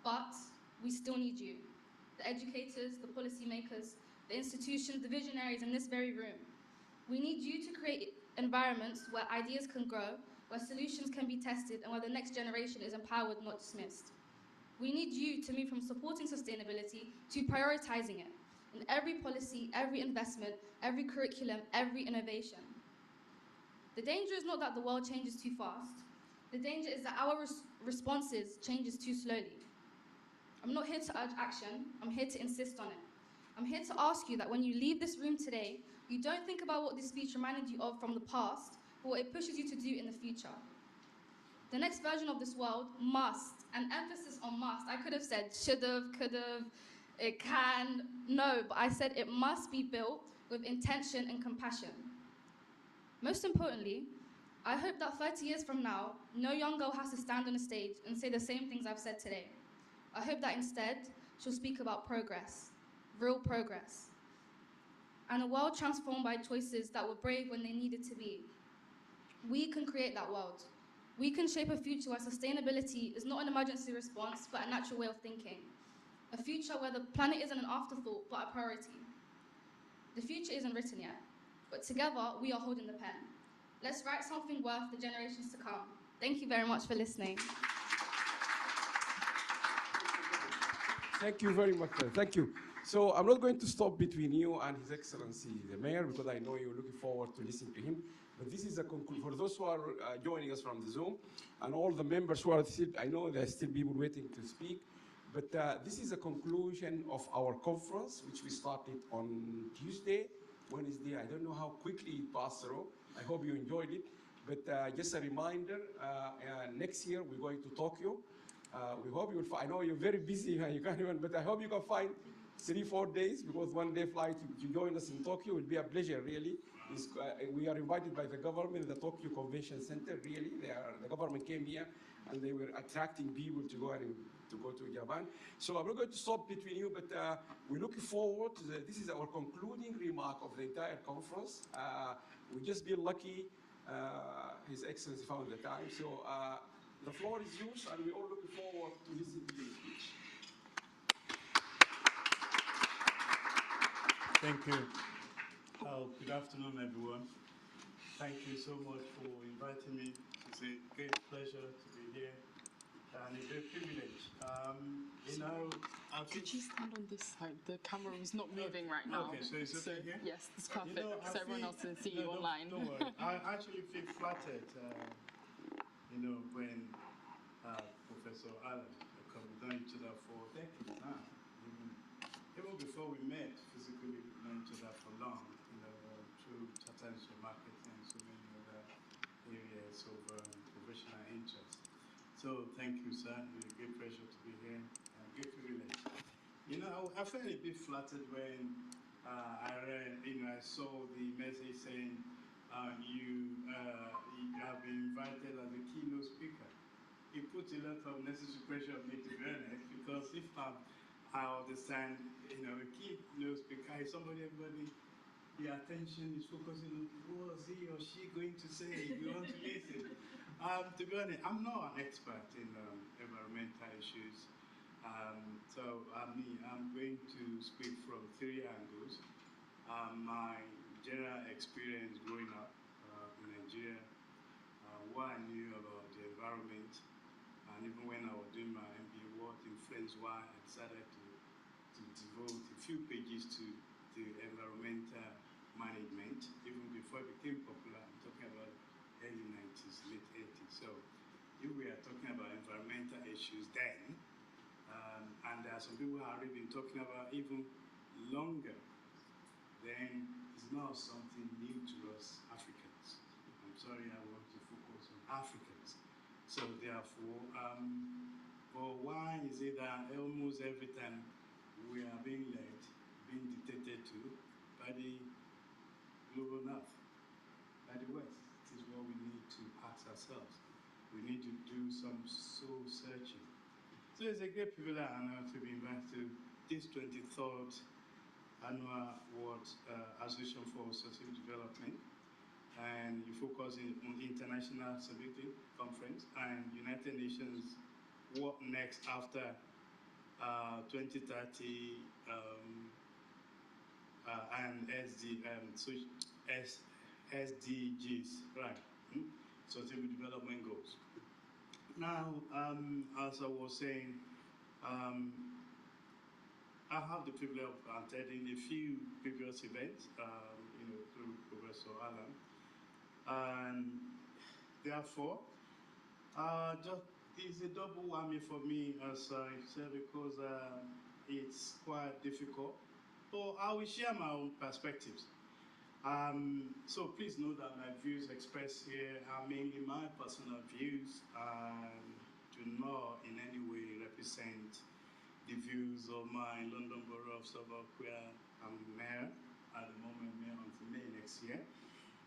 But we still need you, the educators, the policymakers, the institutions, the visionaries in this very room. We need you to create environments where ideas can grow, where solutions can be tested, and where the next generation is empowered, not dismissed. We need you to move from supporting sustainability to prioritizing it in every policy, every investment, every curriculum, every innovation. The danger is not that the world changes too fast. The danger is that our responses changes too slowly. I'm not here to urge action, I'm here to insist on it. I'm here to ask you that when you leave this room today, you don't think about what this speech reminded you of from the past, but what it pushes you to do in the future. The next version of this world must, and emphasis on must, I could have said should've, could've, it can, no, but I said it must be built with intention and compassion. Most importantly, I hope that 30 years from now, no young girl has to stand on a stage and say the same things I've said today. I hope that instead, she'll speak about progress, real progress, and a world transformed by choices that were brave when they needed to be. We can create that world. We can shape a future where sustainability is not an emergency response, but a natural way of thinking. A future where the planet isn't an afterthought, but a priority. The future isn't written yet, but together we are holding the pen. Let's write something worth the generations to come. Thank you very much for listening. Thank you very much. Thank you. So I'm not going to stop between you and His Excellency the Mayor, because I know you're looking forward to listening to him. But this is a conclusion for those who are joining us from the Zoom, and all the members who are still, I know there are still people waiting to speak. But this is a conclusion of our conference, which we started on Tuesday, Wednesday. I don't know how quickly it passed through. I hope you enjoyed it. But just a reminder, next year we're going to Tokyo. We hope you will find, I know you're very busy and you can't even, but I hope you can find 3-4 days, because one-day flight to join us in Tokyo will be a pleasure, really. We are invited by the government, the Tokyo Convention Center, really. The government came here and they were attracting people to go to Japan. So I'm not going to stop between you, but we're looking forward to this is our concluding remark of the entire conference. We've just been lucky, His Excellency found the time. So the floor is yours, and we're all looking forward to listening to your speech. Thank you. Good afternoon, everyone. Thank you so much for inviting me. It's a great pleasure to be here and a great privilege. Could you stand on this side? The camera is not moving right now. Okay, so it's okay here? Yes, it's perfect. So everyone else can see you online. Don't worry. I actually feel flattered, when Professor Alan, we've known each other for decades now. Even before we met physically, we've known each other for long, through potential marketing and so many other areas of professional interest. So thank you, sir. It's a great pleasure to be here and great privilege. I felt a bit flattered when I read, I saw the message saying you have been invited as a keynote speaker. It puts a lot of necessary pressure on me, to be honest, because if I understand, a keynote speaker is somebody, everybody, the attention is focusing on what is he or she going to say. You want to listen. To be honest, I'm not an expert in environmental issues. So I'm going to speak from 3 angles. My general experience growing up in Nigeria, what I knew about the environment, and even when I was doing my MBA, what influenced why I decided to devote a few pages to the environmental management, even before it became popular. I'm talking about early 90s, late 80s. So if we are talking about environmental issues then, and there are some people who have already been talking about even longer, then it's not something new to us Africans. I'm sorry, I want to focus on Africans. So therefore, why is it that almost every time we are being led, being dictated to by the global north, by the West? This is what we need to ask ourselves. We need to do some soul searching. So it's a great privilege and honor to be invited to this 23rd Annual World Association for Sustainable Development, and you focus on International Stability Conference and United Nations What Next After 2030 and SDGs, right? Sustainable Development Goals. Now, as I was saying, I have the privilege of attending a few previous events, through Professor Alan, and therefore, it's a double whammy for me, as I said, because it's quite difficult. So I will share my own perspectives. So please know that my views expressed here are mainly my personal views and do not in any way represent the views of my London Borough of Southwark, where I'm mayor at the moment, mayor until May next year,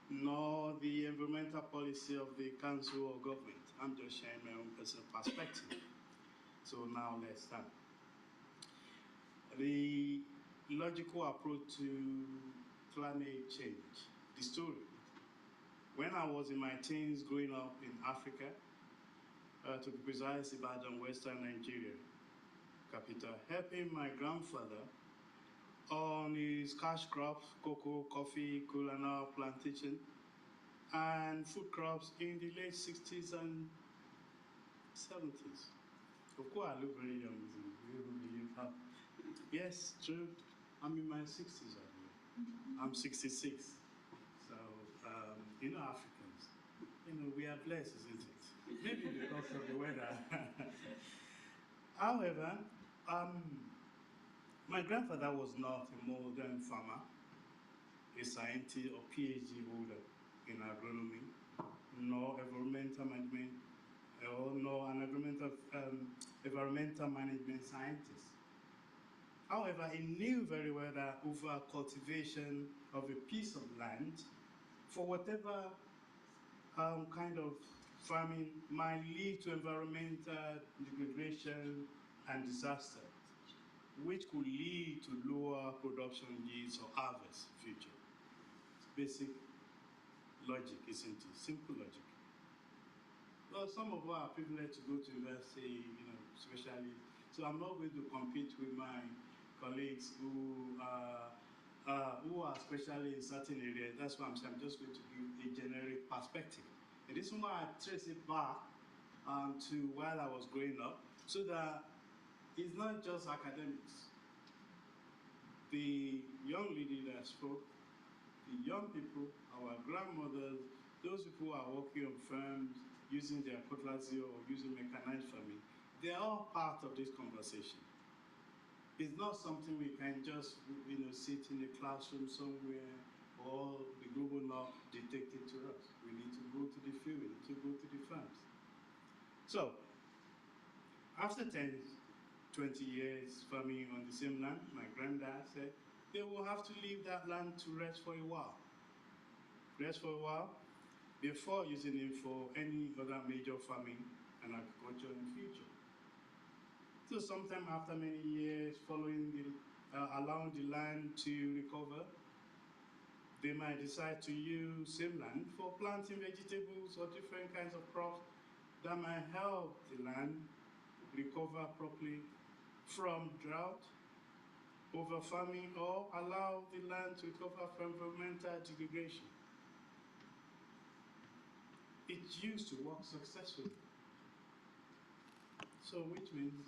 nor the environmental policy of the council or government. I'm just sharing my own personal perspective. So now let's start. The logical approach to climate change, the story. When I was in my teens growing up in Africa, to be precise, Ibadan, Western Nigeria, capital, helping my grandfather on his cash crop, cocoa, coffee, kola plantation, and food crops in the late 60s and 70s. Of course, I look very young. You will believe how. Yes, true. I'm in my 60s, I believe. I'm 66. So, you know, Africans, you know, we are blessed, isn't it? Maybe because of the weather. However, my grandfather was not a modern farmer, a scientist or PhD holder in agronomy, nor environmental management, or nor an environmental management scientist. However, he knew very well that over cultivation of a piece of land for whatever kind of farming might lead to environmental degradation and disaster, which could lead to lower production yields or harvest future. It's basic logic, isn't it? Simple logic. Well, some of us are privileged to go to university, you know, especially. So I'm not going to compete with my colleagues who are especially in certain areas. That's why I'm saying I'm just going to give a generic perspective. And this is why I trace it back to while I was growing up, so that it's not just academics. The young lady that spoke, the young people, our grandmothers, those people who are working on farms, using their cutlass or using mechanized farming, they are all part of this conversation. It's not something we can just, you know, sit in a classroom somewhere or the global law dictate it to us. We need to go to the field, we need to go to the farms. So, after 10, 20 years farming on the same land, my granddad said they will have to leave that land to rest for a while. Rest for a while before using it for any other major farming and agriculture in the future. So sometime after many years, following allowing the land to recover, they might decide to use same land for planting vegetables or different kinds of crops that might help the land recover properly from drought, over farming, or allow the land to recover from environmental degradation. It used to work successfully. So which means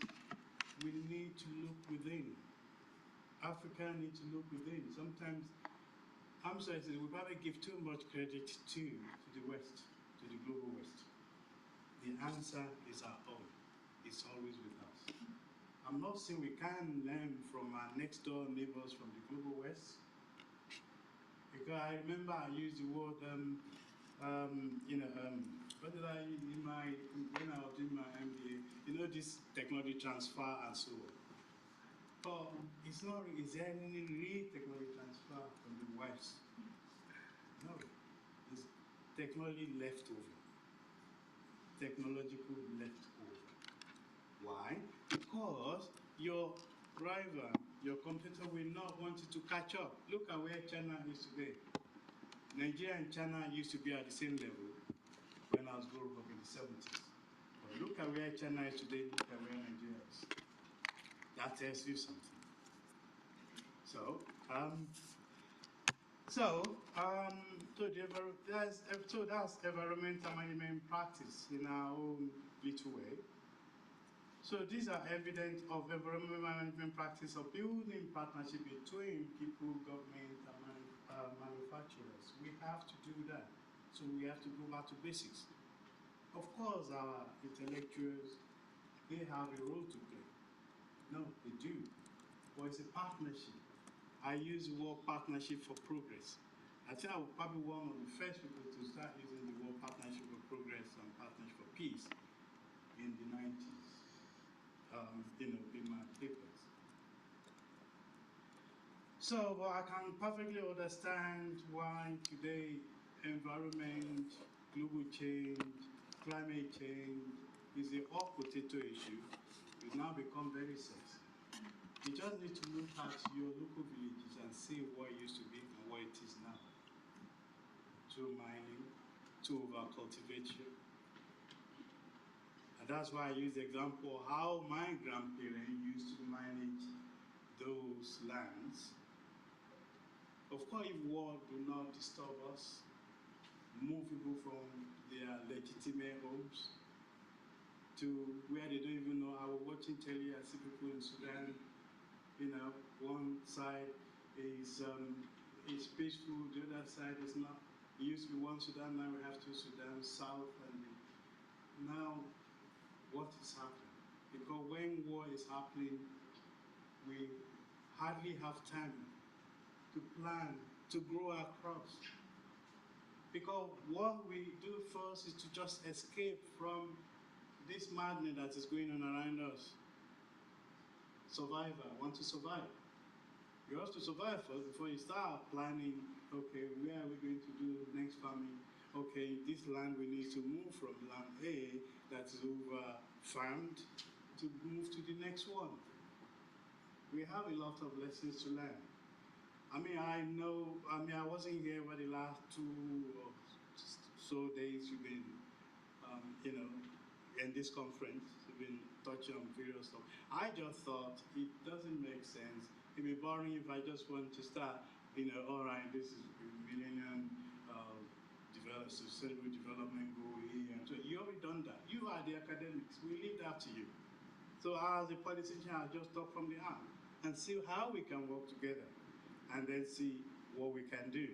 we need to look within. Africa needs to look within. Sometimes, I'm sorry, we probably give too much credit to the West, to the global West. The answer is our own. It's always with us. I'm not saying we can't learn from our next door neighbors from the global West, because I remember I used the word, what did I when I was doing my MBA, you know, this technology transfer and so on. But it's not, is there any real technology transfer from the West? No, it's technology leftover. Technological leftover. Why? Because your rival, your competitor will not want you to catch up. Look at where China is today. Nigeria and China used to be at the same level when I was growing up in the 70s. But look at where China is today, look at where Nigeria is. That tells you something. So that's environmental management practice in our own little way. So these are evidence of environmental management practice of building partnership between people, government, and manufacturers. We have to do that. So we have to go back to basics. Of course, our intellectuals, they have a role to play. No, they do. But it's a partnership. I use the word partnership for progress. I think I was probably one of the first people to start using the word partnership for progress and partnership for peace in the 90s, in my papers. So, well, I can perfectly understand why today environment, global change, climate change is a hot potato issue. It's now become very sexy. You just need to look at your local villages and see what it used to be and what it is now. Through mining, to over-cultivation. And that's why I use the example of how my grandparents used to manage those lands. Of course, if war do not disturb us, move people from their legitimate homes to where they don't even know. I was watching telly, I see people in Sudan, you know, one side is peaceful, the other side is not. It used to be one Sudan, now we have two Sudan, South, and now what is happening? Because when war is happening, we hardly have time to plan, to grow our crops. Because what we do first is to just escape from this madness that is going on around us. Survivor, want to survive. You have to survive first before you start planning, okay, where are we going to do next farming? Okay, this land we need to move from land A that is over farmed to move to the next one. We have a lot of lessons to learn. I wasn't here for the last 2 or so days you've been, in this conference, you've been touching on various stuff. I just thought it doesn't make sense. It'd be boring if I just want to start, all right, this is Millennium Sustainable Development Goal here. So you already done that. You are the academics. We leave that to you. So as a politician, I'll just talk from the heart and see how we can work together and then see what we can do.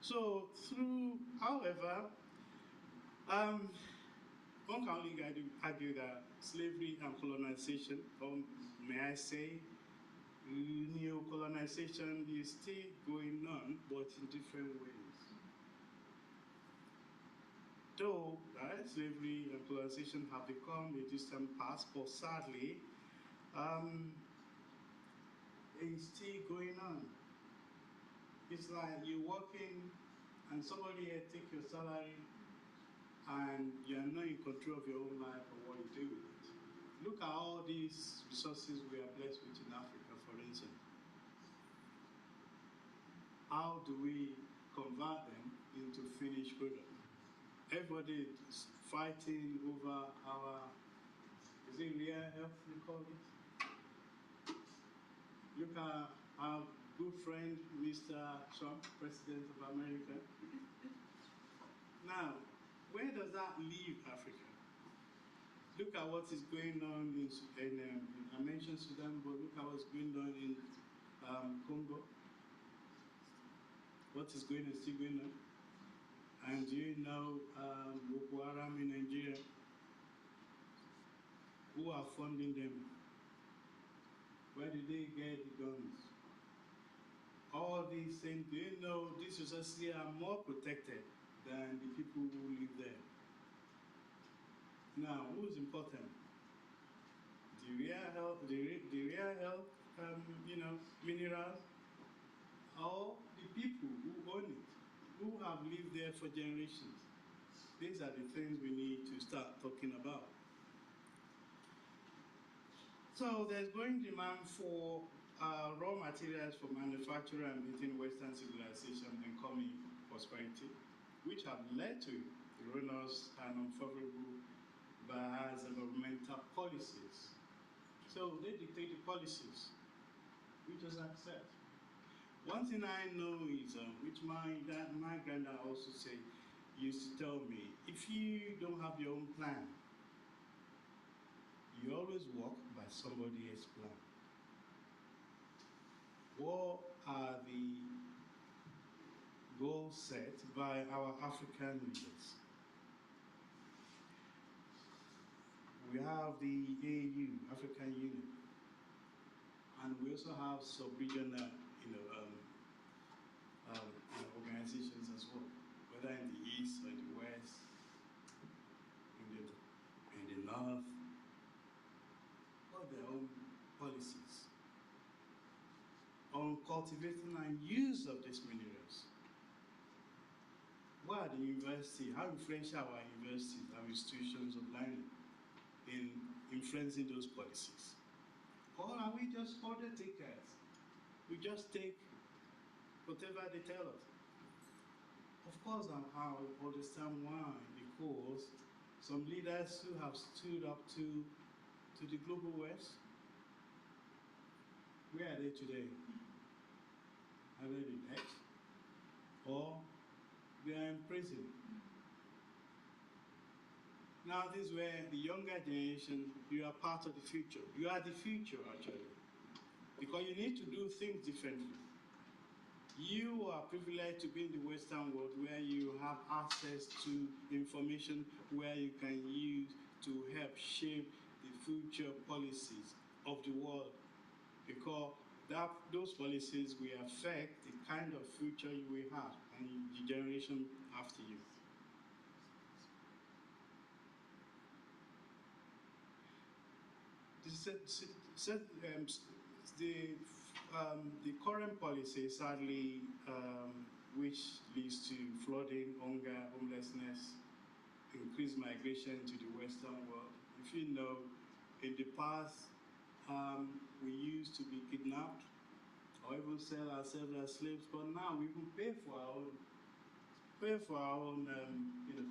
So however, one can only argue that slavery and colonization, or may I say, neo-colonization is still going on, but in different ways. Though slavery and colonization have become a distant past, but sadly, it's still going on. It's like you're working and somebody here take your salary and you're not in control of your own life or what you do with it. Look at all these resources we are blessed with in Africa, for instance. How do we convert them into finished product? Everybody is fighting over is it real health we call it? Look at our good friend, Mr. Trump, President of America. Now, where does that leave Africa? Look at what is going on I mentioned Sudan, but look at what's going on in Congo. What is still going on? And do you know Boko Haram in Nigeria? Who are funding them? Where did they get the guns? All these things, do you know these societies are more protected than the people who live there? Now, who's important? The rare earth, minerals, or the people who own it, who have lived there for generations? These are the things we need to start talking about. So there's growing demand for raw materials for manufacture and meeting Western civilization and coming prosperity, which have led to erroneous and unfavorable bias and governmental policies. So they dictate the policies. We just accept. One thing I know is, which my granddad also used to tell me, if you don't have your own plan, you always walk by somebody else's plan. What are the goals set by our African leaders? We have the AU, African Union, and we also have sub-regional, organizations as well, whether in the east or in the west, in the north. Their own policies on cultivating and use of these minerals. What are the universities, how influential are our universities, our institutions of learning in influencing those policies? Or are we just order takers? We just take whatever they tell us. Of course, I understand why, because some leaders who have stood up to the global west, where are they today? Are they the next? Or they are in prison. Now this is where the younger generation, you are part of the future. You are the future, actually. Because you need to do things differently. You are privileged to be in the Western world where you have access to information where you can use to help shape the future policies of the world. Because those policies will affect the kind of future you will have and the generation after you. The current policy, sadly, which leads to flooding, hunger, homelessness, increased migration to the Western world. If you know, in the past, we used to be kidnapped or even sell ourselves as slaves, but now we can pay for our own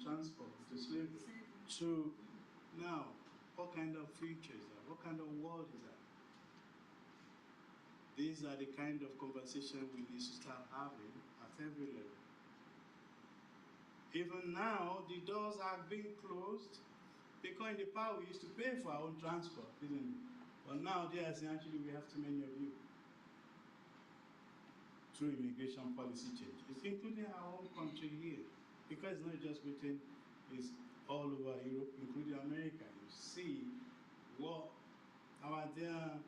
transport to slavery. So now, what kind of future is that? What kind of world is that? These are the kind of conversation we need to start having at every level. Even now, the doors are being closed because in the past we used to pay for our own transport, didn't we? But now they are saying, actually, we have too many of you. Through immigration policy change. It's including our own country here. Because it's not just Britain, it's all over Europe, including America. You see what our dear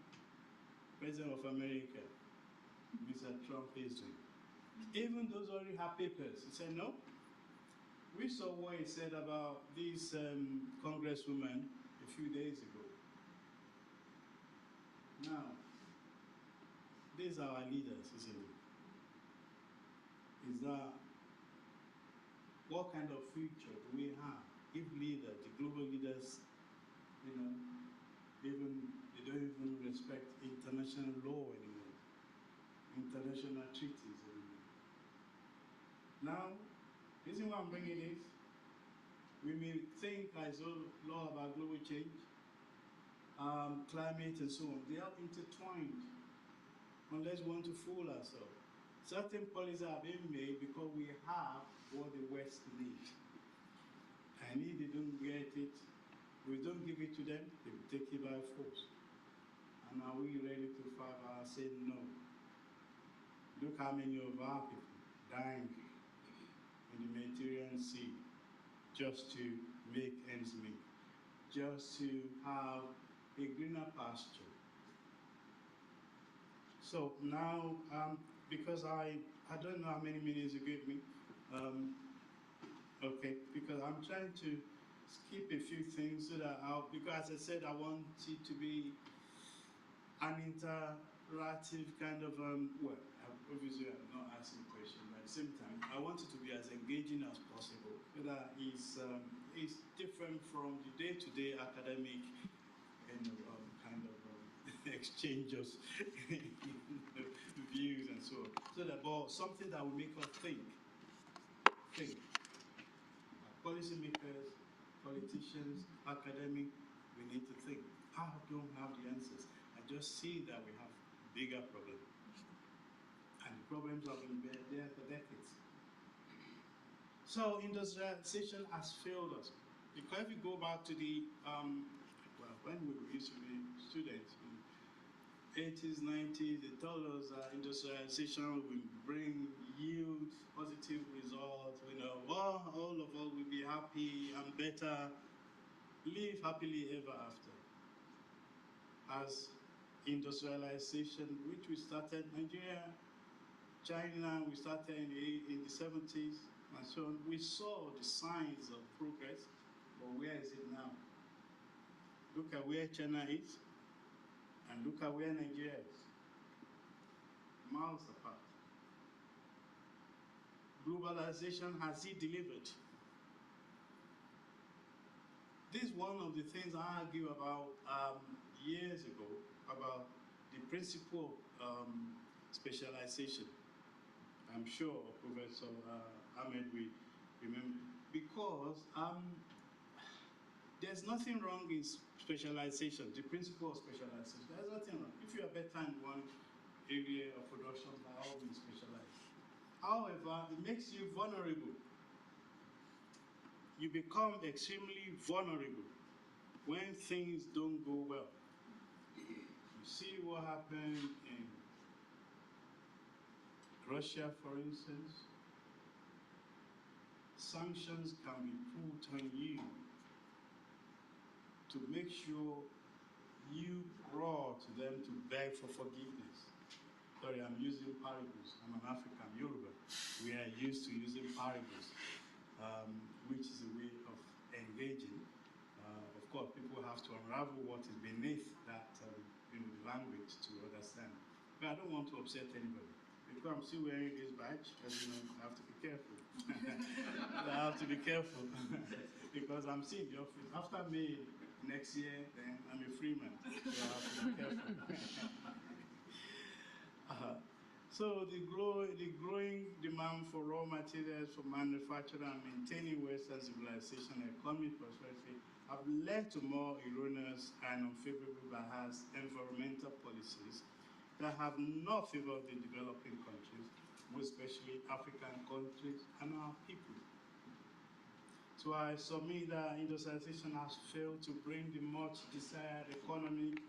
President of America, Mr. Trump, is doing. Even those who already have papers, he said, no. We saw what he said about this congresswoman a few days ago. Now, these are our leaders, isn't it? Is that what kind of future do we have if leaders, the global leaders, they don't even respect international law anymore, international treaties anymore. Now, the reason why I'm bringing this, we may think as a law about global change, climate and so on. They are intertwined, unless we want to fool ourselves. Certain policies are being made because we have what the West needs. And if they don't get it, we don't give it to them, they will take it by force. And are we ready to fight our say no? Look how many of our people dying in the Mediterranean Sea just to make ends meet, just to have a greener pasture. So now, because I don't know how many minutes you gave me, okay, because I'm trying to skip a few things so that because as I said, I want it to be an interactive kind of, obviously I'm not asking questions, but at the same time, I want it to be as engaging as possible, so that it's different from the day-to-day academic kind of exchange of views and so on. So that, but something that will make us think. Policymakers, politicians, academics, we need to think. I don't have the answers. I just see that we have bigger problems. And the problems have been there for decades. So industrialization has failed us. Because if you go back to the, when we used to be students, in the 80s, 90s, they told us that industrialization will bring yield, positive results, all of us will be happy and better, live happily ever after. As industrialization, which we started, Nigeria, China, we started in the 70s, and so on. We saw the signs of progress, but where is it now? Look at where China is, and look at where Nigeria is. Miles apart. Globalization, has it delivered? This is one of the things I argue about years ago, about the principle of specialization. I'm sure Professor Ahmed will remember. Because there's nothing wrong in specialization, the principle of specialization. There's nothing wrong. If you are better in one area of production, by all means specialize. However, it makes you vulnerable you become extremely vulnerable when things don't go well. You see what happened in Russia, for instance. Sanctions can be put on you to make sure you brought them to beg for forgiveness. Sorry, I'm using parables. I'm an African Yoruba. We are used to using parables, which is a way of engaging. Of course, people have to unravel what is beneath that language to understand. But I don't want to upset anybody. Because I'm still wearing this badge, as you know, I have to be careful. I have to be careful because I'm still in the office. After May next year, then I'm a free man. So I have to be careful. So the growing demand for raw materials for manufacturing and maintaining Western civilization and economic prosperity have led to more erroneous and unfavorable biased environmental policies that have not favored the developing countries, most especially African countries and our people. So I submit that industrialization has failed to bring the much desired economic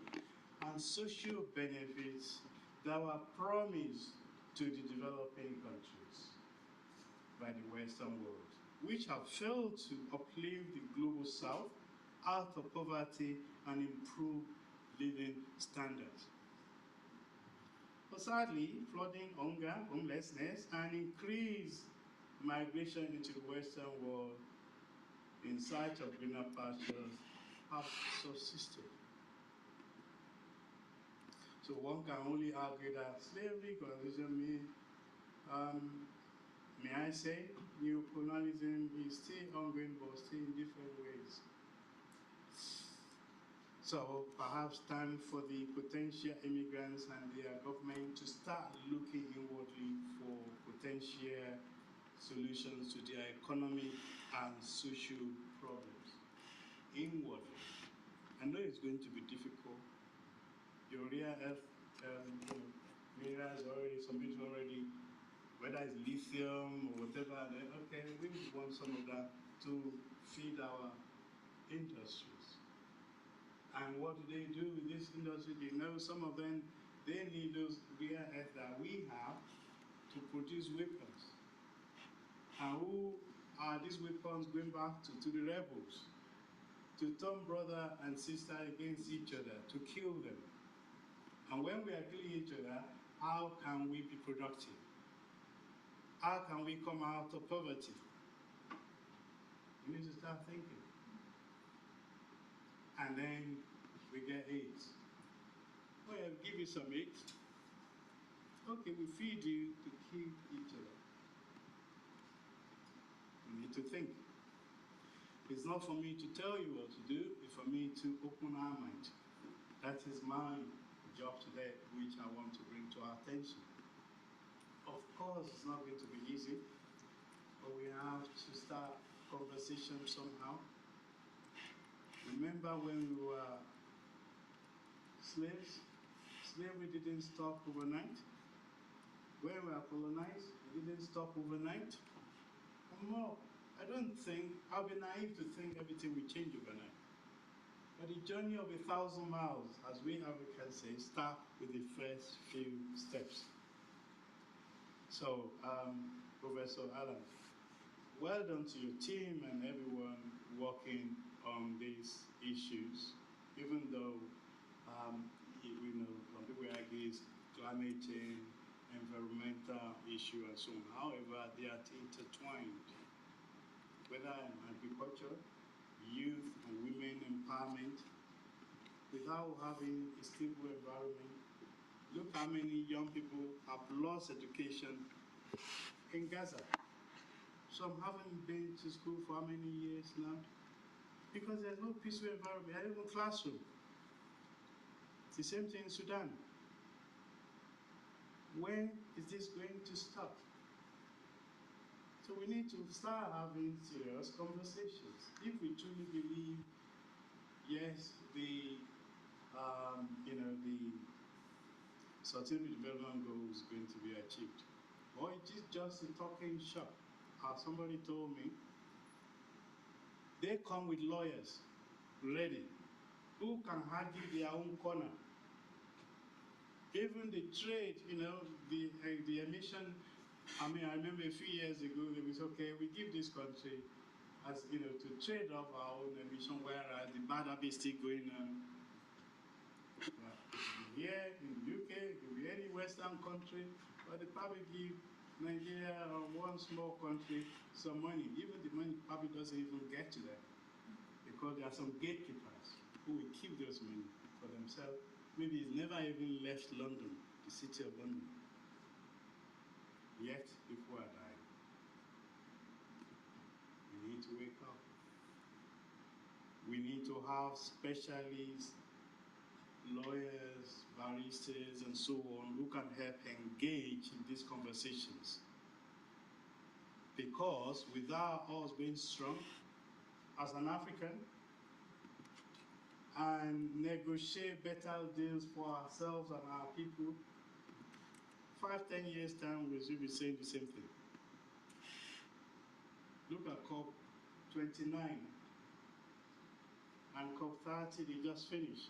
and social benefits that were promised to the developing countries by the Western world, which have failed to uplift the global South out of poverty and improve living standards. But sadly, flooding, hunger, homelessness, and increased migration into the Western world in search of greener pastures have subsisted. So one can only argue that slavery, colonization, may I say, neocolonialism is still ongoing, but still in different ways. So perhaps time for the potential immigrants and their government to start looking inwardly for potential solutions to their economic and social problems. Inwardly. I know it's going to be difficult. Your rare earth minerals already, some people already, whether it's lithium or whatever, then okay, we want some of that to feed our industries. And what do they do with this industry? You know, some of them, they need those rare earth that we have to produce weapons. And who are these weapons going back to? To the rebels, to turn brother and sister against each other, to kill them. And when we are killing each other, how can we be productive? How can we come out of poverty? We need to start thinking. And then we get AIDS. Oh yeah, we'll give you some AIDS. Okay, we feed you to kill each other. We need to think. It's not for me to tell you what to do, it's for me to open our mind. That is my job today, which I want to bring to our attention. Of course, it's not going to be easy, but we have to start conversation somehow. Remember when we were slaves? Slavery didn't stop overnight. When we were colonized, it didn't stop overnight. No, I don't think, I'll be naive to think everything will change overnight. But the journey of 1,000 miles, as we Africans say, start with the first few steps. So, Professor Alan, well done to your team and everyone working on these issues, even though, we know some people argue it's climate change, environmental issue, and so on. However, they are intertwined, whether in agriculture, youth and women empowerment, without having a stable environment. Look how many young people have lost education in Gaza. Some haven't been to school for how many years now? Because there's no peaceful environment, there's no classroom. It's the same thing in Sudan. When is this going to stop? So we need to start having serious conversations. If we truly believe, yes, the Sustainable Development Goal is going to be achieved, or it is just a talking shop. As somebody told me, They come with lawyers ready who can argue their own corner. Even the trade, the emission. I mean, I remember a few years ago, it was okay, we give this country as, to trade off our own emission, whereas the battle is still going on. Here in the UK, it could be any Western country, but they probably give Nigeria or one small country some money. Even the money probably doesn't even get to them because there are some gatekeepers who will keep those money for themselves. Maybe it's never even left London, the city of London. Yet people are dying. We need to wake up. We need to have specialists, lawyers, baristas, and so on who can help engage in these conversations. Because without us being strong as an African and negotiate better deals for ourselves and our people, 5-10 years time we will be saying the same thing. Look at COP29 and COP30, they just finished.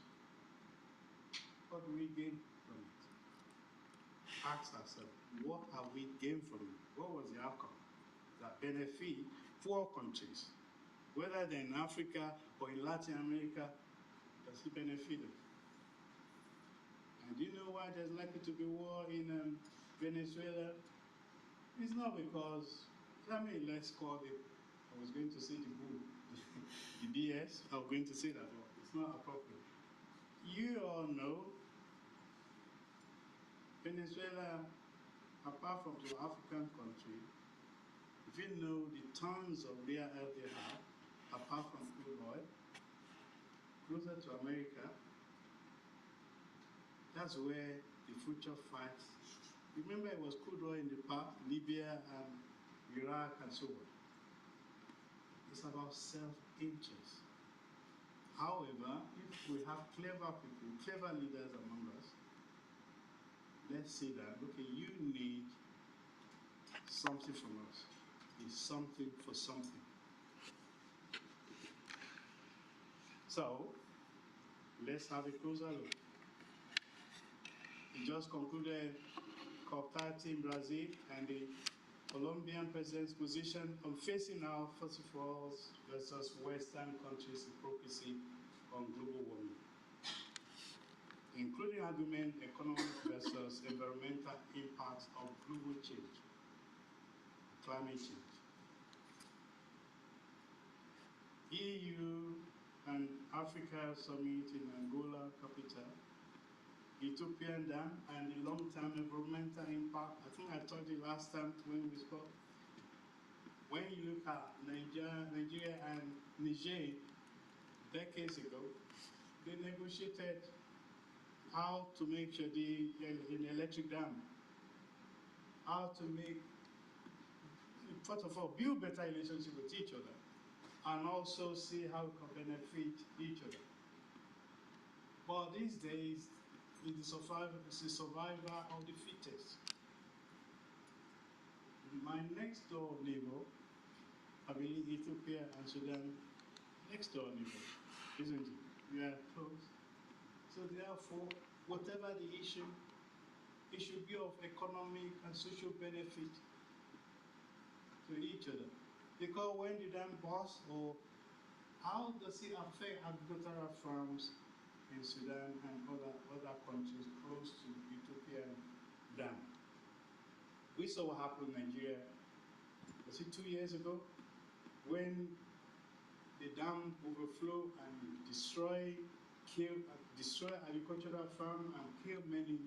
What do we gain from it? Ask ourselves, what have we gained from it? What was the outcome that benefit poor countries? Whether they're in Africa or in Latin America, does it benefit them? And do you know why there's likely to be war in Venezuela? It's not because, let's call it, I was going to say the bull, the BS, I was going to say that, but it's not appropriate. You all know Venezuela, apart from the African country, if you know the tons of rare earth they have, apart from crude oil, closer to America, that's where the future fights. Remember, it was crude oil in the past, Libya and Iraq and so on. It's about self-interest. However, if we have clever people, clever leaders among us, let's say that, okay, you need something from us. It's something for something. So, let's have a closer look. We just concluded COP30 in Brazil and the Colombian president's position on facing our fossil fuels versus Western countries' hypocrisy on global warming, including argument economic versus environmental impacts of global change, climate change. EU and Africa summit in Angola capital, Ethiopian dam, and the long-term environmental impact. I think I told you last time when we spoke. When you look at Nigeria and Niger decades ago, they negotiated how to make sure an electric dam, how to make, first of all, build better relationship with each other, and also see how we can benefit each other. But these days, it's the survivor of the fittest. My next door neighbor, I believe Ethiopia and Sudan, next door neighbor, isn't it? We are close. So therefore, whatever the issue, it should be of economic and social benefit to each other. Because when the dam bursts, or how does it affect agricultural farms in Sudan and other countries close to the Ethiopian dam? We saw what happened in Nigeria, was it 2 years ago, when the dam overflowed and destroyed agricultural farm and killed many,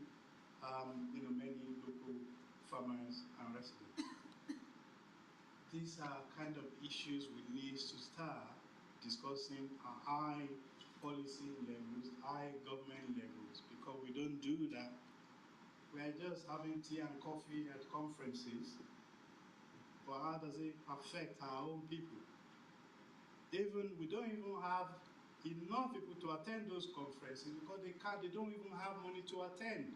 many local farmers and residents. These are kind of issues we need to start discussing at high policy levels, high government levels, because we don't do that. We are just having tea and coffee at conferences, but how does it affect our own people? We don't even have enough people to attend those conferences because they don't even have money to attend.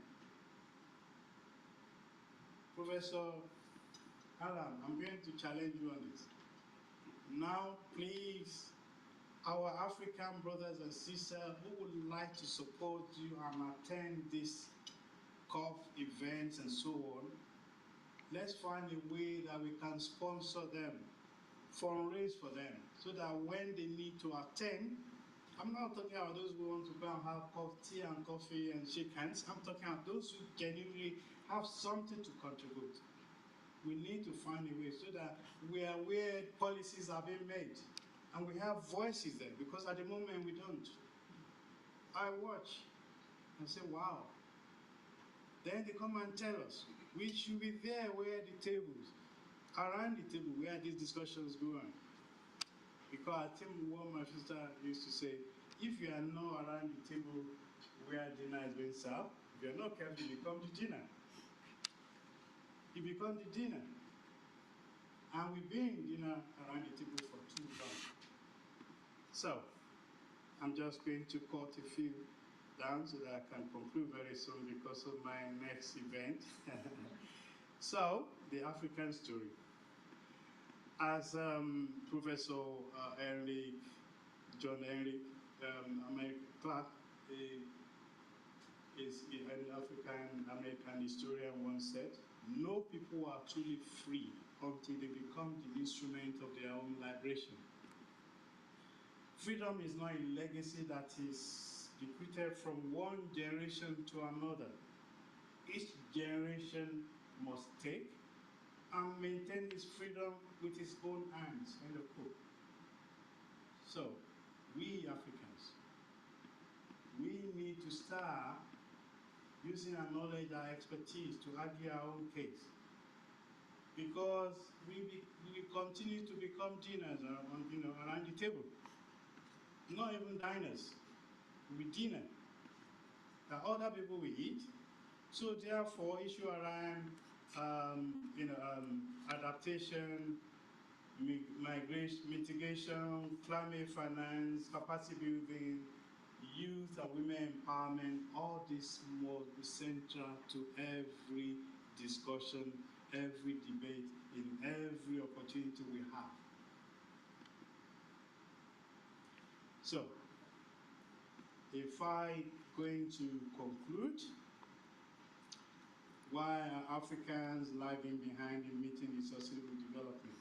Professor Alan, I'm going to challenge you on this. Now, please our African brothers and sisters who would like to support you and attend these COP events and so on, let's find a way that we can sponsor them, fundraise for them, so that when they need to attend, I'm not talking about those who want to go and have tea and coffee and shake hands. I'm talking about those who genuinely have something to contribute. We need to find a way so that we are where policies are being made and we have voices there, because at the moment we don't. I watch and say, wow. Then they come and tell us we should be there where the tables, around the table where these discussions go on. Because I think what my sister used to say, if you are not around the table where dinner is being served, if you're not careful, you become the dinner. You become the dinner. And we've been dinner around the table for too long. So, I'm just going to cut a few down so that I can conclude very soon because of my next event. So, the African story. As Professor John Henry Clark, is an African-American historian, once said, no people are truly free until they become the instrument of their own liberation. Freedom is not a legacy that is bequeathed from one generation to another. Each generation must take and maintain its freedom with its own hands. End of quote. So, we Africans, we need to start using our knowledge, our expertise to argue our own case. Because we continue to become diners around the table. Not even diners, we dinner. That other people will eat. So therefore, issue around adaptation, migration, mitigation, climate finance, capacity building, youth and women empowerment, all this must be central to every discussion, every debate, in every opportunity we have. So, if I'm going to conclude, why are Africans lagging behind in meeting the sustainable development?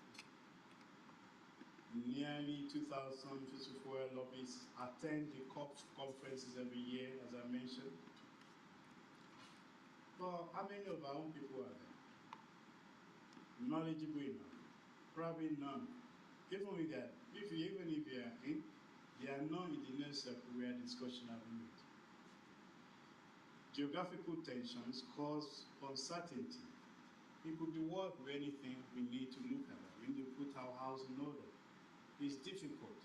Nearly 2,000 fossil fuel lobbyists attend the COP conferences every year, as I mentioned. But how many of our own people are there? Knowledgeable enough? Probably none. Even if they are in, they are not in the next circle where discussion are being made. Geographical tensions cause uncertainty. It could be worth anything. We need to look at it. We need to put our house in order. It's difficult.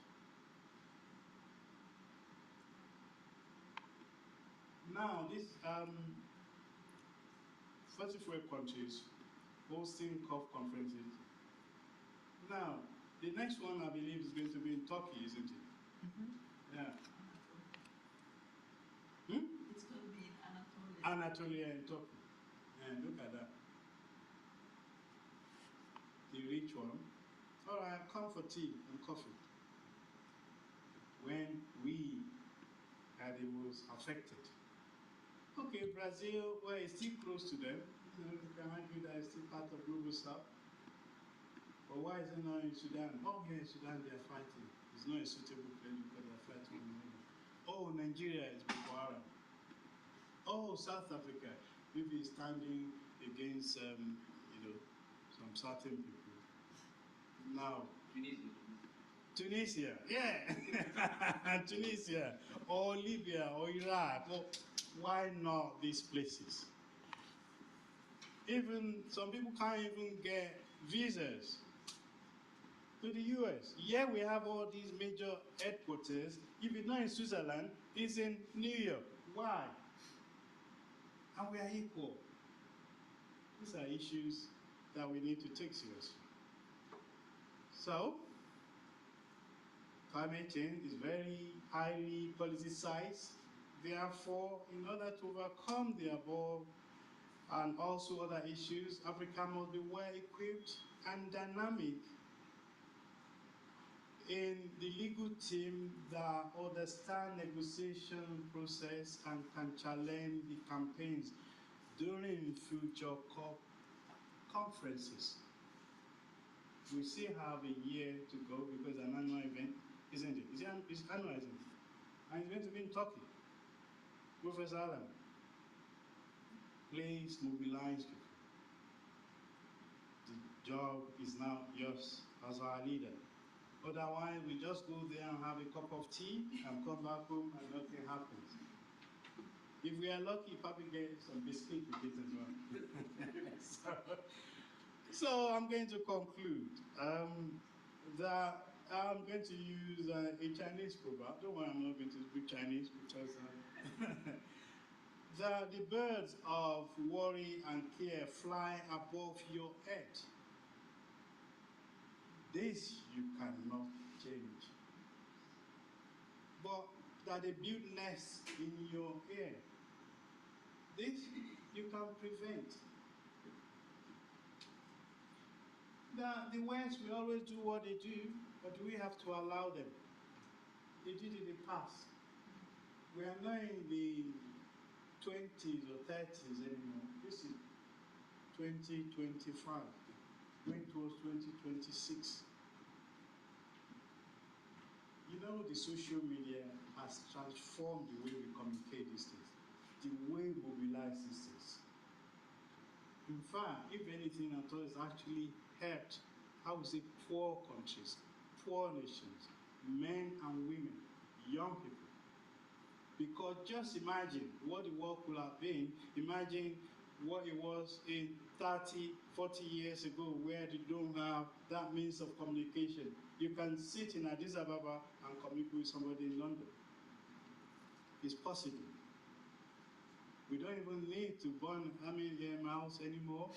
Now, these 44 countries hosting COP conferences. Now, the next one I believe is going to be in Turkey, isn't it? Mm-hmm. Yeah. It's going to be in Anatolia. Anatolia and Turkey. And look at that. The rich one. All right, come for tea and coffee. When we are the most affected. Okay, Brazil, well, it's still close to them. You can argue that it's still part of global South. But why is it not in Sudan? Oh, yeah, in Sudan they are fighting. It's not a suitable place because they are fighting. Oh, Nigeria is Boko Haram. Oh, South Africa, maybe standing against, some certain people. Now, Tunisia, yeah, Tunisia, or Libya, or Iraq, or why not these places? Even some people can't even get visas to the US. Yeah, we have all these major headquarters. If it's not in Switzerland, it's in New York. Why? And we are equal. These are issues that we need to take seriously. So, climate change is very highly politicized. Therefore, in order to overcome the above and also other issues, Africa must be well equipped and dynamic in the legal team that understand negotiation process and can challenge the campaigns during future COP conferences. We still have a year to go because an annual event, isn't it? It's annual, isn't it? And it's going to be in Turkey. Professor Alan, please mobilize people. The job is now yours as our leader. Otherwise, we just go there and have a cup of tea and come back home and nothing happens. If we are lucky, probably get some biscuit with it as well. So I'm going to conclude that I'm going to use a Chinese proverb. Don't worry, I'm not going to speak Chinese because the birds of worry and care fly above your head. This you cannot change. But that they build nests in your ear, this you can prevent. The West will always do what they do, but we have to allow them. They did in the past. We are not in the 20s or 30s anymore. This is 2025. Going towards 2026. You know, the social media has transformed the way we communicate these days, the way we mobilize these days. In fact, if anything at all, it's actually helped, I would say, poor countries, poor nations, men and women, young people. Because just imagine what the world could have been. Imagine what it was in 30, 40 years ago where they don't have that means of communication. You can sit in Addis Ababa and communicate with somebody in London. It's possible. We don't even need to burn miles anymore.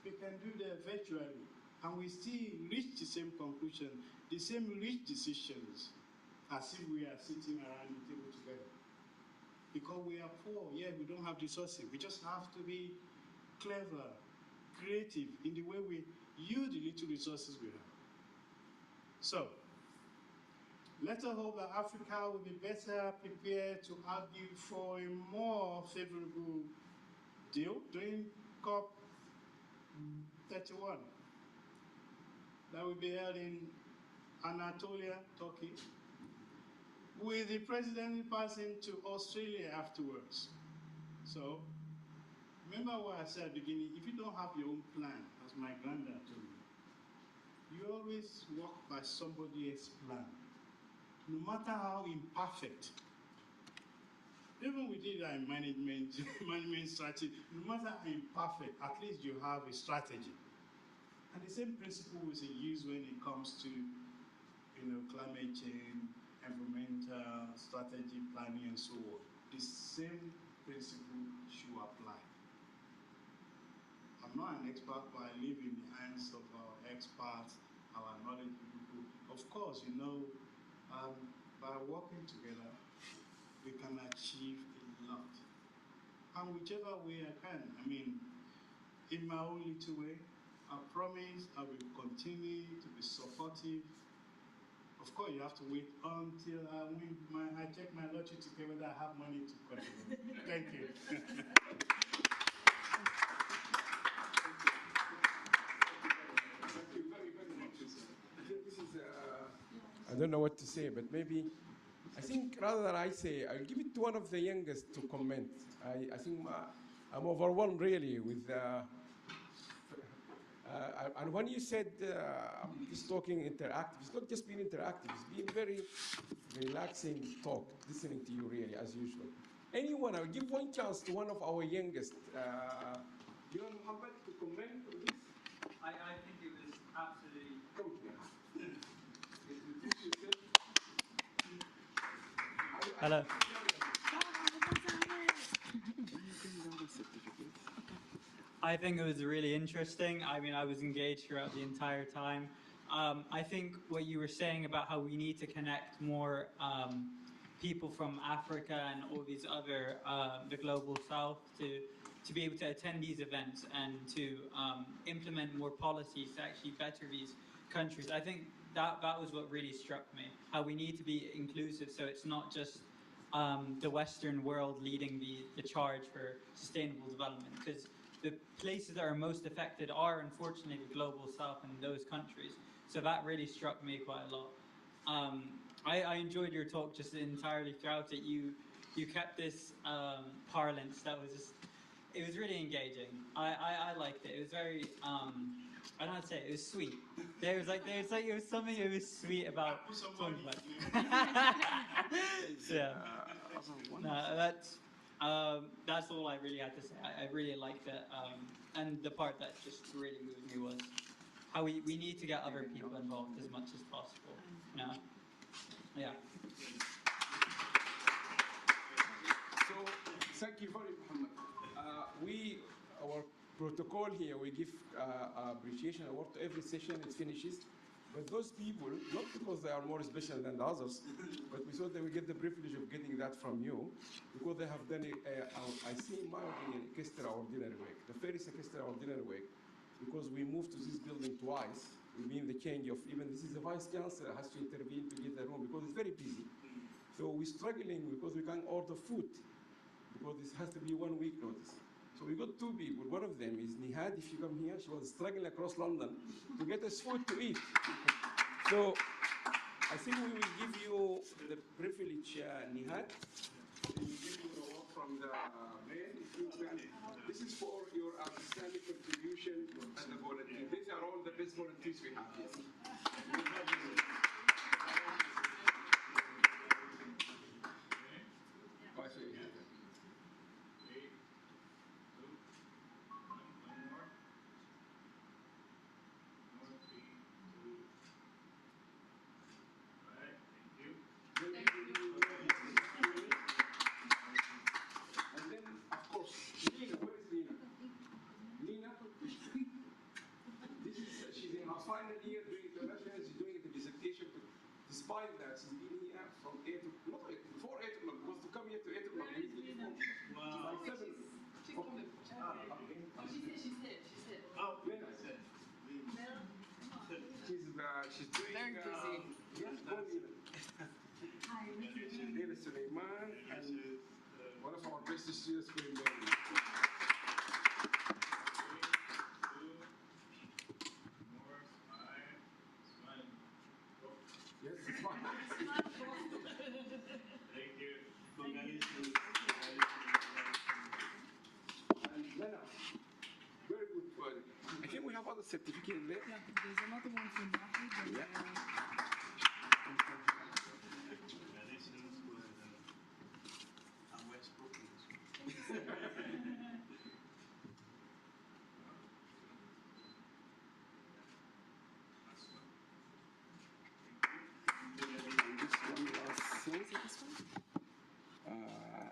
We can do that virtually. And we still reach the same conclusion, the same rich decisions as if we are sitting around the table together. Because we are poor, yeah, we don't have resources. We just have to be clever, creative in the way we use the little resources we have. So, let us hope that Africa will be better prepared to argue for a more favorable deal during COP 31 that will be held in Anatolia, Turkey, with the president passing to Australia afterwards. So, remember what I said at the beginning, if you don't have your own plan, as my granddad told me, you always walk by somebody else's plan, no matter how imperfect. Even we did that in management strategy, no matter how imperfect, at least you have a strategy. And the same principle is used when it comes to, climate change, environmental strategy planning, and so on. The same principle should apply. I'm not an expert, but I live in the hands of our experts, our knowledgeable people. Of course, by working together, we can achieve a lot. And whichever way I can, in my own little way, I promise I will continue to be supportive. Of course, you have to wait until I check my lottery ticket whether I have money to contribute. Thank you. I don't know what to say, but maybe, I think rather than I say, I'll give it to one of the youngest to comment. I think I'm overwhelmed really with, and when you said this talking interactive, it's not just being interactive, it's being very relaxing talk, listening to you really, as usual. Anyone, I'll give one chance to one of our youngest. You want Muhammad to comment on this? I think it was absolutely... Hello. I think it was really interesting. I was engaged throughout the entire time. I think what you were saying about how we need to connect more people from Africa and all these other, the global south to be able to attend these events and to implement more policies to actually better these countries. I think that was what really struck me. How we need to be inclusive, so it's not just the Western world leading the charge for sustainable development, because the places that are most affected are unfortunately the global south and those countries. So that really struck me quite a lot. I enjoyed your talk just entirely throughout it. You kept this parlance that was just, it was really engaging. I liked it. It was very I don't know how to say it. It was sweet. There was something that was sweet about talking about it. Yeah. No, that's all I really had to say. I really liked it. And the part that just really moved me was how we need to get other people involved as much as possible. You know? Yeah. So, thank you very much, Muhammad. Our protocol here, we give appreciation award to every session it finishes. But those people, not because they are more special than the others, but we thought they will get the privilege of getting that from you, because they have done, I see in my opinion, extraordinary work, the first extraordinary work, because we moved to this building twice. We mean the change of, even this is the vice chancellor has to intervene to get the room, because it's very busy. So we're struggling because we can't order food, because this has to be 1 week notice. So we got two people. One of them is Nihad. If you come here, she was struggling across London to get us food to eat. So I think we will give you the privilege, Nihad. We will give you the award from the mayor. This is for your outstanding contribution as a volunteer. These are all the best volunteers we have here. Final year during the international, she's doing the dissertation. Despite that, she's been here from 8 o'clock, not 8, before 8 o'clock, because to come here to 8 o'clock, we need to by 7. She's on the She's here. Oh, Lena. She's doing very busy. Yes, hi, Lena Suleiman, and one of our best students going there. Yes, it's fine. Thank you. Congratulations. And Lena, very good work. I think we have other certificates there. Yeah, there's another one from Mahmoud. Yeah.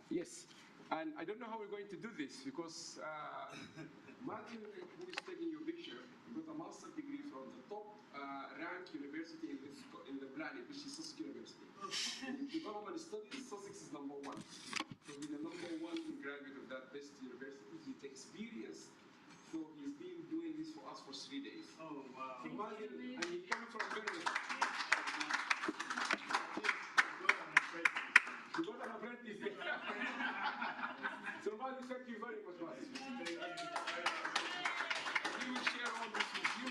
Yes, and I don't know how we're going to do this because Martin, who is taking your picture, got a master's degree from the top ranked university in the planet, which is Sussex University. In development studies, Sussex is #1. So he's the #1 graduate of that best university. He's experienced, so he's been doing this for us for 3 days. Oh wow! So Martin, and he comes from Birmingham. You got an apprentice there. So, Mali, thank you very much, Mali. We will share all this with you.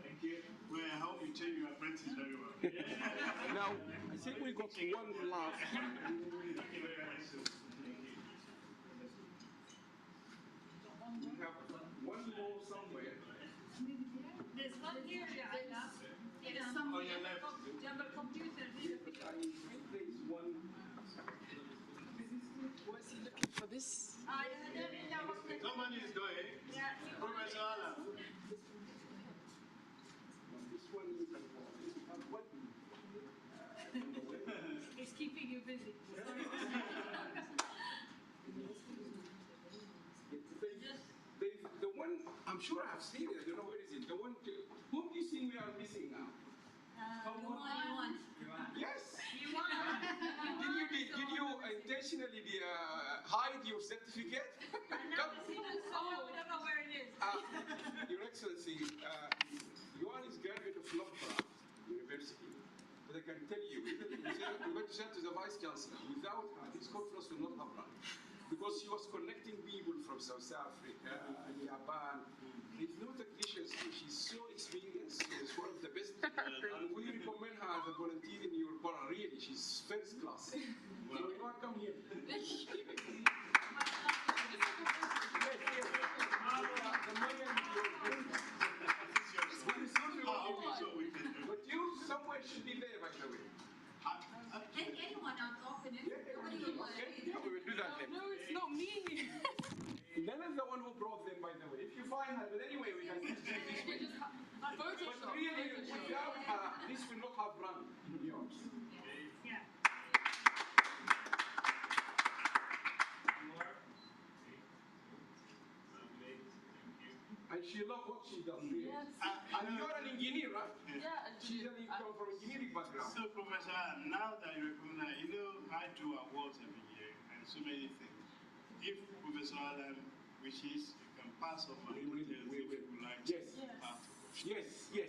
Thank you. Well, I hope you train your apprentice very well. Now, I think we got one last. Thank you very much. We have one more somewhere. There's one here, On your left. computer. There is one. Was he looking for this? Somebody is going. Professor Alan. This one you can what? It's keeping you busy. The one, I'm sure I have seen it, I don't know where is it. The one, whom do you think we are missing now? Yuan. Yes. Yuan. Did you intentionally hide your certificate? Come. Excellency, Yuan is graduate of Loughborough University, but I can tell you, we went to say to the Vice Chancellor, without her, this conference will not have run. Because she was connecting people from South Africa, Japan. There's no technicians here. She's so experienced. She's one of the best. And we recommend her as a volunteer in your borough. Really, she's first class. So you want to come here. But you somewhere should be there, by the way. Take anyone out of it. Nobody will want it. Yeah, we will do that then. No, it's not me. Lena's the one who brought them, by the way. If you find her, but anyway, we can just check this way. But really, without her, this will not have run. Yeah. And she loves what she does. Really. Yes. And you're an engineer, right? Yeah. She's come from engineering background. So, Professor, now that you recognize, I do awards every year and so many things. If Professor Alan wishes, you can pass on my details if you would like to pass. Yes. We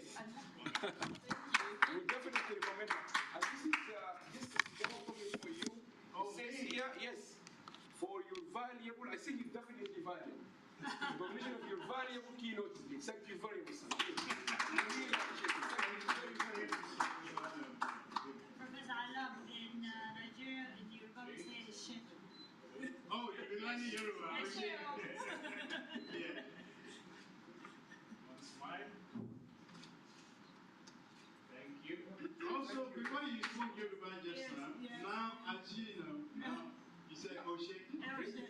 definitely recommend her. And this is definitely for you. It says here, yes, for your valuable, I think it's definitely valuable. Recognition of your valuable keynote speech. Thank you very much. We really appreciate it. Thank you very much. Professor Alam, in Nigeria, you're going to say the shit. Oh, you're learning Yoruba. Okay. Yeah. One smile. Thank you. Also, before you spoke Yoruba just now, as you know, you say Oshe.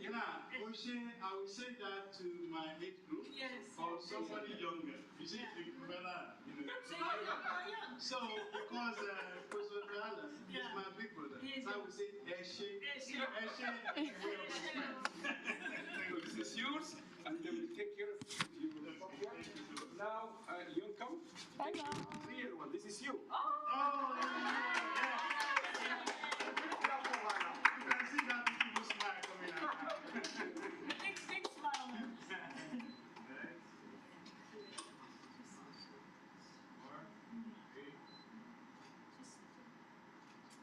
Now, Oshe, I will say that to my age group or somebody younger. You see, Bella, So, because Professor Dala is my big brother, so I will say Eshe. Eshe. This is yours, and then we take care of you. Now, you come. Real one. This is you. Oh, yeah. You can see that people smile coming out. Big smile.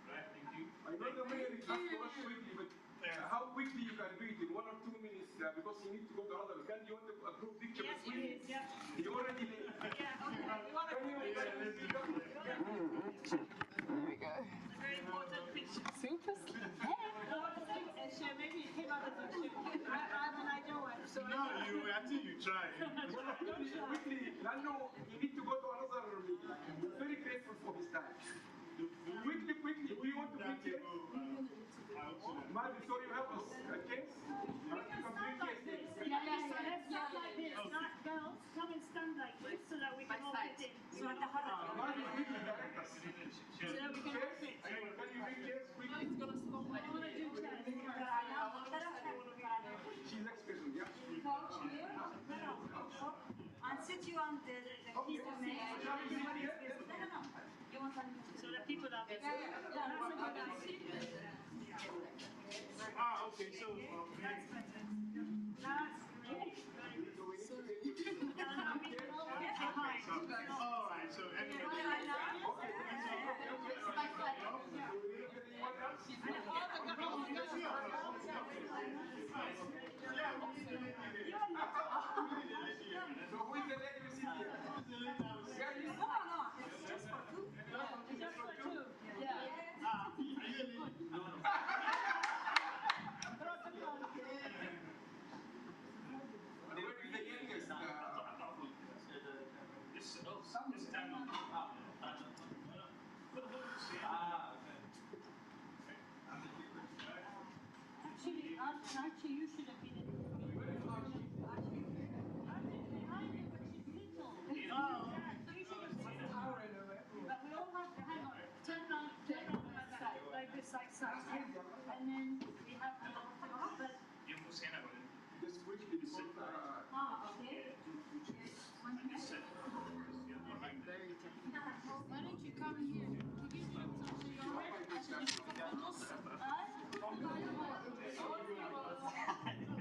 Right, thank you. I know the way it has to rush quickly, but how quickly you can do it in 1 or 2 minutes because you need to go to another. Can you want a group picture between you? You already late. There we go. A very important picture. Super. Maybe it came out of the picture. I'm an ideal wife. So No, I think you try. Quickly, Lando, you need to go to another meeting. We're very grateful for his time. Quickly, we want to quickly. Madam, sorry, help us. Okay? Let's start like this. Girls, come and stand like this so that we can all fit in. So that we can all fit. It's gonna stop like I want to do chairs. She's expecting, yeah. And sit you on the keys to make. You want one? So the people that Okay, so that's better. That's great. all right, so Actually, you should have been in. But we all have to hang on. Turn around like this, like side. And then we have to but Just quickly before. okay. Why don't you come here? You give me a touch of your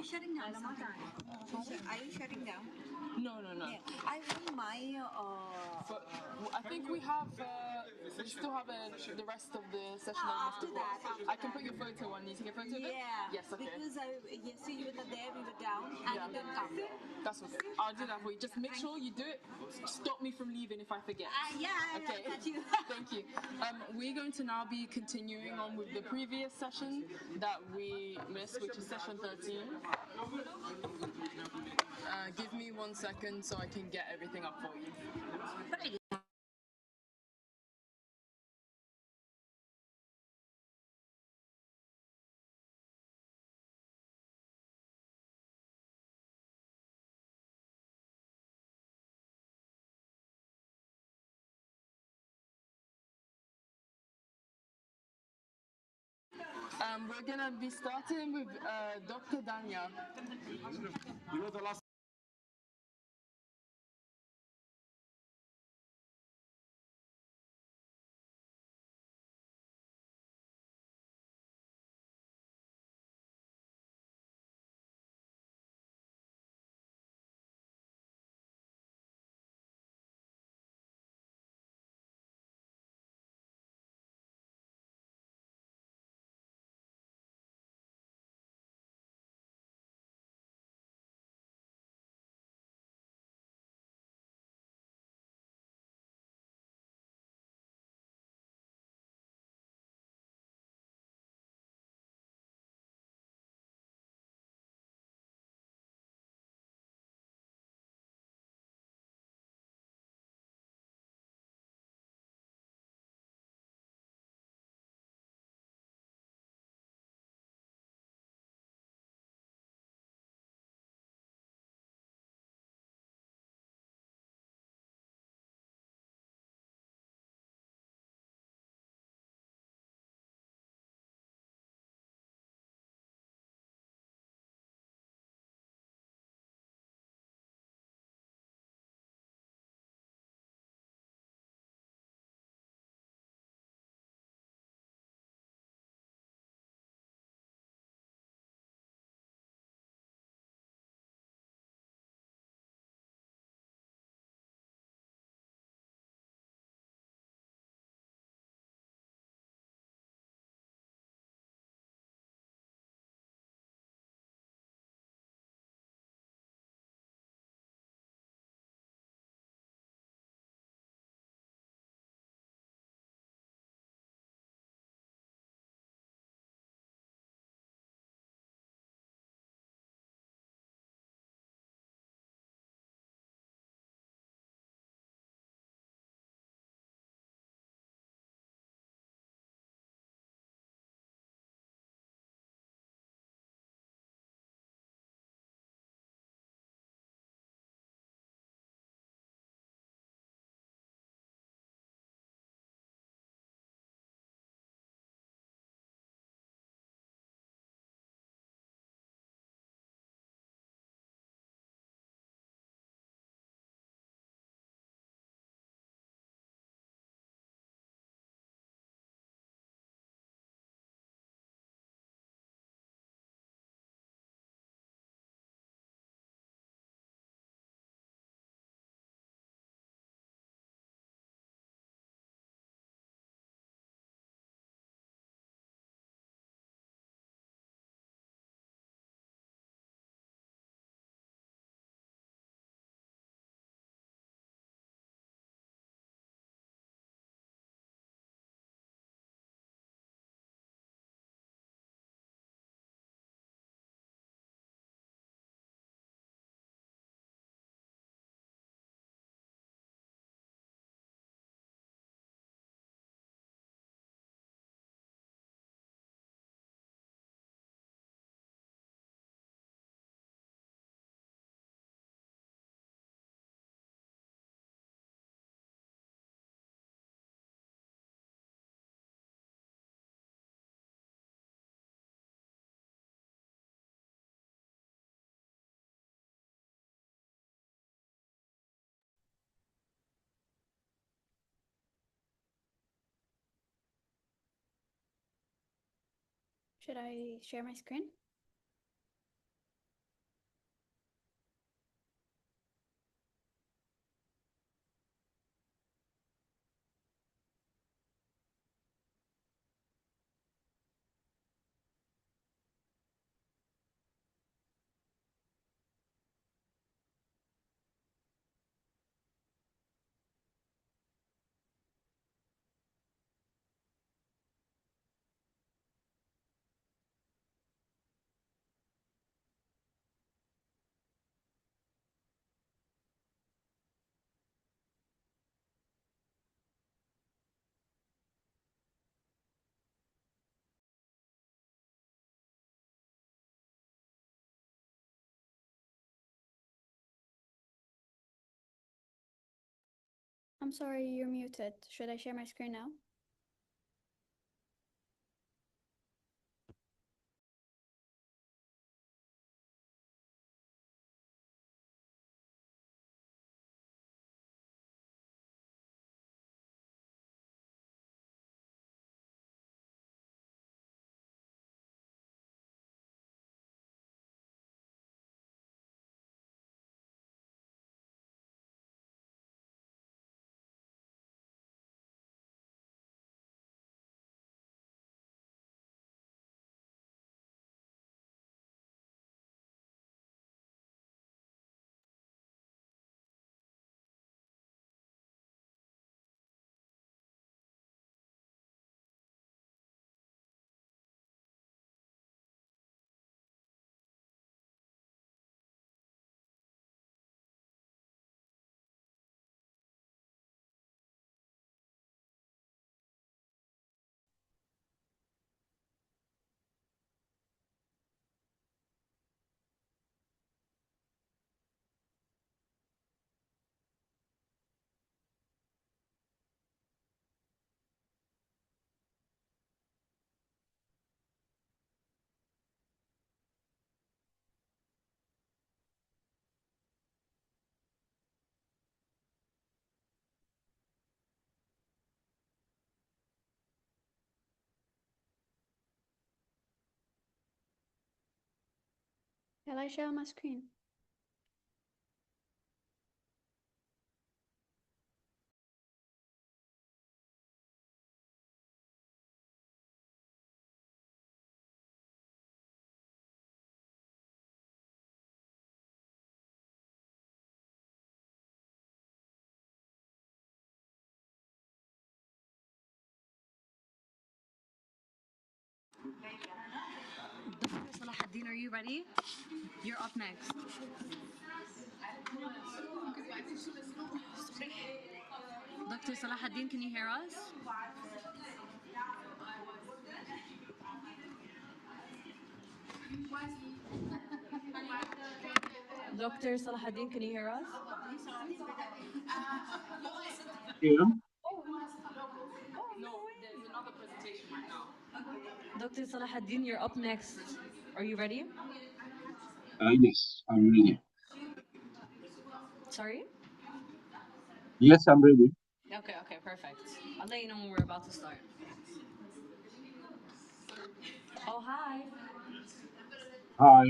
shutting down, Ramadan? Are you shutting down? No. Yeah. I want my. I think we still have the rest of the session. After that, I can put your photo on. You take a photo of it? Yeah. Yes, okay. Because yesterday you were there, we were down, and you didn't come. That's okay. I'll do that for you. Just make sure you do it. Stop me from leaving if I forget. Yeah, okay. I got you. Thank you. We're going to now be continuing on with the previous session that we missed, which is session 13. Give me 1 second so I can get everything up for you. We're gonna be starting with Dr. Danya. You know the last. Should I share my screen? I'm sorry, you're muted. Should I share my screen now? Shall I share my screen? Dr. Salahuddin, are you ready? You're up next. Dr. Salahuddin, can you hear us? Dr. Salahuddin, can you hear us? Yeah. No, there's another presentation right now. Dr. Salahuddin, you're up next. Are you ready? Yes, I'm ready. Sorry? Yes, I'm ready. Okay, perfect. I'll let you know when we're about to start. Oh, hi. Hi.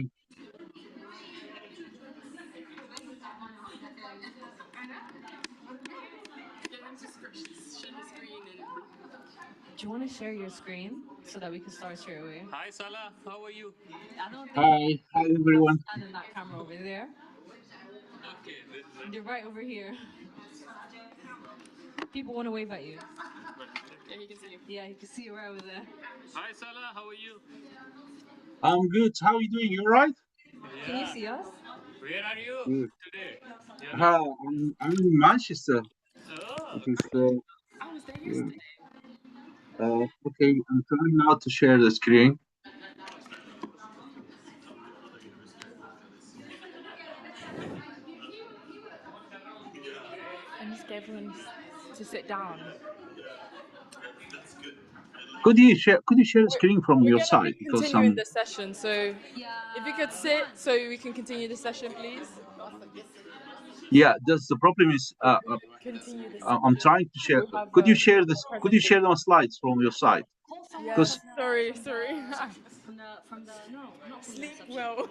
Do you want to share your screen so that we can start straight away? Hi Salah, how are you? I don't think Hi everyone. stand in that camera over there. Okay, You're right over here. People want to wave at you. Yeah, he can see you. Yeah, you can see you right over there. Hi Salah, how are you? I'm good. How are you doing? You alright? Can you see us? Where are you Yeah. today? I'm in Manchester. Oh. It is, I was there yeah. yesterday. Okay, I'm trying now to share the screen. I need everyone to sit down. Could you share the screen from We're your going to side? be Because continuing the session, so if you could sit so we can continue the session, please. yeah, the problem is Continue the I'm session. trying to share. We have Could you a share this? Could you share the slides from your side? Yes, sorry. From the no, not from Sleep the well.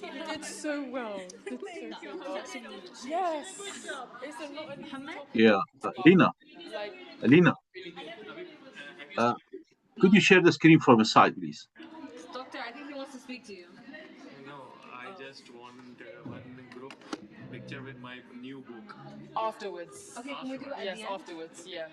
You did so well. Yes. It's a not an easy topic. Yeah, Like, Alina, really could you share the screen from your side, please? Doctor, I think he wants to speak to you. No, I just want one group picture with my new book. Afterwards. Okay, can we do it at Yes, the end? afterwards. Yeah.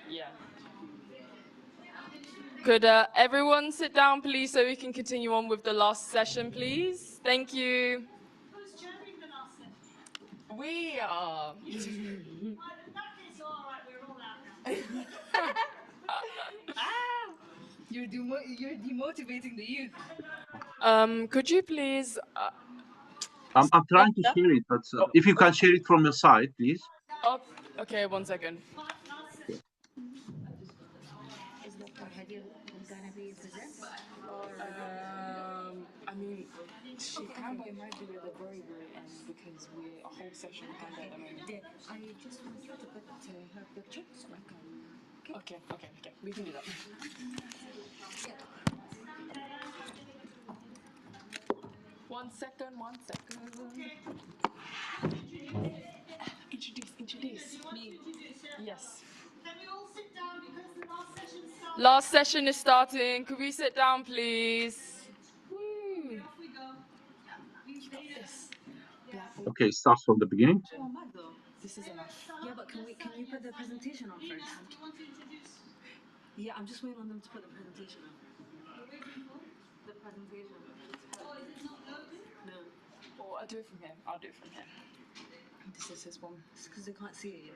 Could everyone sit down, please, so we can continue on with the last session, please? Thank you. Who's chairing the last session? We are. In that case, all right, we're all out now. You're demotivating the youth. Could you please? I'm trying to share it, but if you can share it from your side, please. Okay, 1 second. Is Dr. Hadi gonna be present? I mean, she can, but it might be at the very, very end because we're a whole session behind at the moment. I just want you to put her picture so I can. Okay, we can do that. One second. Introduce. Me. Yes. Can we all sit down because the last session started? Last session is starting. Could we sit down, please? Woo. Off we go. Okay, start from the beginning. This is enough. Yeah, but can you put the presentation on first? You want to introduce? Yeah, I'm just waiting on them to put the presentation on. The presentation. Oh, is it not loaded? No. Oh, I'll do it from here. This is his one. It's because they can't see it yet.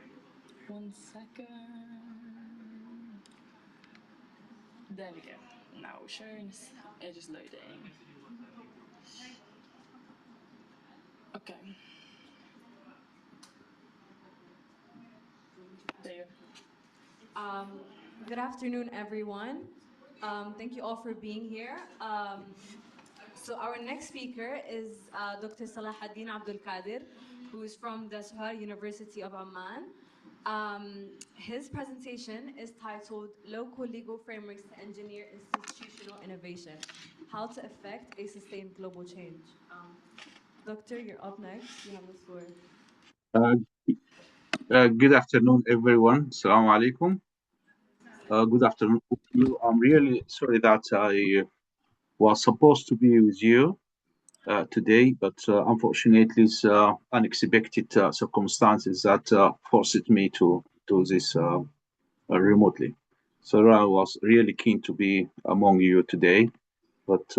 1 second. There we go. Now sharing. It's just loading. Okay. There you go. Good afternoon, everyone. Thank you all for being here. So our next speaker is Dr. Salahuddin Abdul Qadir, who is from the Suhail University of Amman. His presentation is titled Local Legal Frameworks to Engineer Institutional Innovation, How to Effect a Sustained Global Change. Doctor, you're up next. You have the floor. Good afternoon, everyone. Assalamu alaikum. Good afternoon to you. I'm really sorry that I was supposed to be with you today, but unfortunately, it's unexpected circumstances that forced me to do this remotely. So I was really keen to be among you today, but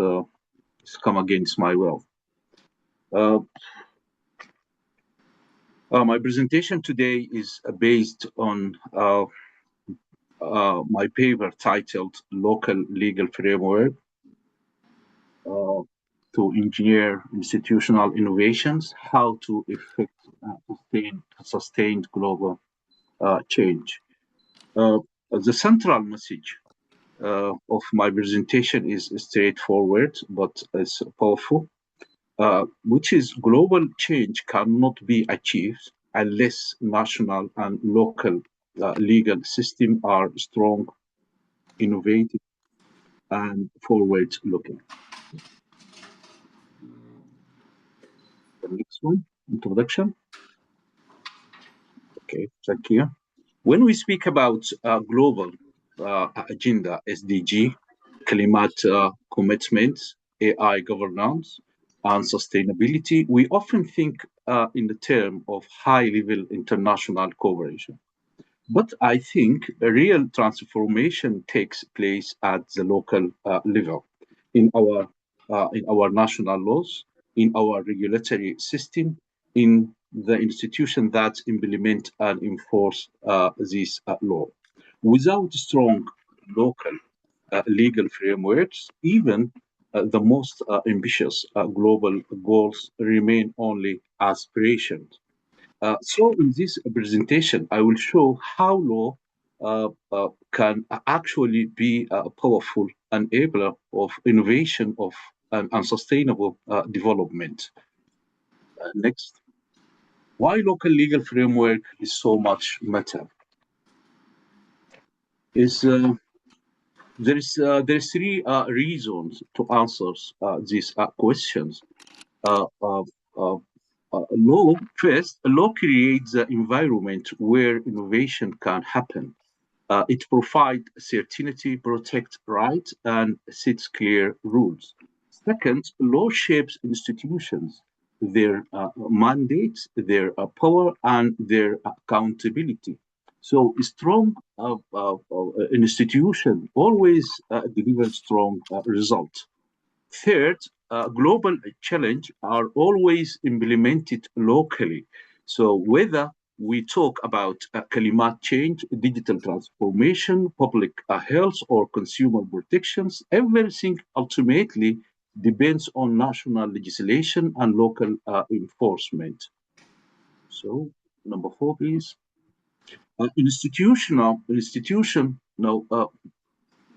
it's come against my will. My presentation today is based on my paper titled Local Legal Framework to Engineer Institutional Innovations, How to Effect Sustained Global Change. The central message of my presentation is straightforward, but it's powerful, which is global change cannot be achieved unless national and local legal systems are strong, innovative, and forward-looking. The next one, introduction. Okay, thank you. When we speak about global agenda, SDG, climate commitments, AI governance, and sustainability, we often think in the term of high-level international cooperation. But I think a real transformation takes place at the local level, in our national laws, in our regulatory system, in the institution that implement and enforce this law. Without strong local legal frameworks, even the most ambitious global goals remain only aspirations. So in this presentation, I will show how law can actually be a powerful enabler of innovation and sustainable development. Next. Why local legal framework is so much matter? There's three reasons to answer these questions. Law creates the environment where innovation can happen. It provides certainty, protects rights, and sets clear rules. Second, law shapes institutions, their mandates, their power, and their accountability. So a strong institution always delivers strong results. Third, global challenges are always implemented locally. So whether we talk about climate change, digital transformation, public health, or consumer protections, everything ultimately depends on national legislation and local enforcement. So, number 4, please.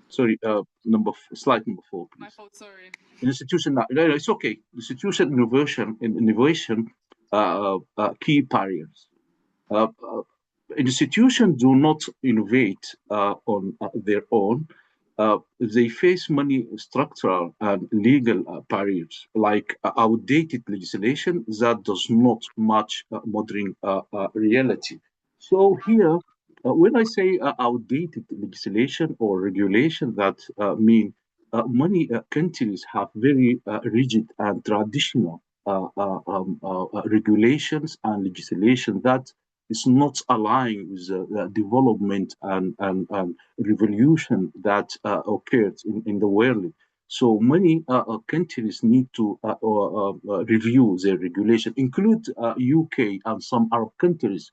Slide number 4, please. My fault, sorry. No, it's okay. Institution innovation, key barriers. Institutions do not innovate on their own. They face many structural and legal barriers, like outdated legislation that does not match modern reality. So here, when I say outdated legislation or regulation, that mean many countries have very rigid and traditional regulations and legislation that is not aligned with the development and revolution that occurred in the world. So many countries need to review their regulation, include UK and some Arab countries.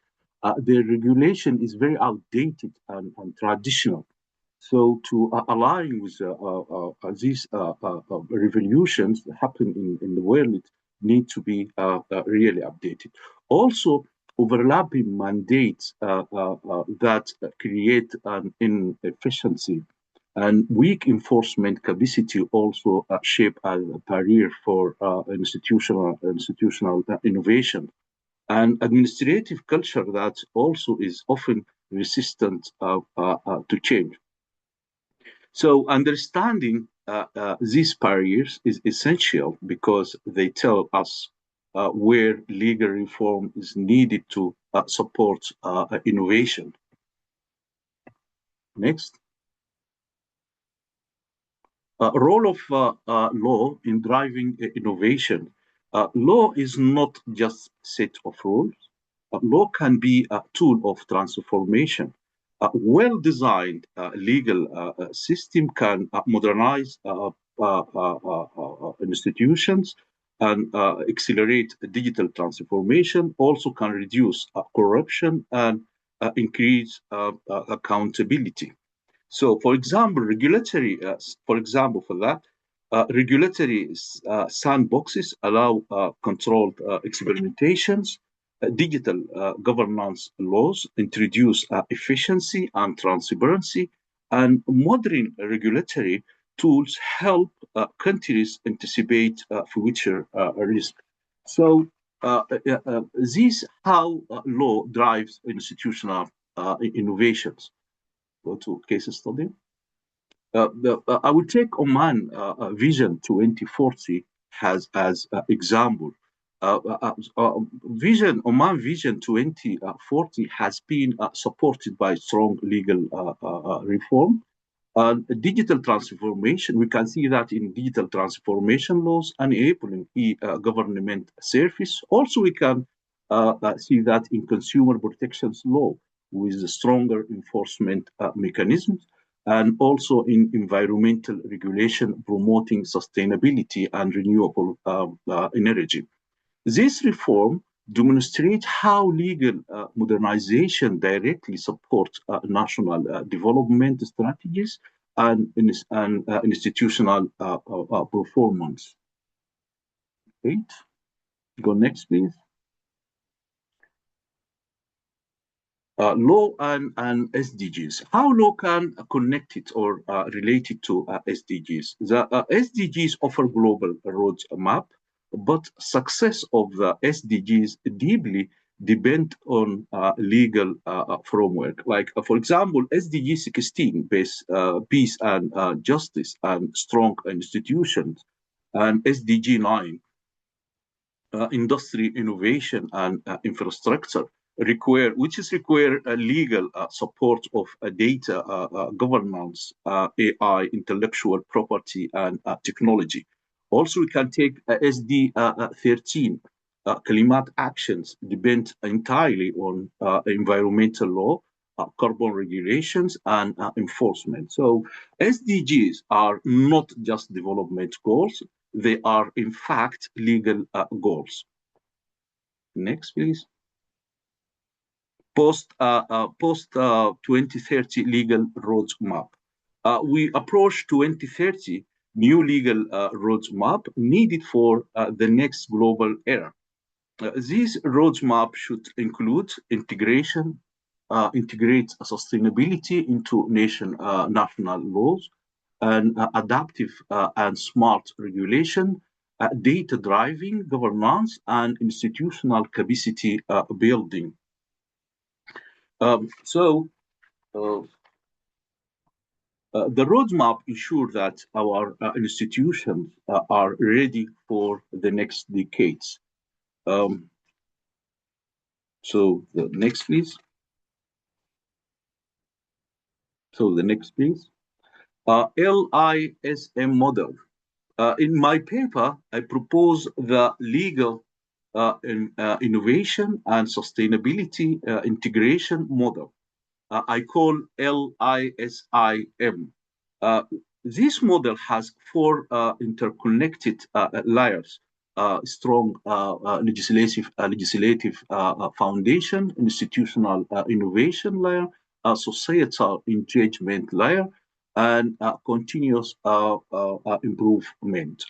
Their regulation is very outdated and traditional. So to align with these revolutions that happen in the world, need to be really updated. Also, overlapping mandates that create an inefficiency and weak enforcement capacity also shape a barrier for institutional innovation. And administrative culture that also is often resistant to change. So understanding these barriers is essential because they tell us where legal reform is needed to support innovation. Next. Role of law in driving innovation. Law is not just a set of rules. Law can be a tool of transformation. A well-designed legal system can modernize institutions and accelerate digital transformation, also can reduce corruption and increase accountability. So, for example, regulatory sandboxes allow controlled experimentations. Digital governance laws introduce efficiency and transparency, and modern regulatory tools help countries anticipate future risk. So, this how law drives institutional innovations. Go to case study. I would take Oman Vision 2040 as example. Oman Vision 2040 has been supported by strong legal reform. Digital transformation, we can see that in digital transformation laws enabling e-government service. Also, we can see that in consumer protections law with stronger enforcement mechanisms, and also in environmental regulation promoting sustainability and renewable energy. This reform demonstrates how legal modernization directly supports national development strategies and institutional performance. Great. Go next, please. Law and SDGs. How law can connect it or relate it to SDGs? The SDGs offer global roadmap, but success of the SDGs deeply depend on legal framework. Like, for example, SDG 16, peace and justice and strong institutions, and SDG 9, industry, innovation, and infrastructure, require legal support of data governance, AI, intellectual property, and technology. Also, we can take SD 13. Climate actions depend entirely on environmental law, carbon regulations, and enforcement. So SDGs are not just development goals, they are in fact legal goals. Next, please. Post 2030 legal roadmap. We approach 2030 new legal roadmap needed for the next global era. This roadmap should include integration, integrate sustainability into national laws, and adaptive and smart regulation, data driving governance, and institutional capacity building. The roadmap ensures that our institutions are ready for the next decades. So the next, please. So the next, please. LISM model. In my paper, I propose the legal innovation and sustainability integration model. I call LISIM. This model has four interconnected layers: strong legislative foundation, institutional innovation layer, societal engagement layer, and continuous improvement.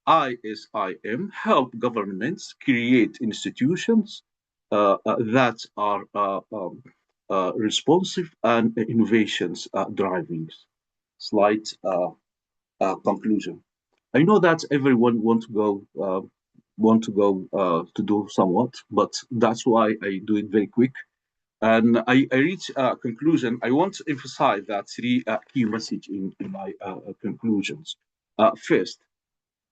LISIM help governments create institutions that are responsive and innovations driving. Slide conclusion. I know that everyone want to go to do somewhat, but that's why I do it very quick. And I reach a conclusion. I want to emphasize that three key messages in my conclusions. First,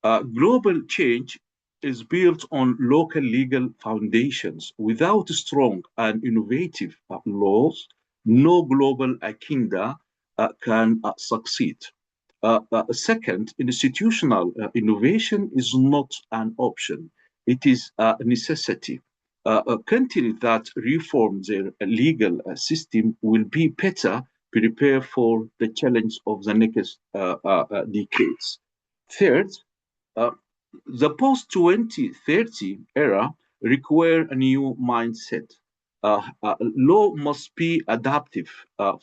global change is built on local legal foundations. Without strong and innovative laws, no global agenda can succeed. Second, institutional innovation is not an option. It is a necessity. A country that reforms their legal system will be better prepared for the challenge of the next decades. Third, the post-2030 era require a new mindset. Law must be adaptive,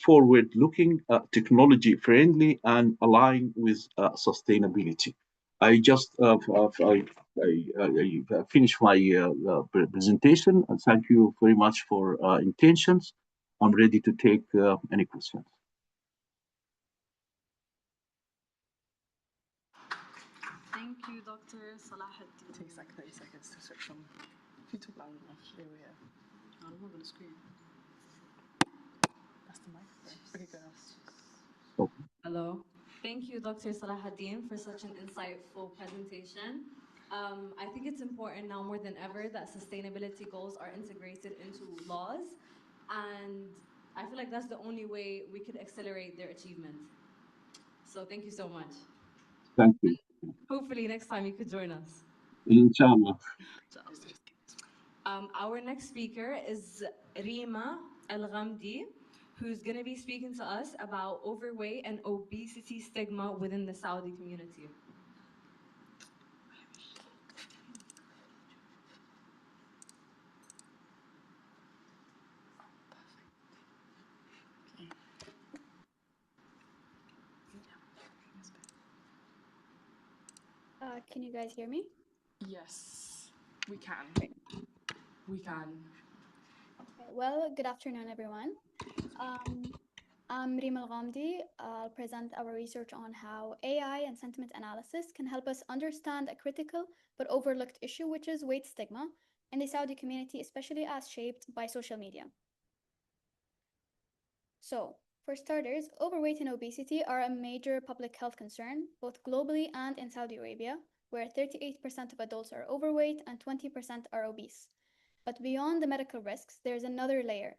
forward-looking, technology-friendly, and aligned with sustainability. I just finished my presentation, and thank you very much for intentions. I'm ready to take any questions. Thank you, Dr. Salahuddin. It takes like 30 seconds to switch from. If you talk loud enough, they will hear. I'm not going to scream. That's the microphone. Okay, go. Hello. Thank you, Dr. Salahuddin, for such an insightful presentation. I think it's important now more than ever that sustainability goals are integrated into laws, and I feel like that's the only way we could accelerate their achievement. So thank you so much. Thank you. Hopefully next time you could join us. Inshallah. Our next speaker is Rima El-Ghamdi, who's going to be speaking to us about overweight and obesity stigma within the Saudi community. Can you guys hear me? Yes, we can. We can. Okay, well, good afternoon, everyone. I'm Rima El-Ghamdi. I'll present our research on how AI and sentiment analysis can help us understand a critical but overlooked issue, which is weight stigma in the Saudi community, especially as shaped by social media. So, for starters, overweight and obesity are a major public health concern, both globally and in Saudi Arabia, where 38% of adults are overweight and 20% are obese. But beyond the medical risks, there's another layer: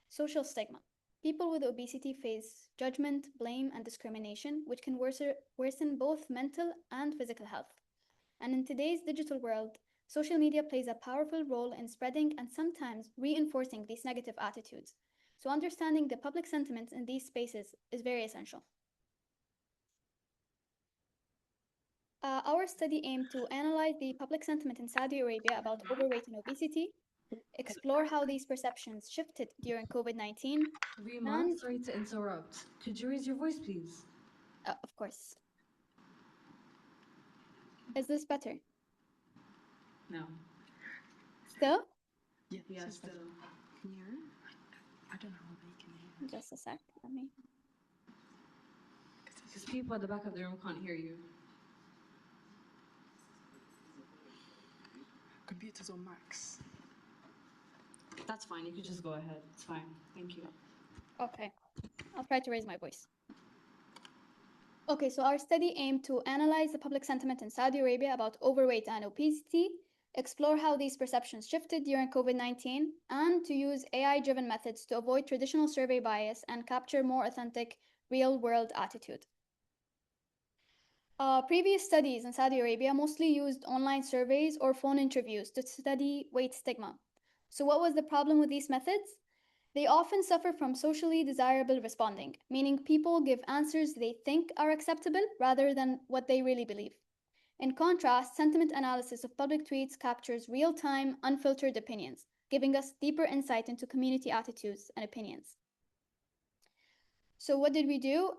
social stigma. People with obesity face judgment, blame, and discrimination, which can worsen both mental and physical health. And in today's digital world, social media plays a powerful role in spreading and sometimes reinforcing these negative attitudes. So understanding the public sentiments in these spaces is very essential. Our study aimed to analyze the public sentiment in Saudi Arabia about overweight and obesity, explore how these perceptions shifted during COVID-19. Rima, sorry to interrupt. Could you raise your voice, please? Of course. Is this better? No. Still? Yeah, still. Can you hear I don't know how they can hear. Just a sec. Let me. Because people at the back of the room can't hear you. Computers on max. That's fine. You can just go ahead. It's fine. Thank you. Okay, I'll try to raise my voice. Okay, so our study aimed to analyze the public sentiment in Saudi Arabia about overweight and obesity, explore how these perceptions shifted during COVID-19, and to use AI-driven methods to avoid traditional survey bias and capture more authentic, real-world attitude. Previous studies in Saudi Arabia mostly used online surveys or phone interviews to study weight stigma. So what was the problem with these methods? They often suffer from socially desirable responding, meaning people give answers they think are acceptable rather than what they really believe. In contrast, sentiment analysis of public tweets captures real-time, unfiltered opinions, giving us deeper insight into community attitudes and opinions. So what did we do?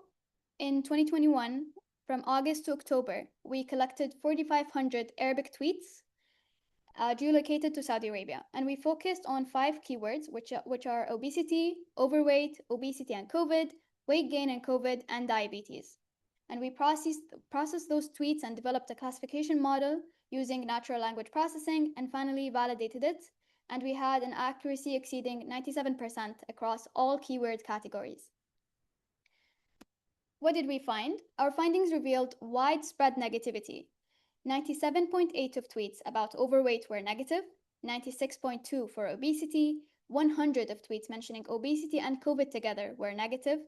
In 2021, from August to October, we collected 4,500 Arabic tweets geolocated to Saudi Arabia, and we focused on 5 keywords, which are obesity, overweight, obesity and COVID, weight gain and COVID, and diabetes. And we processed those tweets and developed a classification model using natural language processing, and finally validated it, and we had an accuracy exceeding 97% across all keyword categories. What did we find? Our findings revealed widespread negativity. 97.8 of tweets about overweight were negative, 96.2 for obesity, 100 of tweets mentioning obesity and COVID together were negative,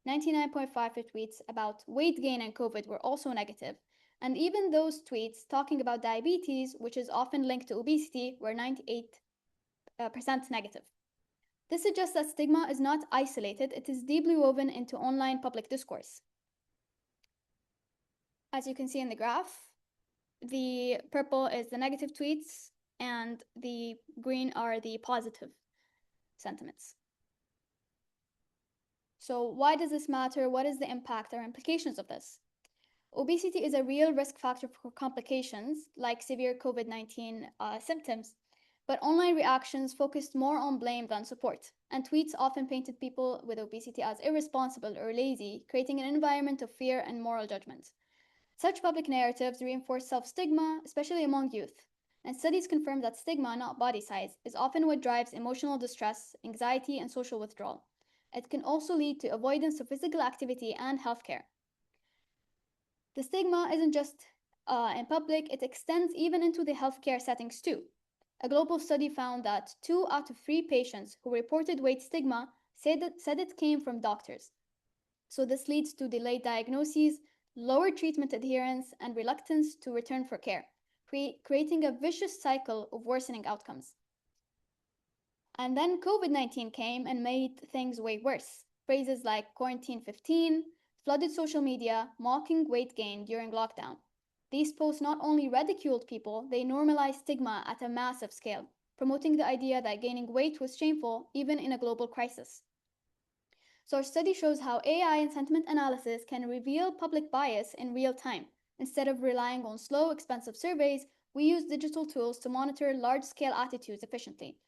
99.5 of tweets about weight gain and COVID were also negative, and even those tweets talking about diabetes, which is often linked to obesity, were 98% negative. This suggests that stigma is not isolated, it is deeply woven into online public discourse. As you can see in the graph, the purple is the negative tweets and the green are the positive sentiments. So why does this matter? What is the impact or implications of this? Obesity is a real risk factor for complications like severe COVID-19 symptoms, but online reactions focused more on blame than support, and tweets often painted people with obesity as irresponsible or lazy, creating an environment of fear and moral judgment. Such public narratives reinforce self-stigma, especially among youth, and studies confirm that stigma, not body size, is often what drives emotional distress, anxiety, and social withdrawal. It can also lead to avoidance of physical activity and healthcare. The stigma isn't just in public, it extends even into the healthcare settings too. A global study found that 2 out of 3 patients who reported weight stigma said it came from doctors. So this leads to delayed diagnoses, lower treatment adherence, and reluctance to return for care, creating a vicious cycle of worsening outcomes. And then COVID-19 came and made things way worse. Phrases like quarantine 15 flooded social media, mocking weight gain during lockdown. These posts not only ridiculed people, they normalized stigma at a massive scale, promoting the idea that gaining weight was shameful even in a global crisis. So our study shows how AI and sentiment analysis can reveal public bias in real time. Instead of relying on slow, expensive surveys, we use digital tools to monitor large-scale attitudes efficiently.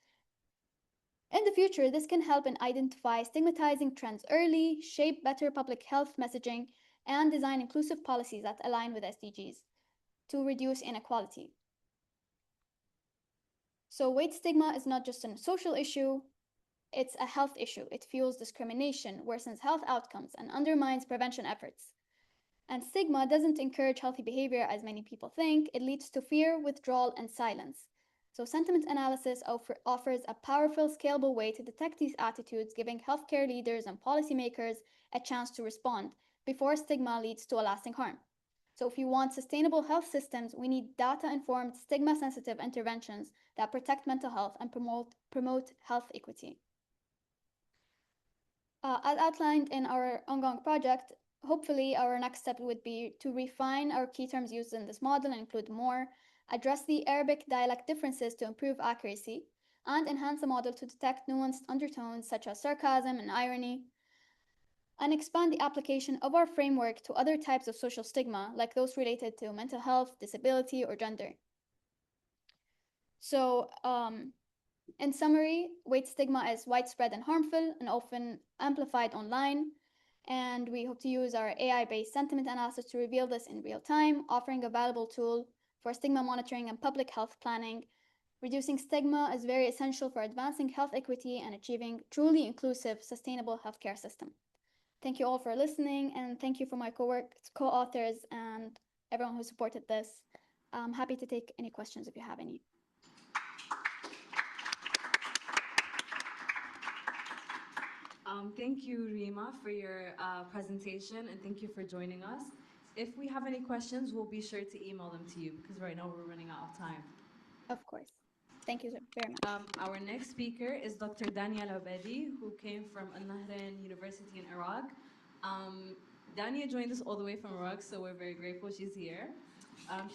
In the future, this can help in identify stigmatizing trends early, shape better public health messaging, and design inclusive policies that align with SDGs to reduce inequality. So weight stigma is not just a social issue, it's a health issue. It fuels discrimination, worsens health outcomes, and undermines prevention efforts. And stigma doesn't encourage healthy behavior as many people think. It leads to fear, withdrawal, and silence. So sentiment analysis offers a powerful, scalable way to detect these attitudes, giving healthcare leaders and policymakers a chance to respond before stigma leads to a lasting harm. So if you want sustainable health systems, we need data-informed, stigma-sensitive interventions that protect mental health and promote health equity. As outlined in our ongoing project, hopefully our next step would be to refine our key terms used in this model and include more, address the Arabic dialect differences to improve accuracy, and enhance the model to detect nuanced undertones such as sarcasm and irony, and expand the application of our framework to other types of social stigma, like those related to mental health, disability, or gender. So In summary, weight stigma is widespread and harmful and often amplified online. And we hope to use our AI-based sentiment analysis to reveal this in real time, offering a valuable tool for stigma monitoring and public health planning. Reducing stigma is very essential for advancing health equity and achieving truly inclusive, sustainable healthcare system. Thank you all for listening, and thank you for my co-authors and everyone who supported this. I'm happy to take any questions if you have any. Thank you, Rima, for your presentation, and thank you for joining us. If we have any questions, we'll be sure to email them to you because right now we're running out of time. Of course. Thank you very much. Our next speaker is Dr. Dania Al-Abadi, who came from Al-Nahrain University in Iraq. Dania joined us all the way from Iraq, so we're very grateful she's here.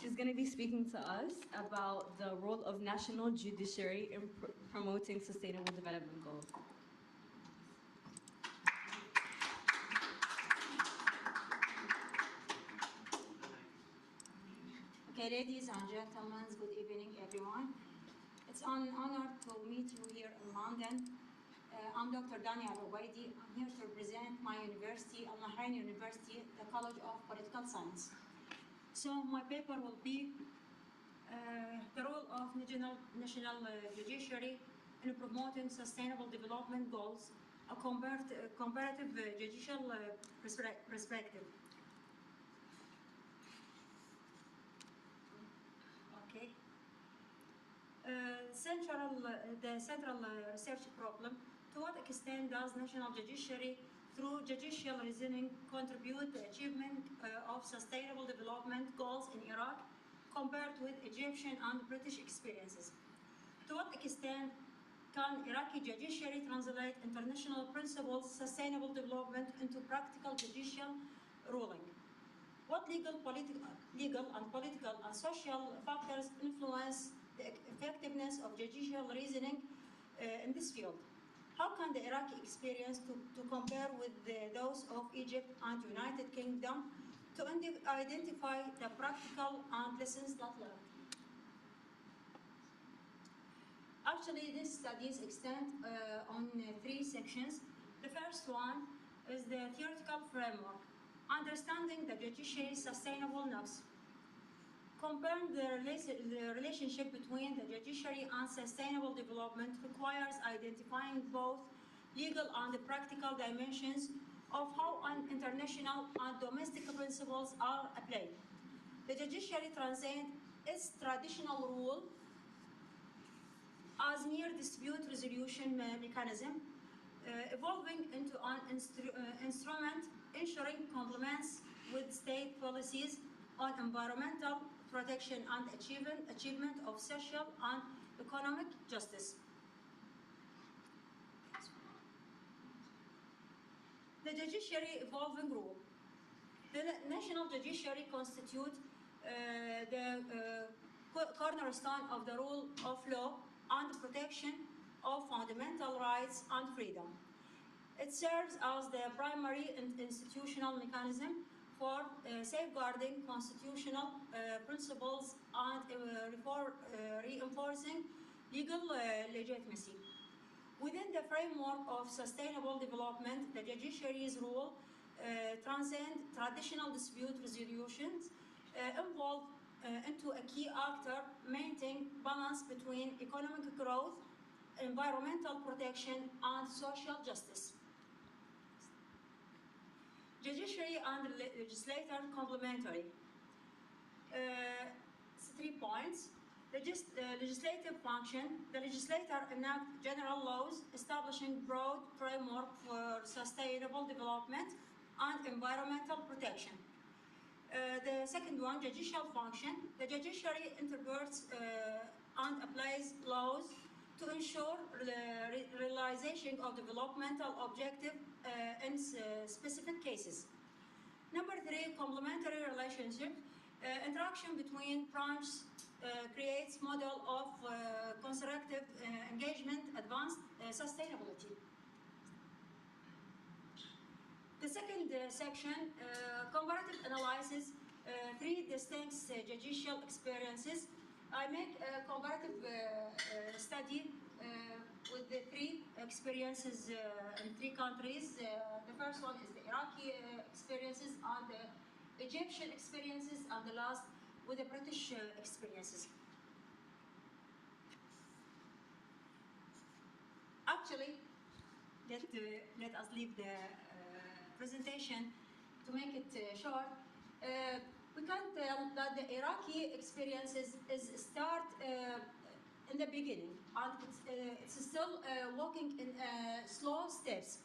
She's going to be speaking to us about the role of national judiciary in promoting sustainable development goals. Okay, ladies and gentlemen, good evening, everyone. It's an honor to meet you here in London. I'm Dr. Dania Al-Abadi. I'm here to represent my university, Al-Nahrain University, the College of Political Science. So my paper will be the role of national judiciary in promoting sustainable development goals, a comparative judicial perspective. Okay. The central research problem: to what extent does national judiciary, through judicial reasoning, contribute the achievement of sustainable development goals in Iraq compared with Egyptian and British experiences? To what extent can Iraqi judiciary translate international principles sustainable development into practical judicial ruling? What legal, and political and social factors influence the effectiveness of judicial reasoning in this field? How can the Iraqi experience to compare with those of Egypt and United Kingdom to identify the practical and lessons that learned? Actually, these studies extend on 3 sections. The first one is the theoretical framework, understanding the judiciary's sustainableness. Comparing the relationship between the judiciary and sustainable development requires identifying both legal and practical dimensions of how international and domestic principles are applied. The judiciary transcends its traditional role as mere dispute resolution mechanism, evolving into an instrument ensuring compliance with state policies on environmental protection and achievement of social and economic justice. The judiciary evolving role. The national judiciary constitutes the cornerstone of the rule of law and protection of fundamental rights and freedom. It serves as the primary institutional mechanism for safeguarding constitutional principles and reinforcing legal legitimacy. Within the framework of sustainable development, the judiciary's role transcends traditional dispute resolutions, evolve into a key actor, maintaining balance between economic growth, environmental protection, and social justice. Judiciary and legislator complementary. 3 points. Legislative function. The legislator enacts general laws establishing broad framework for sustainable development and environmental protection. The second one, judicial function. The judiciary interprets and applies laws to ensure the realization of developmental objectives in specific cases. Number 3, complementary relationship. Interaction between branches creates model of constructive engagement, advanced sustainability. The second section, comparative analysis, 3 distinct judicial experiences. I make a comparative study with the three experiences in three countries. The first one is the Iraqi experiences, and the Egyptian experiences, and the last with the British experiences. Actually, let us leave the presentation to make it short. We can tell that the Iraqi experiences is start in the beginning, and it's still walking in slow steps.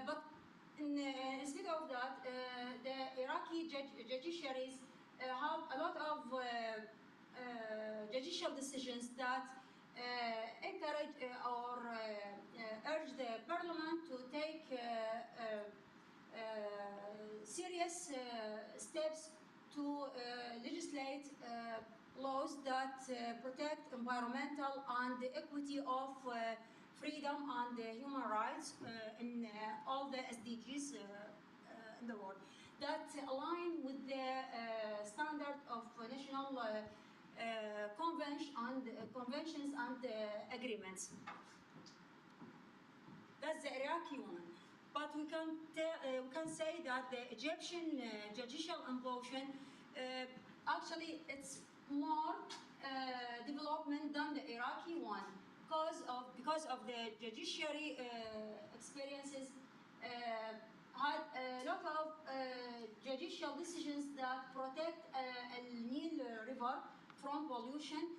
But instead of that, the Iraqi judiciaries have a lot of judicial decisions that encourage or urge the parliament to take serious steps to legislate laws that protect environmental and the equity of freedom and human rights in all the SDGs in the world, that align with the standard of national conventions and agreements. That's the Iraqi one. But we can say that the Egyptian judicial implosion, actually it's more development than the Iraqi one because of the judiciary experiences had a lot of judicial decisions that protect El Nile River from pollution,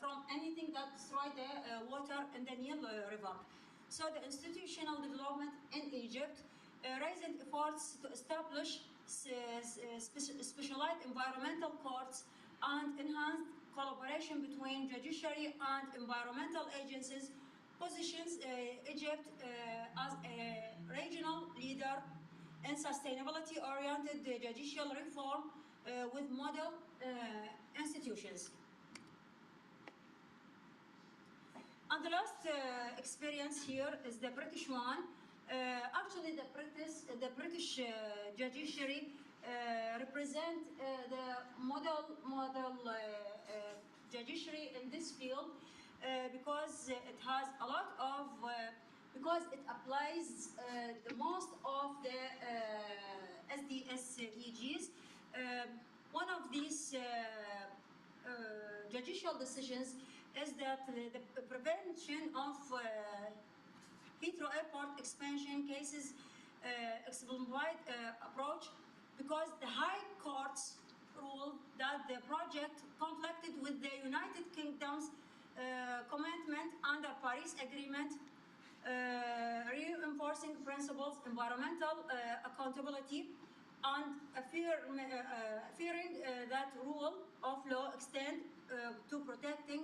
from anything that destroys the water in the Nile River. So the institutional development in Egypt raised efforts to establish specialized environmental courts and enhanced collaboration between judiciary and environmental agencies, positions Egypt as a regional leader in sustainability-oriented judicial reform with model institutions. And the last experience here is the British one. Actually, the British judiciary represent the model judiciary in this field because it has a lot of because it applies the most of the SDGs. One of these judicial decisions is that the prevention of Heathrow Airport expansion cases exemplified approach because the High Courts ruled that the project conflicted with the United Kingdom's commitment under Paris Agreement, reinforcing principles, environmental accountability, and fearing that rule of law extend to protecting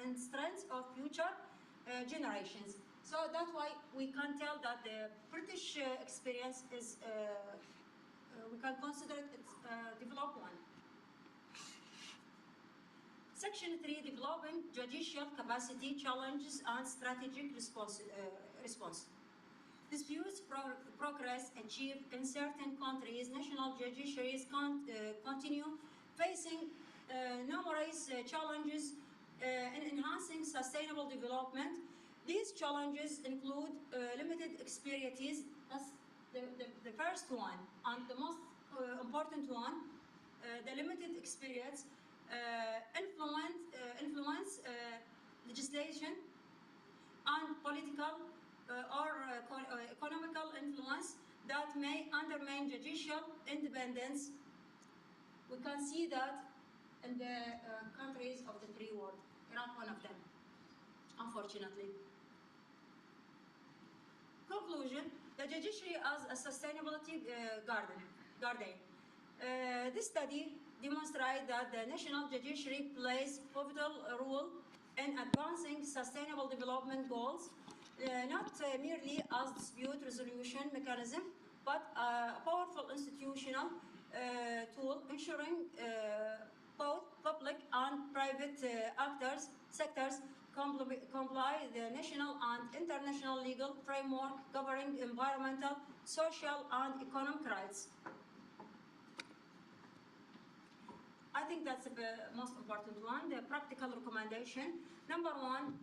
and strengths of future generations. So that's why we can tell that the British experience is, we can consider it developed one. Section 3, developing judicial capacity, challenges and strategic response. Disputes progress achieved in certain countries, national judiciaries continue facing numerous challenges in enhancing sustainable development. These challenges include limited experiences. That's the first one and the most important one. The limited experience influence legislation and political or economical influence that may undermine judicial independence. We can see that in the countries of the free world. Iraq, one of them, unfortunately. Conclusion, the judiciary as a sustainability guardian. This study demonstrates that the national judiciary plays a pivotal role in advancing sustainable development goals, not merely as dispute resolution mechanism, but a powerful institutional tool ensuring both public and private sectors comply the national and international legal framework governing environmental, social, and economic rights. I think that's the most important one, the practical recommendation. Number one,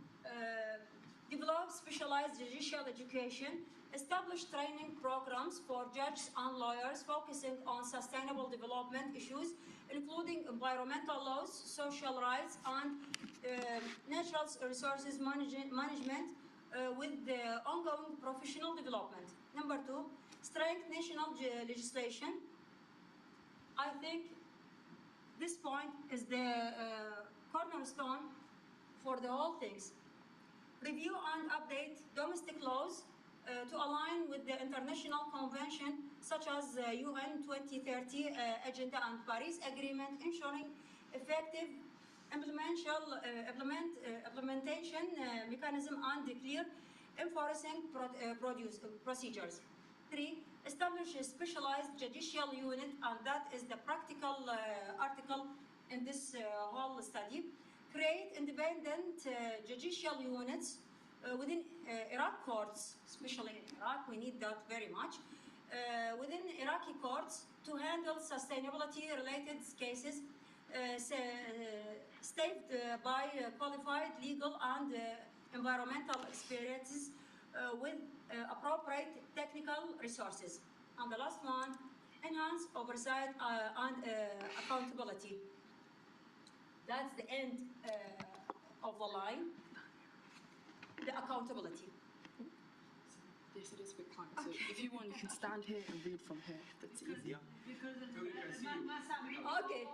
develop specialized judicial education, establish training programs for judges and lawyers focusing on sustainable development issues, including environmental laws, social rights, and natural resources management with the ongoing professional development. Number two, strengthen national legislation. I think this point is the cornerstone for the whole things. Review and update domestic laws to align with the international convention such as UN 2030 Agenda and Paris Agreement, ensuring effective implementation mechanism and clear enforcing procedures. 3. Establish a specialized judicial unit, and that is the practical article in this whole study. Create independent judicial units within Iraq courts, especially in Iraq, we need that very much, within Iraqi courts to handle sustainability-related cases staffed by qualified legal and environmental experiences with appropriate technical resources. And the last one, enhance oversight and accountability. That's the end of the line, the accountability. Yes, it is with time. So if you want, you can stand here and read from here. That's easier. Okay.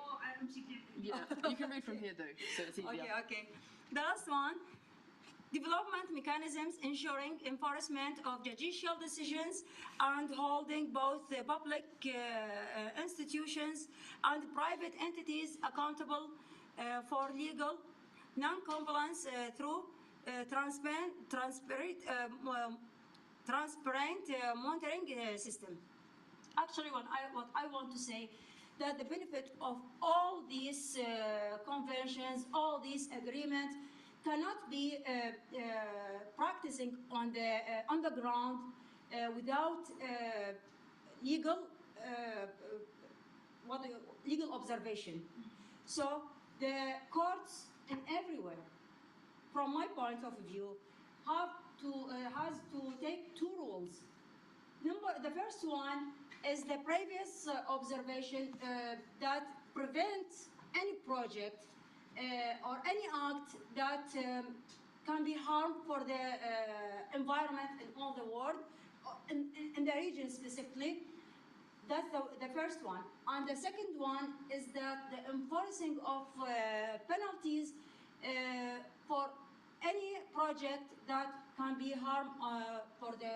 Yeah, you can read from here though, so it's easier. Okay. The last one, development mechanisms ensuring enforcement of judicial decisions and holding both the public institutions and private entities accountable for legal non-compliance through transparent monitoring system. Actually, what I want to say that the benefit of all these conventions, all these agreements, cannot be practicing on the ground without legal legal observation. So the courts in everywhere, from my point of view, has to take two rules. The first one is the previous observation that prevents any project or any act that can be harm for the environment in all the world, in the region specifically. That's the first one. And the second one is that the enforcing of penalties for any project that can be harm for the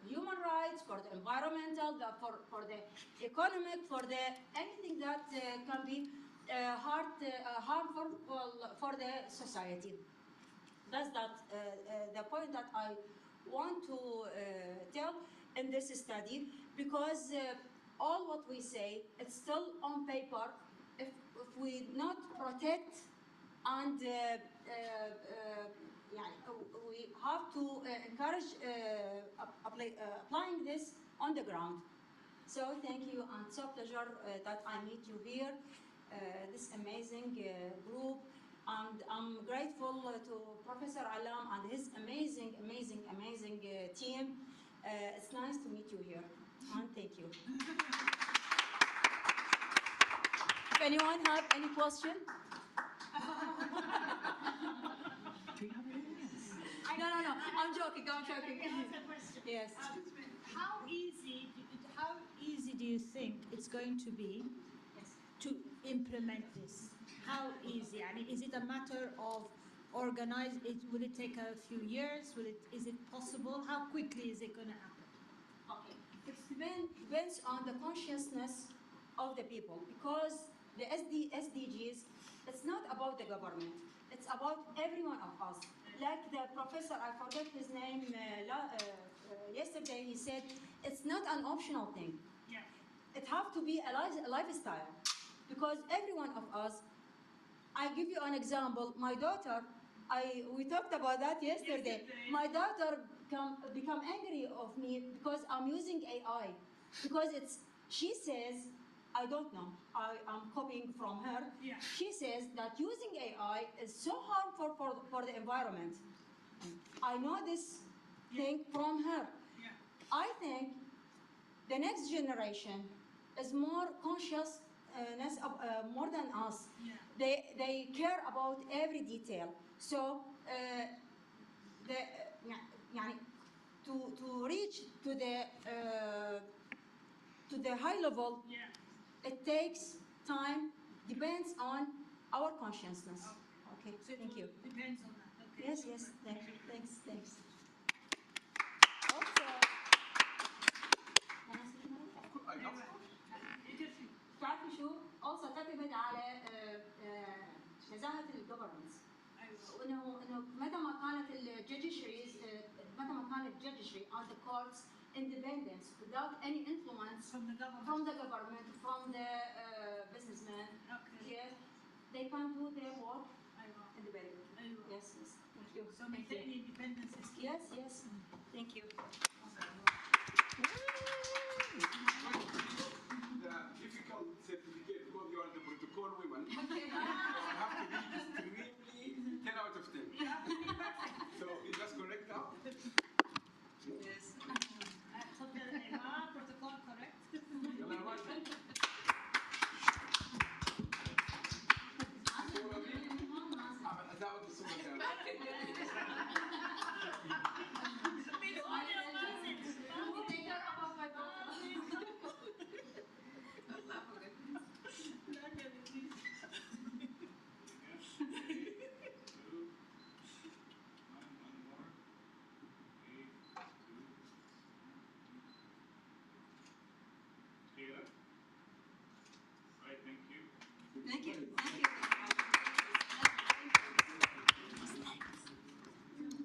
human rights, for the environmental, for the economic, for the anything that can be harmful for the society. That's the point that I want to tell in this study, because all what we say, it's still on paper. If we not protect and we have to encourage applying this on the ground. So thank you, and it's a pleasure that I meet you here, this amazing group, and I'm grateful to Professor Alam and his amazing team. It's nice to meet you here, and thank you. If anyone have any question? No, I'm joking. Yes. How easy do you think it's going to be to implement this? How easy? I mean, is it a matter of organize it? Will it take a few years? Is it possible? How quickly is it going to happen? Okay. It depends on the consciousness of the people, because the SDGs, it's not about the government. It's about every one of us. Like the professor, I forgot his name, yesterday, he said, it's not an optional thing. Yeah. It has to be a lifestyle, because every one of us, I give you an example. My daughter, we talked about that yesterday. My daughter become angry of me because I'm using AI, because she says, I don't know. I'm copying from her. She says that using AI is so harmful for the environment. I know this thing from her. I think the next generation is more conscious more than us. They care about every detail. So to reach to the high level, it takes time, depends on our consciousness. Okay, So thank you. Depends on that. Okay. Yes, yes, thanks. تعرفي شو؟ also تعتمد على نزاهة الجفرنس. وانه متى ما كانت الجudiciaries متى ما كانت judiciary on the courts independence without any influence from the government, from the businessmen. Yes, they can do their work independently. Yes, thank you. So maintaining independence is key. Yes, thank you. The difficult certificate because you are the protocol women. You have to be extremely 10 out of 10. So is that correct now? Yes. Protocol correct. Thank you.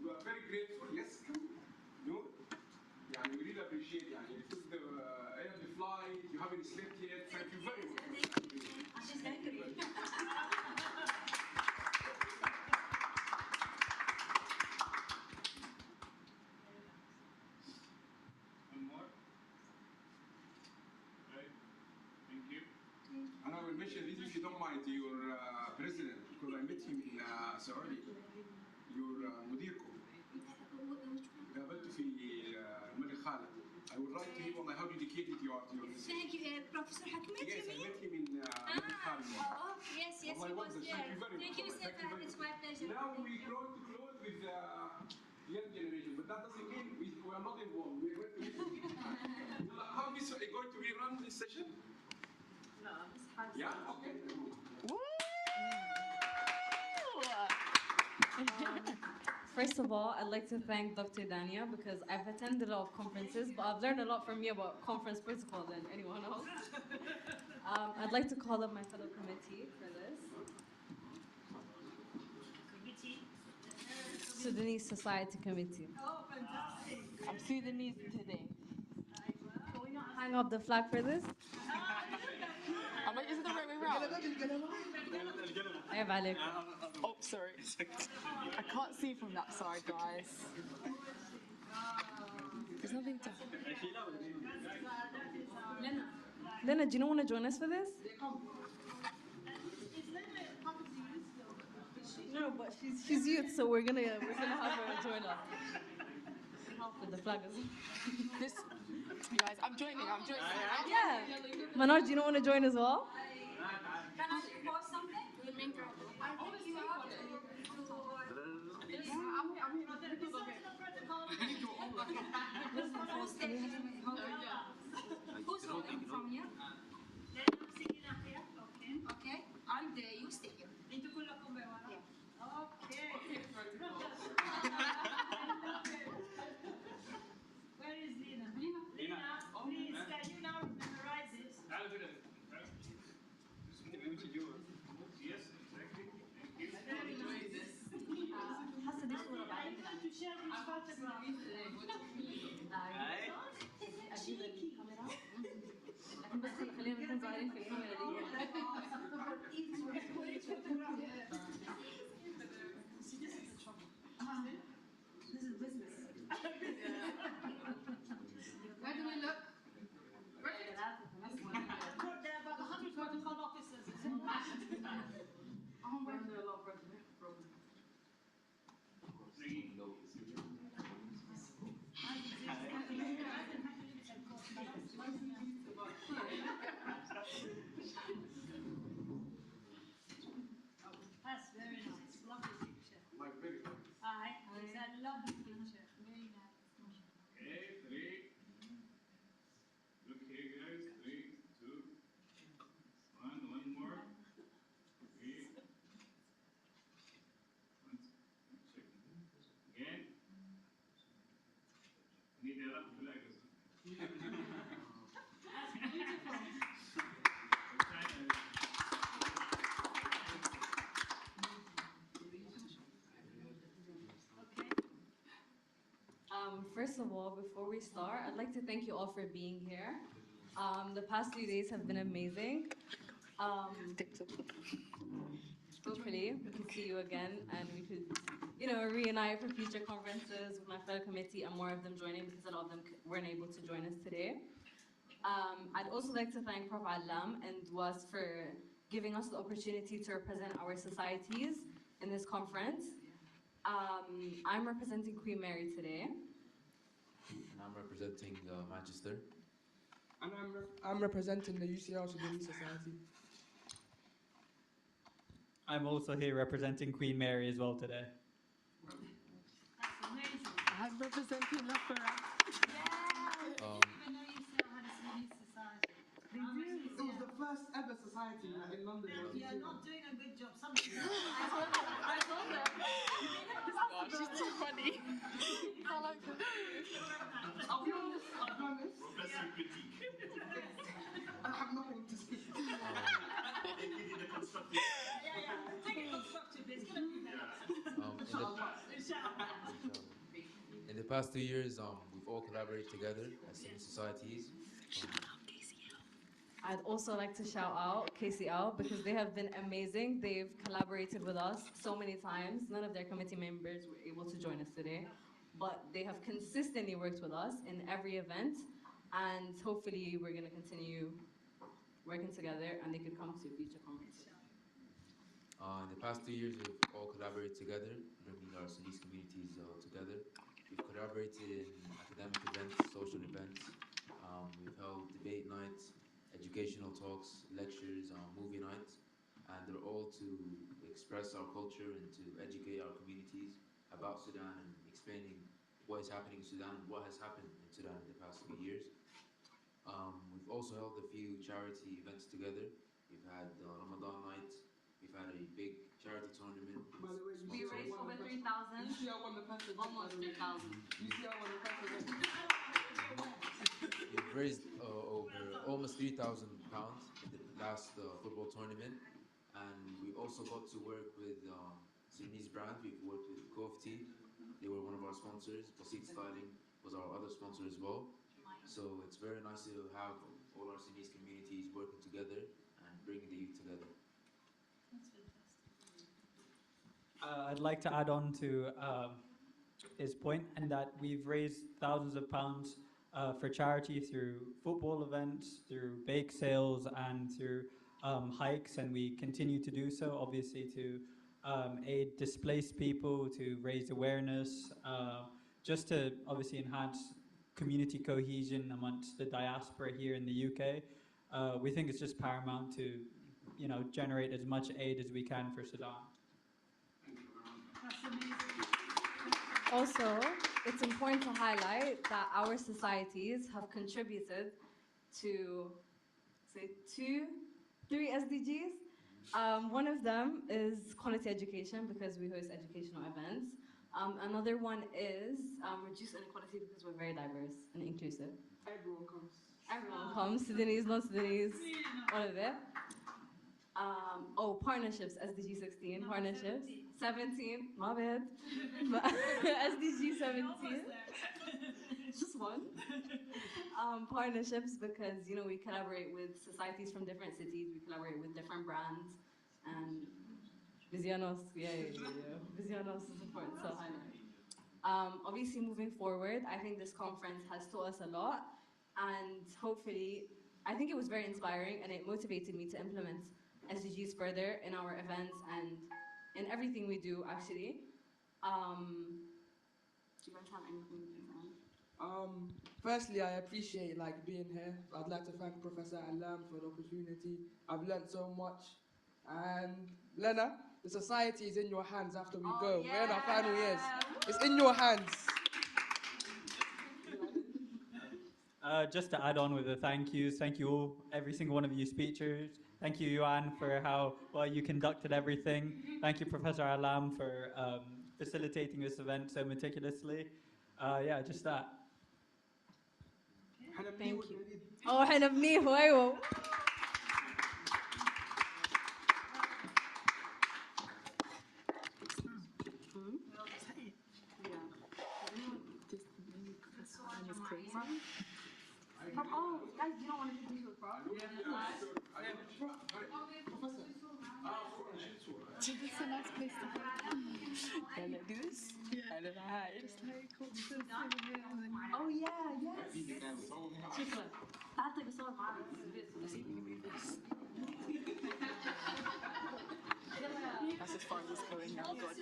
We are very grateful. Yes. No. Yeah, we really appreciate it. You took the air of the flight. You haven't slept yet. Thank you very much. One more. Right. Thank you. And I will mention this, if you don't mind, to your president, because I met him in Saudi. Your مديركم. قابلته في الملك خالد. I would write to him on how dedicated you are to your research. Thank you, Professor Hakim. Yes, I met him in Malik Khalid. Yes, he was there. Thank you, Stefan. It's my pleasure. Now we grow to close with the young generation, but that doesn't mean we are not involved. We are going to how is it going to be run this session? No, it's hard. Yeah, okay. First of all, I'd like to thank Dr. Dania because I've attended a lot of conferences, but I've learned a lot from you about conference protocol than anyone else. I'd like to call up my fellow committee for this. Sudanese Society Committee. Oh, fantastic. I'm Sudanese today. Can we not hang up the flag for this? Am I using the right way round? عيب عليك. Oh, sorry. I can't see from that side, guys. There's nothing to. Lena, do you not want to join us for this? No, but she's youth, so we're gonna have her join us. Help with the flag as well. This, guys, I'm joining. Yeah. Manar, do you not want to join as well? Can I post something? The main girl. I think you have to. Who's holding from here? Okay. And you stay here. Okay. Where is Lena? Lena, please, can you now memorize this? Yes, exactly. Are you going to share this photograph? بس خلينا نكون ظاهرين في الكاميرا This is business. Where do we look? There, but first of all, before we start, I'd like to thank you all for being here. The past few days have been amazing. Hopefully, we can see you again and we could, reunite for future conferences with my fellow committee and more of them joining because a lot of them weren't able to join us today. I'd also like to thank Prof. Alam and Was for giving us the opportunity to represent our societies in this conference. I'm representing Queen Mary today. And I'm representing Manchester. And I'm representing the UCL Sudanese Society. I'm also here representing Queen Mary as well today. I'm representing Lafera. It was the first ever society in London. You're not doing a good job. I told them. Oh, she's too funny. I'll be honest. I have nothing to speak. Take it constructive. It's going to be better. In the past 2 years, we've all collaborated together as civil societies. I'd also like to shout out KCL because they have been amazing. They've collaborated with us so many times. None of their committee members were able to join us today, but they have consistently worked with us in every event, and hopefully we're going to continue working together and they could come to future conferences. In the past 2 years, we've all collaborated together, bringing our Sudanese communities together. We've collaborated in academic events, social events. We've held debate nights, educational talks, lectures, movie nights, and they're all to express our culture and to educate our communities about Sudan and explaining what is happening in Sudan, what has happened in Sudan in the past few years. We've also held a few charity events together. We've had Ramadan night, we've had a big charity tournament. By the way, We raised over 3,000. UCL won the first event. Almost 3,000. UCL won the first event. We've raised over almost £3,000 in the last football tournament, and we also got to work with Sudanese brand. We've worked with Kofti. They were one of our sponsors. Basit Styling was our other sponsor as well. So it's very nice to have all our Sudanese communities working together and bringing the youth together. I'd like to add on to his point, and that we've raised thousands of pounds for charity through football events, through bake sales, and through hikes, and we continue to do so, obviously, to aid displaced people, to raise awareness, just to obviously enhance community cohesion amongst the diaspora here in the UK. We think it's just paramount to, generate as much aid as we can for Sudan. Also, it's important to highlight that our societies have contributed to, say, 3 SDGs. One of them is quality education because we host educational events. Another one is reduce inequality because we're very diverse and inclusive. Everyone comes. Everyone comes, Sudanese, non-Sudanese, all of it. Partnerships, SDG 16, partnerships. 17, my bad. SDG 17. Just one. Partnerships because, we collaborate with societies from different cities. We collaborate with different brands. And Visionos, yeah. Visionos is important to highlight. Obviously, moving forward, I think this conference has taught us a lot. And hopefully, I think it was very inspiring and it motivated me to implement SDGs further in our events and in everything we do, actually. Do you guys have anything to add? Firstly, I appreciate being here. I'd like to thank Professor Alam for the opportunity. I've learned so much. And Lena, the society is in your hands after we go. Yeah. We're in our final years. It's in your hands. Just to add on with the thank yous, thank you all, every single one of you speakers. Thank you, Yuan, for how well you conducted everything. Thank you, Professor Alam, for facilitating this event so meticulously. Just that. Thank you. Oh, حنبنيه أيوه. nice place to go. Yeah, let's do this. Yeah. And then I just like, Oh yeah, yes. شكرا. تعال take a صور معنا. Let's see if we can move this. That's as far as it's going now. God.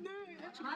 No, actually.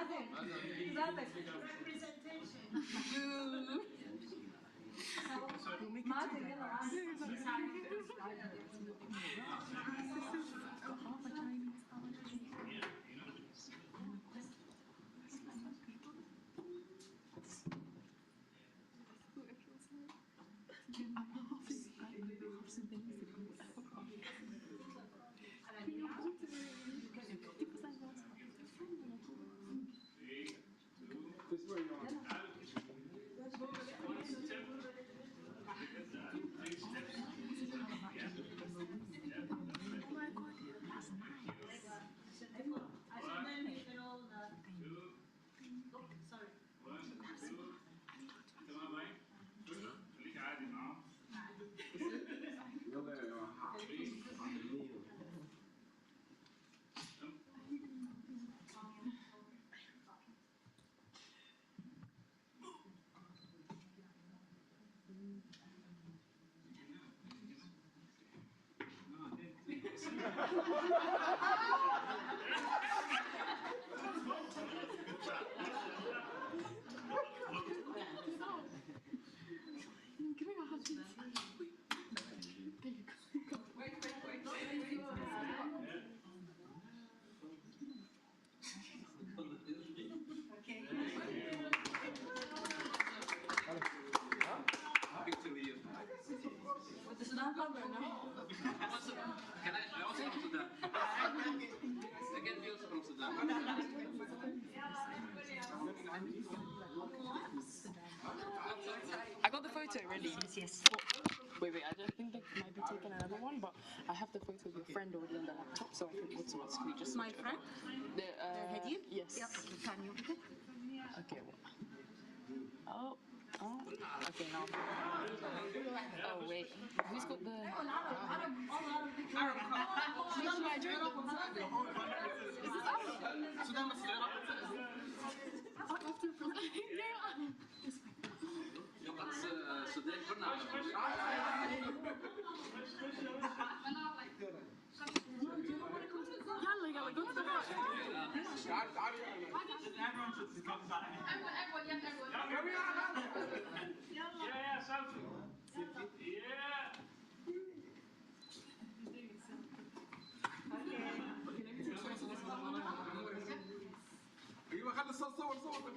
I got the photo ready. Yes. Wait, I don't think they might be taking another one, but I have the photo of your friend already on the laptop, so I can automatically just. My friend? The Hadiya? Yes. Yeah, okay, can you pick it? Okay. Oh. Okay, now. Oh, wait. Who's got the. Which should I drink? Is this Arab? يلا يلا go to the bar. ايوه خلي الصوت صور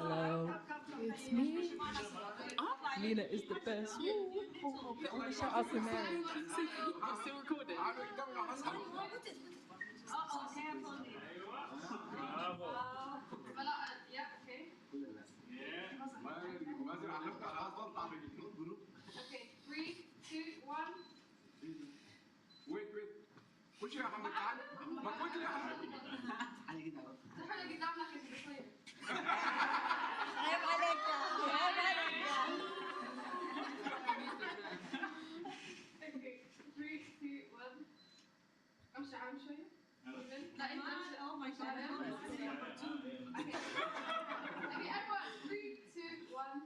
Hello, it's me. Lena is the best. Shout out to Mary. It's still recording. Okay, 3, 2, 1. وين وش يا محمد تعال ما قلت لي يا محمد الحلقة قدامنا كده شوية. عيب عليك عيب عليك. Okay, 3, 2, 1. امشي عام شوية. لا انت امشي. Oh my God. Okay. Okay, everyone, 3, 2, 1.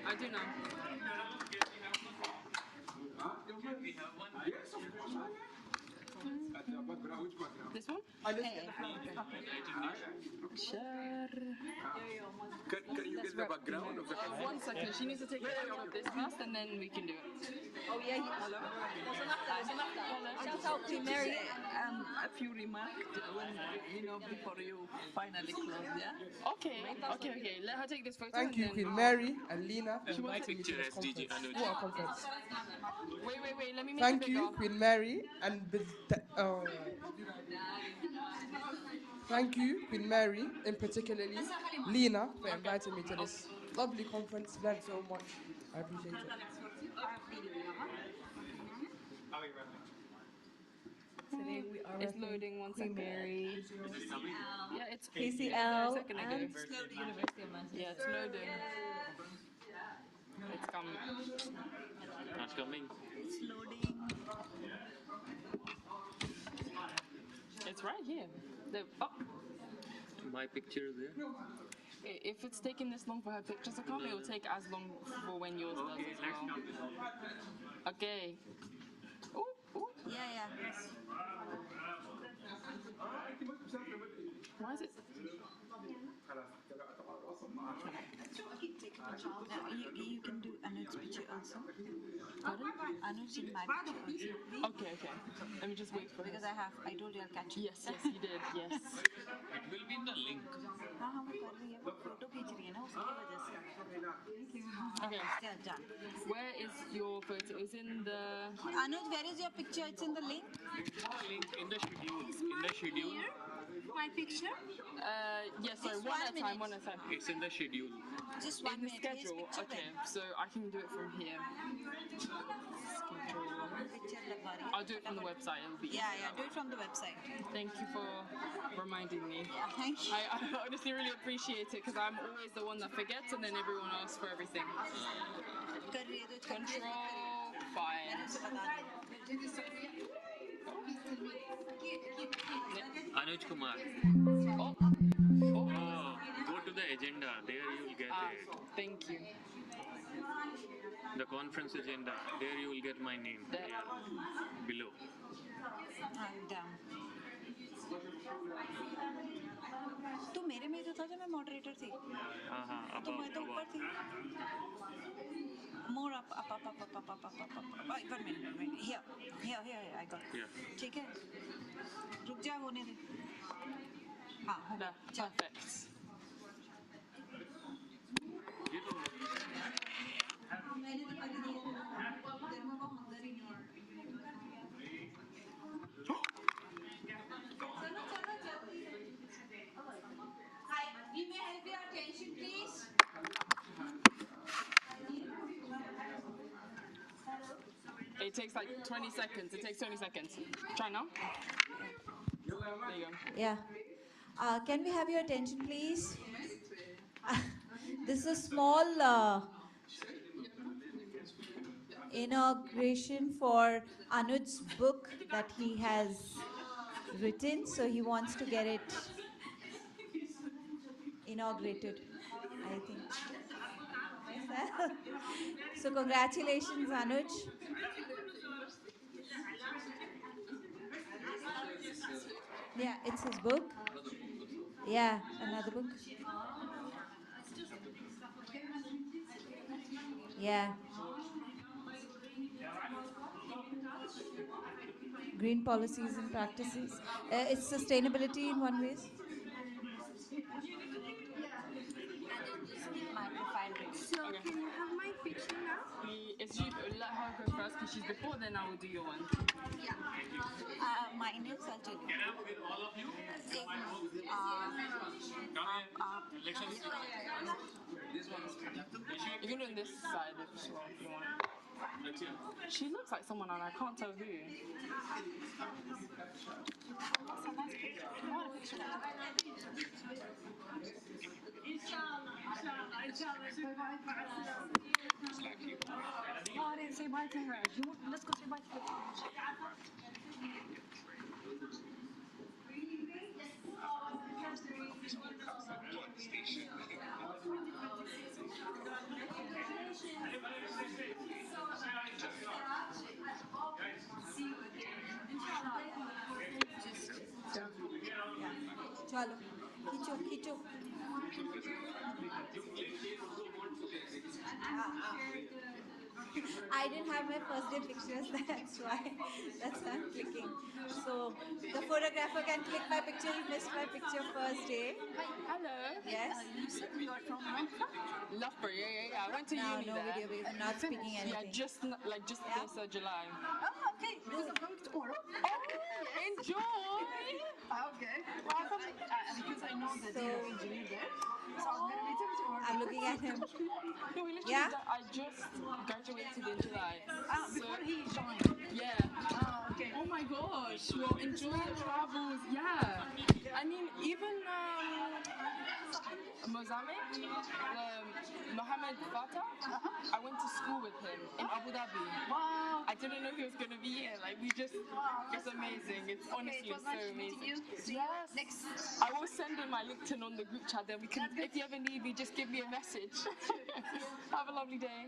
I do now. Yes, of course. This one? Sure. Can you get the background of the 1 second. She needs to take a photo of this first, and then we can do it. Oh yeah. Hello. Shout out to Mary. A few remarks when before you finally close, yeah? Okay. Let her take this photo. Thank you, Queen Mary and Lena, for inviting me to this DJ conference. What a conference. Wait. Let me make Thank it bigger. you, Queen Mary, and thank you, Queen Mary, and particularly Lena, for inviting me to this lovely conference. Learned so much. I appreciate it. Today we are it's loading 1 second. Mary. Yeah, it's KCL a second ago. and University of Manchester. Yeah, it's loading. It's coming. Not coming. It's loading. It's right here. My picture is there. If it's taking this long for her pictures to come, it will take as long for when yours does as well. Okay. Ooh, ooh. Yeah. Why is it? Now, you can do Anuj's picture also. Pardon? Anuj in my picture also. Okay. Let me just wait for Because I told you I'll catch you. Yes, you did. Yes. It will be in the link. हाँ मैं कर रही हूँ वो photo खींच रही है ना उसकी वजह से Okay. Yeah, done. Where is your photo? It's in the. Anuj, where is your picture? It's in the link. Link in the schedule. In the schedule. My picture? Yes, sorry, Just one at a 1 time, minute. It's in the schedule. Just 1 In the minute. His schedule. picture Okay, there. so I can do it from here. Schedule. Picture लगा रही है. I'll do it from the website. It'll be Yeah, do it from the website. Thank you for reminding me. Thank you. I honestly really appreciate it because I'm always the one that forgets and then everyone asks for everything. कर रही है तो Control, fine. Anuj Kumar. Oh. Go to the agenda. There you will get it. Thank you. The conference agenda. There you will get my name. There. Below. I'm down. तू मेरे में तो था जब मैं मॉडरेटर थी. हाँ. तो मैं तो ऊपर थी. More up. 1 minute. Here. I got it. Yeah. ठीक है. रुक जा होने दे. हाँ होगा. Perfect. Hi, we may have your attention, please. It takes like 20 seconds. Try now. There you go. Yeah. Can we have your attention, please? This is a small inauguration for Anuj's book that he has written, so he wants to get it inaugurated, I think. So congratulations, Anuj. Yeah, it's his book. Yeah, another book. Yeah. Green policies and practices. It's sustainability in one way. So can you have my picture now? If you let her go first because she's before, then I will do your one. Yeah. Mine is, I'll tell you. Can I with all of you? You can do it on this side if you want. She looks like someone and I can't tell who. Oh, I didn't say bye to her. Let's go say bye to her. चलो खींचो I didn't have my first day pictures, that's why I'm clicking. So the photographer can click my picture. He missed my picture first day. Hello. Yes. You said you are from Loughborough. Yeah. I went to uni no there. video, because I'm not speaking anything. Yeah, just this July. Oh, okay. Because I'm going tomorrow. Oh, enjoy. Okay. Welcome. Because I know that you're engineer there. So I'm going to meet him tomorrow. I'm looking at him. No, Yeah? I just graduated in July. Before he joined. Yeah. Well, enjoy your travels. Yeah. I mean, even Mozambique, Mohammed Fatah, I went to school with him in Abu Dhabi. Wow. I didn't know he was going to be here. Like, it's amazing. It's honestly it was nice so meeting amazing. you. See you next. I will send in my LinkedIn on the group chat. Then we can, if you ever need me, just give me a message. Have a lovely day.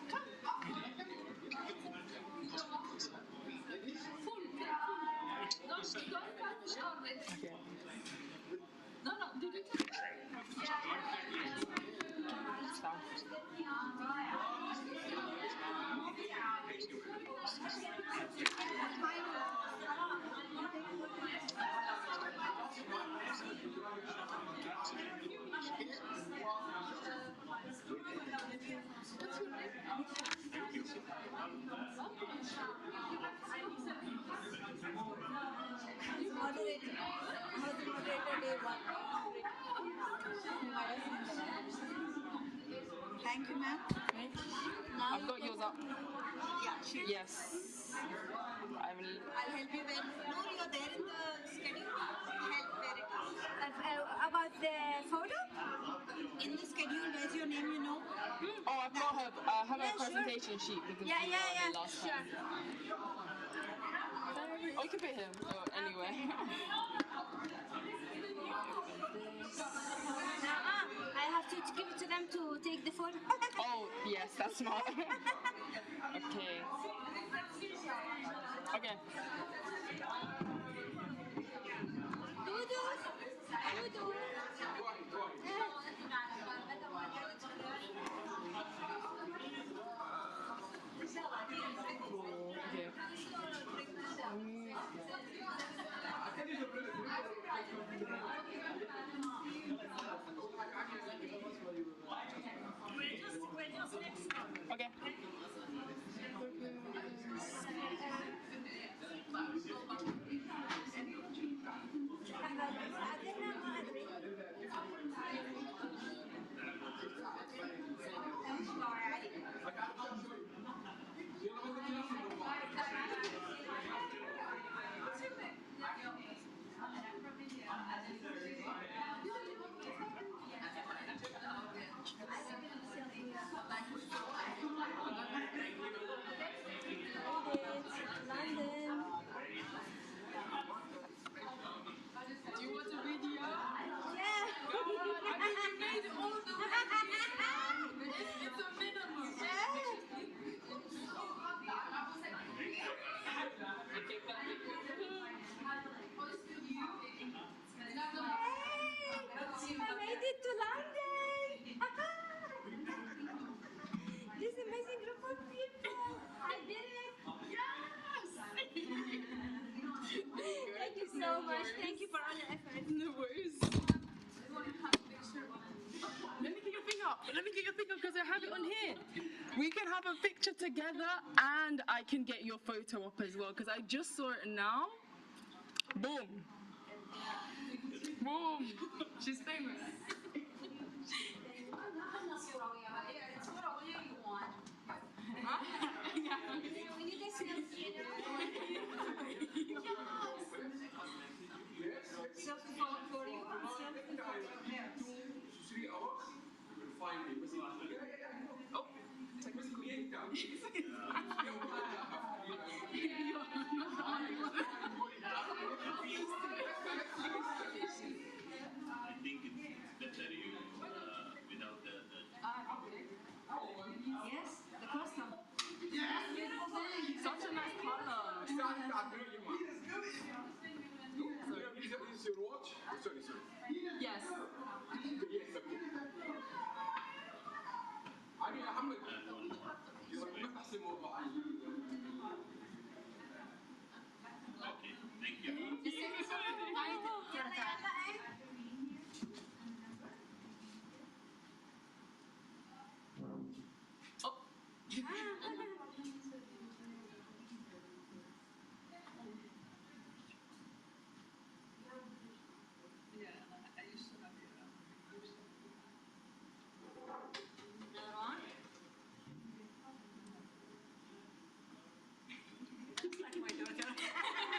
Okay. No, did you take Thank you, ma'am. I've got yours up. Yeah, Yes. I will. I'll help you when. No, you're there in the schedule. Help where it is. About the photo? In the schedule, where's your name, you know? Oh, I've got her presentation sheet because Yeah, we yeah, were on yeah. it last time. Oh, you can put him anyway. I have to give it to them to take the photo. Oh, yes, that's smart. Okay. Okay. Okay. London. Do you want a video? Yeah. I mean, you made it all the way. It's a minimum. I made it to London. This amazing group of people. I did it. Yes. Thank you so much. Thank you for all your effort. No worries. Let me get your thing up. Let me get your thing up because I have it on here. We can have a picture together and I can get your photo up as well because I just saw it now. Boom. Boom. She's famous. We need a selfie. Selfie for you. Selfie for you. 3 hours, you will find me. Oh, take me down. I think it's better you without the Yes, the custom. Such a nice color. Is your watch? Sorry. Yes. Yes, okay. علي يا محمد ما تحسن موضوع Okay, thank you. Just like my daughter.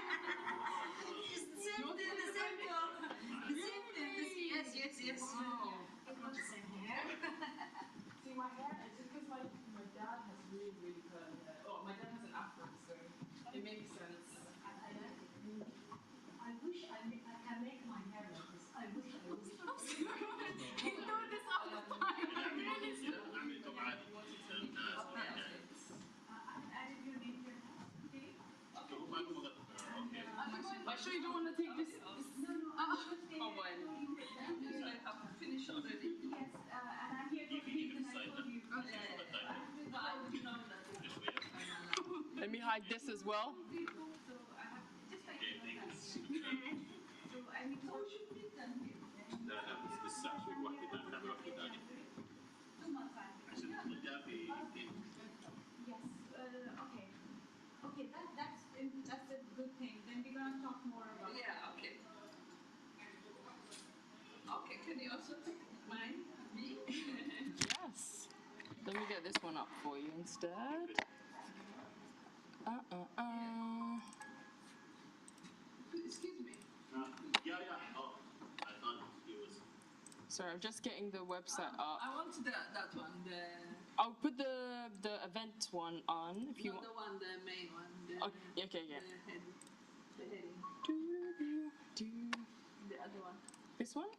Let me hide this as well. Okay, that's a good thing. Then we're gonna talk more about. Yeah, okay. Okay, can you also take mine? Me? Yes. Let me get this one up for you instead. Excuse me. Yeah. Oh, I thought it was. Sorry, I'm just getting the website up. I want that one. I'll put the event one on if you Not want. the main one. Okay, yeah. The heading. The other one. This one?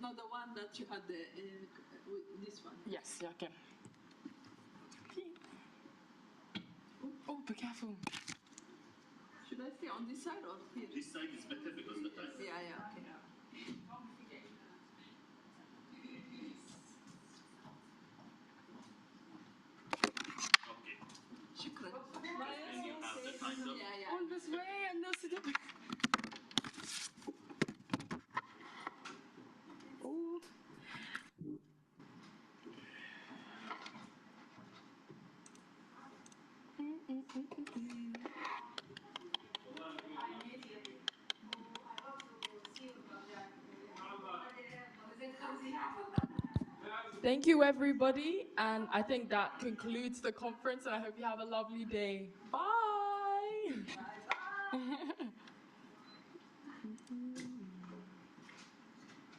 No, the one that you had this one. Yes, yeah, okay. Oh, be careful. Should I stay on this side or here? This side is better because the time. Yeah, okay. Okay. Shukran. And you have the title. Yeah. All this way and no sit up. Oh. Thank you, everybody. And I think that concludes the conference. And I hope you have a lovely day. Bye. Bye.